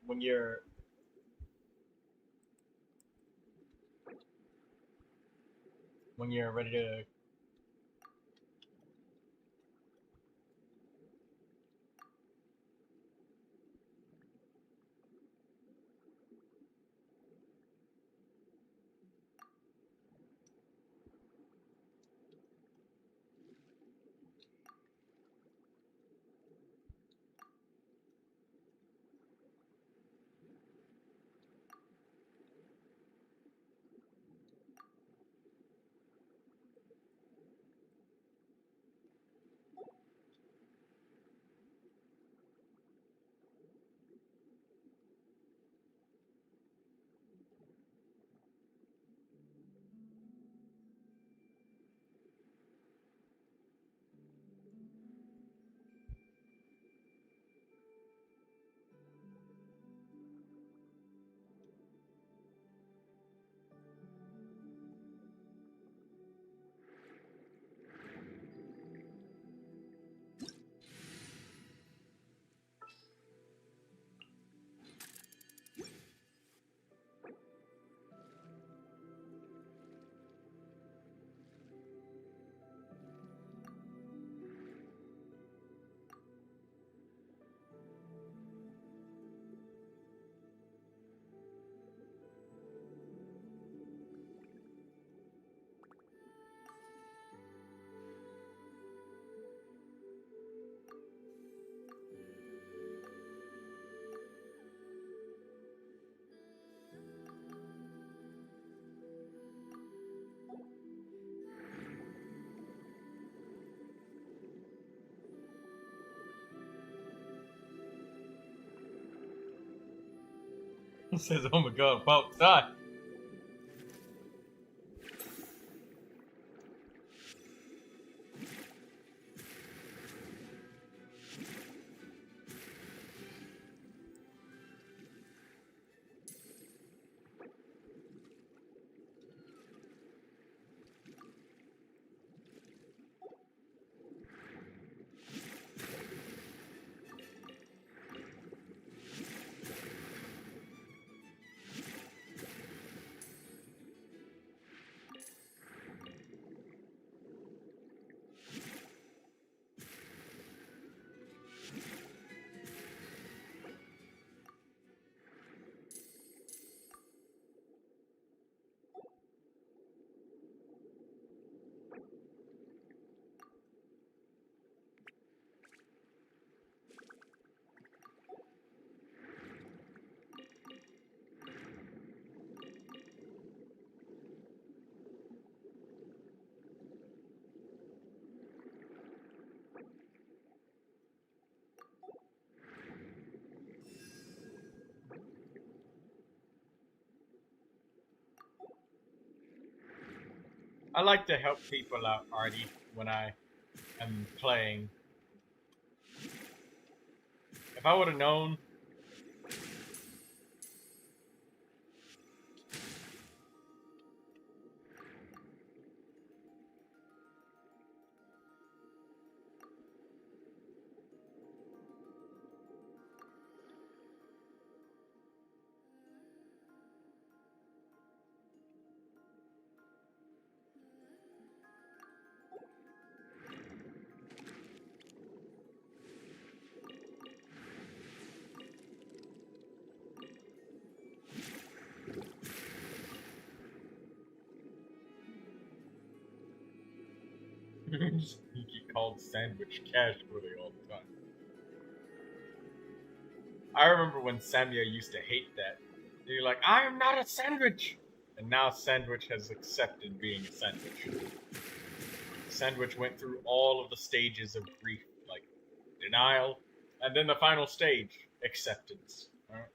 when you're ready to. He says, "Oh my god, about time." I like to help people out, Artie, when I am playing. If I would have known. He called sandwich casually all the time. I remember when Samia used to hate that. You're like, I am not a sandwich! And now Sandwich has accepted being a sandwich. Sandwich went through all of the stages of grief, like denial, and then the final stage, acceptance. Alright?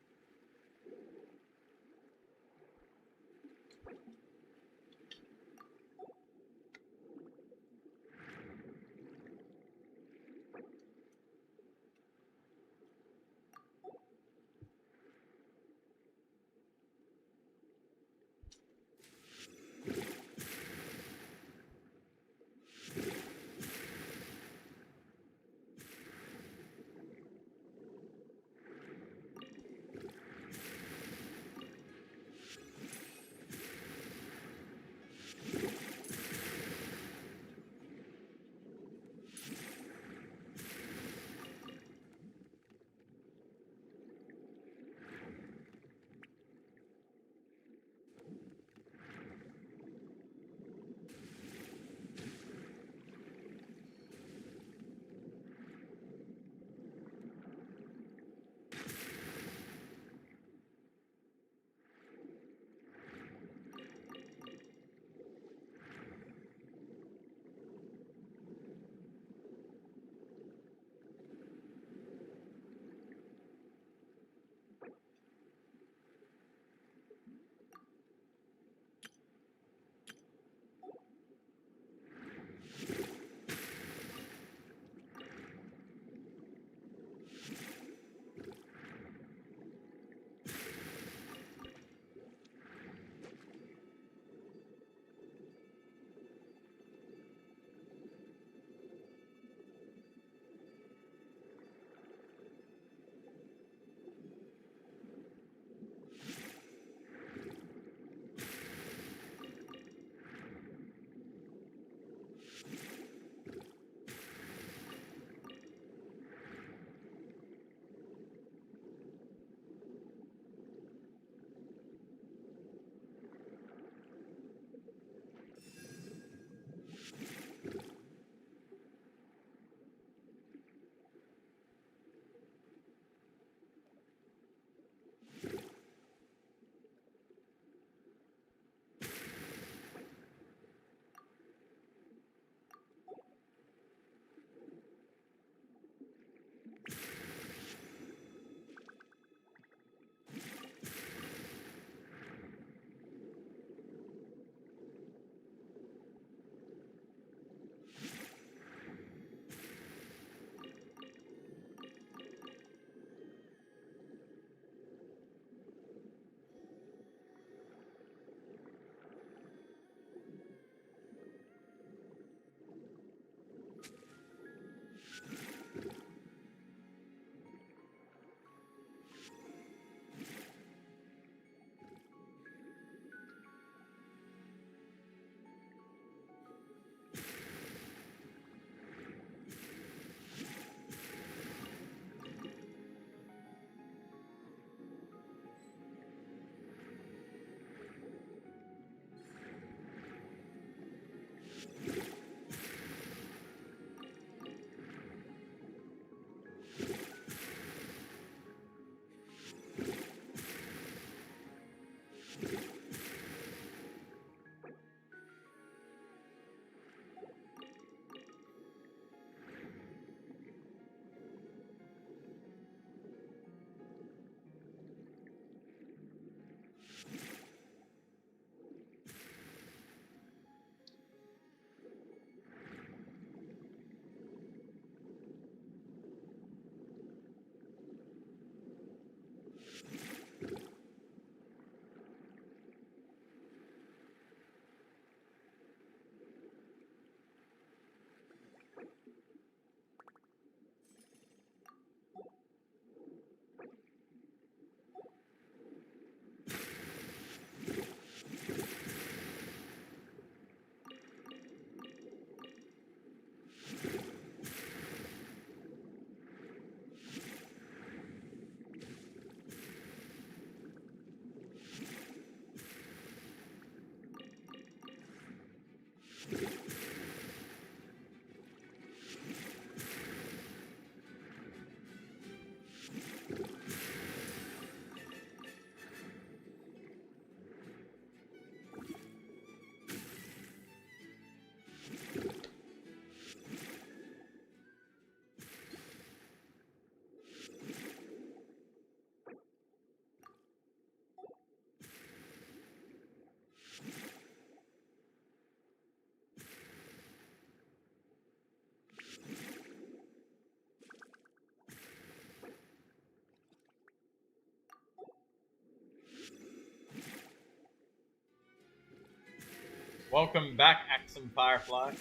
Welcome back, Axum Firefly.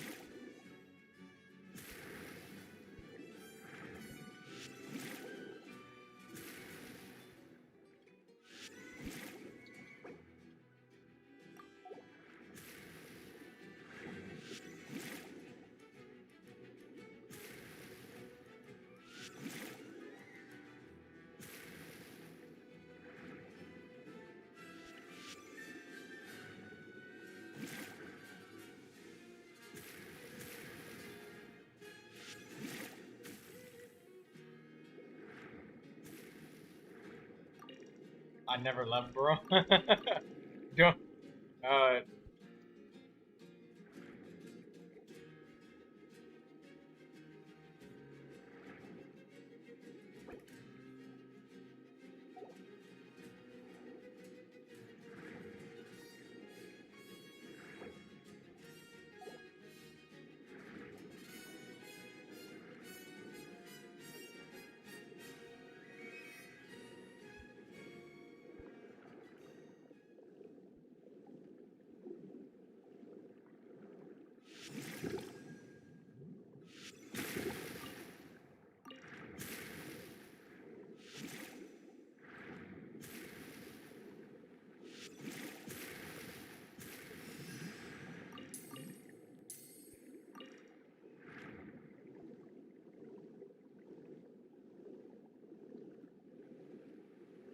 I never left, bro. Don't. Uh.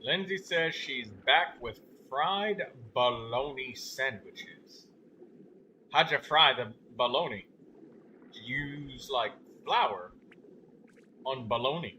Lindsay says she's back with fried bologna sandwiches. How'd you fry the bologna? Do you use like flour on bologna?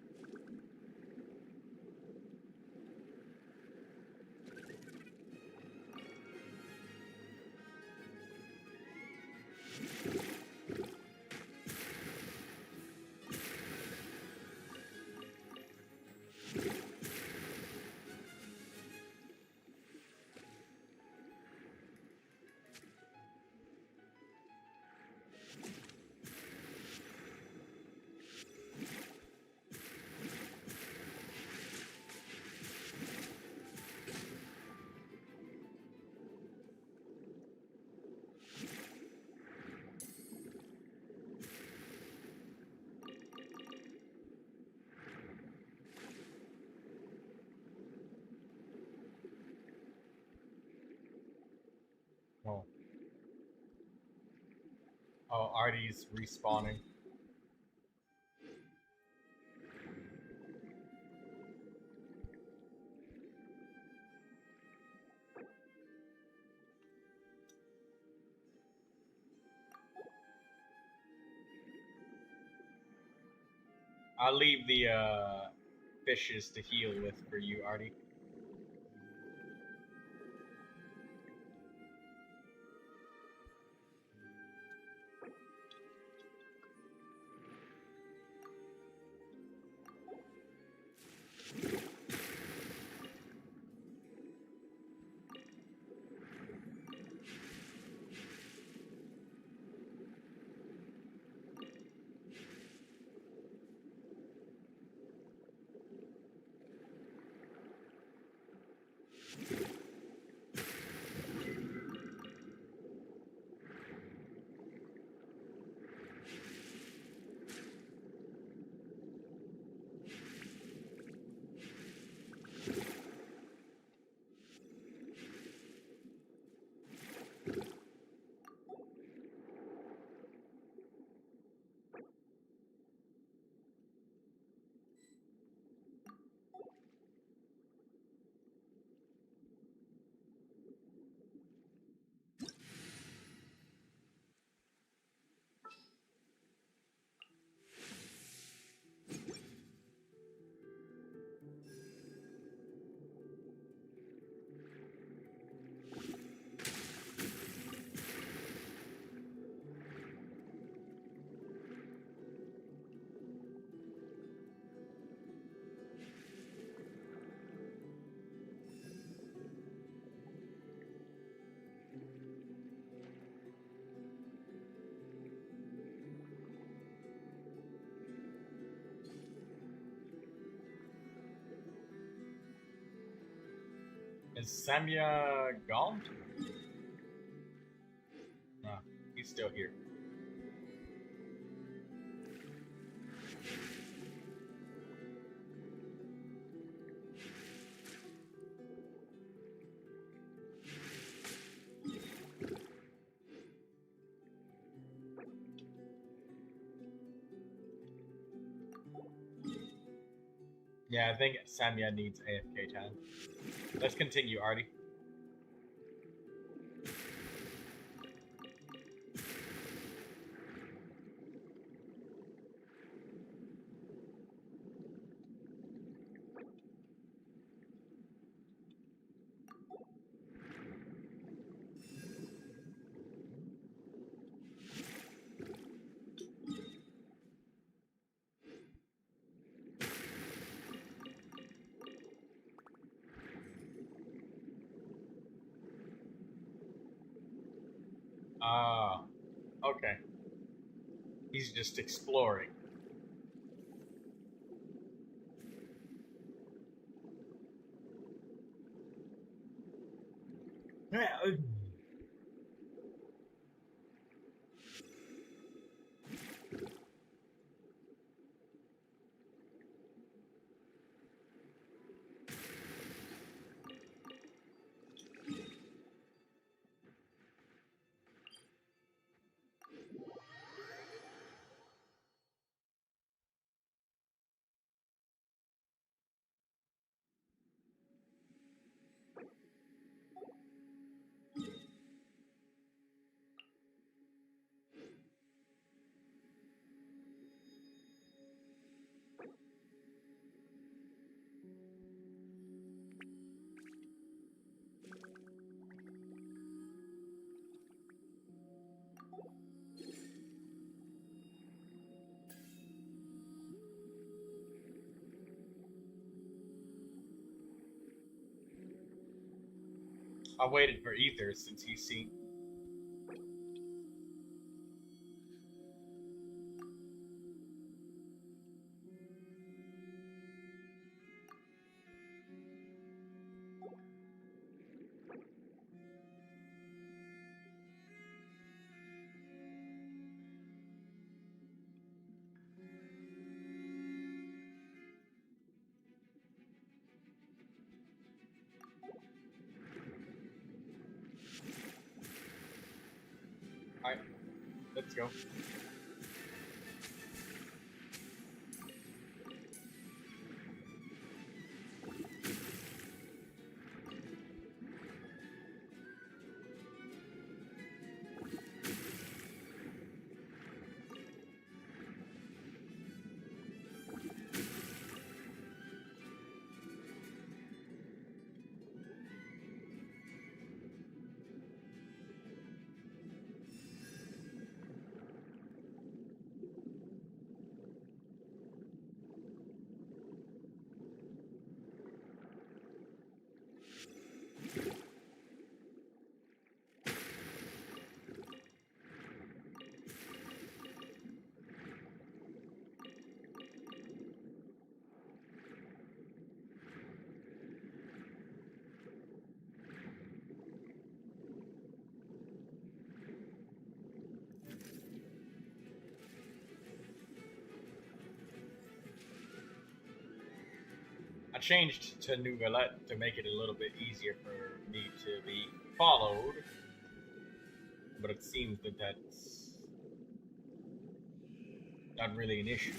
Oh. Oh, Artie's respawning. I'll leave the fishes to heal with for you, Artie. Is Samya gone? No, he's still here. Yeah, I think Samya needs AFK time. Let's continue, Artie. Ah, okay. He's just exploring. I waited for Ether since he's seen. Alright, let's go. changed to Neuvilette to make it a little bit easier for me to be followed, but it seems that that's not really an issue.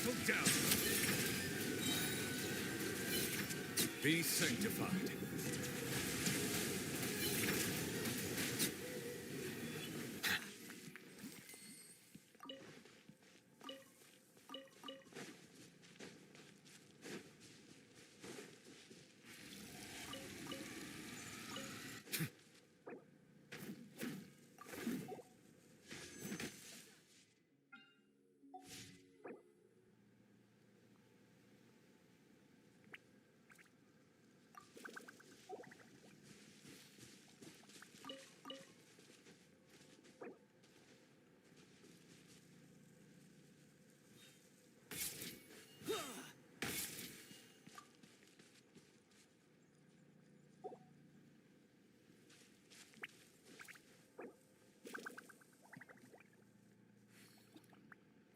trampled down. Be sanctified.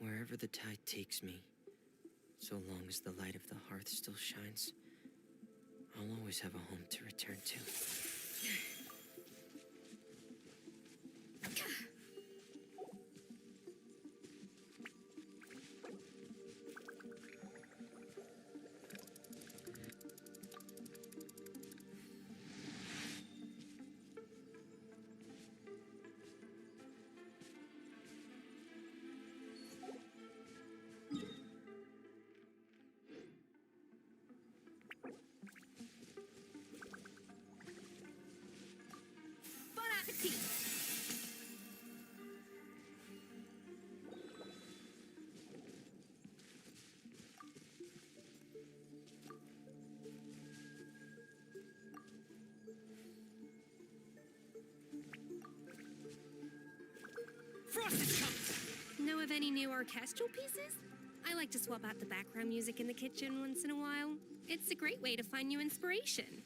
Wherever the tide takes me, so long as the light of the hearth still shines, I'll always have a home to return to. Bon appetit! Frosted cups! Know of any new orchestral pieces? I like to swap out the background music in the kitchen once in a while. It's a great way to find new inspiration.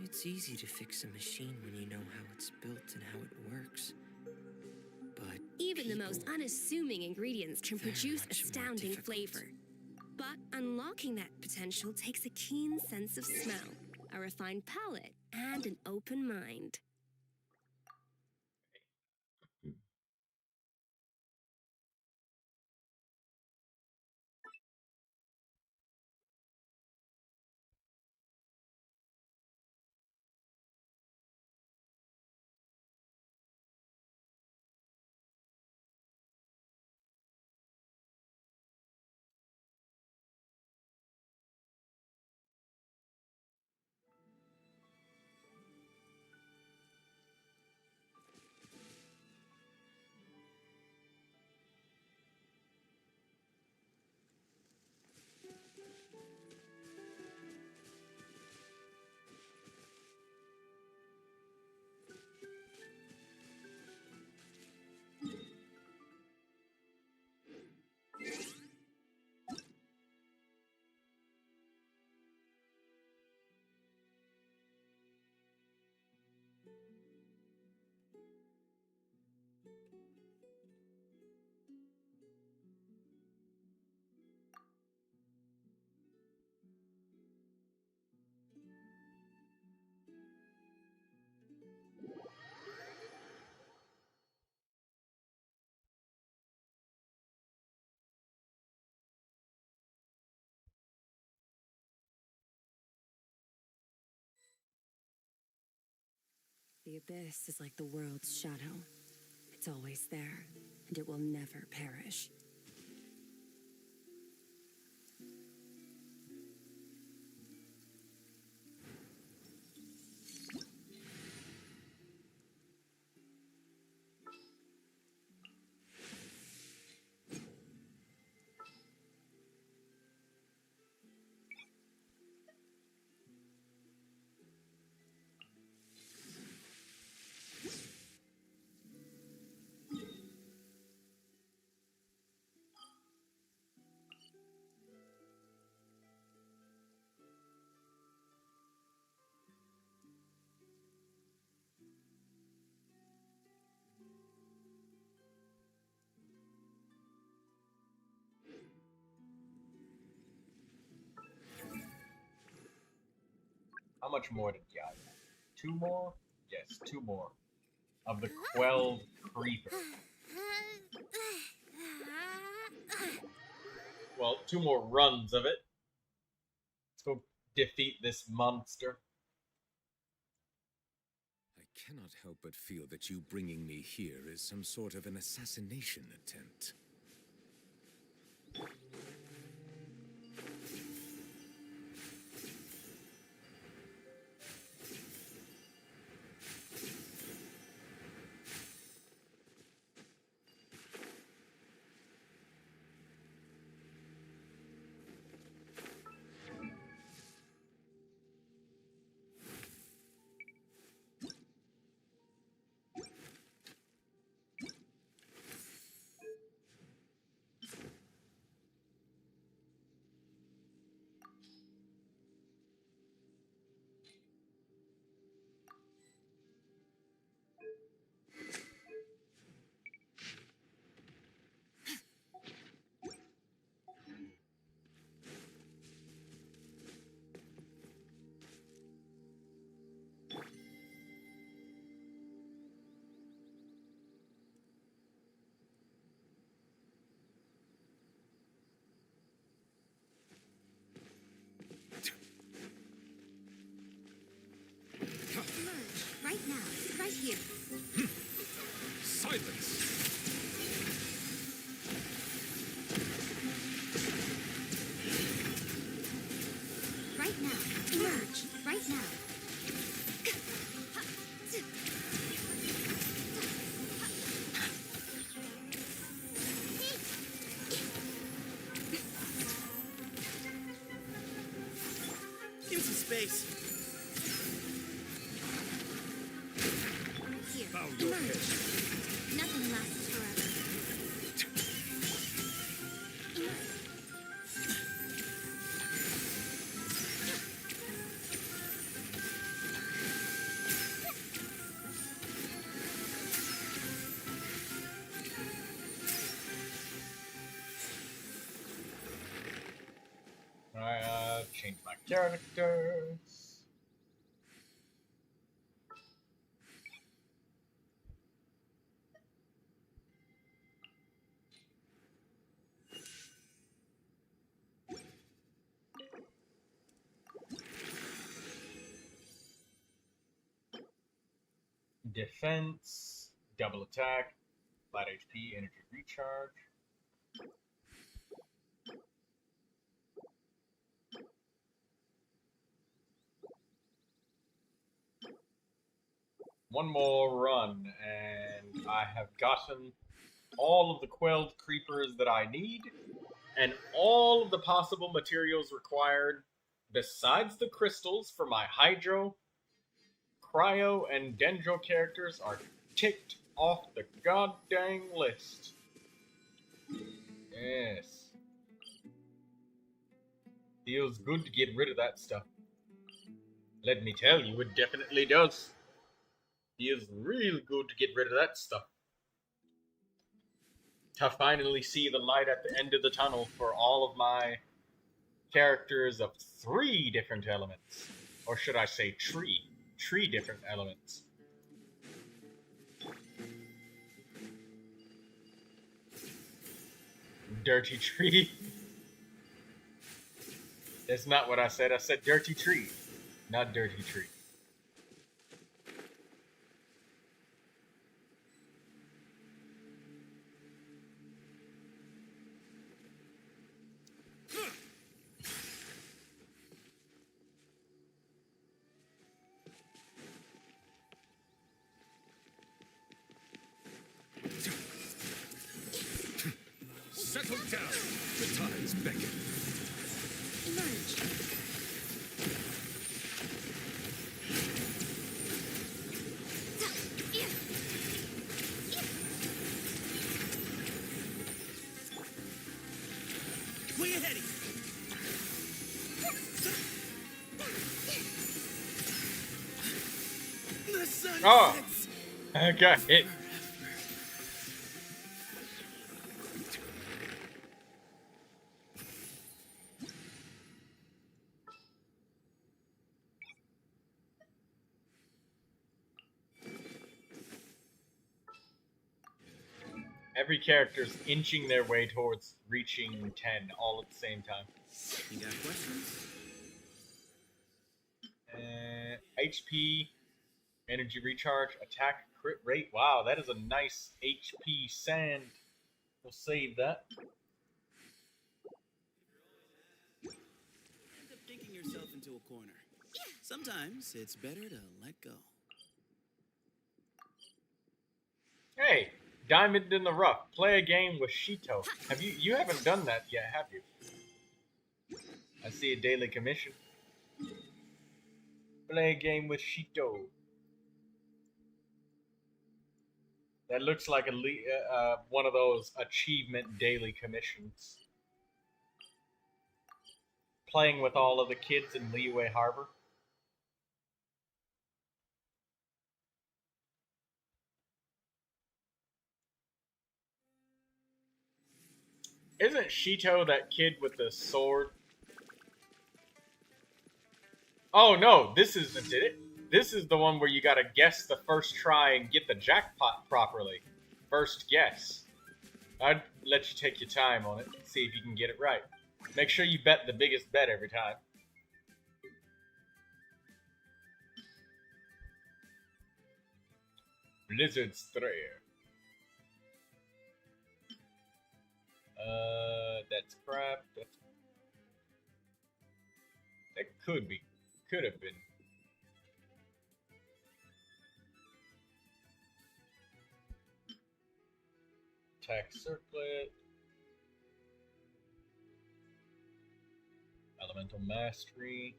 It's easy to fix a machine when you know how it's built and how it works. But Even the people, most unassuming ingredients can they're produce much more astounding difficult. flavor. But unlocking that potential takes a keen sense of smell, a refined palate, and an open mind. The abyss is like the world's shadow. It's always there, and it will never perish. How much more did you have? 2 more? Yes, 2 more. Of the Quelled Creeper. Well, 2 more runs of it. Let's go defeat this monster. I cannot help but feel that you bringing me here is some sort of an assassination attempt. Right now, right here. Silence! Right now. Emerge. Right now. Into space. Here. Bow your Emerge. head. Nothing lasts forever. Emerge. Alright, change my characters. Defense, double attack, flat HP, energy recharge. One more run, and I have gotten all of the Quelled Creepers that I need, and all of the possible materials required, besides the crystals for my Hydro, Cryo, and Dendro characters are ticked off the goddamn list. Yes. Feels good to get rid of that stuff. Let me tell you, it definitely does. Feels real good to get rid of that stuff. To finally see the light at the end of the tunnel for all of my characters of 3 different elements. Or should I say 3? 3 different elements. Dirty tree. That's not what I said. I said dirty tree, not dirty tree. Settle down! The tides beckon. Emerge. Way ahead. The sun Oh, sets. I got hit. every character's inching their way towards reaching 10 all at the same time. You got questions? HP, energy recharge, attack, crit rate. Wow, that is a nice HP sand. We'll save that. End up thinking yourself into a corner. Sometimes it's better to let go. Hey, Diamond in the Rough. Play a game with Shito. You haven't done that yet, have you? I see a daily commission. Play a game with Shito. That looks like one of those achievement daily commissions. Playing with all of the kids in Liyue Harbor. Isn't Shito that kid with the sword? Oh no, this isn't it. This is the one where you gotta guess the first try and get the jackpot properly. First guess. I'd let you take your time on it, see if you can get it right. Make sure you bet the biggest bet every time. Blizzard Strayer. That's crap. That could have been. Attack Circlet. Elemental Mastery.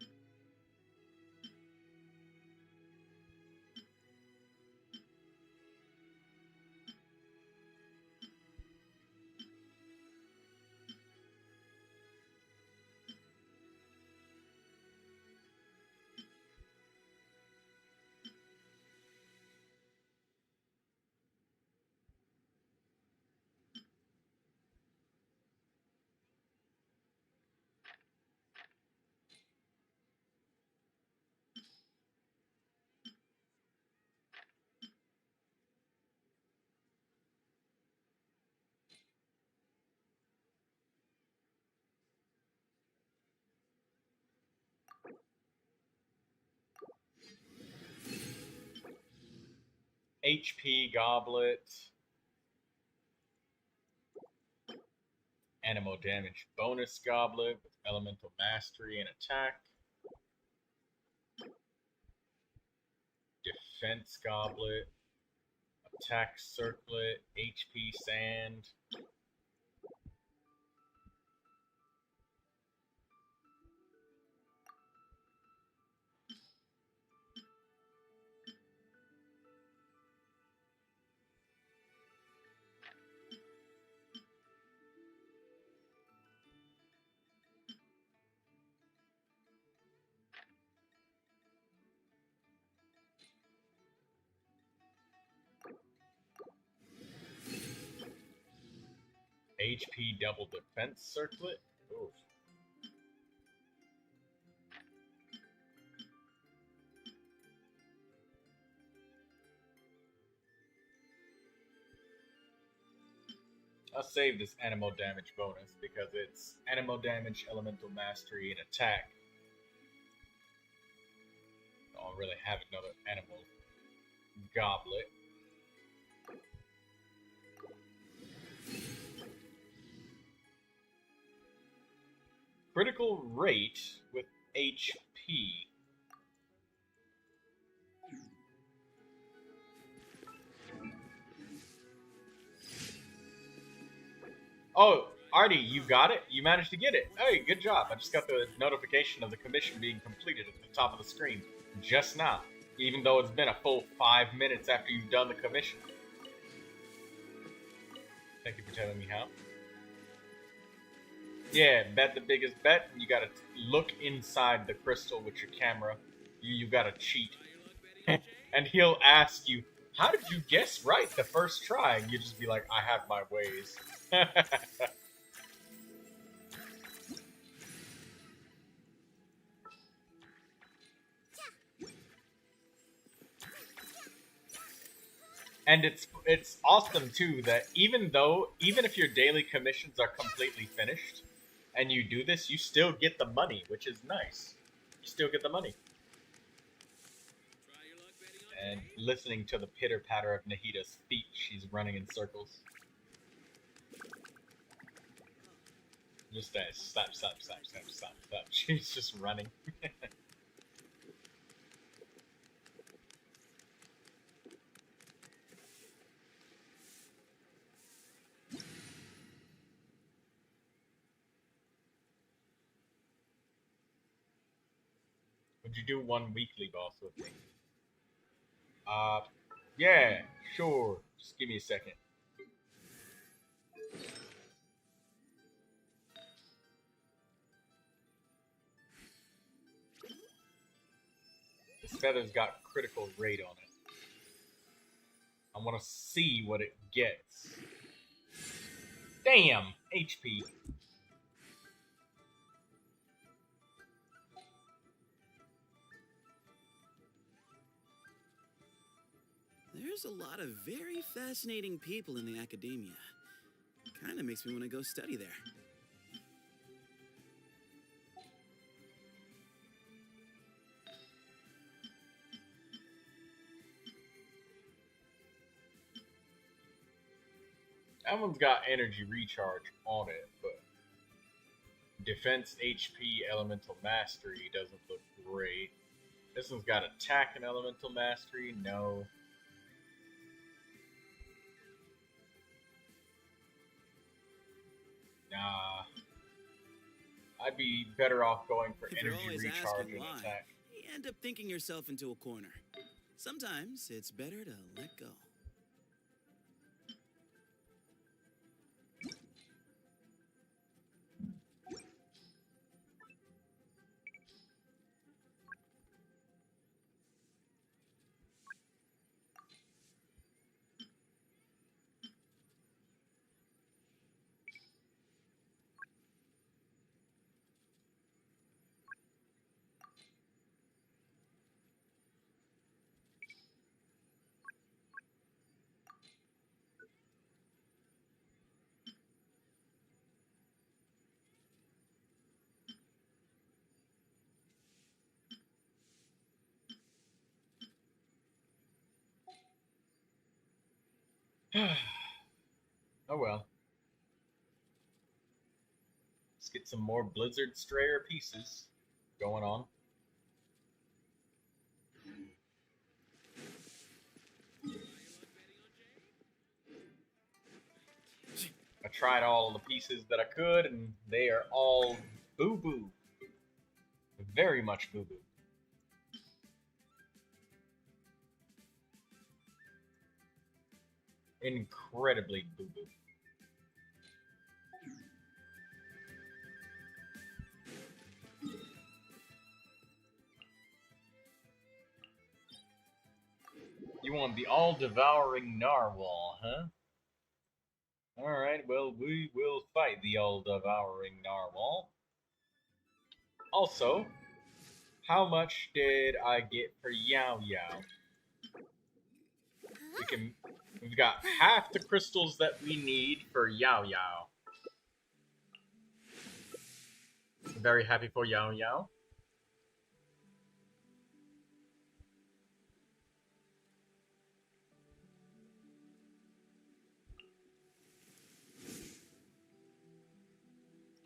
HP Goblet. Animal Damage Bonus Goblet with Elemental Mastery and Attack. Defense Goblet. Attack Circlet. HP Sand. HP Double Defense Circlet. Oof. I'll save this animal damage bonus because it's animal damage, elemental mastery, and attack. I don't really have another animal goblet. Critical rate with HP. Oh, Artie, you got it? You managed to get it. Hey, good job. I just got the notification of the commission being completed at the top of the screen just now, even though it's been a full 5 minutes after you've done the commission. Thank you for telling me how. Yeah, bet the biggest bet. You gotta look inside the crystal with your camera. You gotta cheat. And he'll ask you, how did you guess right the first try? And you just be like, I have my ways. And it's awesome too that even if your daily commissions are completely finished and you do this, you still get the money, which is nice. You still get the money. And listening to the pitter patter of Nahida's feet, she's running in circles. Just that slap, slap, slap, slap, slap, slap. She's just running. Would you do one weekly boss with me? Yeah, sure. Just give me a second. This feather's got critical rate on it. I want to see what it gets. Damn! HP. There's a lot of very fascinating people in the academia. Kinda makes me want to go study there. That one's got energy recharge on it, but defense, HP, elemental mastery doesn't look great. This one's got attack and elemental mastery. No. Nah. I'd be better off going for If you're energy always recharge asking and why, attack. you end up thinking yourself into a corner. Sometimes it's better to let go. Oh well. Let's get some more Blizzard Strayer pieces going on. I tried all the pieces that I could, and they are all boo-boo. Very much boo-boo. Incredibly boo-boo. You want the all-devouring narwhal, huh? Alright, well, we will fight the all-devouring narwhal. Also, how much did I get for Yao Yao? We've got half the crystals that we need for Yao Yao. Very happy for Yao Yao.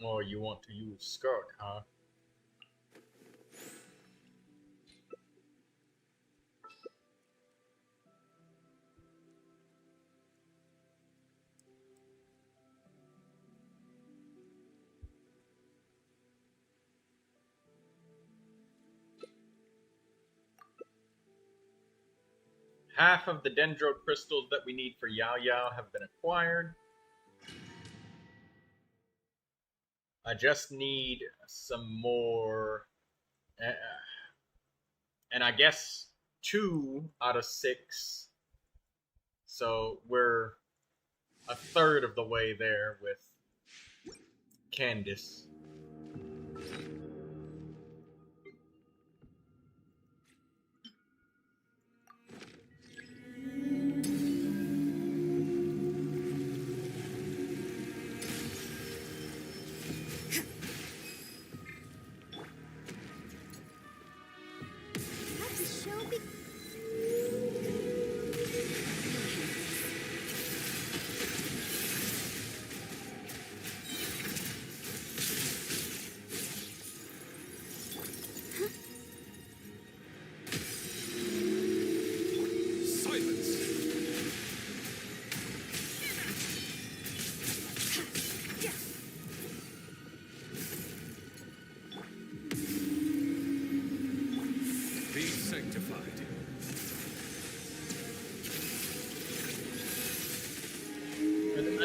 Oh, you want to use Skirk, huh? Half of the dendro crystals that we need for Yao Yao have been acquired. I just need some more, and I guess 2 out of 6. So we're a third of the way there with Candace.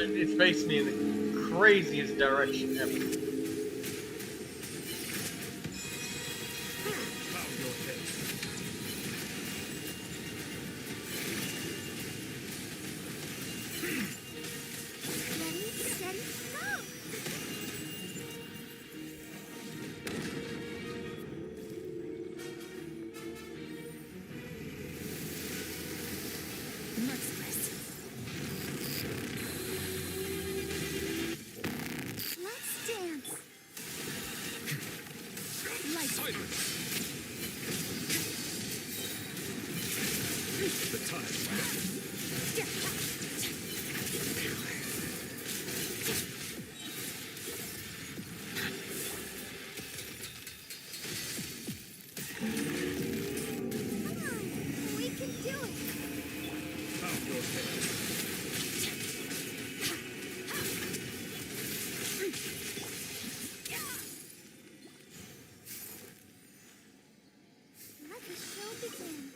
It's facing me in the craziest direction ever. Ready, steady, go! Merciless. Let's dance. Light. The time. Come on, we can do it. Let the show begin.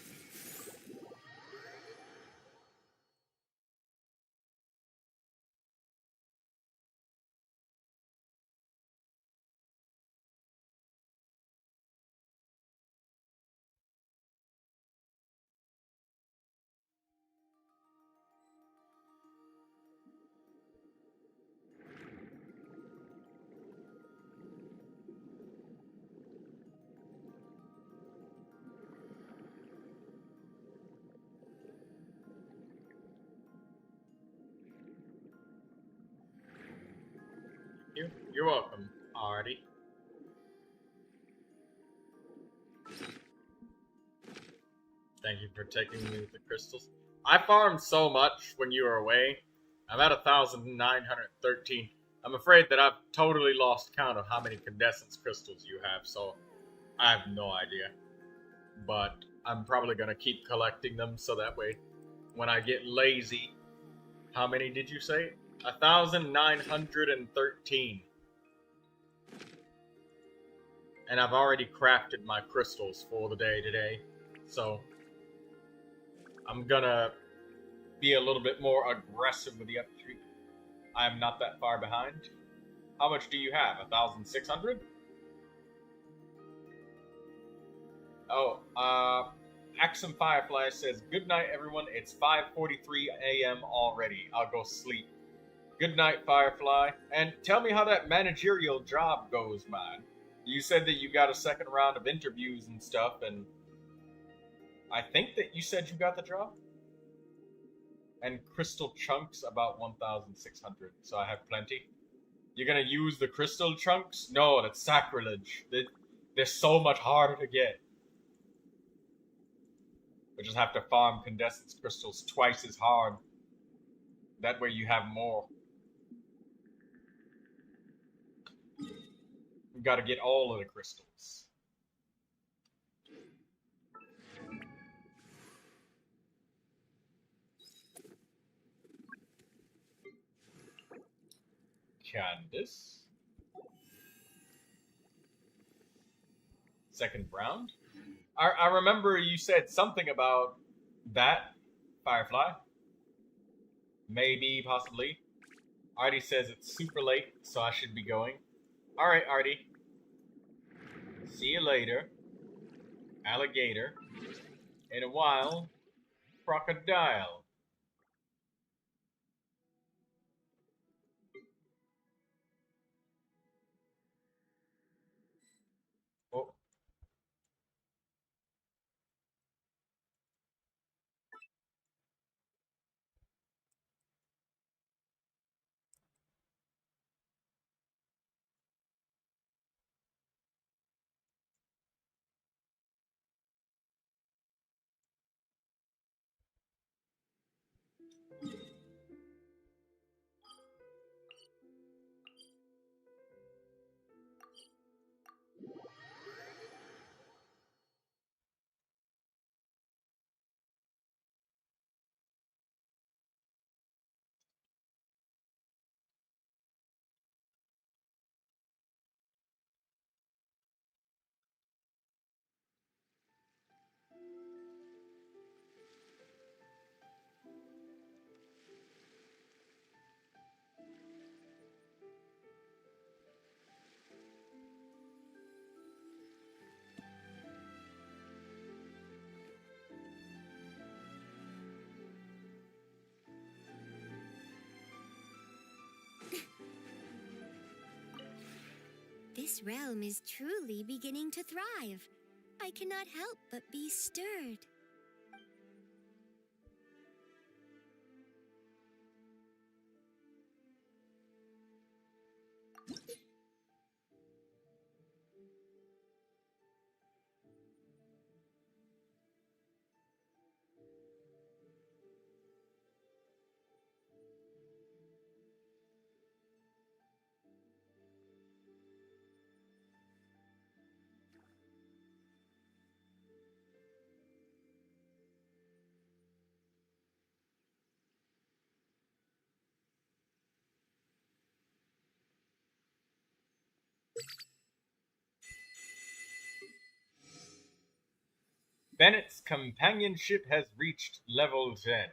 You're welcome, Artie. Thank you for taking me with the crystals. I farmed so much when you were away. I'm at 1,913. I'm afraid that I've totally lost count of how many condensance crystals you have, so I have no idea. But I'm probably gonna keep collecting them so that way, when I get lazy. How many did you say? 1,913. And I've already crafted my crystals for the day today, so I'm gonna be a little bit more aggressive with the upstream. I am not that far behind. How much do you have? 1,600? Oh, Axum Firefly says, "Good night, everyone. It's 5:43 a.m. already. I'll go sleep. Good night, Firefly. And tell me how that managerial job goes, man. You said that you got a second round of interviews and stuff, and I think that you said you got the job? And crystal chunks, about 1,600, so I have plenty. You're gonna use the crystal chunks? No, that's sacrilege. They're so much harder to get. We just have to farm condensance crystals twice as hard. That way you have more. You gotta get all of the crystals. Candace. Second round? I remember you said something about that, Firefly. Maybe, possibly. Artie says it's super late, so I should be going. Alright, Artie. See you later. Alligator. In a while, crocodile. Oh. This realm is truly beginning to thrive. I cannot help but be stirred. Bennett's companionship has reached level 10.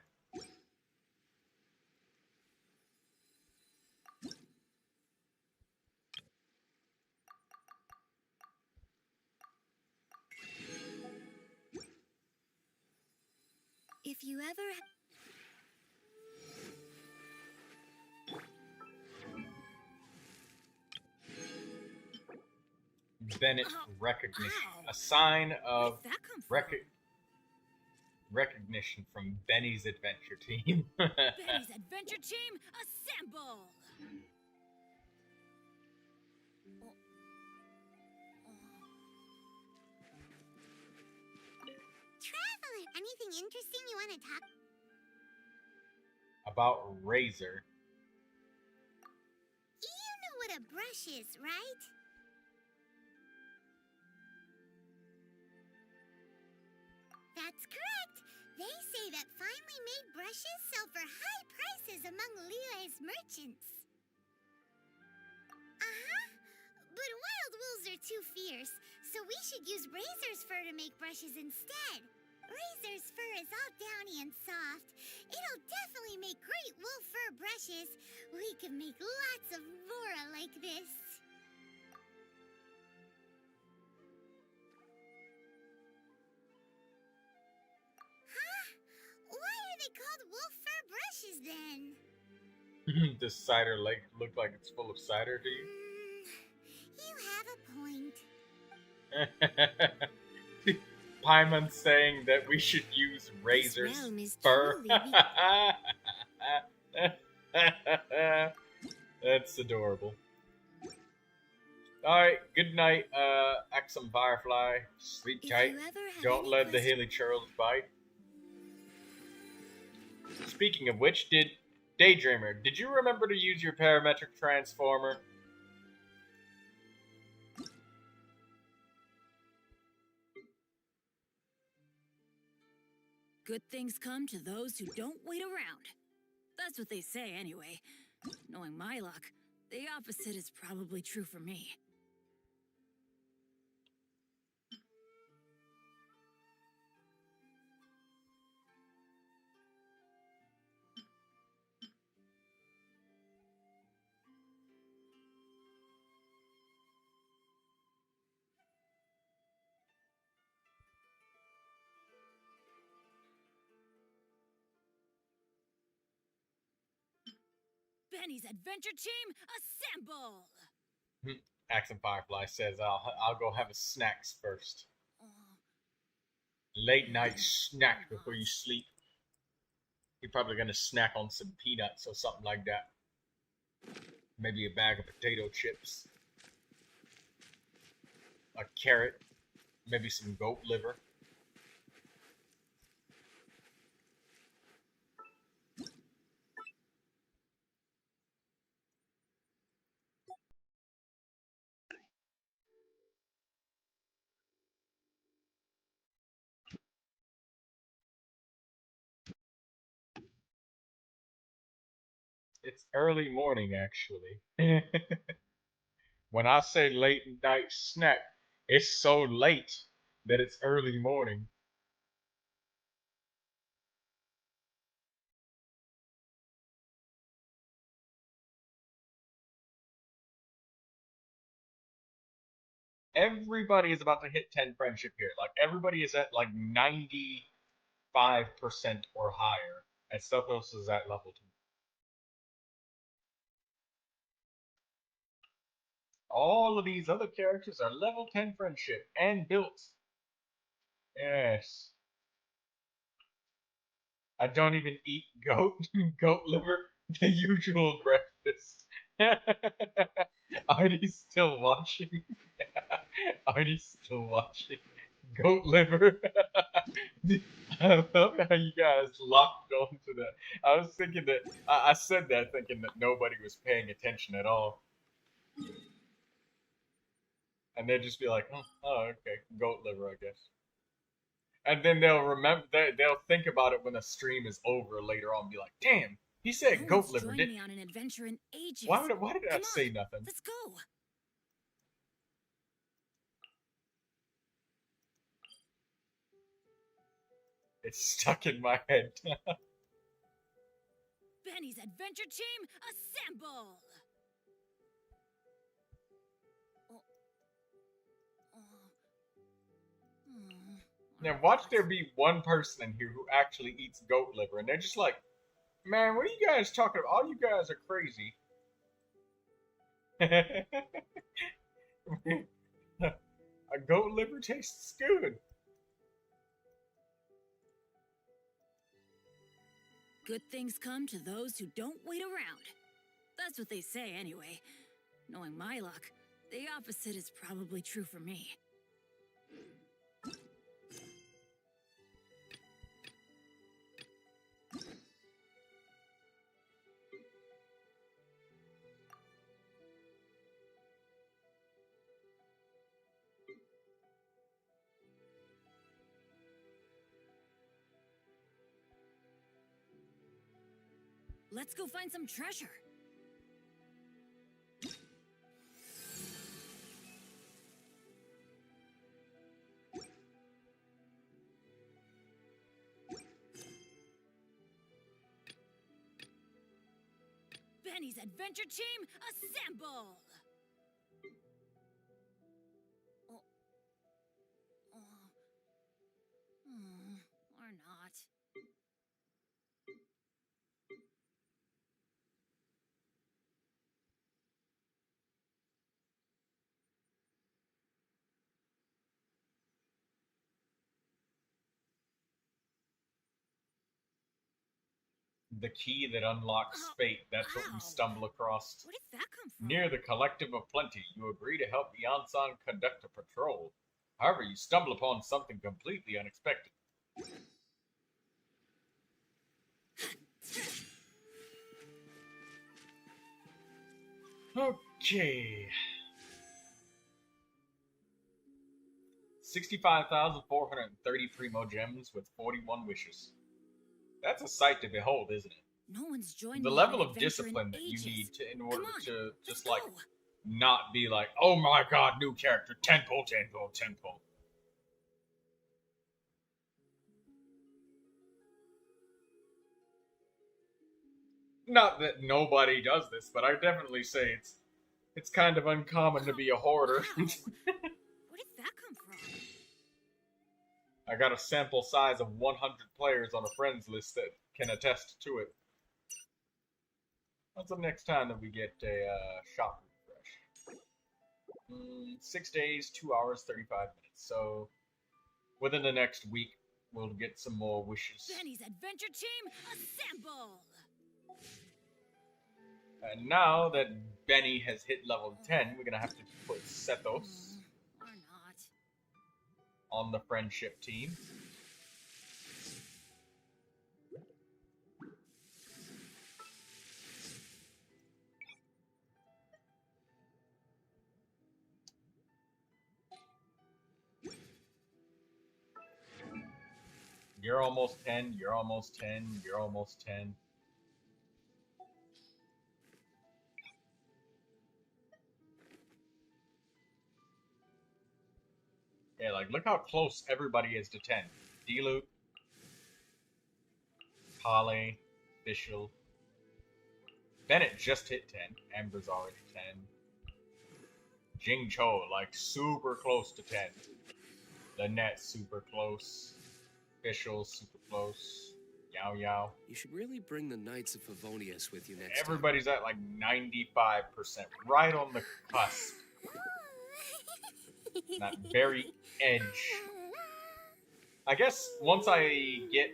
If you ever... Bennett recognition. A sign of recognition from Benny's adventure team. Benny's adventure team, assemble! Traveler, anything interesting you want to talk? About Razor. You know what a brush is, right? That's correct. They say that finely made brushes sell for high prices among Liyue's merchants. Uh-huh. But wild wolves are too fierce, so we should use Razor's fur to make brushes instead. Razor's fur is all downy and soft. It'll definitely make great wolf fur brushes. We can make lots of Vora like this. Huh? Why are they called wolf fur brushes then? Does cider lake look like it's full of cider to you? You have a point. Paimon's saying that we should use Razor's fur. That's adorable. Alright, good night, Axum Firefly. Sleep tight. Don't let the Haley Churls bite. Speaking of which, Daydreamer, did you remember to use your parametric transformer? Good things come to those who don't wait around. That's what they say anyway. Knowing my luck, the opposite is probably true for me. Benny's adventure team, assemble! Axum Firefly says I'll go have a snacks first. Late night snack before you sleep. You're probably gonna snack on some peanuts or something like that. Maybe a bag of potato chips. A carrot. Maybe some goat liver. It's early morning, actually. When I say late night snack, it's so late that it's early morning. Everybody is about to hit 10 friendship here. Like, everybody is at like 95% or higher. And Sophos is at level 2. All of these other characters are level 10 friendship and built. Yes. I don't even eat goat liver, the usual breakfast. Artie's still watching. Artie's still watching. Goat liver. I love how you guys locked onto that. I was thinking that, I said that thinking that nobody was paying attention at all. And they'd just be like, oh, okay, goat liver, I guess. And then they'll remember, they'll think about it when the stream is over later on and be like, damn, he said goat liver, joined me on an adventure in ages. Why did I Come say on, nothing? Let's go. It's stuck in my head. Benny's adventure team, assemble! Now watch there be one person in here who actually eats goat liver, and they're just like, man, what are you guys talking about? All you guys are crazy. A goat liver tastes good. Good things come to those who don't wait around. That's what they say anyway. Knowing my luck, the opposite is probably true for me. Let's go find some treasure. Benny's adventure team, assemble! Or not. The key that unlocks fate, that's what we stumble across. Where did that come from? Near the Collective of Plenty, you agree to help the Ansang conduct a patrol. However, you stumble upon something completely unexpected. Okay. 65,430 primo gems with 41 wishes. That's a sight to behold, isn't it? No one's joined The me level on an of adventure discipline that you ages. need to in order Come on, to just let's like go. not be like, oh my god, new character, tenpole. Not that nobody does this, but I definitely say it's kind of uncommon to be a hoarder. Where did that come from? I got a sample size of 100 players on a friends list that can attest to it. What's the next time that we get a shop refresh? 6 days, 2 hours, 35 minutes. So within the next week, we'll get some more wishes. Benny's adventure team, assemble! And now that Benny has hit level 10, we're gonna have to put Sethos Or not. on the friendship team. You're almost 10, you're almost 10, you're almost 10. Yeah, like, look how close everybody is to 10. D-Loop, Kale, Bishul. Bennett just hit 10. Amber's already 10. Jing Cho, like, super close to 10. Lynette, super close. Bishul, super close. Yao Yao. You should really bring the Knights of Favonius with you next Everybody's at, like, 95%. Right on the cusp That very edge. I guess once I get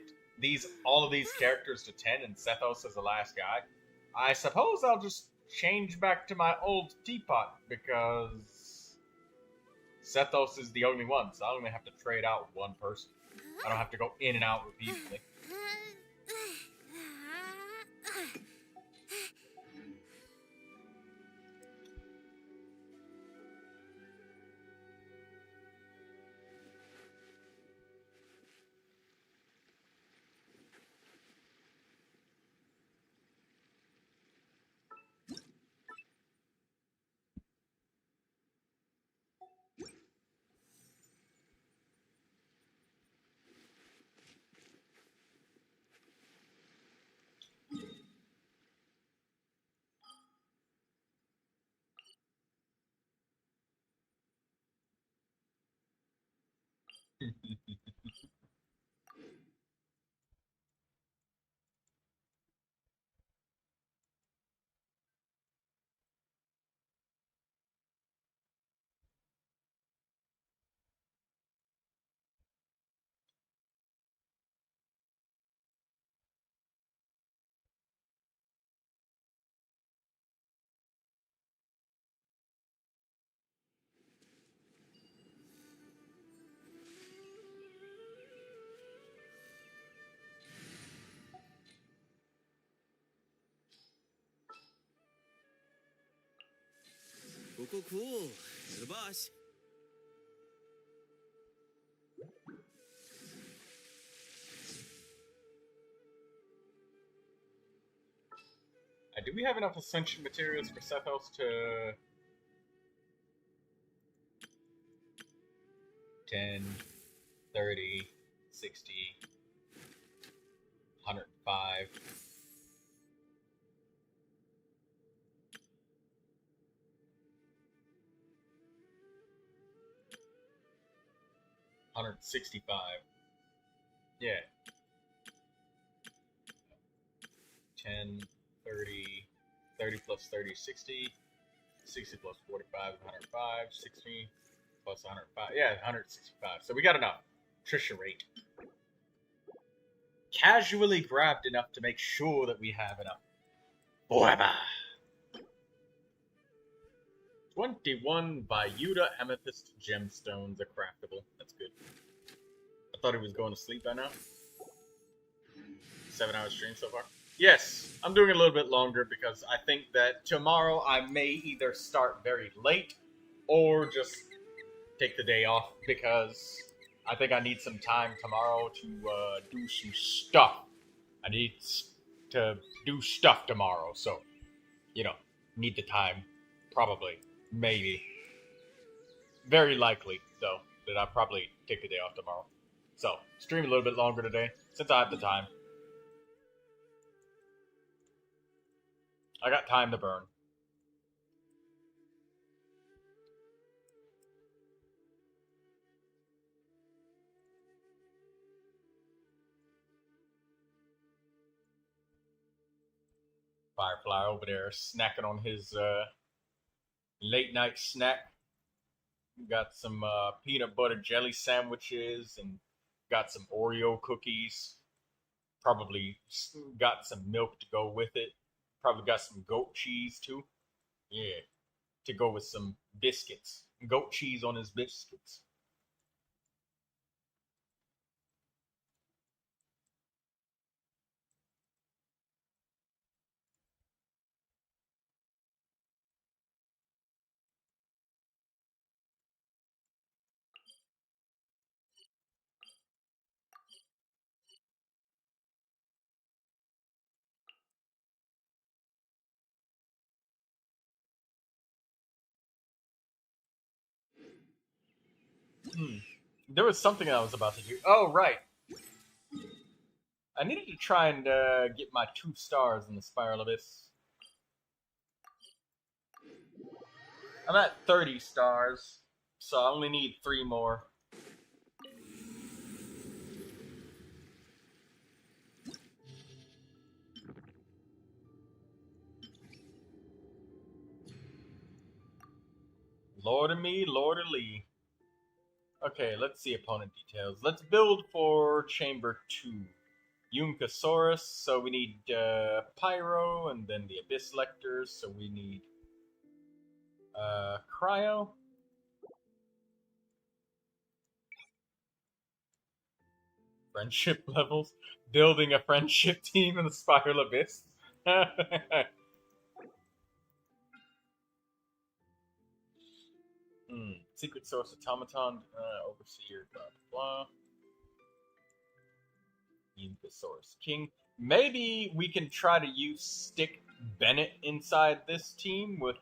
all of these characters to 10 and Sethos as the last guy, I suppose I'll just change back to my old teapot because Sethos is the only one, so I only have to trade out one person. I don't have to go in and out repeatedly. Cool. You're the boss. Do we have enough ascension materials for Sethos to 10, 30, 60, 105? $165. Yeah. 10, 30, 30 plus 30, 60. 60 plus 45 is 105. 60 plus 105. Yeah, 165. So we got enough. Trisha rate. Casually grabbed enough to make sure that we have enough. Forever. 21 Vyuda Amethyst Gemstones are craftable. That's good. I thought he was going to sleep by now. 7-hour stream so far. Yes, I'm doing a little bit longer because I think that tomorrow I may either start very late or just take the day off because I think I need some time tomorrow to do some stuff. I need to do stuff tomorrow, so, need the time. Probably. Maybe. Very likely, though, that I'll probably take the day off tomorrow. So, stream a little bit longer today, since I have the time. I got time to burn. Firefly over there snacking on his late night snack. Got some peanut butter jelly sandwiches and got some Oreo cookies. Probably got some milk to go with it. Probably got some goat cheese too. Yeah, to go with some biscuits. Goat cheese on his biscuits. There was something I was about to do. Oh, right. I needed to try and get my 2 stars in the Spiral Abyss. I'm at 30 stars, so I only need 3 more. Lord of me, Lord of Lee. Okay, let's see opponent details. Let's build for Chamber 2. Yunkasaurus, so we need Pyro, and then the Abyss Lectors, so we need Cryo. Friendship levels. Building a friendship team in the Spiral Abyss. Secret Source Automaton, Overseer, blah blah blah. Yunkasaurus King. Maybe we can try to stick Bennett inside this team with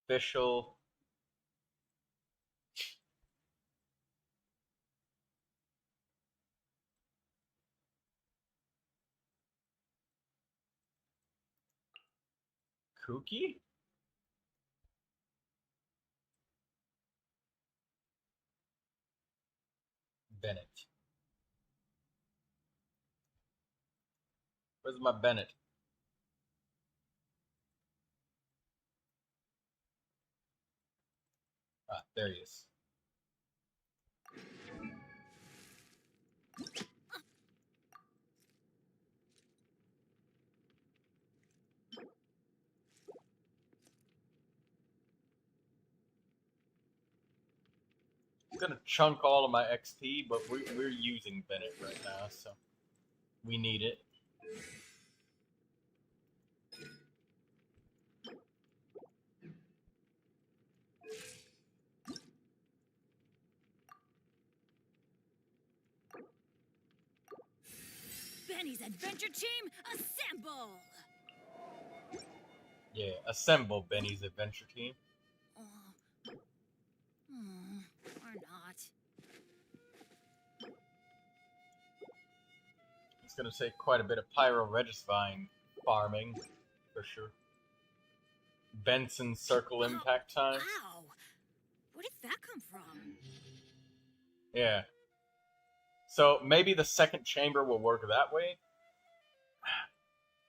official. Cookie? Bennett. Where's my Bennett? Ah, there he is. I'm gonna chunk all of my XP, but we're using Bennett right now, so we need it. Benny's adventure team, assemble! Yeah, assemble Benny's adventure team. Or not. It's gonna take quite a bit of Pyro Regisvine farming, for sure. Benson Circle Impact time. Wow! Where did that come from? Yeah. So maybe the second chamber will work that way.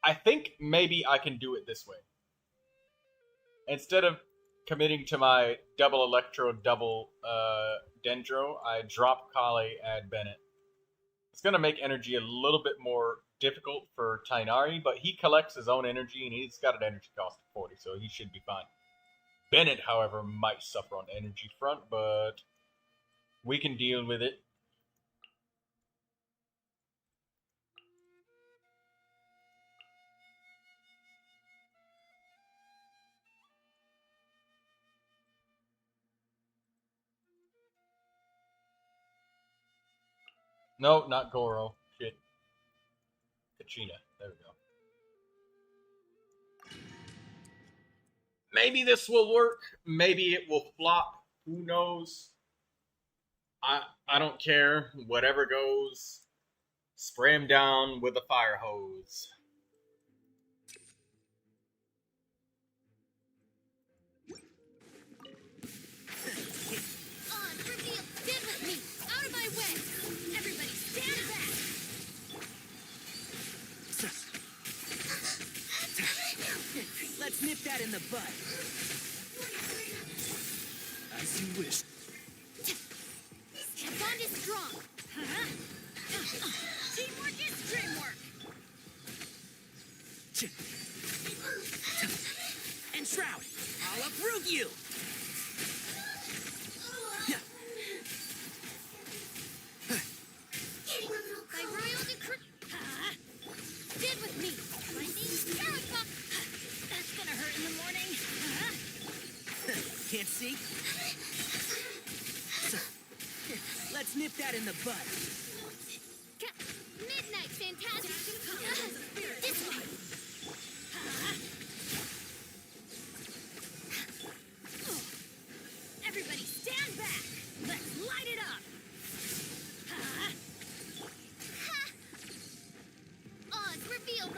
I think maybe I can do it this way. Instead of committing to my double Electro, double Dendro, I drop Kale, add Bennett. It's going to make energy a little bit more difficult for Tainari, but he collects his own energy, and he's got an energy cost of 40, so he should be fine. Bennett, however, might suffer on the energy front, but we can deal with it. No, not Goro. Shit. Kachina. There we go. Maybe this will work. Maybe it will flop. Who knows? I don't care. Whatever goes. Spray him down with a fire hose. Get with me! Out of my way! Everybody stand back! Let's nip that in the bud. As you wish. The bond is strong! Teamwork is dreamwork! And Shroud, I'll uproot you! I royal decree. Get with me. My name's Terracock. That's gonna hurt in the morning. Can't see? Let's nip that in the bud. Midnight, fantastic. This way. Everybody stand back. Let's light it up. Oz revealed.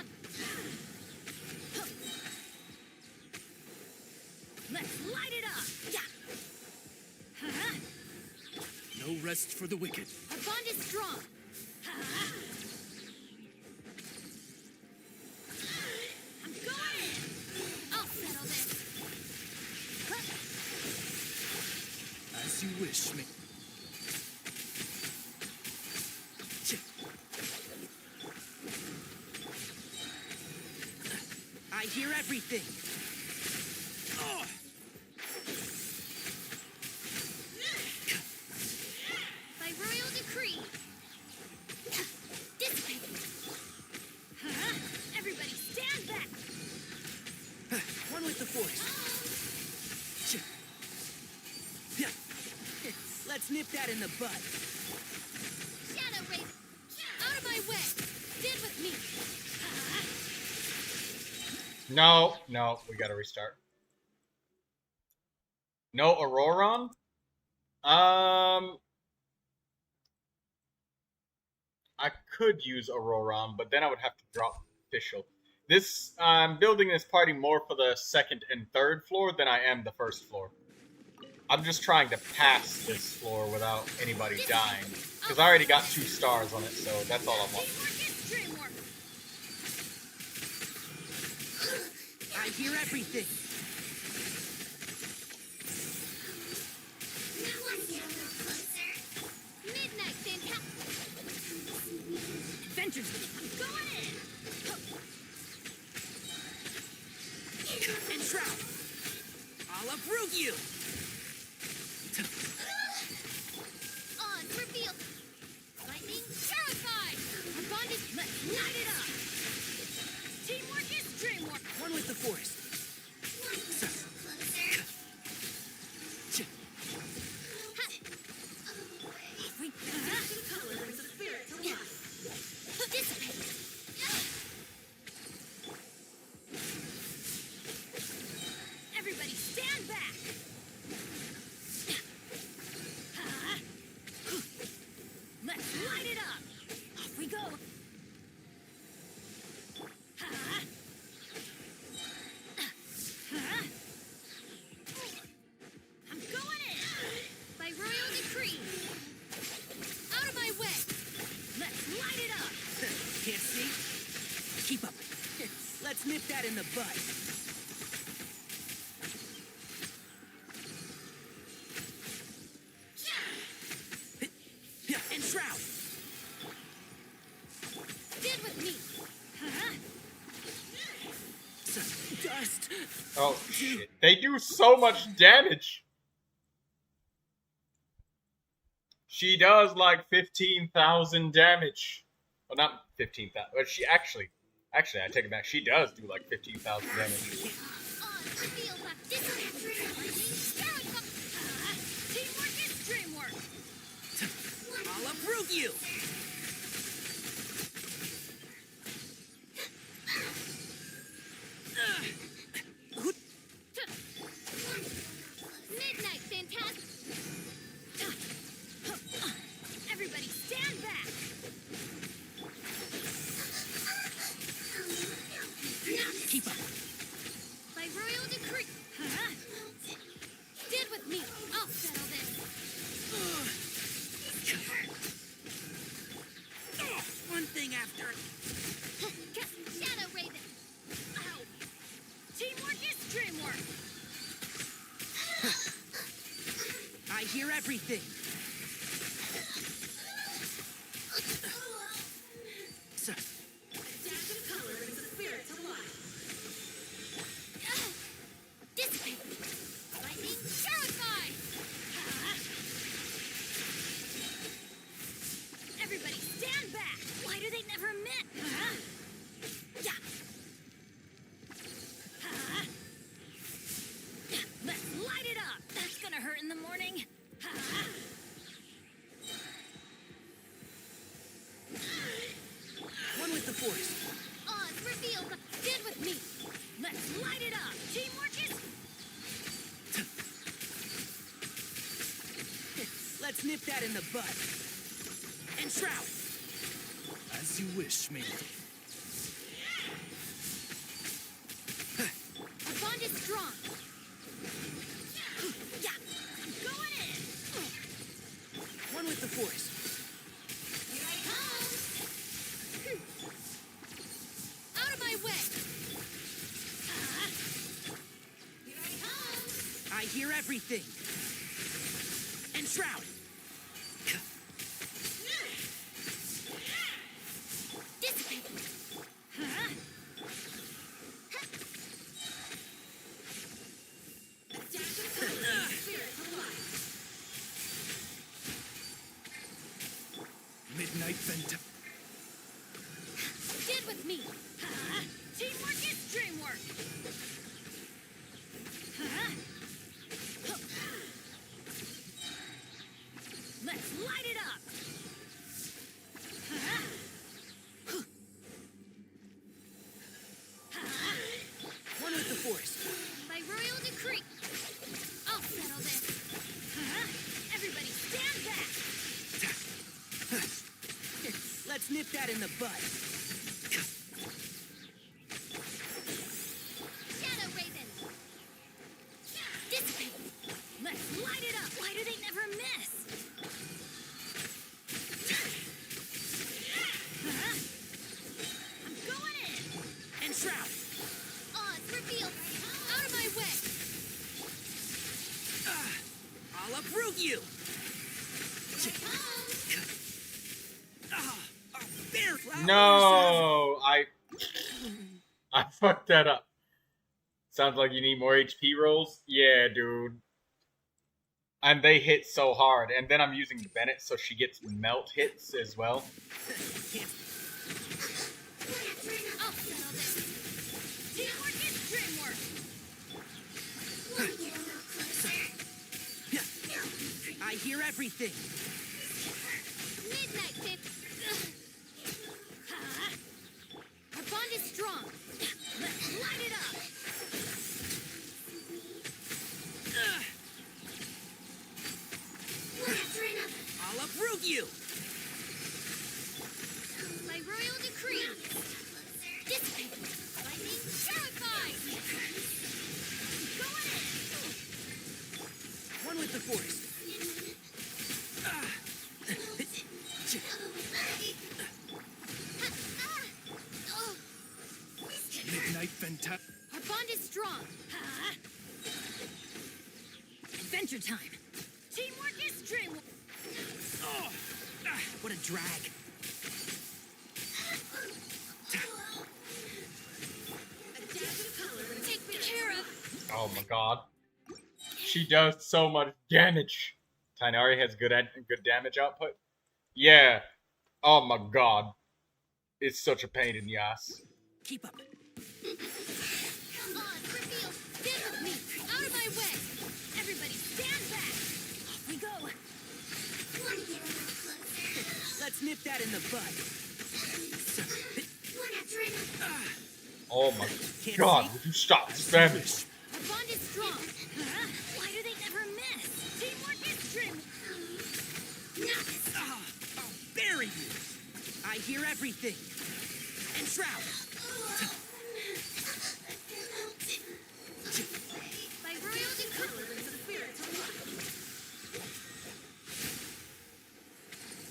Let's light it up. Yeah. rest for the wicked. Our bond is strong. I'm going in. I'll settle this. As you wish, Main. I hear everything. Oh. By royal decree. Dissipate. Everybody stand back. One with the force. Let's nip that in the bud. Shadow Raven. Out of my way. Stand with me. No, we gotta restart. No Auroron? I could use Auroron, but then I would have to drop Official. I'm building this party more for the second and third floor than I am the first floor. I'm just trying to pass this floor without anybody dying. Because I already got 2 stars on it, so that's all I want. I hear everything. Midnight fantastic. Adventures. I'm going in. And Shroud. I'll uproot you. Odds revealed. Lightning terrified. Our bond is let's light it up. Teamwork is dreamwork. One with the forest. Everybody stand back. Let's light it up. Off we go. I'm going in. By royal decree. Out of my way. Let's light it up. Can't see? Keep up. Let's nip that in the bud. And Shroud. Stand with me. Dust. Oh, shit. They do so much damage. She does like 15,000 damage. Well, not 15,000. But she actually, I take it back. She does do like 15,000 damage. Teamwork is dreamwork. I'll uproot you. Midnight fantastic. Everybody stand back. Keep up. By royal decree. Stand with me. I'll settle this. One thing after. Shadow Raven. Ow. Teamwork is dreamwork. I hear everything. Dissipate. Lightning terrified. Everybody stand back. Why do they never met? Yeah. Let's light it up. That's gonna hurt in the morning. One with the force. Odds revealed. Stand with me. Let's light it up. Teamwork is. Let's nip that in the bud. And Shroud. As you wish, Main. Our bond is strong. Yeah. I'm going in. One with hear everything. And Shroud. Dissipate. Midnight Vent. Stand with me. Teamwork is dreamwork. Let's light it up. One with the Force. By royal decree. I'll settle this. Everybody stand back. Let's nip that in the bud. Shadow Raven. Dissipate. Let's light it up. Why do they never miss? I'm going in. And Shroud. Odds revealed. Out of my way. I'll uproot you. Bear flowers. No, I fucked that up. Sounds like you need more HP rolls. Yeah, dude. And they hit so hard, and then I'm using Bennett, so she gets melt hits as well. I'll settle this. Teamwork is dreamwork. I hear everything. Midnight Pip. Our bond is strong. Let's light it up. I'll uproot you. By royal decree. Dissipate. Lightning terrified. Going in. One with the Force. Midnight Vent. Our bond is strong. Adventure time. Teamwork is dreamwork. What a drag. Take care of. Oh my god. She does so much damage. Tainari has good damage output. Yeah. Oh my god. It's such a pain in the ass. Keep up. Odds revealed. Stand with me. Out of my way. Everybody stand back. Off we go. Let's nip that in the bud. Oh my Can't god, see. would you stop spamming? Our bond is strong. Why do they never miss? Teamwork is dreamwork. I'll bury you. I hear everything. And Shroud. By royal decree.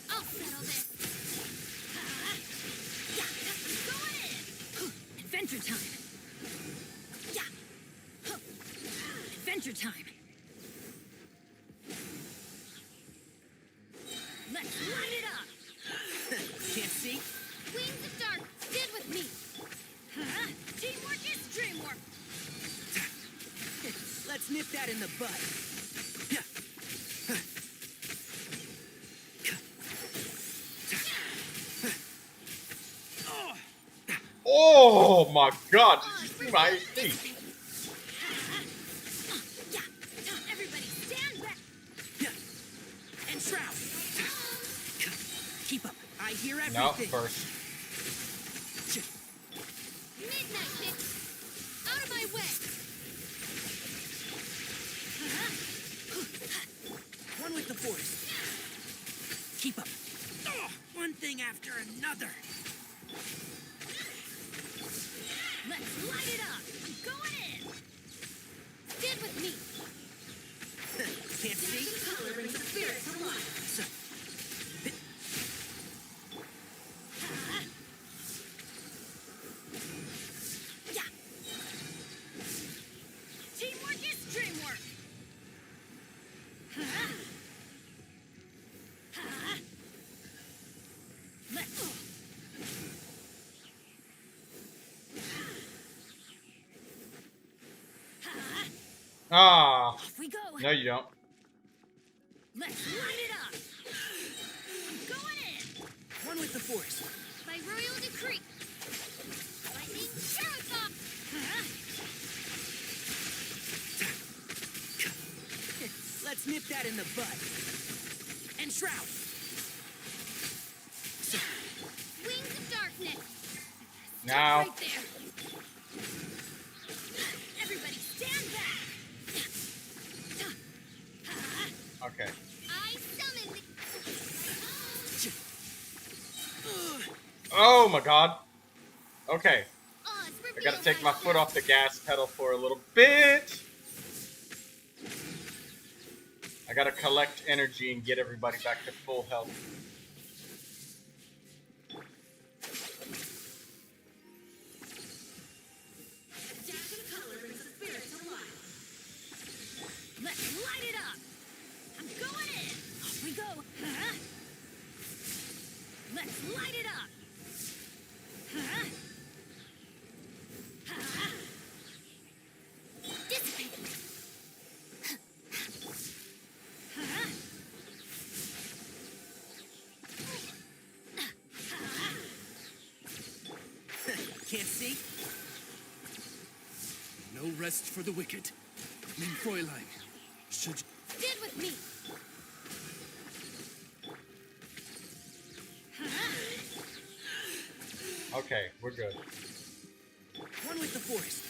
I'll settle this. Going in. Adventure time. Adventure time. Let's light it up. Can't see. Wings of dark. Stand with me. Teamwork is dreamwork. Let's nip that in the bud. Oh my god, did you see my HP? Everybody stand back. And Shroud. Keep up. I hear everything. No, first. Midnight Pip. Out of my way. One with the Force. Keep up. One thing after another. Let's light it up. I'm going in. Stand with me. Can't see. Color brings the spirit to life. So, Teamwork is dreamwork. Ah, Off we go. no, you don't. Let's light it up. I'm going in. One with the force. By royal decree. Lightning Sheriff. Let's nip that in the bud. And shroud. Wings of darkness. Now. Right there. Everybody stand back. Okay. I summon the... Oh my god. Okay. Oz, I gotta take my foot off the gas pedal for a little bit. I gotta collect energy and get everybody back to full health. Let's light it up. I'm going in. Off we go. Let's light it up. Dissipate. Can't see? No rest for the wicked. Mein Fräulein, should... Stand with me. Okay, we're good. One with the force.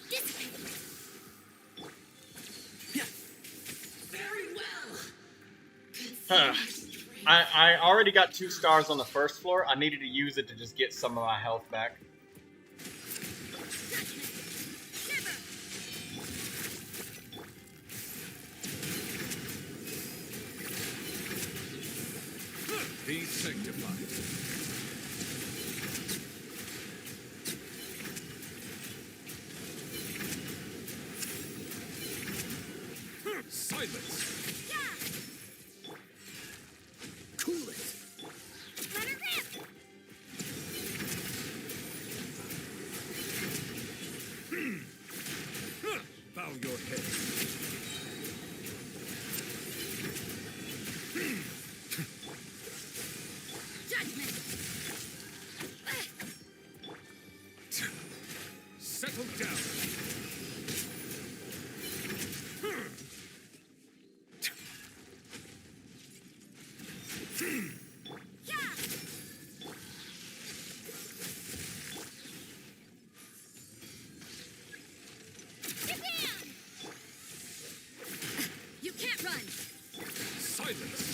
Dissipate. Yeah. Very well. I already got 2 stars on the first floor. I needed to use it to just get some of my health back. Be sanctified. Silence! Cool it. Let her rip. Bow your head. Judgment. Settle down. You can't run. Silence!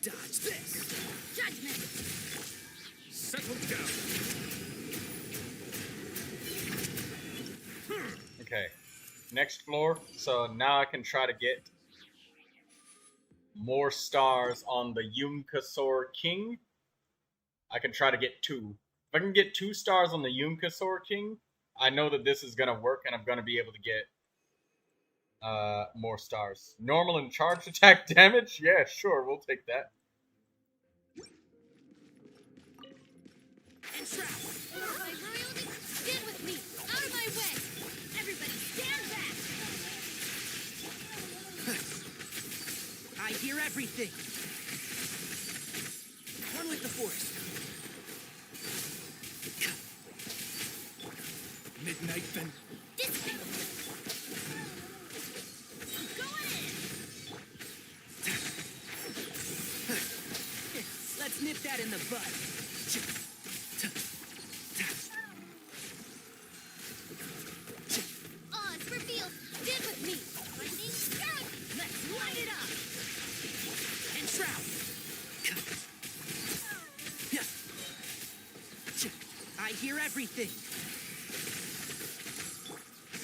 Dodge this. Judgment. Settle down. Okay. Next floor. So now I can try to get more stars on the Yumkasor King. I can try to get 2. If I can get 2 stars on the Yumkasor King, I know that this is gonna work and I'm gonna be able to get more stars. Normal and charged attack damage? Yeah, sure, we'll take that. And shroud. By royal decree. Stand with me. Out of my way. Everybody stand back. I hear everything. One with the force. Midnight then. Dissipate. Going in. Let's nip that in the bud. Oz, reveal. Stand with me. Lightning Sheriff. Let's light it up. And shroud. I hear everything.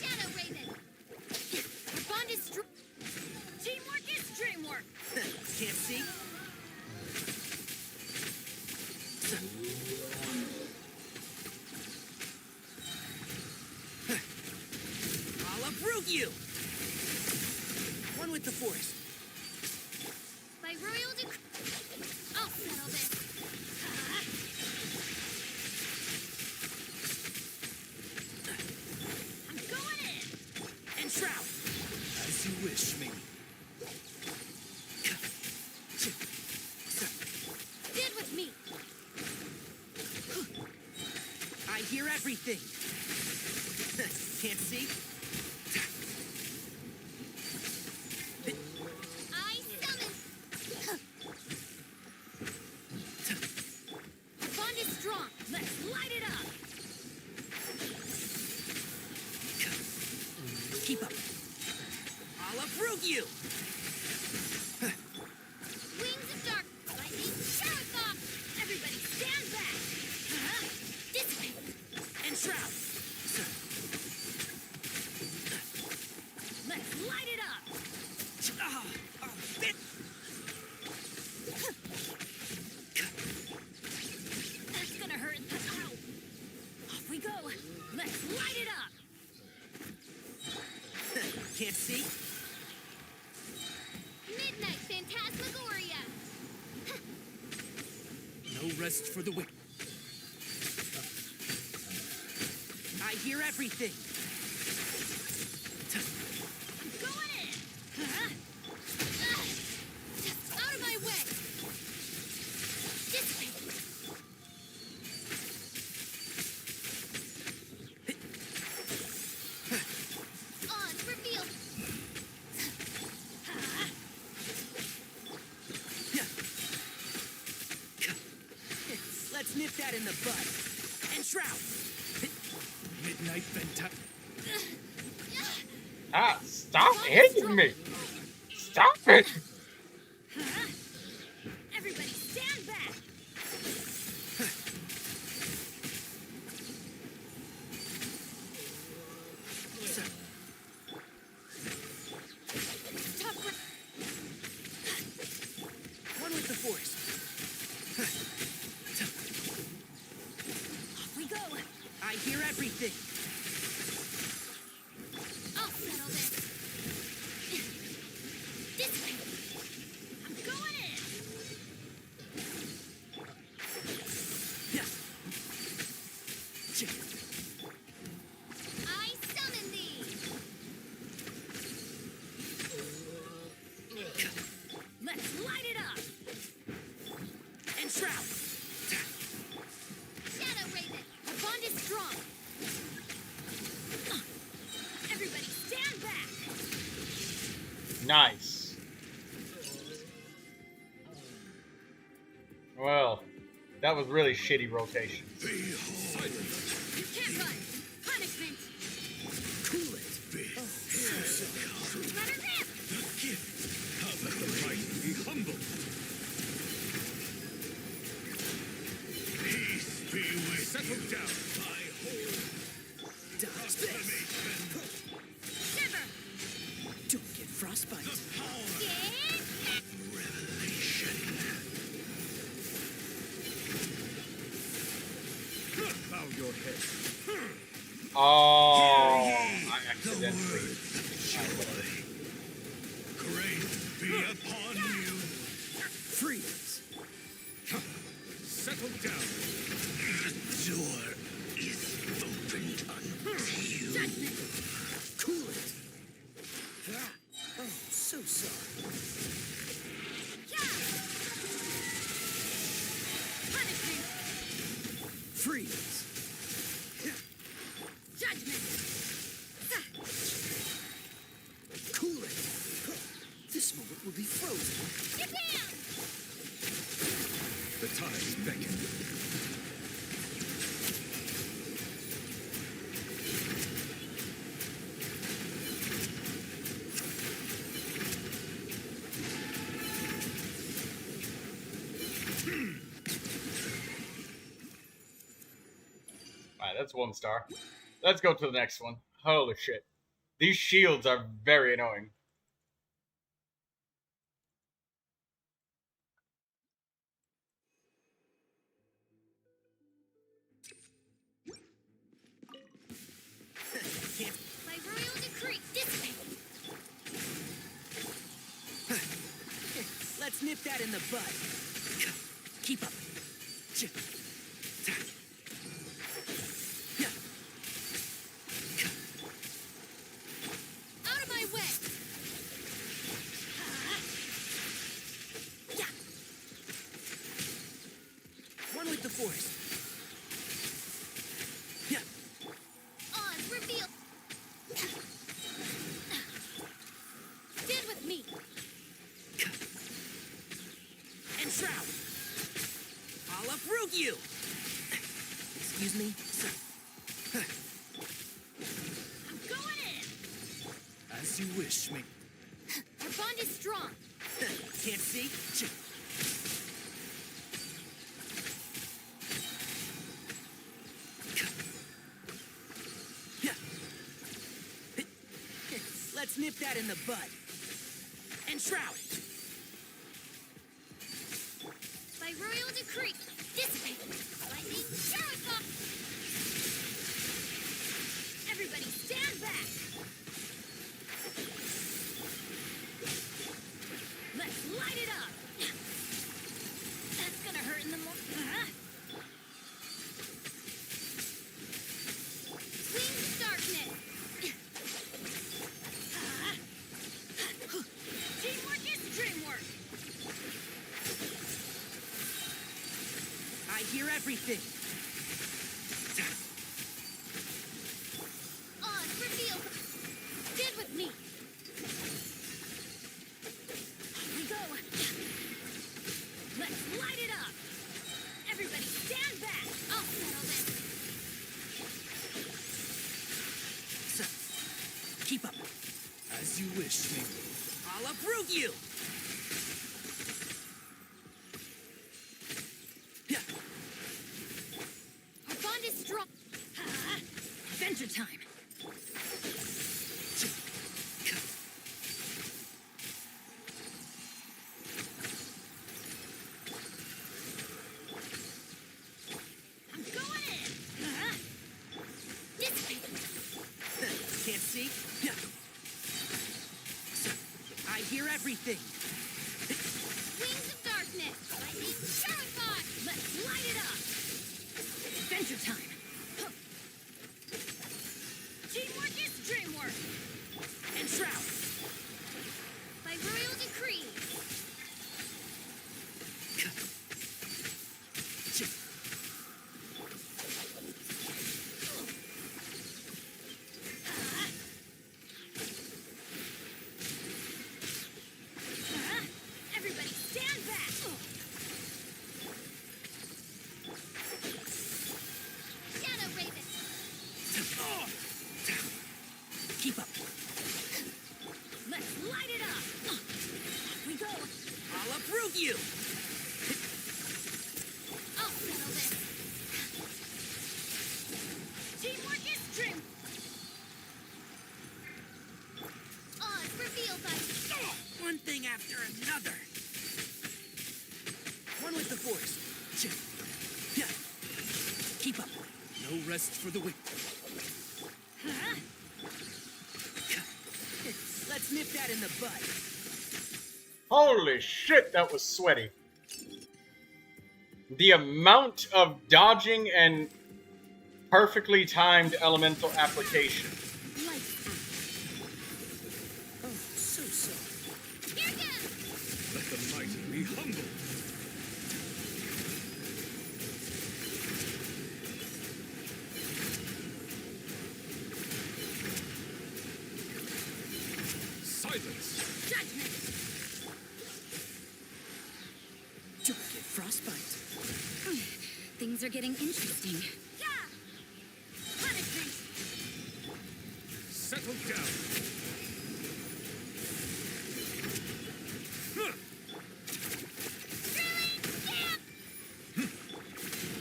Shadow Raven. Our bond is Teamwork is dreamwork. Can't see? I'll uproot you. One with the forest. By royal decree, I'll settle this. I'm going in. And shroud. As you wish, Ming. Stand with me. I hear everything. Can't see? I summon. The bond is strong. Let's light it up. Keep up. I'll uproot you. Wings of dark. Lightning. Sheriff. Everybody stand back. This way. And shroud. Let's light it up. Bit. That's gonna hurt. Ow. Off we go. Let's light it up. Can't see? Midnight Phantasmagoria. No rest for the wicked. I hear everything. I'm going in. Out of my way. This way. On reveal. Let's nip that in the bud. And shroud. Midnight Fantastic. Ah, stop hitting me! Stop it! Everybody stand back. One with the forest. Off we go. I hear everything. I'll settle this. This way. I'm going in. I summon thee. Let's light it up. And shroud. Shadow Raven. The bond is strong. Everybody stand back. Nice. Well, that was really shitty rotation. You can't run. Punishment. Cool it. Let her rip. Be humble. Peace be with settle down. Dodge this. Shiver. Don't get frostbite. Bow your head. Oh, I accidentally. Grace be upon you. Freeze. Settle down. The door is opened unto you. Judgment. Cool it. Oh, so sorry. Punishment. Freeze. Judgment. Cool it. This moment will be frozen. Get down. The tides beckon. Alright, that's 1 star. Let's go to the next one. Holy shit. These shields are very annoying. By royal decree. This way. that in the bud. Keep up. Out of my way! One with the force. Oz, reveal! Stand with me! And shroud. I'll uproot you. Excuse me, sir. I'm going in! As you wish, Main. Our bond is strong. Can't see? Let's nip that in the bud. And shroud. By royal decree, dissipate. Lightning, Jericho! Everybody stand back! Let's light it up! That's gonna hurt in the Wings of darkness! Teamwork is dreamwork! I hear everything. Oz, reveal! Stand with me! Here we go! Let's light it up! Everybody stand back! I'll settle this! So, keep up. As you wish, Main. I'll uproot you. Our bond is strong! Adventure time! I'm going in! Dissipate! Can't see? I hear everything. Wings of darkness! Lightning, Jericho! Let's light it up! Adventure time! Teamwork is dreamwork! And shroud. By royal decree! Everybody stand back! Shadow Raven! Keep up. Let's light it up! Off we go! I'll uproot you. I'll settle this! Teamwork is dream! Oz, reveal by... One thing after another. One with the force. Keep up. No rest for the weak. Let's nip that in the bud. Holy shit, that was sweaty. The amount of dodging and perfectly timed elemental application. Lights out. Oh, so soft. Here goes! Let the mighty be humble. Silence. Judgment! Don't get frostbite. Things are getting interesting. Yeah! Punishment! Settle down.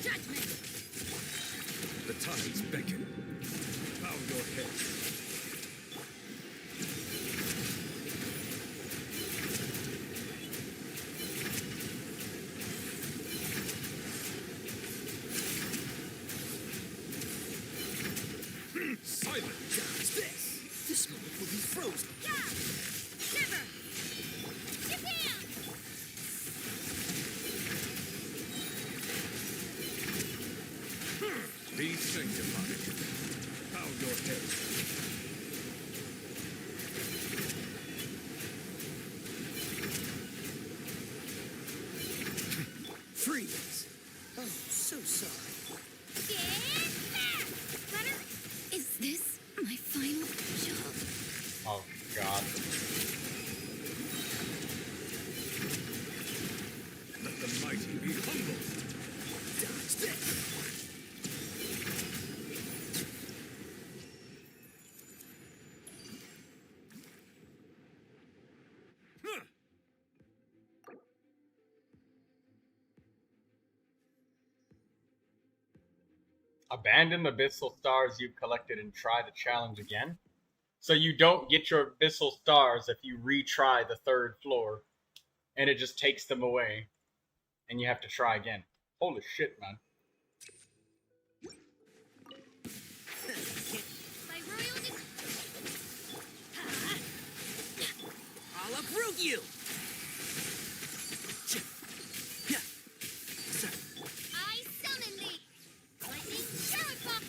Judgment! The tides beckon. Bow your head. Silence. This moment will be Abandon the abyssal stars you've collected and try the challenge again. So you don't get your abyssal stars if you retry the third floor, and it just takes them away, and you have to try again. Holy shit, man. I'll uproot you! I summon thee! Lightning Sheriff Pop!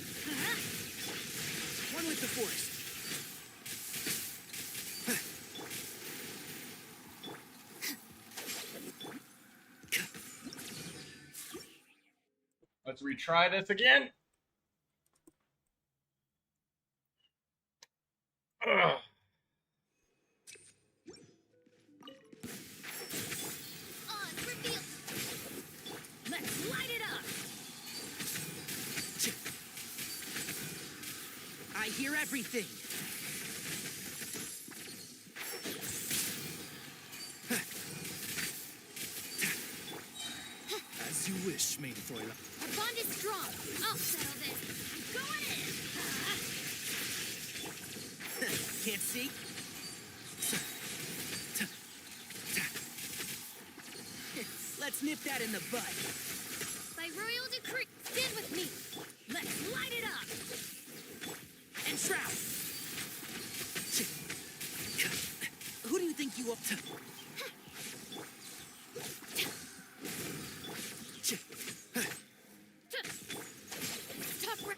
One with the force. Let's retry this again. Ugh. Odds revealed! Let's light it up! I hear everything. As you wish, main foil. Our bond is strong. I'll settle this. I'm going in! Can't see? Let's nip that in the bud. By royal decree, stand with me. Let's light it up! And Shroud. Who do you think you are? Tough ra-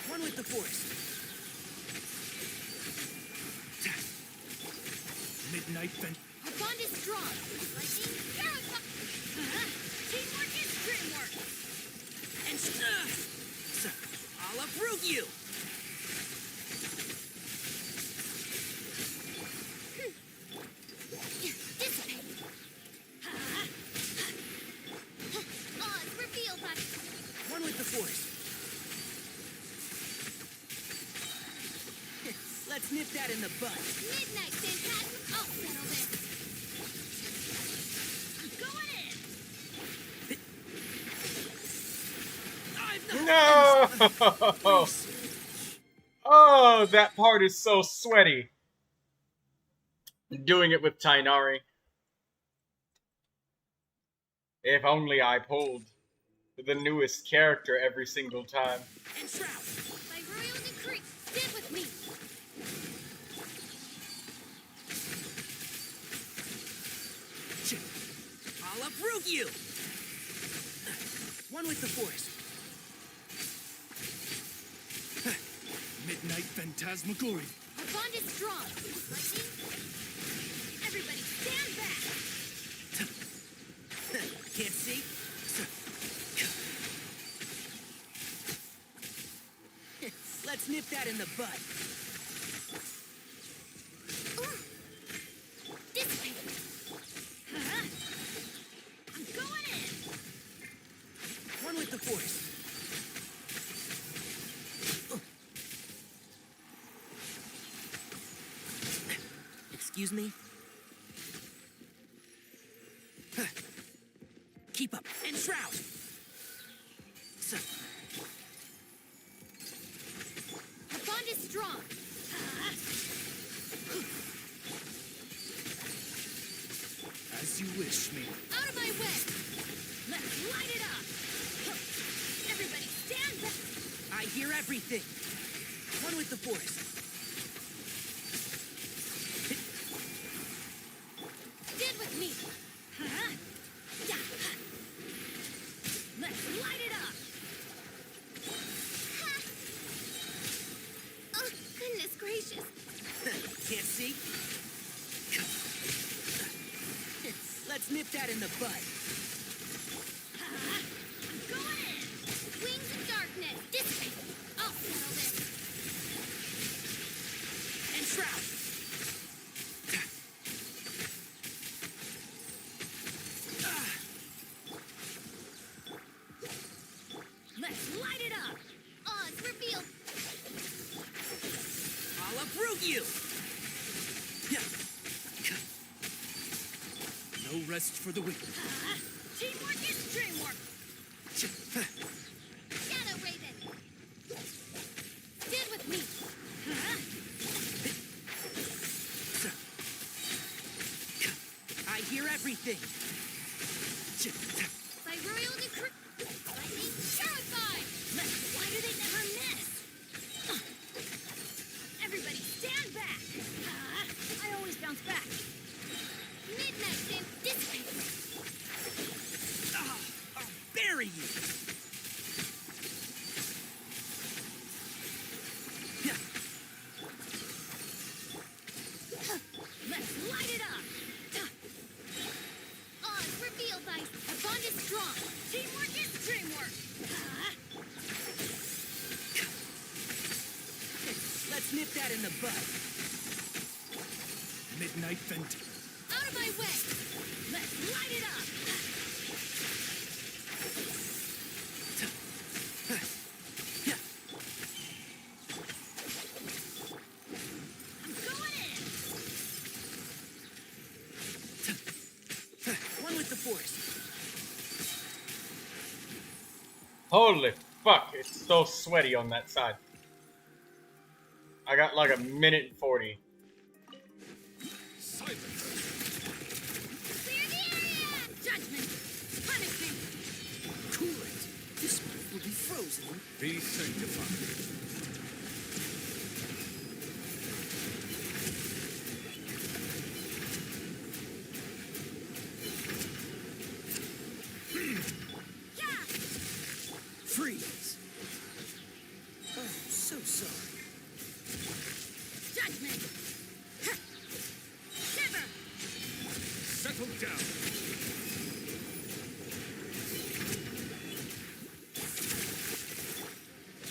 One with the force. Midnight vent. Our bond is strong. Lightning Sheriff Pop! Teamwork is dreamwork! And I'll uproot you. Dissipate! Odds revealed by One with the force. Let's nip that in the bud. midnight phantasm. I'll settle this. I'm going in! I've No! Oh, that part is so sweaty. Doing it with Tainari. If only I pulled the newest character every single time. And Shroud. By royal decree, stand with me. I'll uproot you. One with the force. Midnight phantasmagoria. Our bond is strong. Lightning. Everybody stand back. Can't see? Let's nip that in the bud. Dissipate. I'm going in! One with the force. Excuse me? Keep up. And Shroud. Our bond is strong. As you wish, main. Out of my way. Let's light it up! Everybody stand back. I hear everything. One with the force. Stand with me. Let's light it up! Oh, goodness gracious. Can't see? Let's nip that in the bud. I'm going in! Wings of darkness. Dissipate. I'll settle this. And Shroud. Let's light it up! Odds revealed. rest for the weak. Teamwork is dreamwork. Shadow Raven! Stand with me! I hear everything. By royal decree... Lightning terrified! Why do they never miss? Everybody stand back. I always bounce back. Midnight Fin dissipate! I'll bury you. Let's light it up. Oz, reveal thy... The bond is strong! Teamwork is dreamwork. Let's nip that in the bud. Midnight Vent. Out of my way! Let's light it up. I'm going in. One with the force. Holy fuck, it's so sweaty on that side. I got like a minute and 40. Clear the area! Judgment. Punishment. Cool it. This one will be frozen. Be sanctified. Freeze. Oh, so sorry. Judgment. Shiver. Settle down.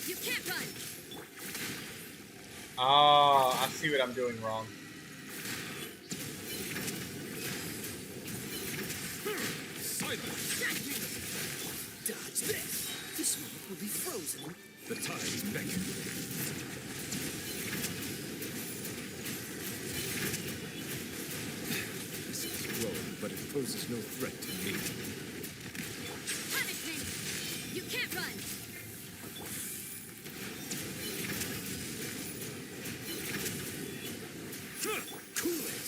You can't run. Ah, I see what I'm doing wrong. Silence. Judgment. Dodge this. This one will be frozen. The tides beckon. This is growing, but it poses no threat to me. Punishment. You can't run. Cool it.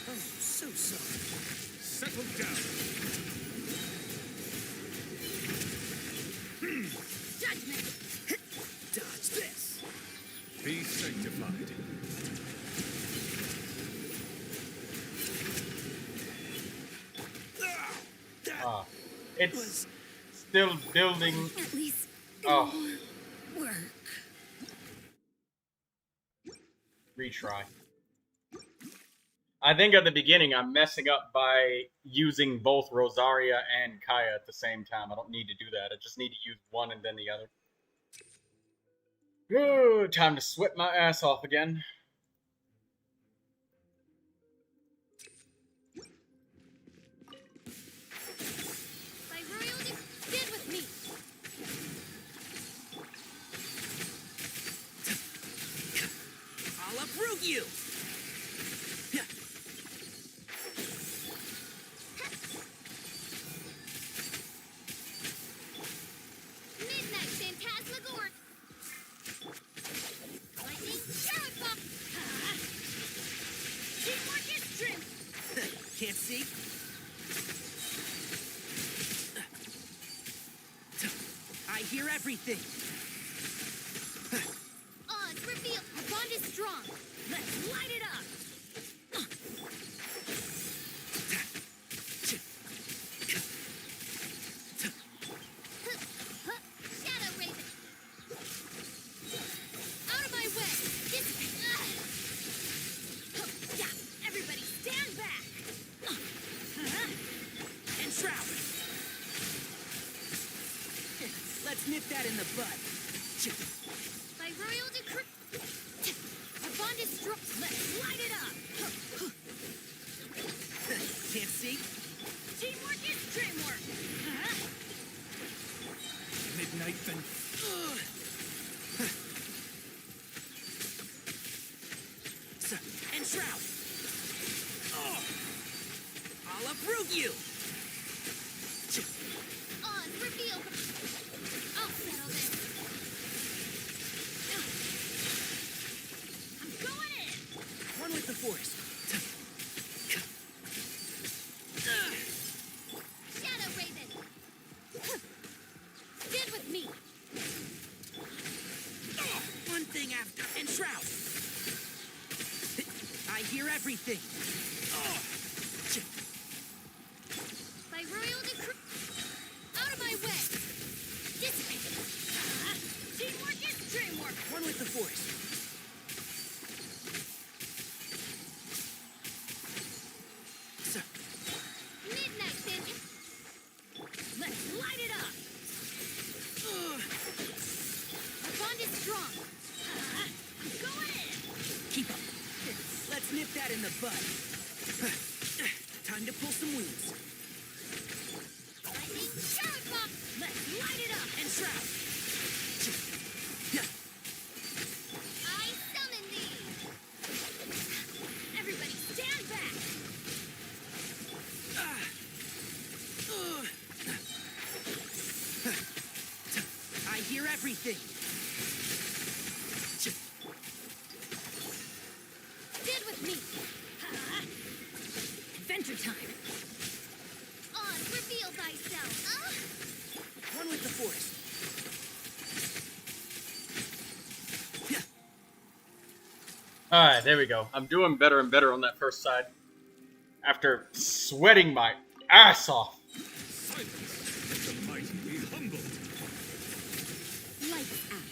Oh, so sorry. Settle down. Judgment. Dodge this. Be sanctified. Ah, it's still building. At least Oh, work. retry. I think at the beginning I'm messing up by using both Rosaria and Kaya at the same time. I don't need to do that. I just need to use one and then the other. Ooh, time to sweat my ass off again. By royal stand with me! I'll uproot you. Midnight Phantasmagor! Lightning terrified! Teamwork is dream. Can't see? I hear everything. Oz, reveal! The bond is strong! Let's light it up. Shadow Raven! Out of my way! Yeah, everybody stand back. And shroud. Let's nip that in the bud. By royal decree... The bond is strong! Let's light it up. Can't see? Teamwork is dreamwork. Midnight Vent. And shroud. I'll uproot you! On, reveal. I'll settle this. I'm going in. One with the force. Shadow Raven. Stand with me. One thing after. And Shroud. I hear everything. By royal decree. Out of my way. Dissipate. Teamwork is dreamwork. One with the force. Midnight Bandit. Let's light it up! Our bond is strong. I'm going in! Keep up. Let's nip that in the bud. Time to pull some weeds. Lightning Shroud Bomb. Let's light it up! And Shroud. I summon thee. Everybody stand back! I hear everything. Stand with me. Adventure time! On, reveal thyself. One with the force. Alright, there we go. I'm doing better and better on that first side. After sweating my ass off. Silence! Let the mighty be humbled! Lights out.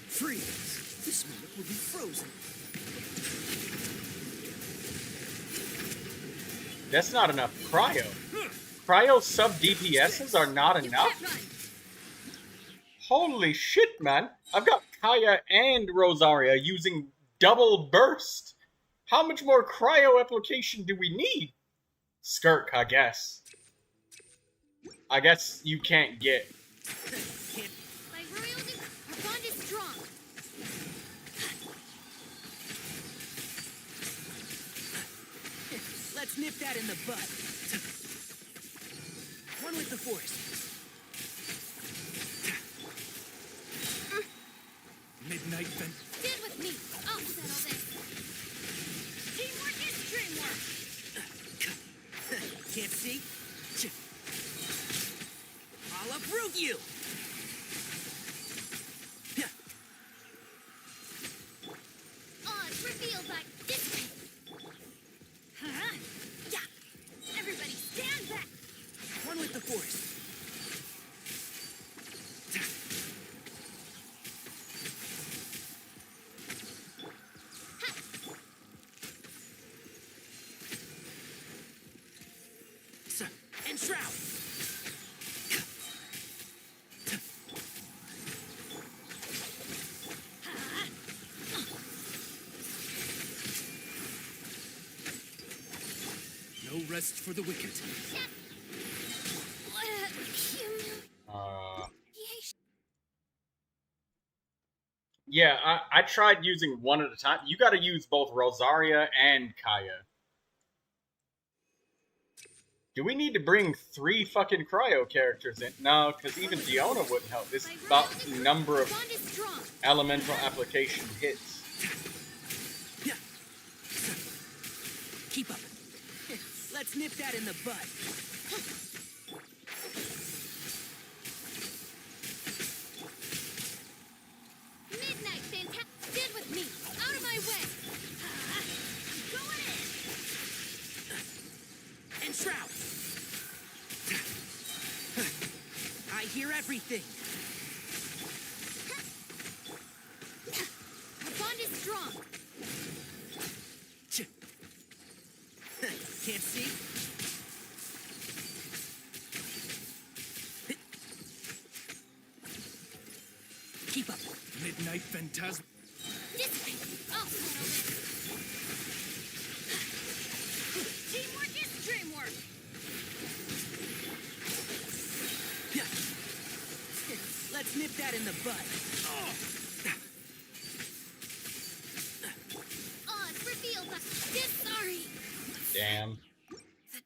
Freeze. This moment will be frozen. That's not enough cryo. Cryo sub DPSs are not You enough? can't run! Holy shit, man. I've got Kaya and Rosaria using double burst. How much more cryo application do we need? Skirk, I guess. I guess you can't get. By royal decree. Our bond is strong. Let's nip that in the bud. One with the force. Midnight Bandit. Stand with me. I'll settle this. Teamwork is dreamwork! Can't see? I'll uproot you! On, reveal thy. Dissipate. Yeah! Everybody stand back! One with the force. And Shroud. No rest for the wicked. What a Yeah, I tried using one at a time. You gotta use both Rosaria and Kaya. Do we need to bring 3 fucking cryo characters in? No, because even Giona wouldn't help. This is about the number of bond is strong. elemental application hits. Keep up. Let's nip that in the bud. Midnight Fantastic. Stand with me. Out of my way. I'm going in! And Shroud. I hear everything. Our bond is strong. Can't see? Keep up. Midnight Phantasm. Dissipate. I'll settle this. Teamwork is dreamwork! Let's nip that in the bud. Damn. The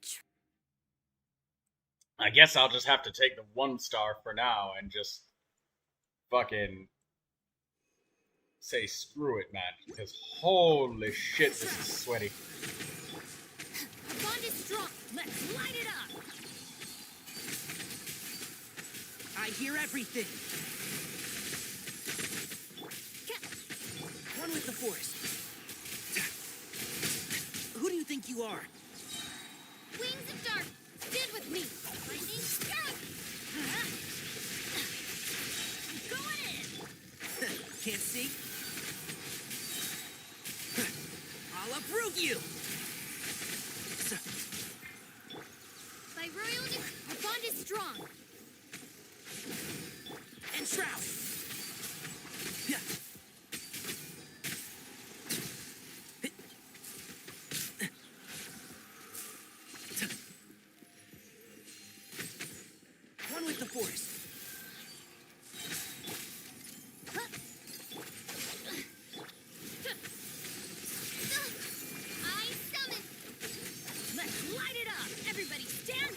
I guess I'll just have to take the 1 star for now and just fucking say screw it, man. Because holy shit, this is sweaty. Our bond is strong. Let's light it up. I hear everything. One with the forest. Who do you think you are? Wings of dark. Stand with me. Lightning strike. I'm going in. Can't see? I'll uproot you! By royal our bond is strong. And shroud! Yeah. One with the forest. I summon. Let's light it up. Everybody stand.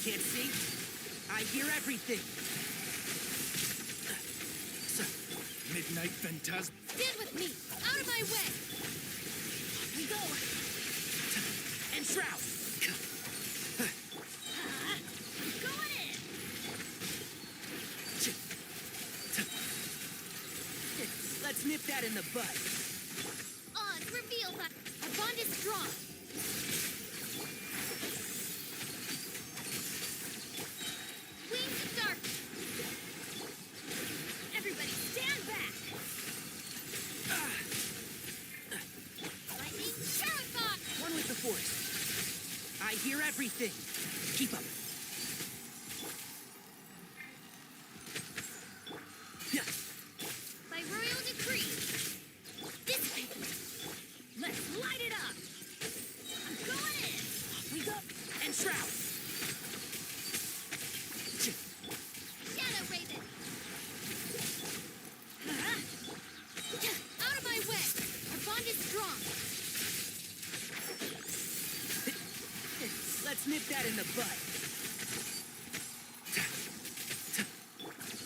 Can't see? I hear everything. Midnight Phantasm. Stand with me. Out of my way. We go. And shroud. Going in. Let's nip that in the bud. Oz reveals that our bond is strong. Wings of dark. Everybody stand back. Lightning terrified. One with the force. I hear everything. Keep up. Yeah. By royal decree. Dissipate. Let's light it up. I'm going in. We go. And shroud. Shadow Raven. Out of my way. Our bond is strong. Let's nip that in the bud.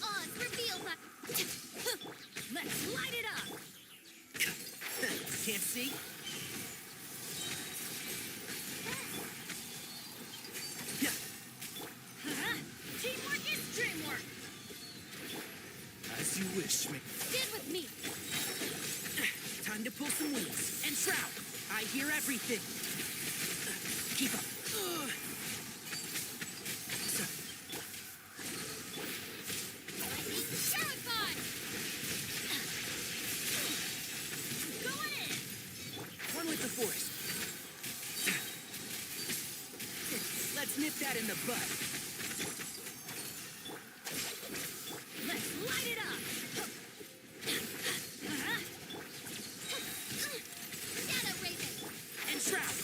Oz reveals that. Let's light it up. Can't see? Yeah. Teamwork is dreamwork. As you wish, Stand with me. Time to pull some wings. And shroud. I hear everything. Keep up. Lightning terrified. Going in. One with the force. Let's nip that in the bud. Let's light it up. Shadow Raven. And shroud.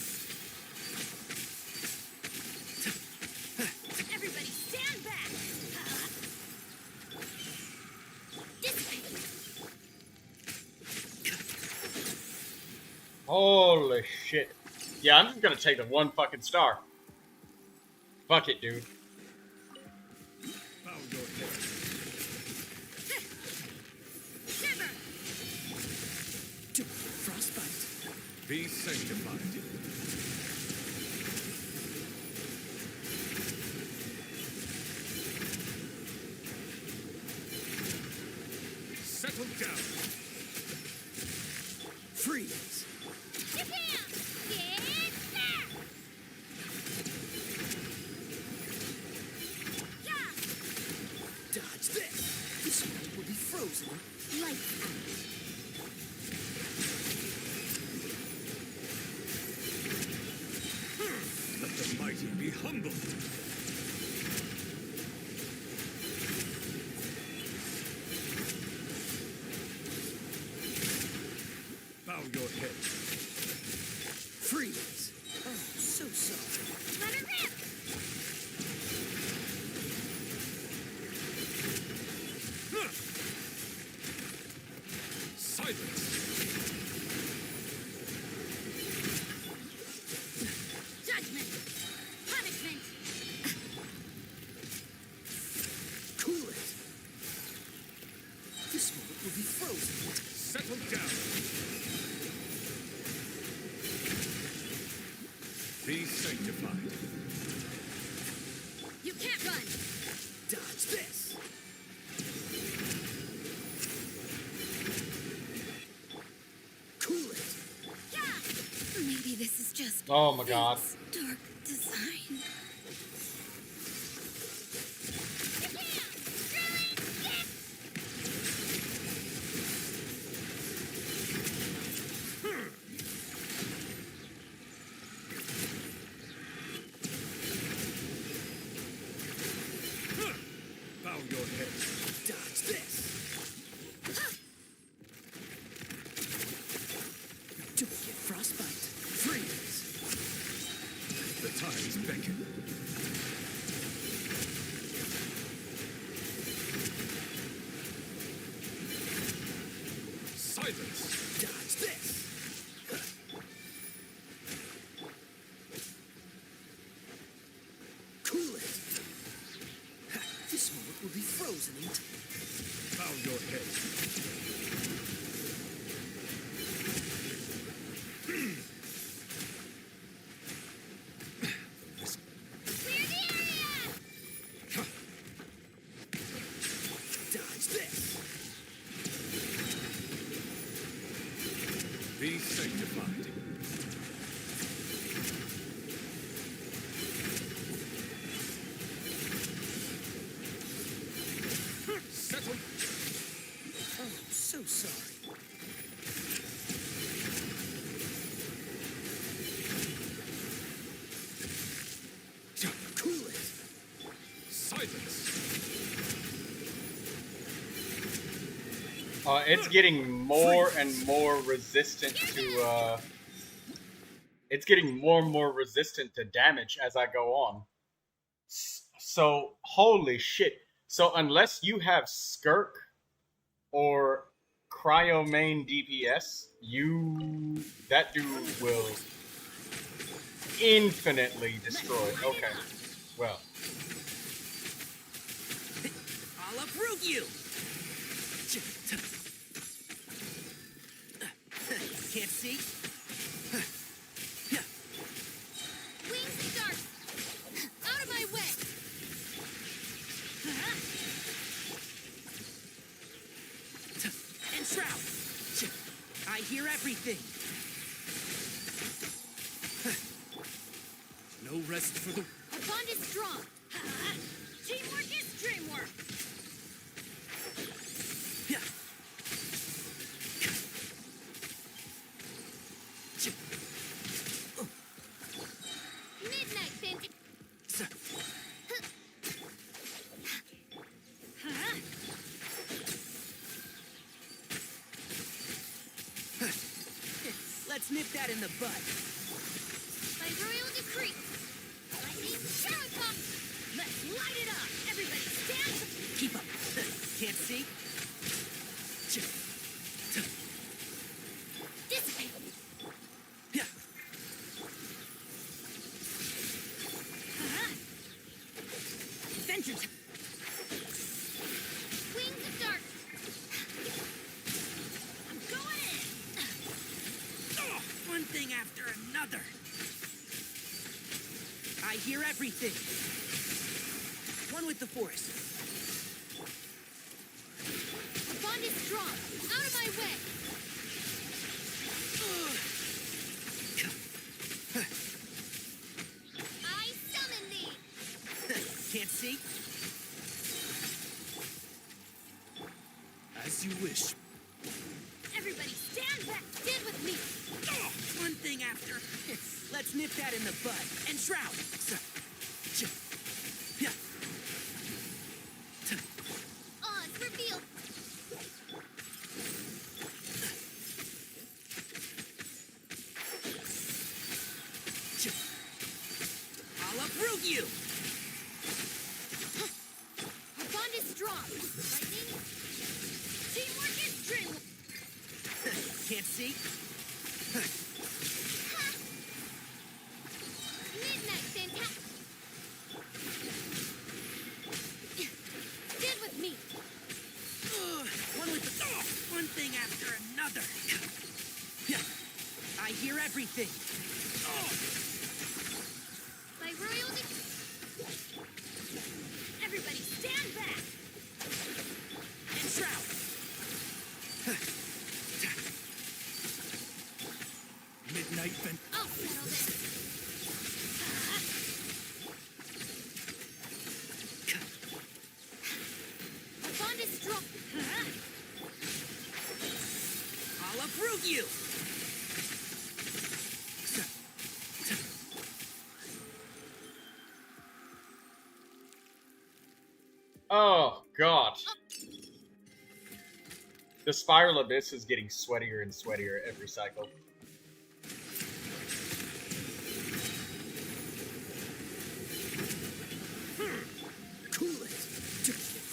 Everybody stand back. Dissipate. Holy shit. Yeah, I'm just gonna take the 1 fucking star. Fuck it, dude. bow your head. Shiver. Frostbite. Be sanctified. Settle down. Freeze. Japan. Get back. Yeah. Dodge this. This one will be frozen. Lights out. Let the mighty be humbled. Bow your head. Freeze. Oh, so soft. Let her rip. Silence. frozen. Settle down. Be sanctified. You can't run! Dodge this. Cool it. Yeah! Maybe this is just Oh my god. fate's dark design. Bow your head. Dodge this. Don't get frostbite. Freeze. The times beckon. Silence. Dodge this. Cool it. Ha, this moment will be frozen in time. Bow your head. Clear the area! Dodge this. Be sanctified. Settle. Oh, so sorry. Cool it. Silence. It's getting more and more resistant to, it's getting more and more resistant to damage as I go on. So, holy shit. So, unless you have Skirk or Cryo Main DPS, that dude will infinitely destroy. Okay. Well. I'll uproot you. Can't see? Wings of dark! Out of my way! And Shroud. I hear everything. No rest for the... Our bond is strong! Teamwork is dreamwork! Midnight Fantasy! Let's nip that in the bud. By royal decree! Lightning Cherry Pop! Let's light it up! Everybody stand! Keep up. Can't see? Dissipate! Yeah. Vengeance! Wings of dark! I'm going in! One thing after another. I hear everything. One with the forest. Our bond is strong! Out of my way! I summon thee! Can't see? As you wish. Everybody stand back! Stand with me! One thing after. Let's nip that in the bud. And Shroud. Oz revealed! I'll uproot you. Our bond is strong! Lightning! Teamwork is dreamwork! Can't see? Midnight Fantastic! Stand with me! One with the... One thing Brother! I hear everything! My royal... Everybody stand back! And Shroud! Midnight Vent... I'll settle this. The bond is strong. I'll uproot you! Oh, God. The Spiral Abyss is getting sweatier and sweatier every cycle. Cool it!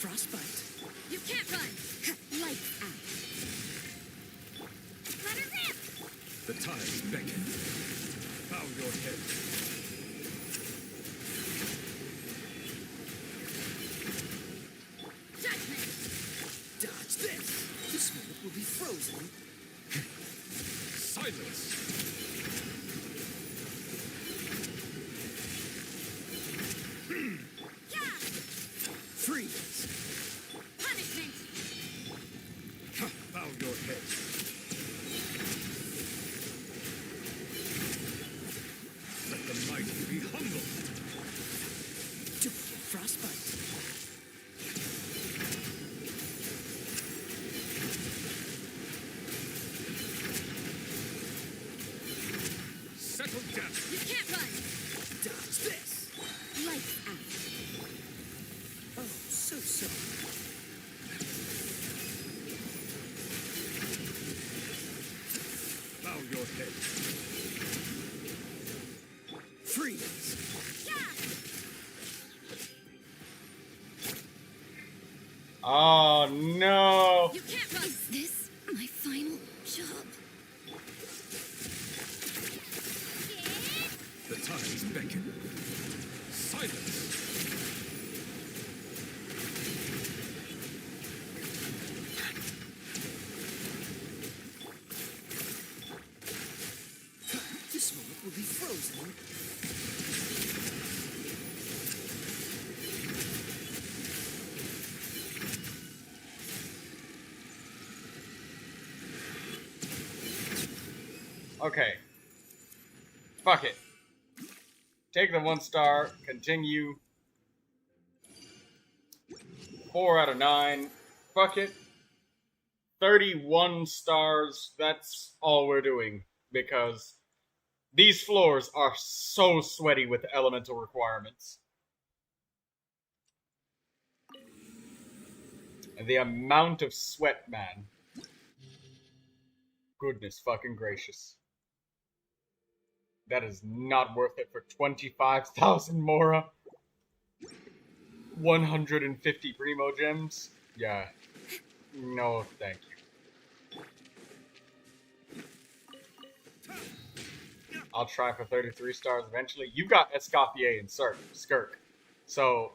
Frostbite! You can't run! Lights out. Let her rip! The tides beckon. Bow your head. Judgment! Dodge this! This moment will be frozen. Silence! Yeah! Freeze! Punishment! Bow your head. Let the mighty be humbled. Frostbite! Settle down. You can't run! Dodge this! Lights out. Oh, so sorry. Bow your head. Freeze! Yeah! Oh, no! You can't run! Is this my final job? The tides beckon. Silence! This moment will be frozen. Okay. Fuck it. Take the 1 star, continue. 4 out of 9. Fuck it. 31 stars, that's all we're doing. Because these floors are so sweaty with elemental requirements. And the amount of sweat, man. Goodness fucking gracious. That is not worth it for 25,000 Mora. 150 Primo Gems? Yeah. No, thank you. I'll try for 33 stars eventually. You got Escoffier and Skirk. So,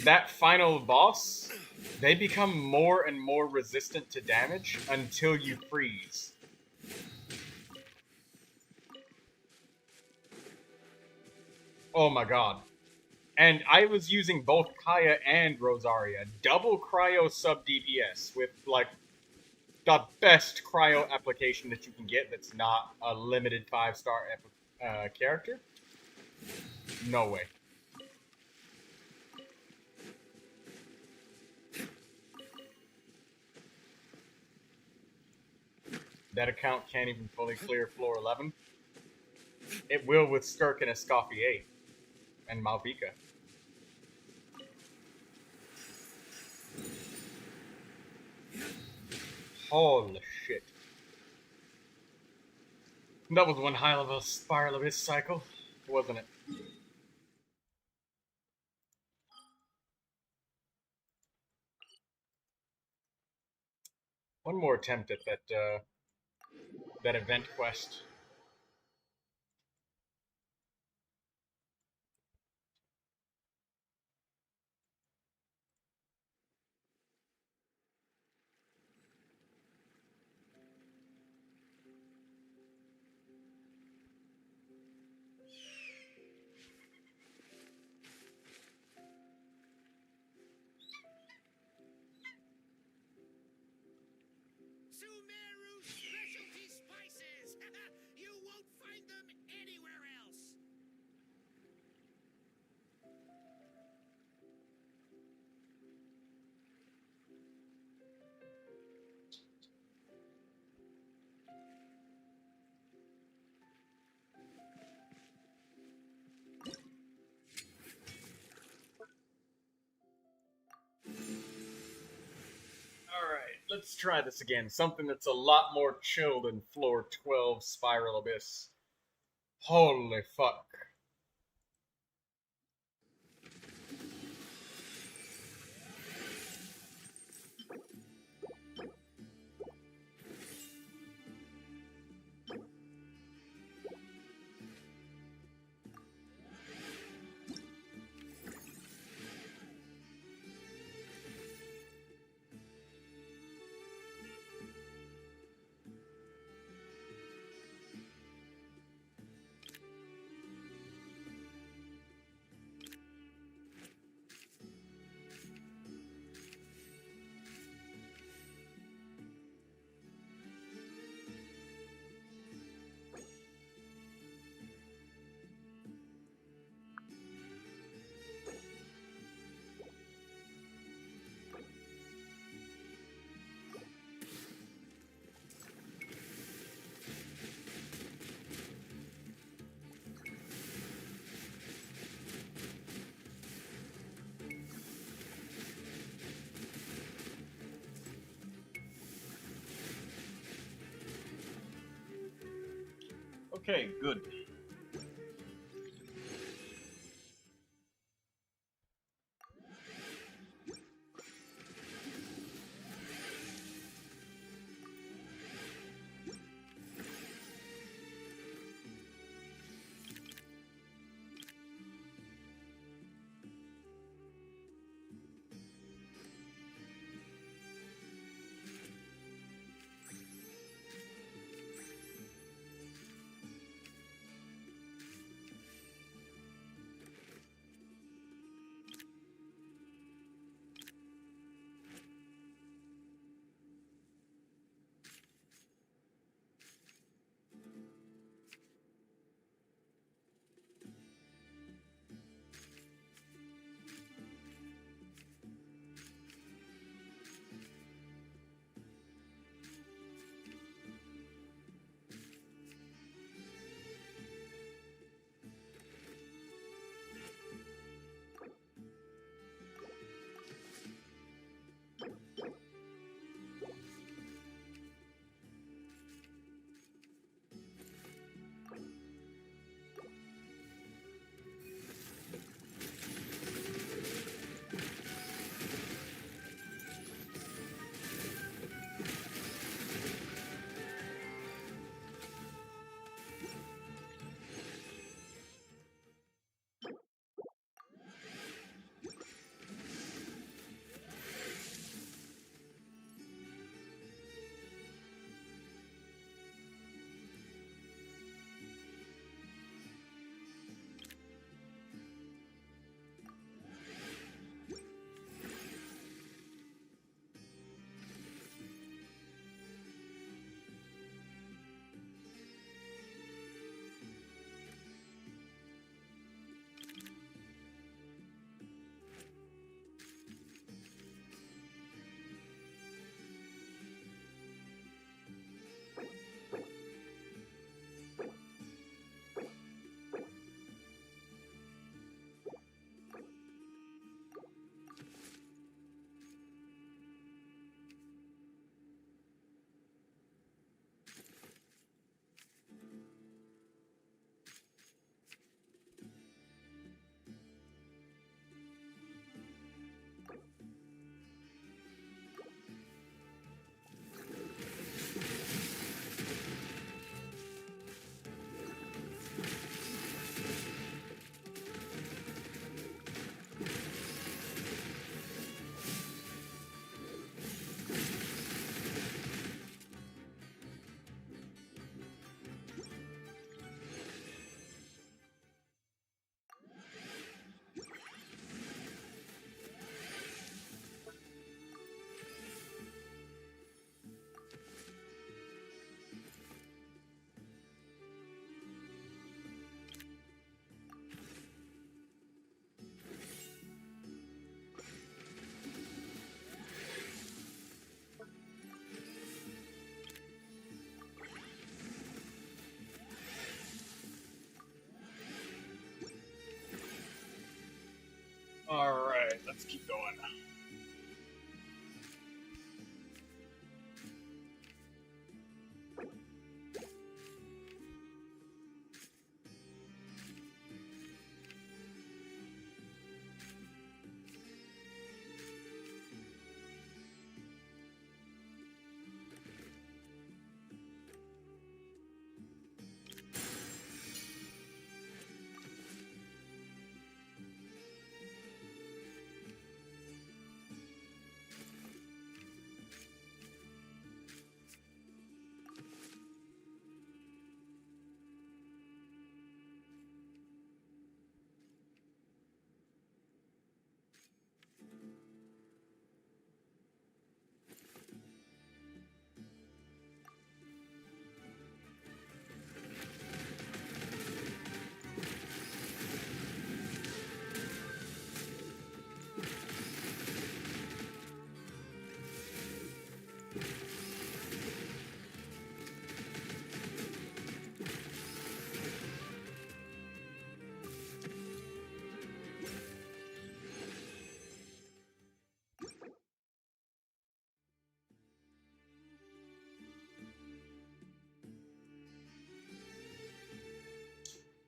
that final boss, they become more and more resistant to damage until you freeze. Oh my god. And I was using both Kaya and Rosaria. Double cryo sub DPS with, like, the best cryo application that you can get that's not a limited 5-star character. No way. That account can't even fully clear floor 11. It will with Skirk and Escoffier. And Malvika. Holy shit. That was one hell of a Spiral Abyss cycle, wasn't it? One more attempt at that event quest. let's try this again. Something that's a lot more chill than floor 12 Spiral Abyss. Holy fuck. Okay, good.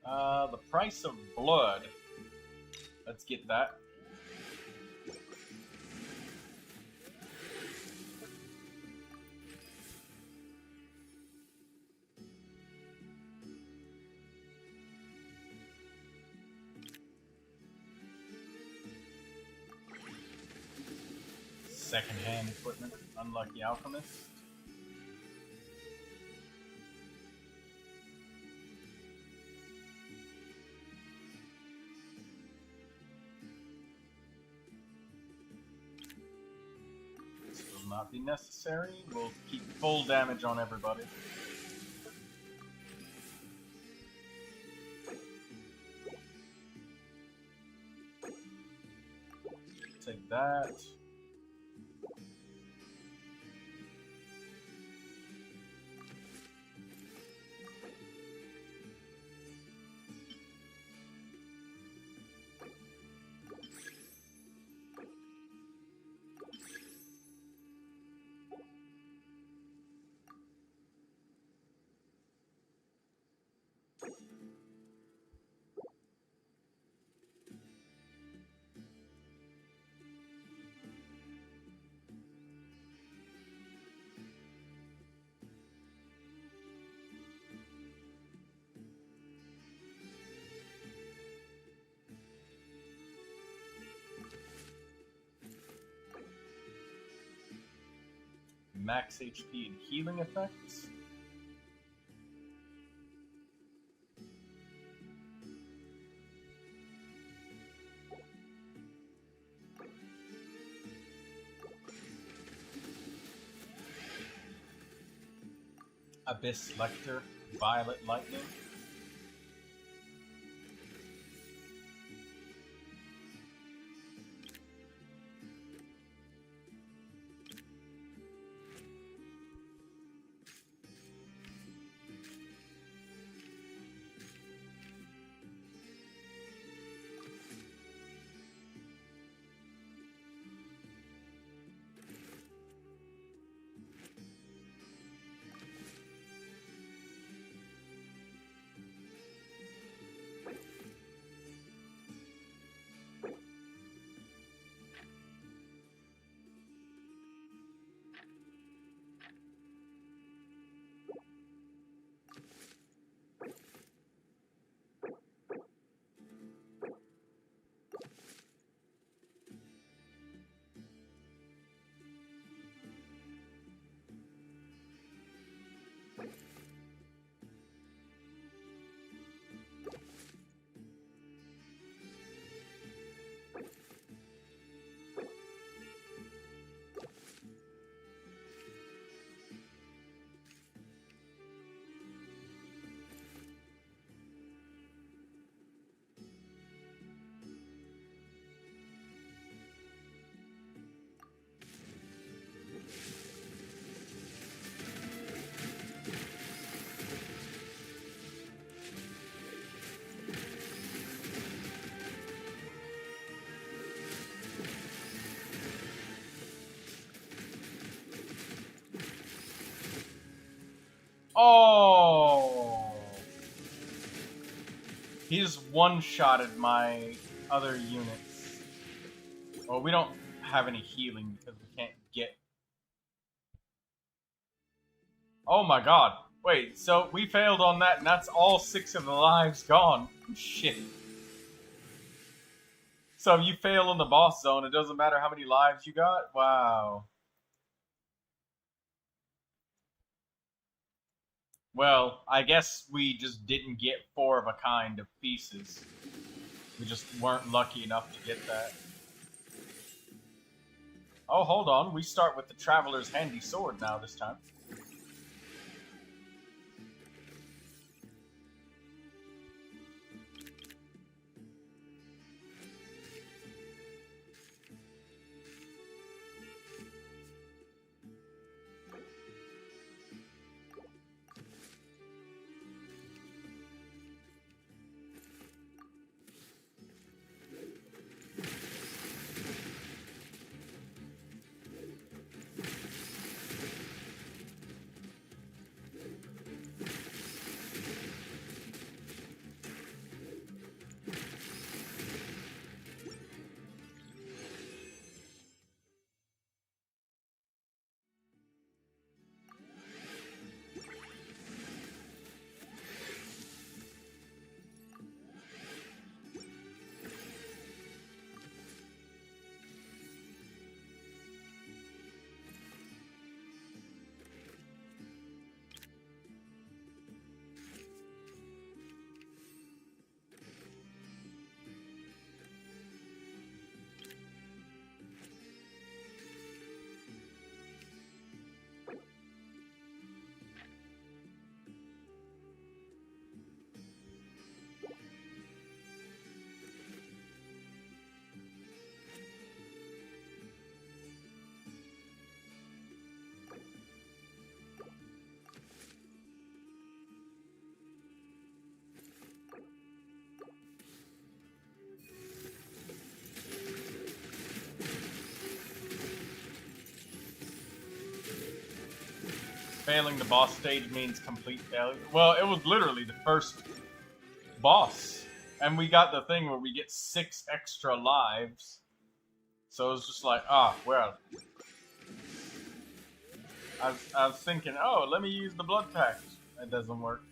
The price of blood. Let's get that. Second-hand equipment, unlucky alchemist. This will not be necessary. We'll keep full damage on everybody. Take that. Max HP and healing effects. Abyss Lecter, Violet Lightning. Oh! He just one-shotted my other units. Well, we don't have any healing because we can't get... Oh my god. Wait, so we failed on that and that's all 6 of the lives gone. Shit. So if you fail in the boss zone, it doesn't matter how many lives you got? Wow. Well, I guess we just didn't get 4 of a kind of pieces. We just weren't lucky enough to get that. Oh, hold on. We start with the Traveler's Handy Sword now this time. Failing the boss stage means complete failure. Well, it was literally the first boss. And we got the thing where we get 6 extra lives. So it was just like, well. I was thinking, oh, let me use the blood pack. That doesn't work.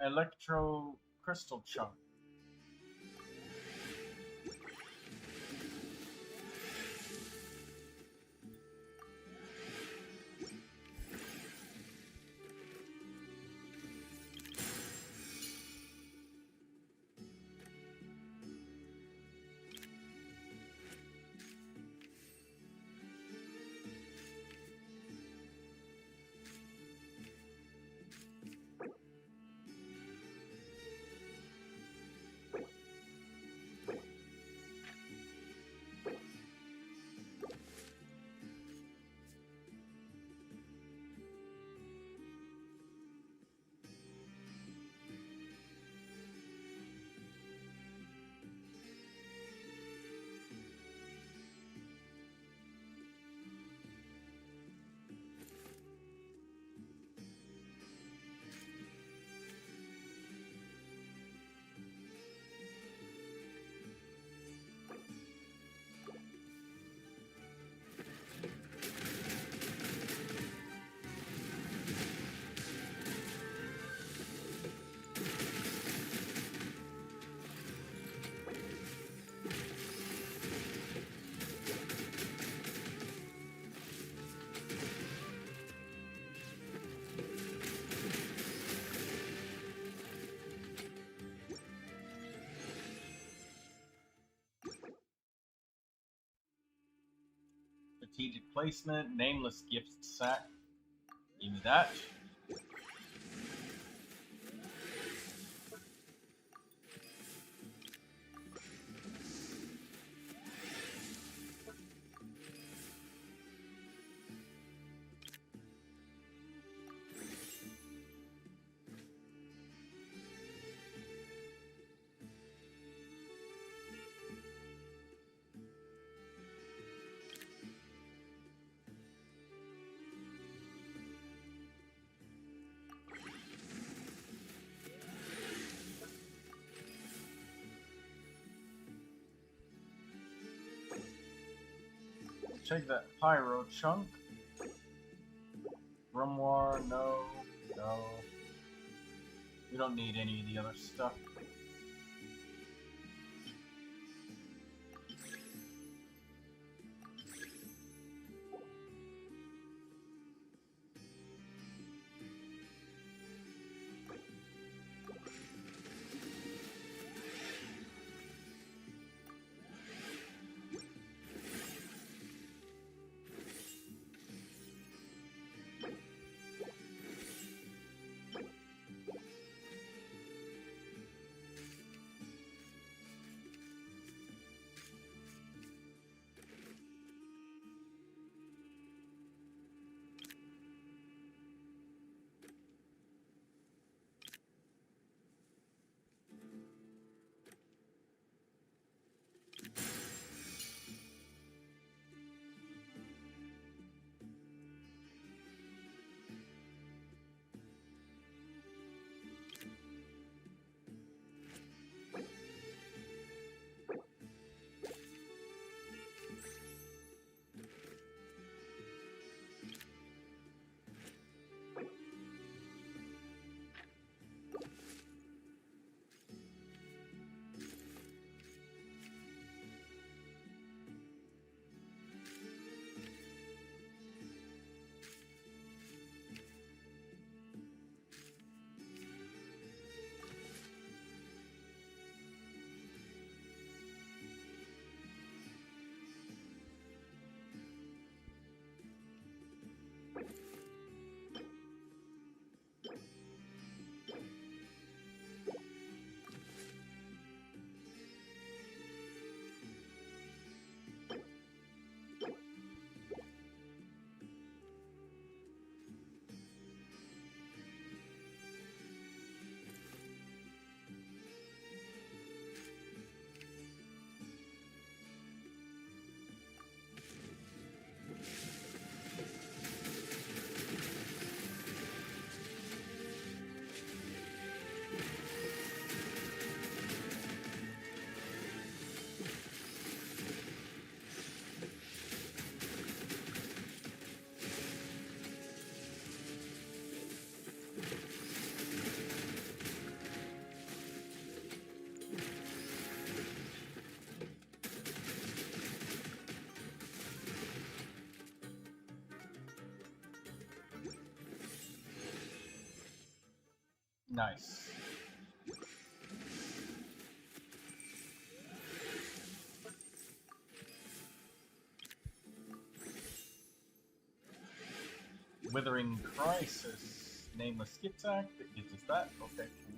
Electro crystal chunk. Strategic placement, nameless gift sack. Give me that. Take that pyro chunk. Grimoire, no. We don't need any of the other stuff. Nice. Withering Crisis. Nameless skip tag that gives us that. Okay, cool.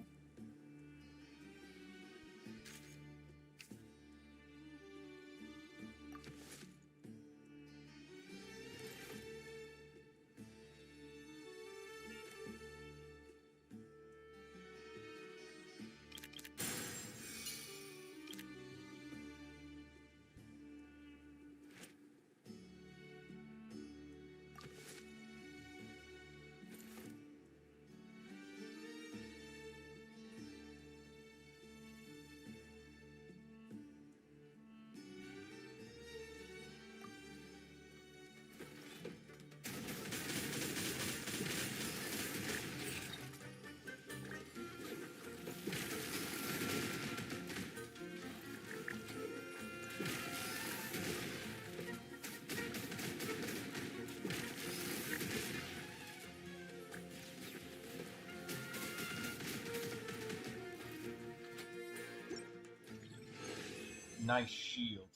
Nice shield.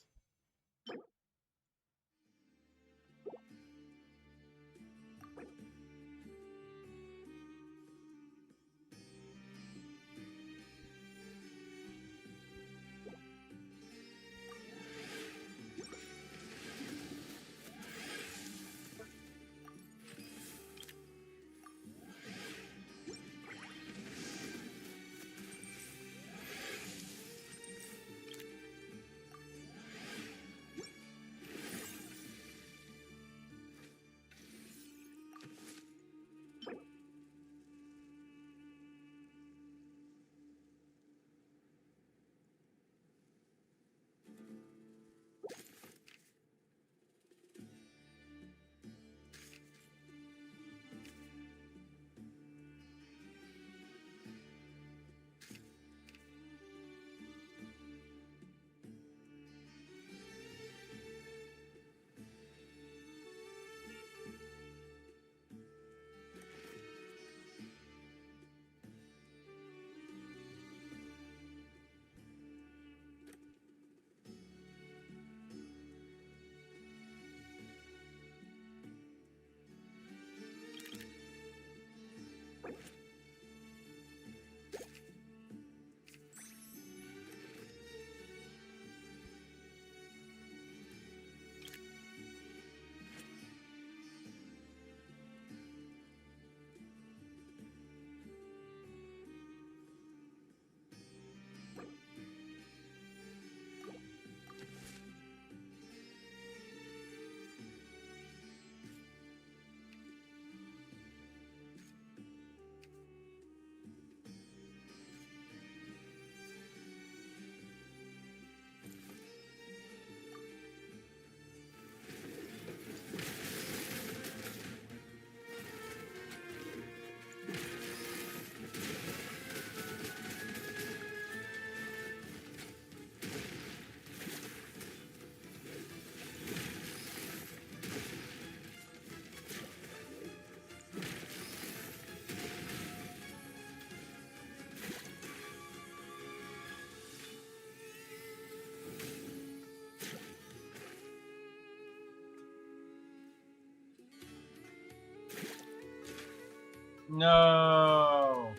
No.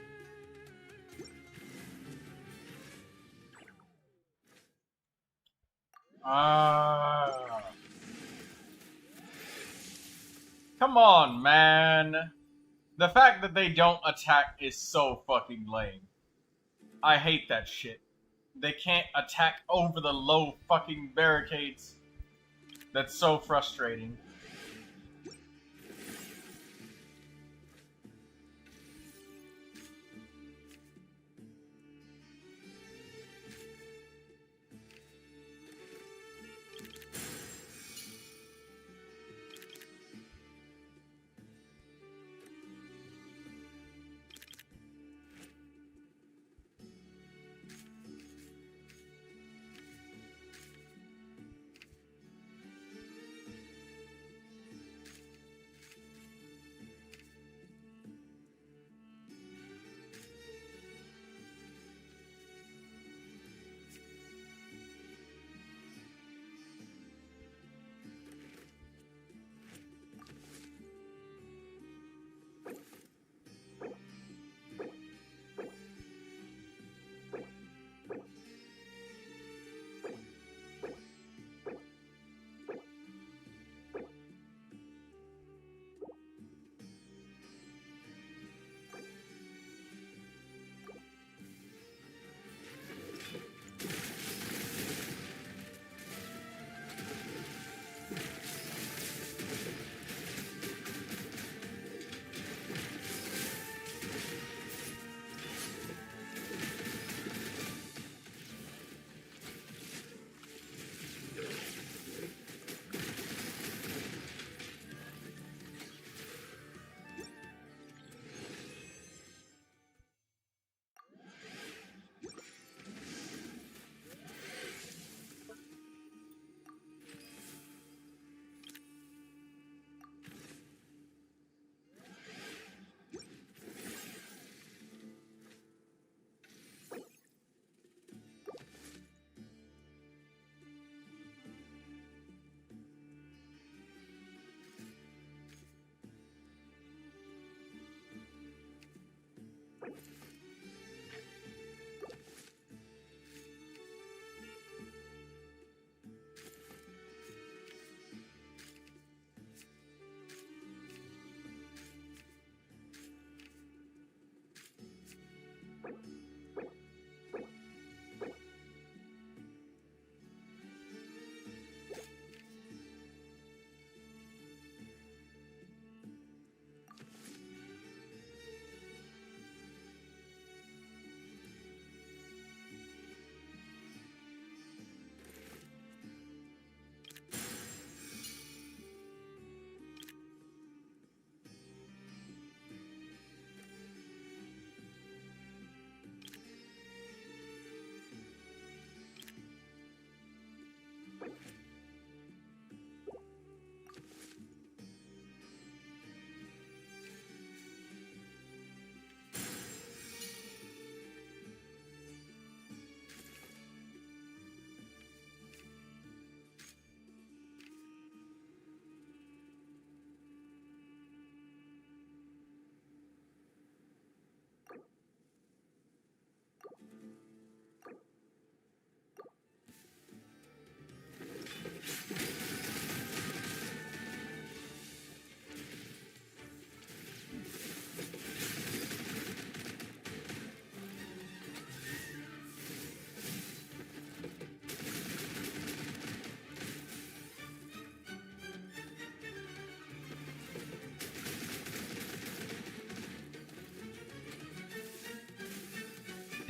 Come on, man. The fact that they don't attack is so fucking lame. I hate that shit. They can't attack over the low fucking barricades. That's so frustrating.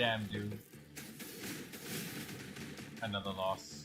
Damn, dude. Another loss.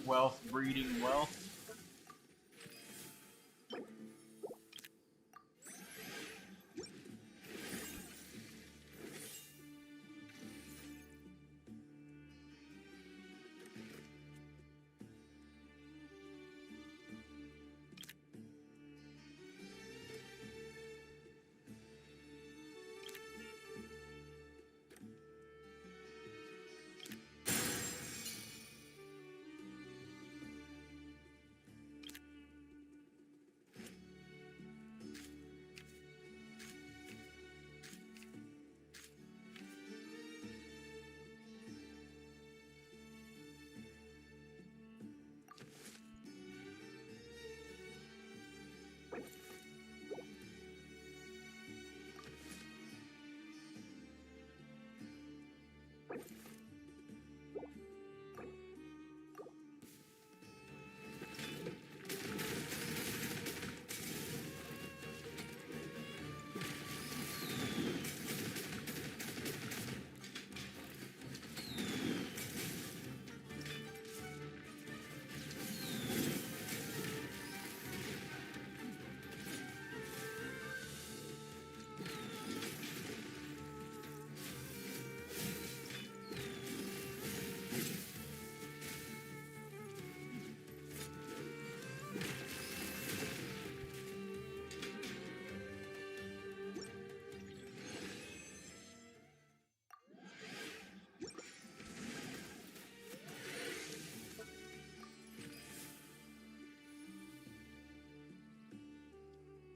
Wealth breeding wealth.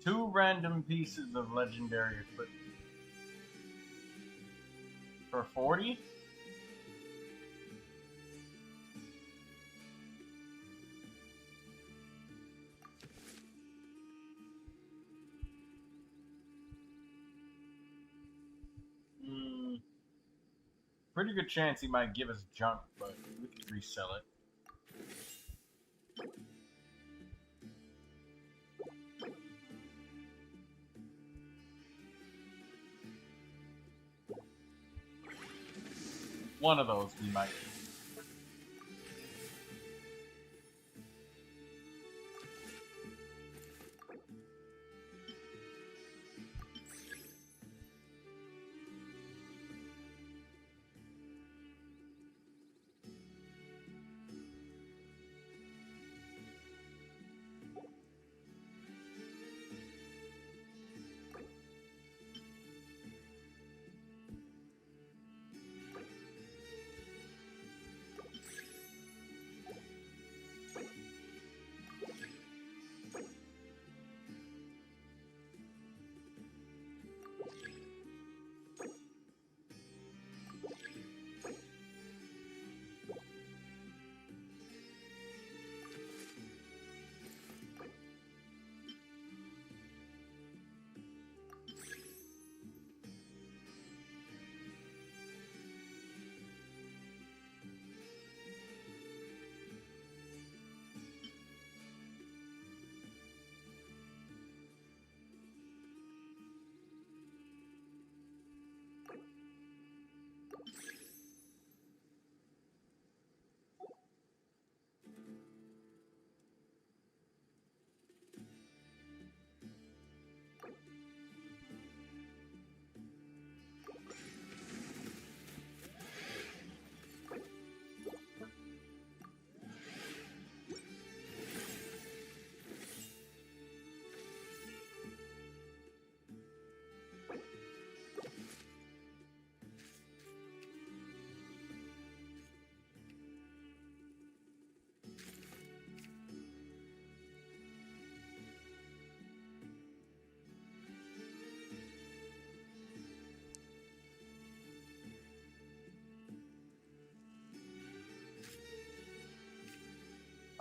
2 random pieces of legendary equipment. For 40? Pretty good chance he might give us junk, but we could resell it. One of those we might.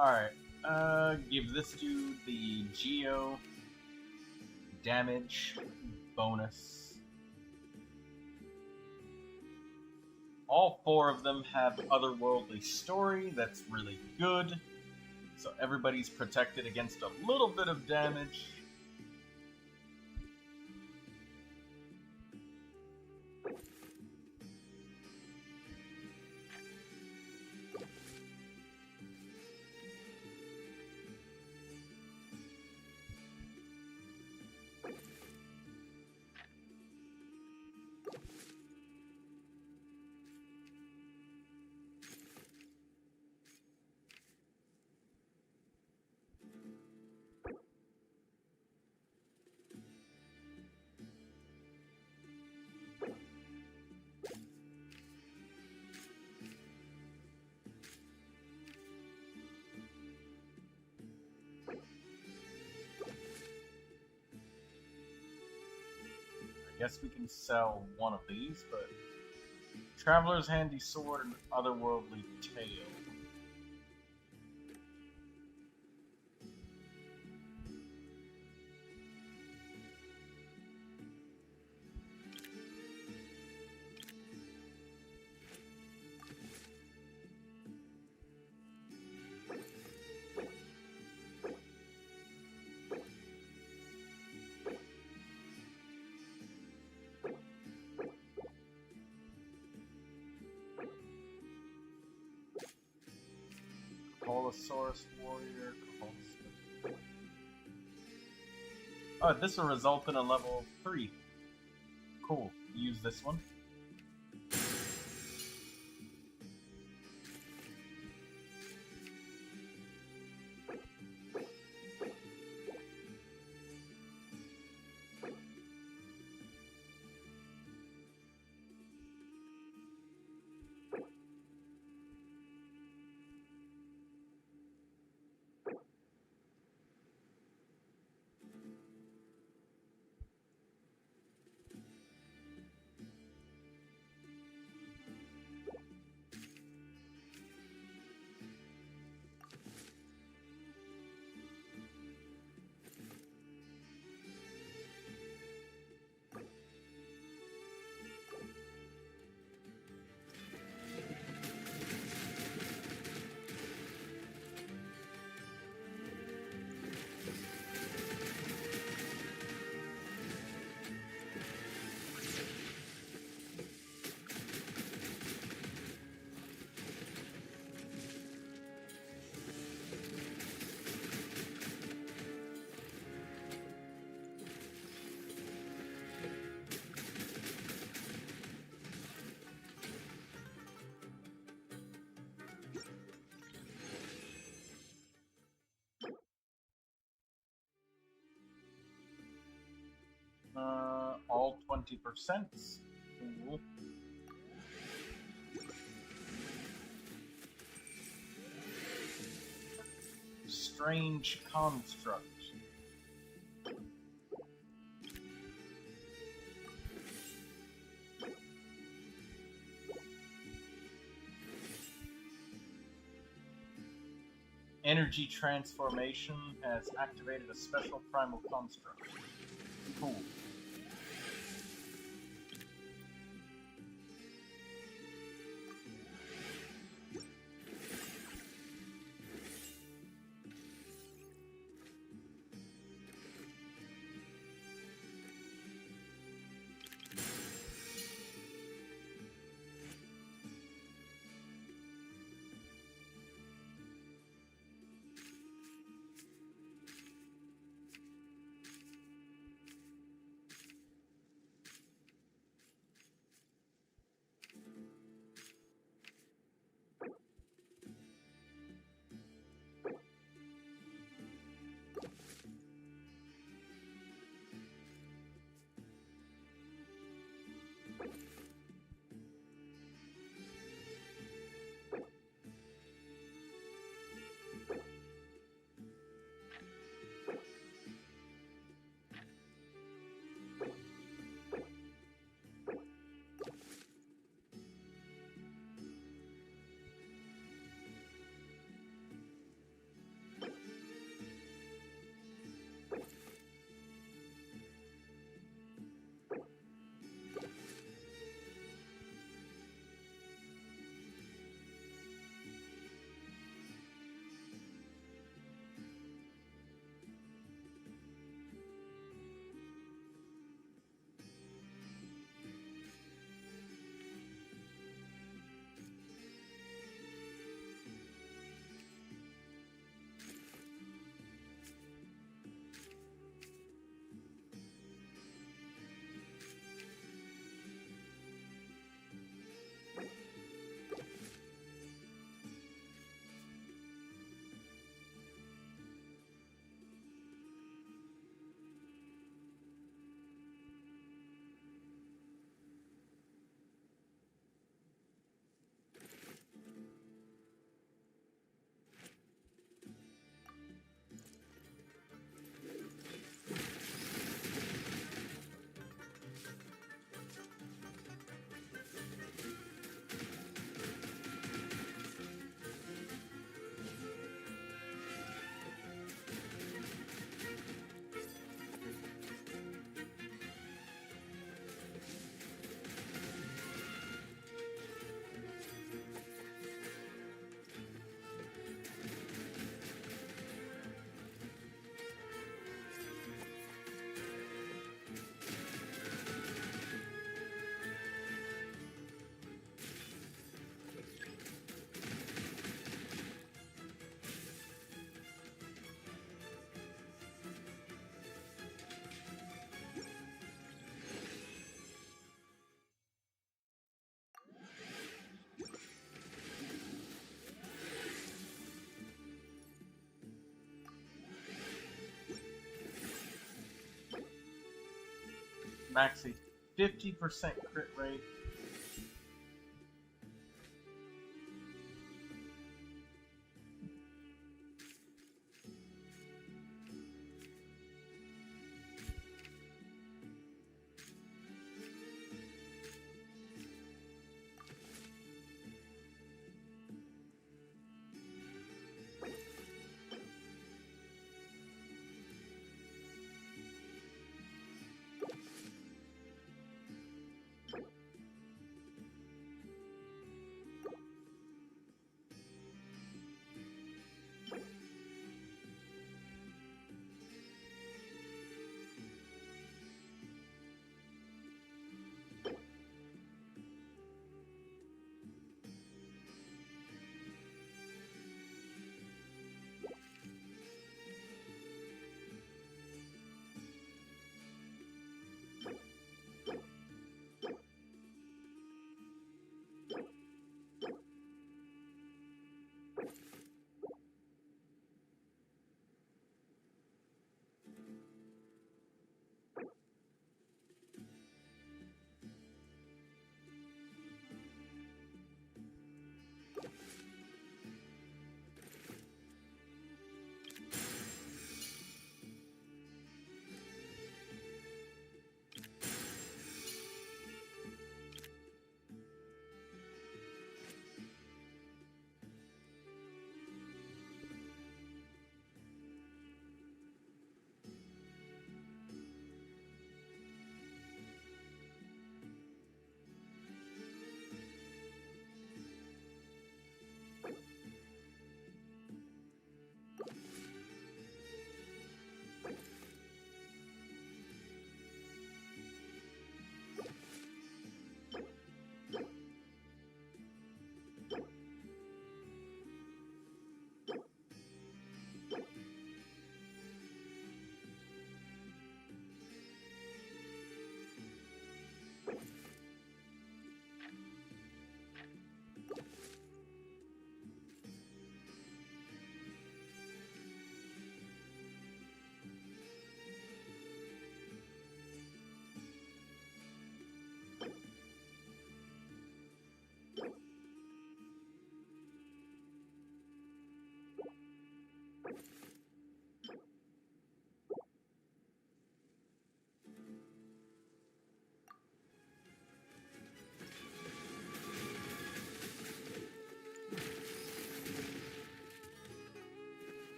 Alright, give this dude the Geo damage bonus. All 4 of them have otherworldly story, that's really good. So everybody's protected against a little bit of damage. I guess we can sell one of these, but Traveler's Handy Sword and Otherworldly Tail. Colosaurus Warrior. Oh, this will result in a level 3. Cool. Use this one. All 20%. Cool. Strange construct. Energy transformation has activated a special primal construct. Cool. Maxi, 50% crit rate.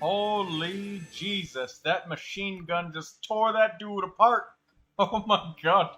Holy Jesus, that machine gun just tore that dude apart. Oh my god.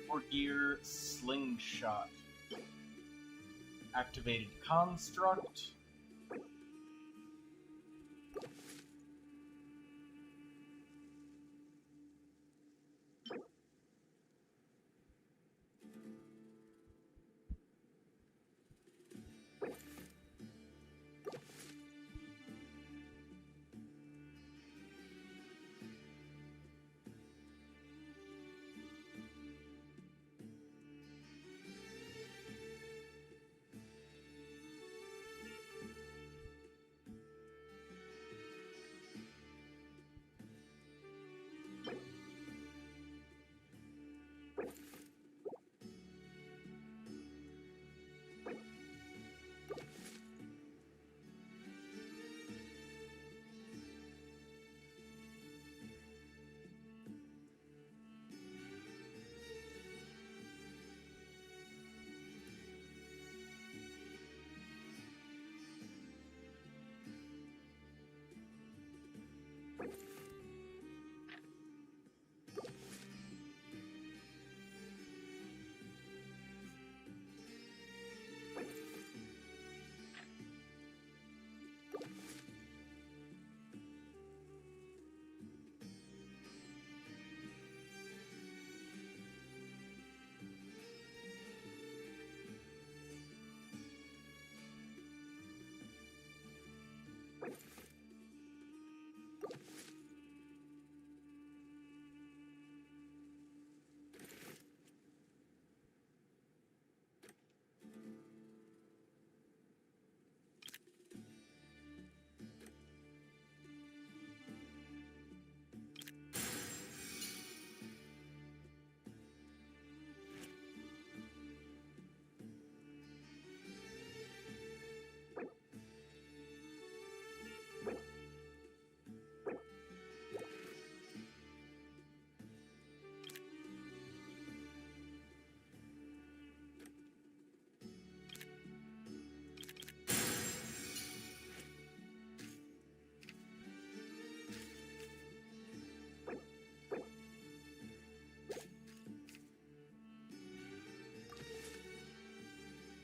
or gear slingshot. Activated construct.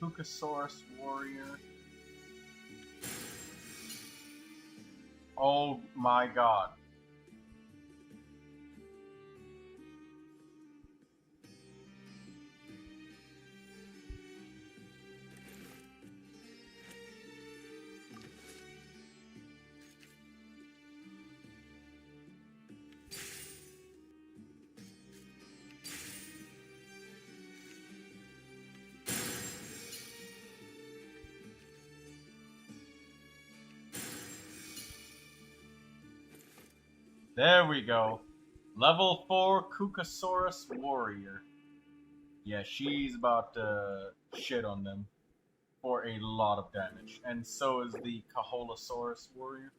Pukasaurus warrior. Oh my god. There we go. Level 4 Kukasaurus Warrior. Yeah, she's about to shit on them for a lot of damage. And so is the Kaholosaurus Warrior.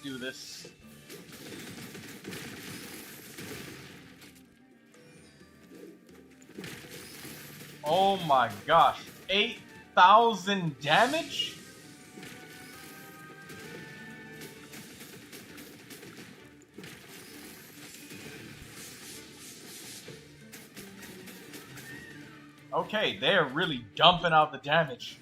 Do this. Oh my gosh, 8,000 damage? Okay, they're really dumping out the damage.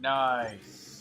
Nice.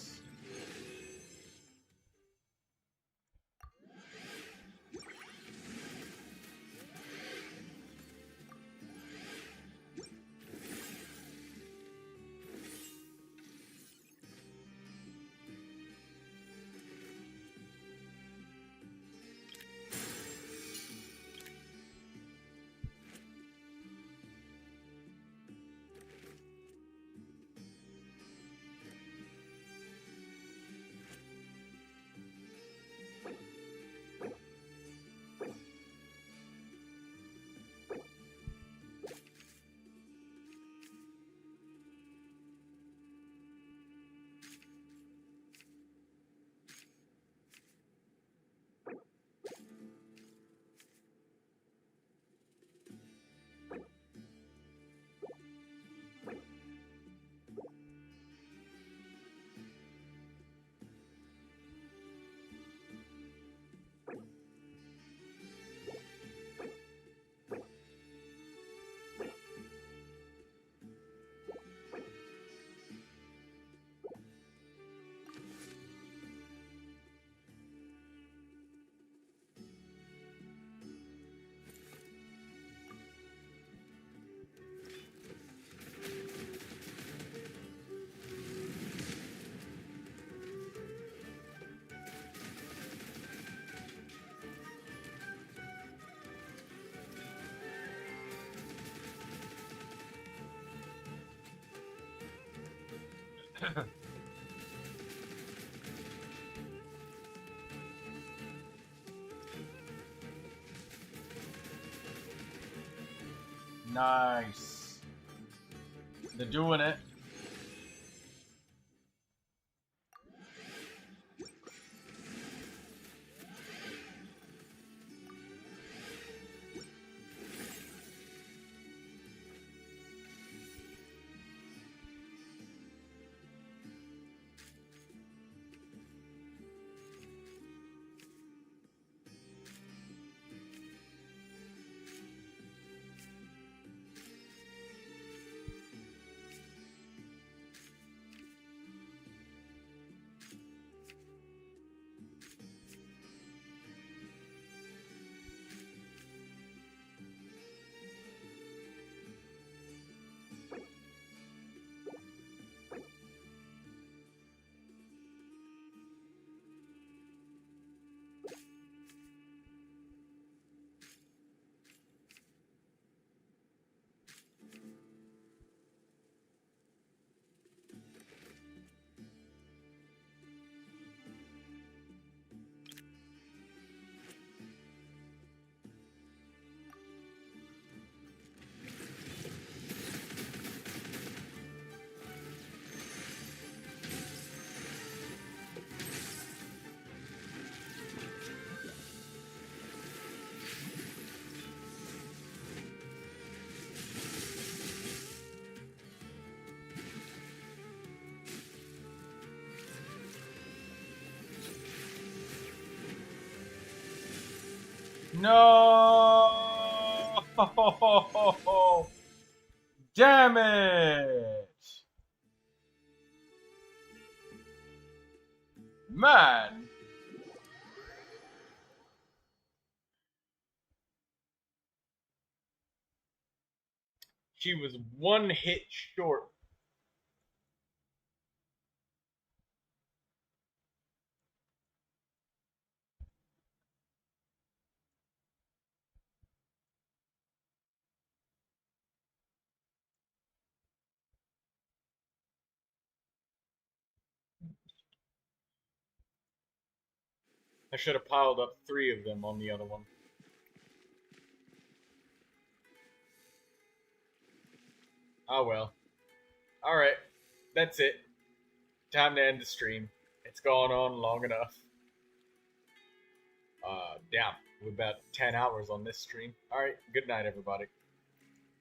Nice. They're doing it. No! Damn it! Man! She was one hit short. I should have piled up 3 of them on the other one. Oh well. Alright. That's it. Time to end the stream. It's gone on long enough. Damn. We're about 10 hours on this stream. Alright. Good night, everybody.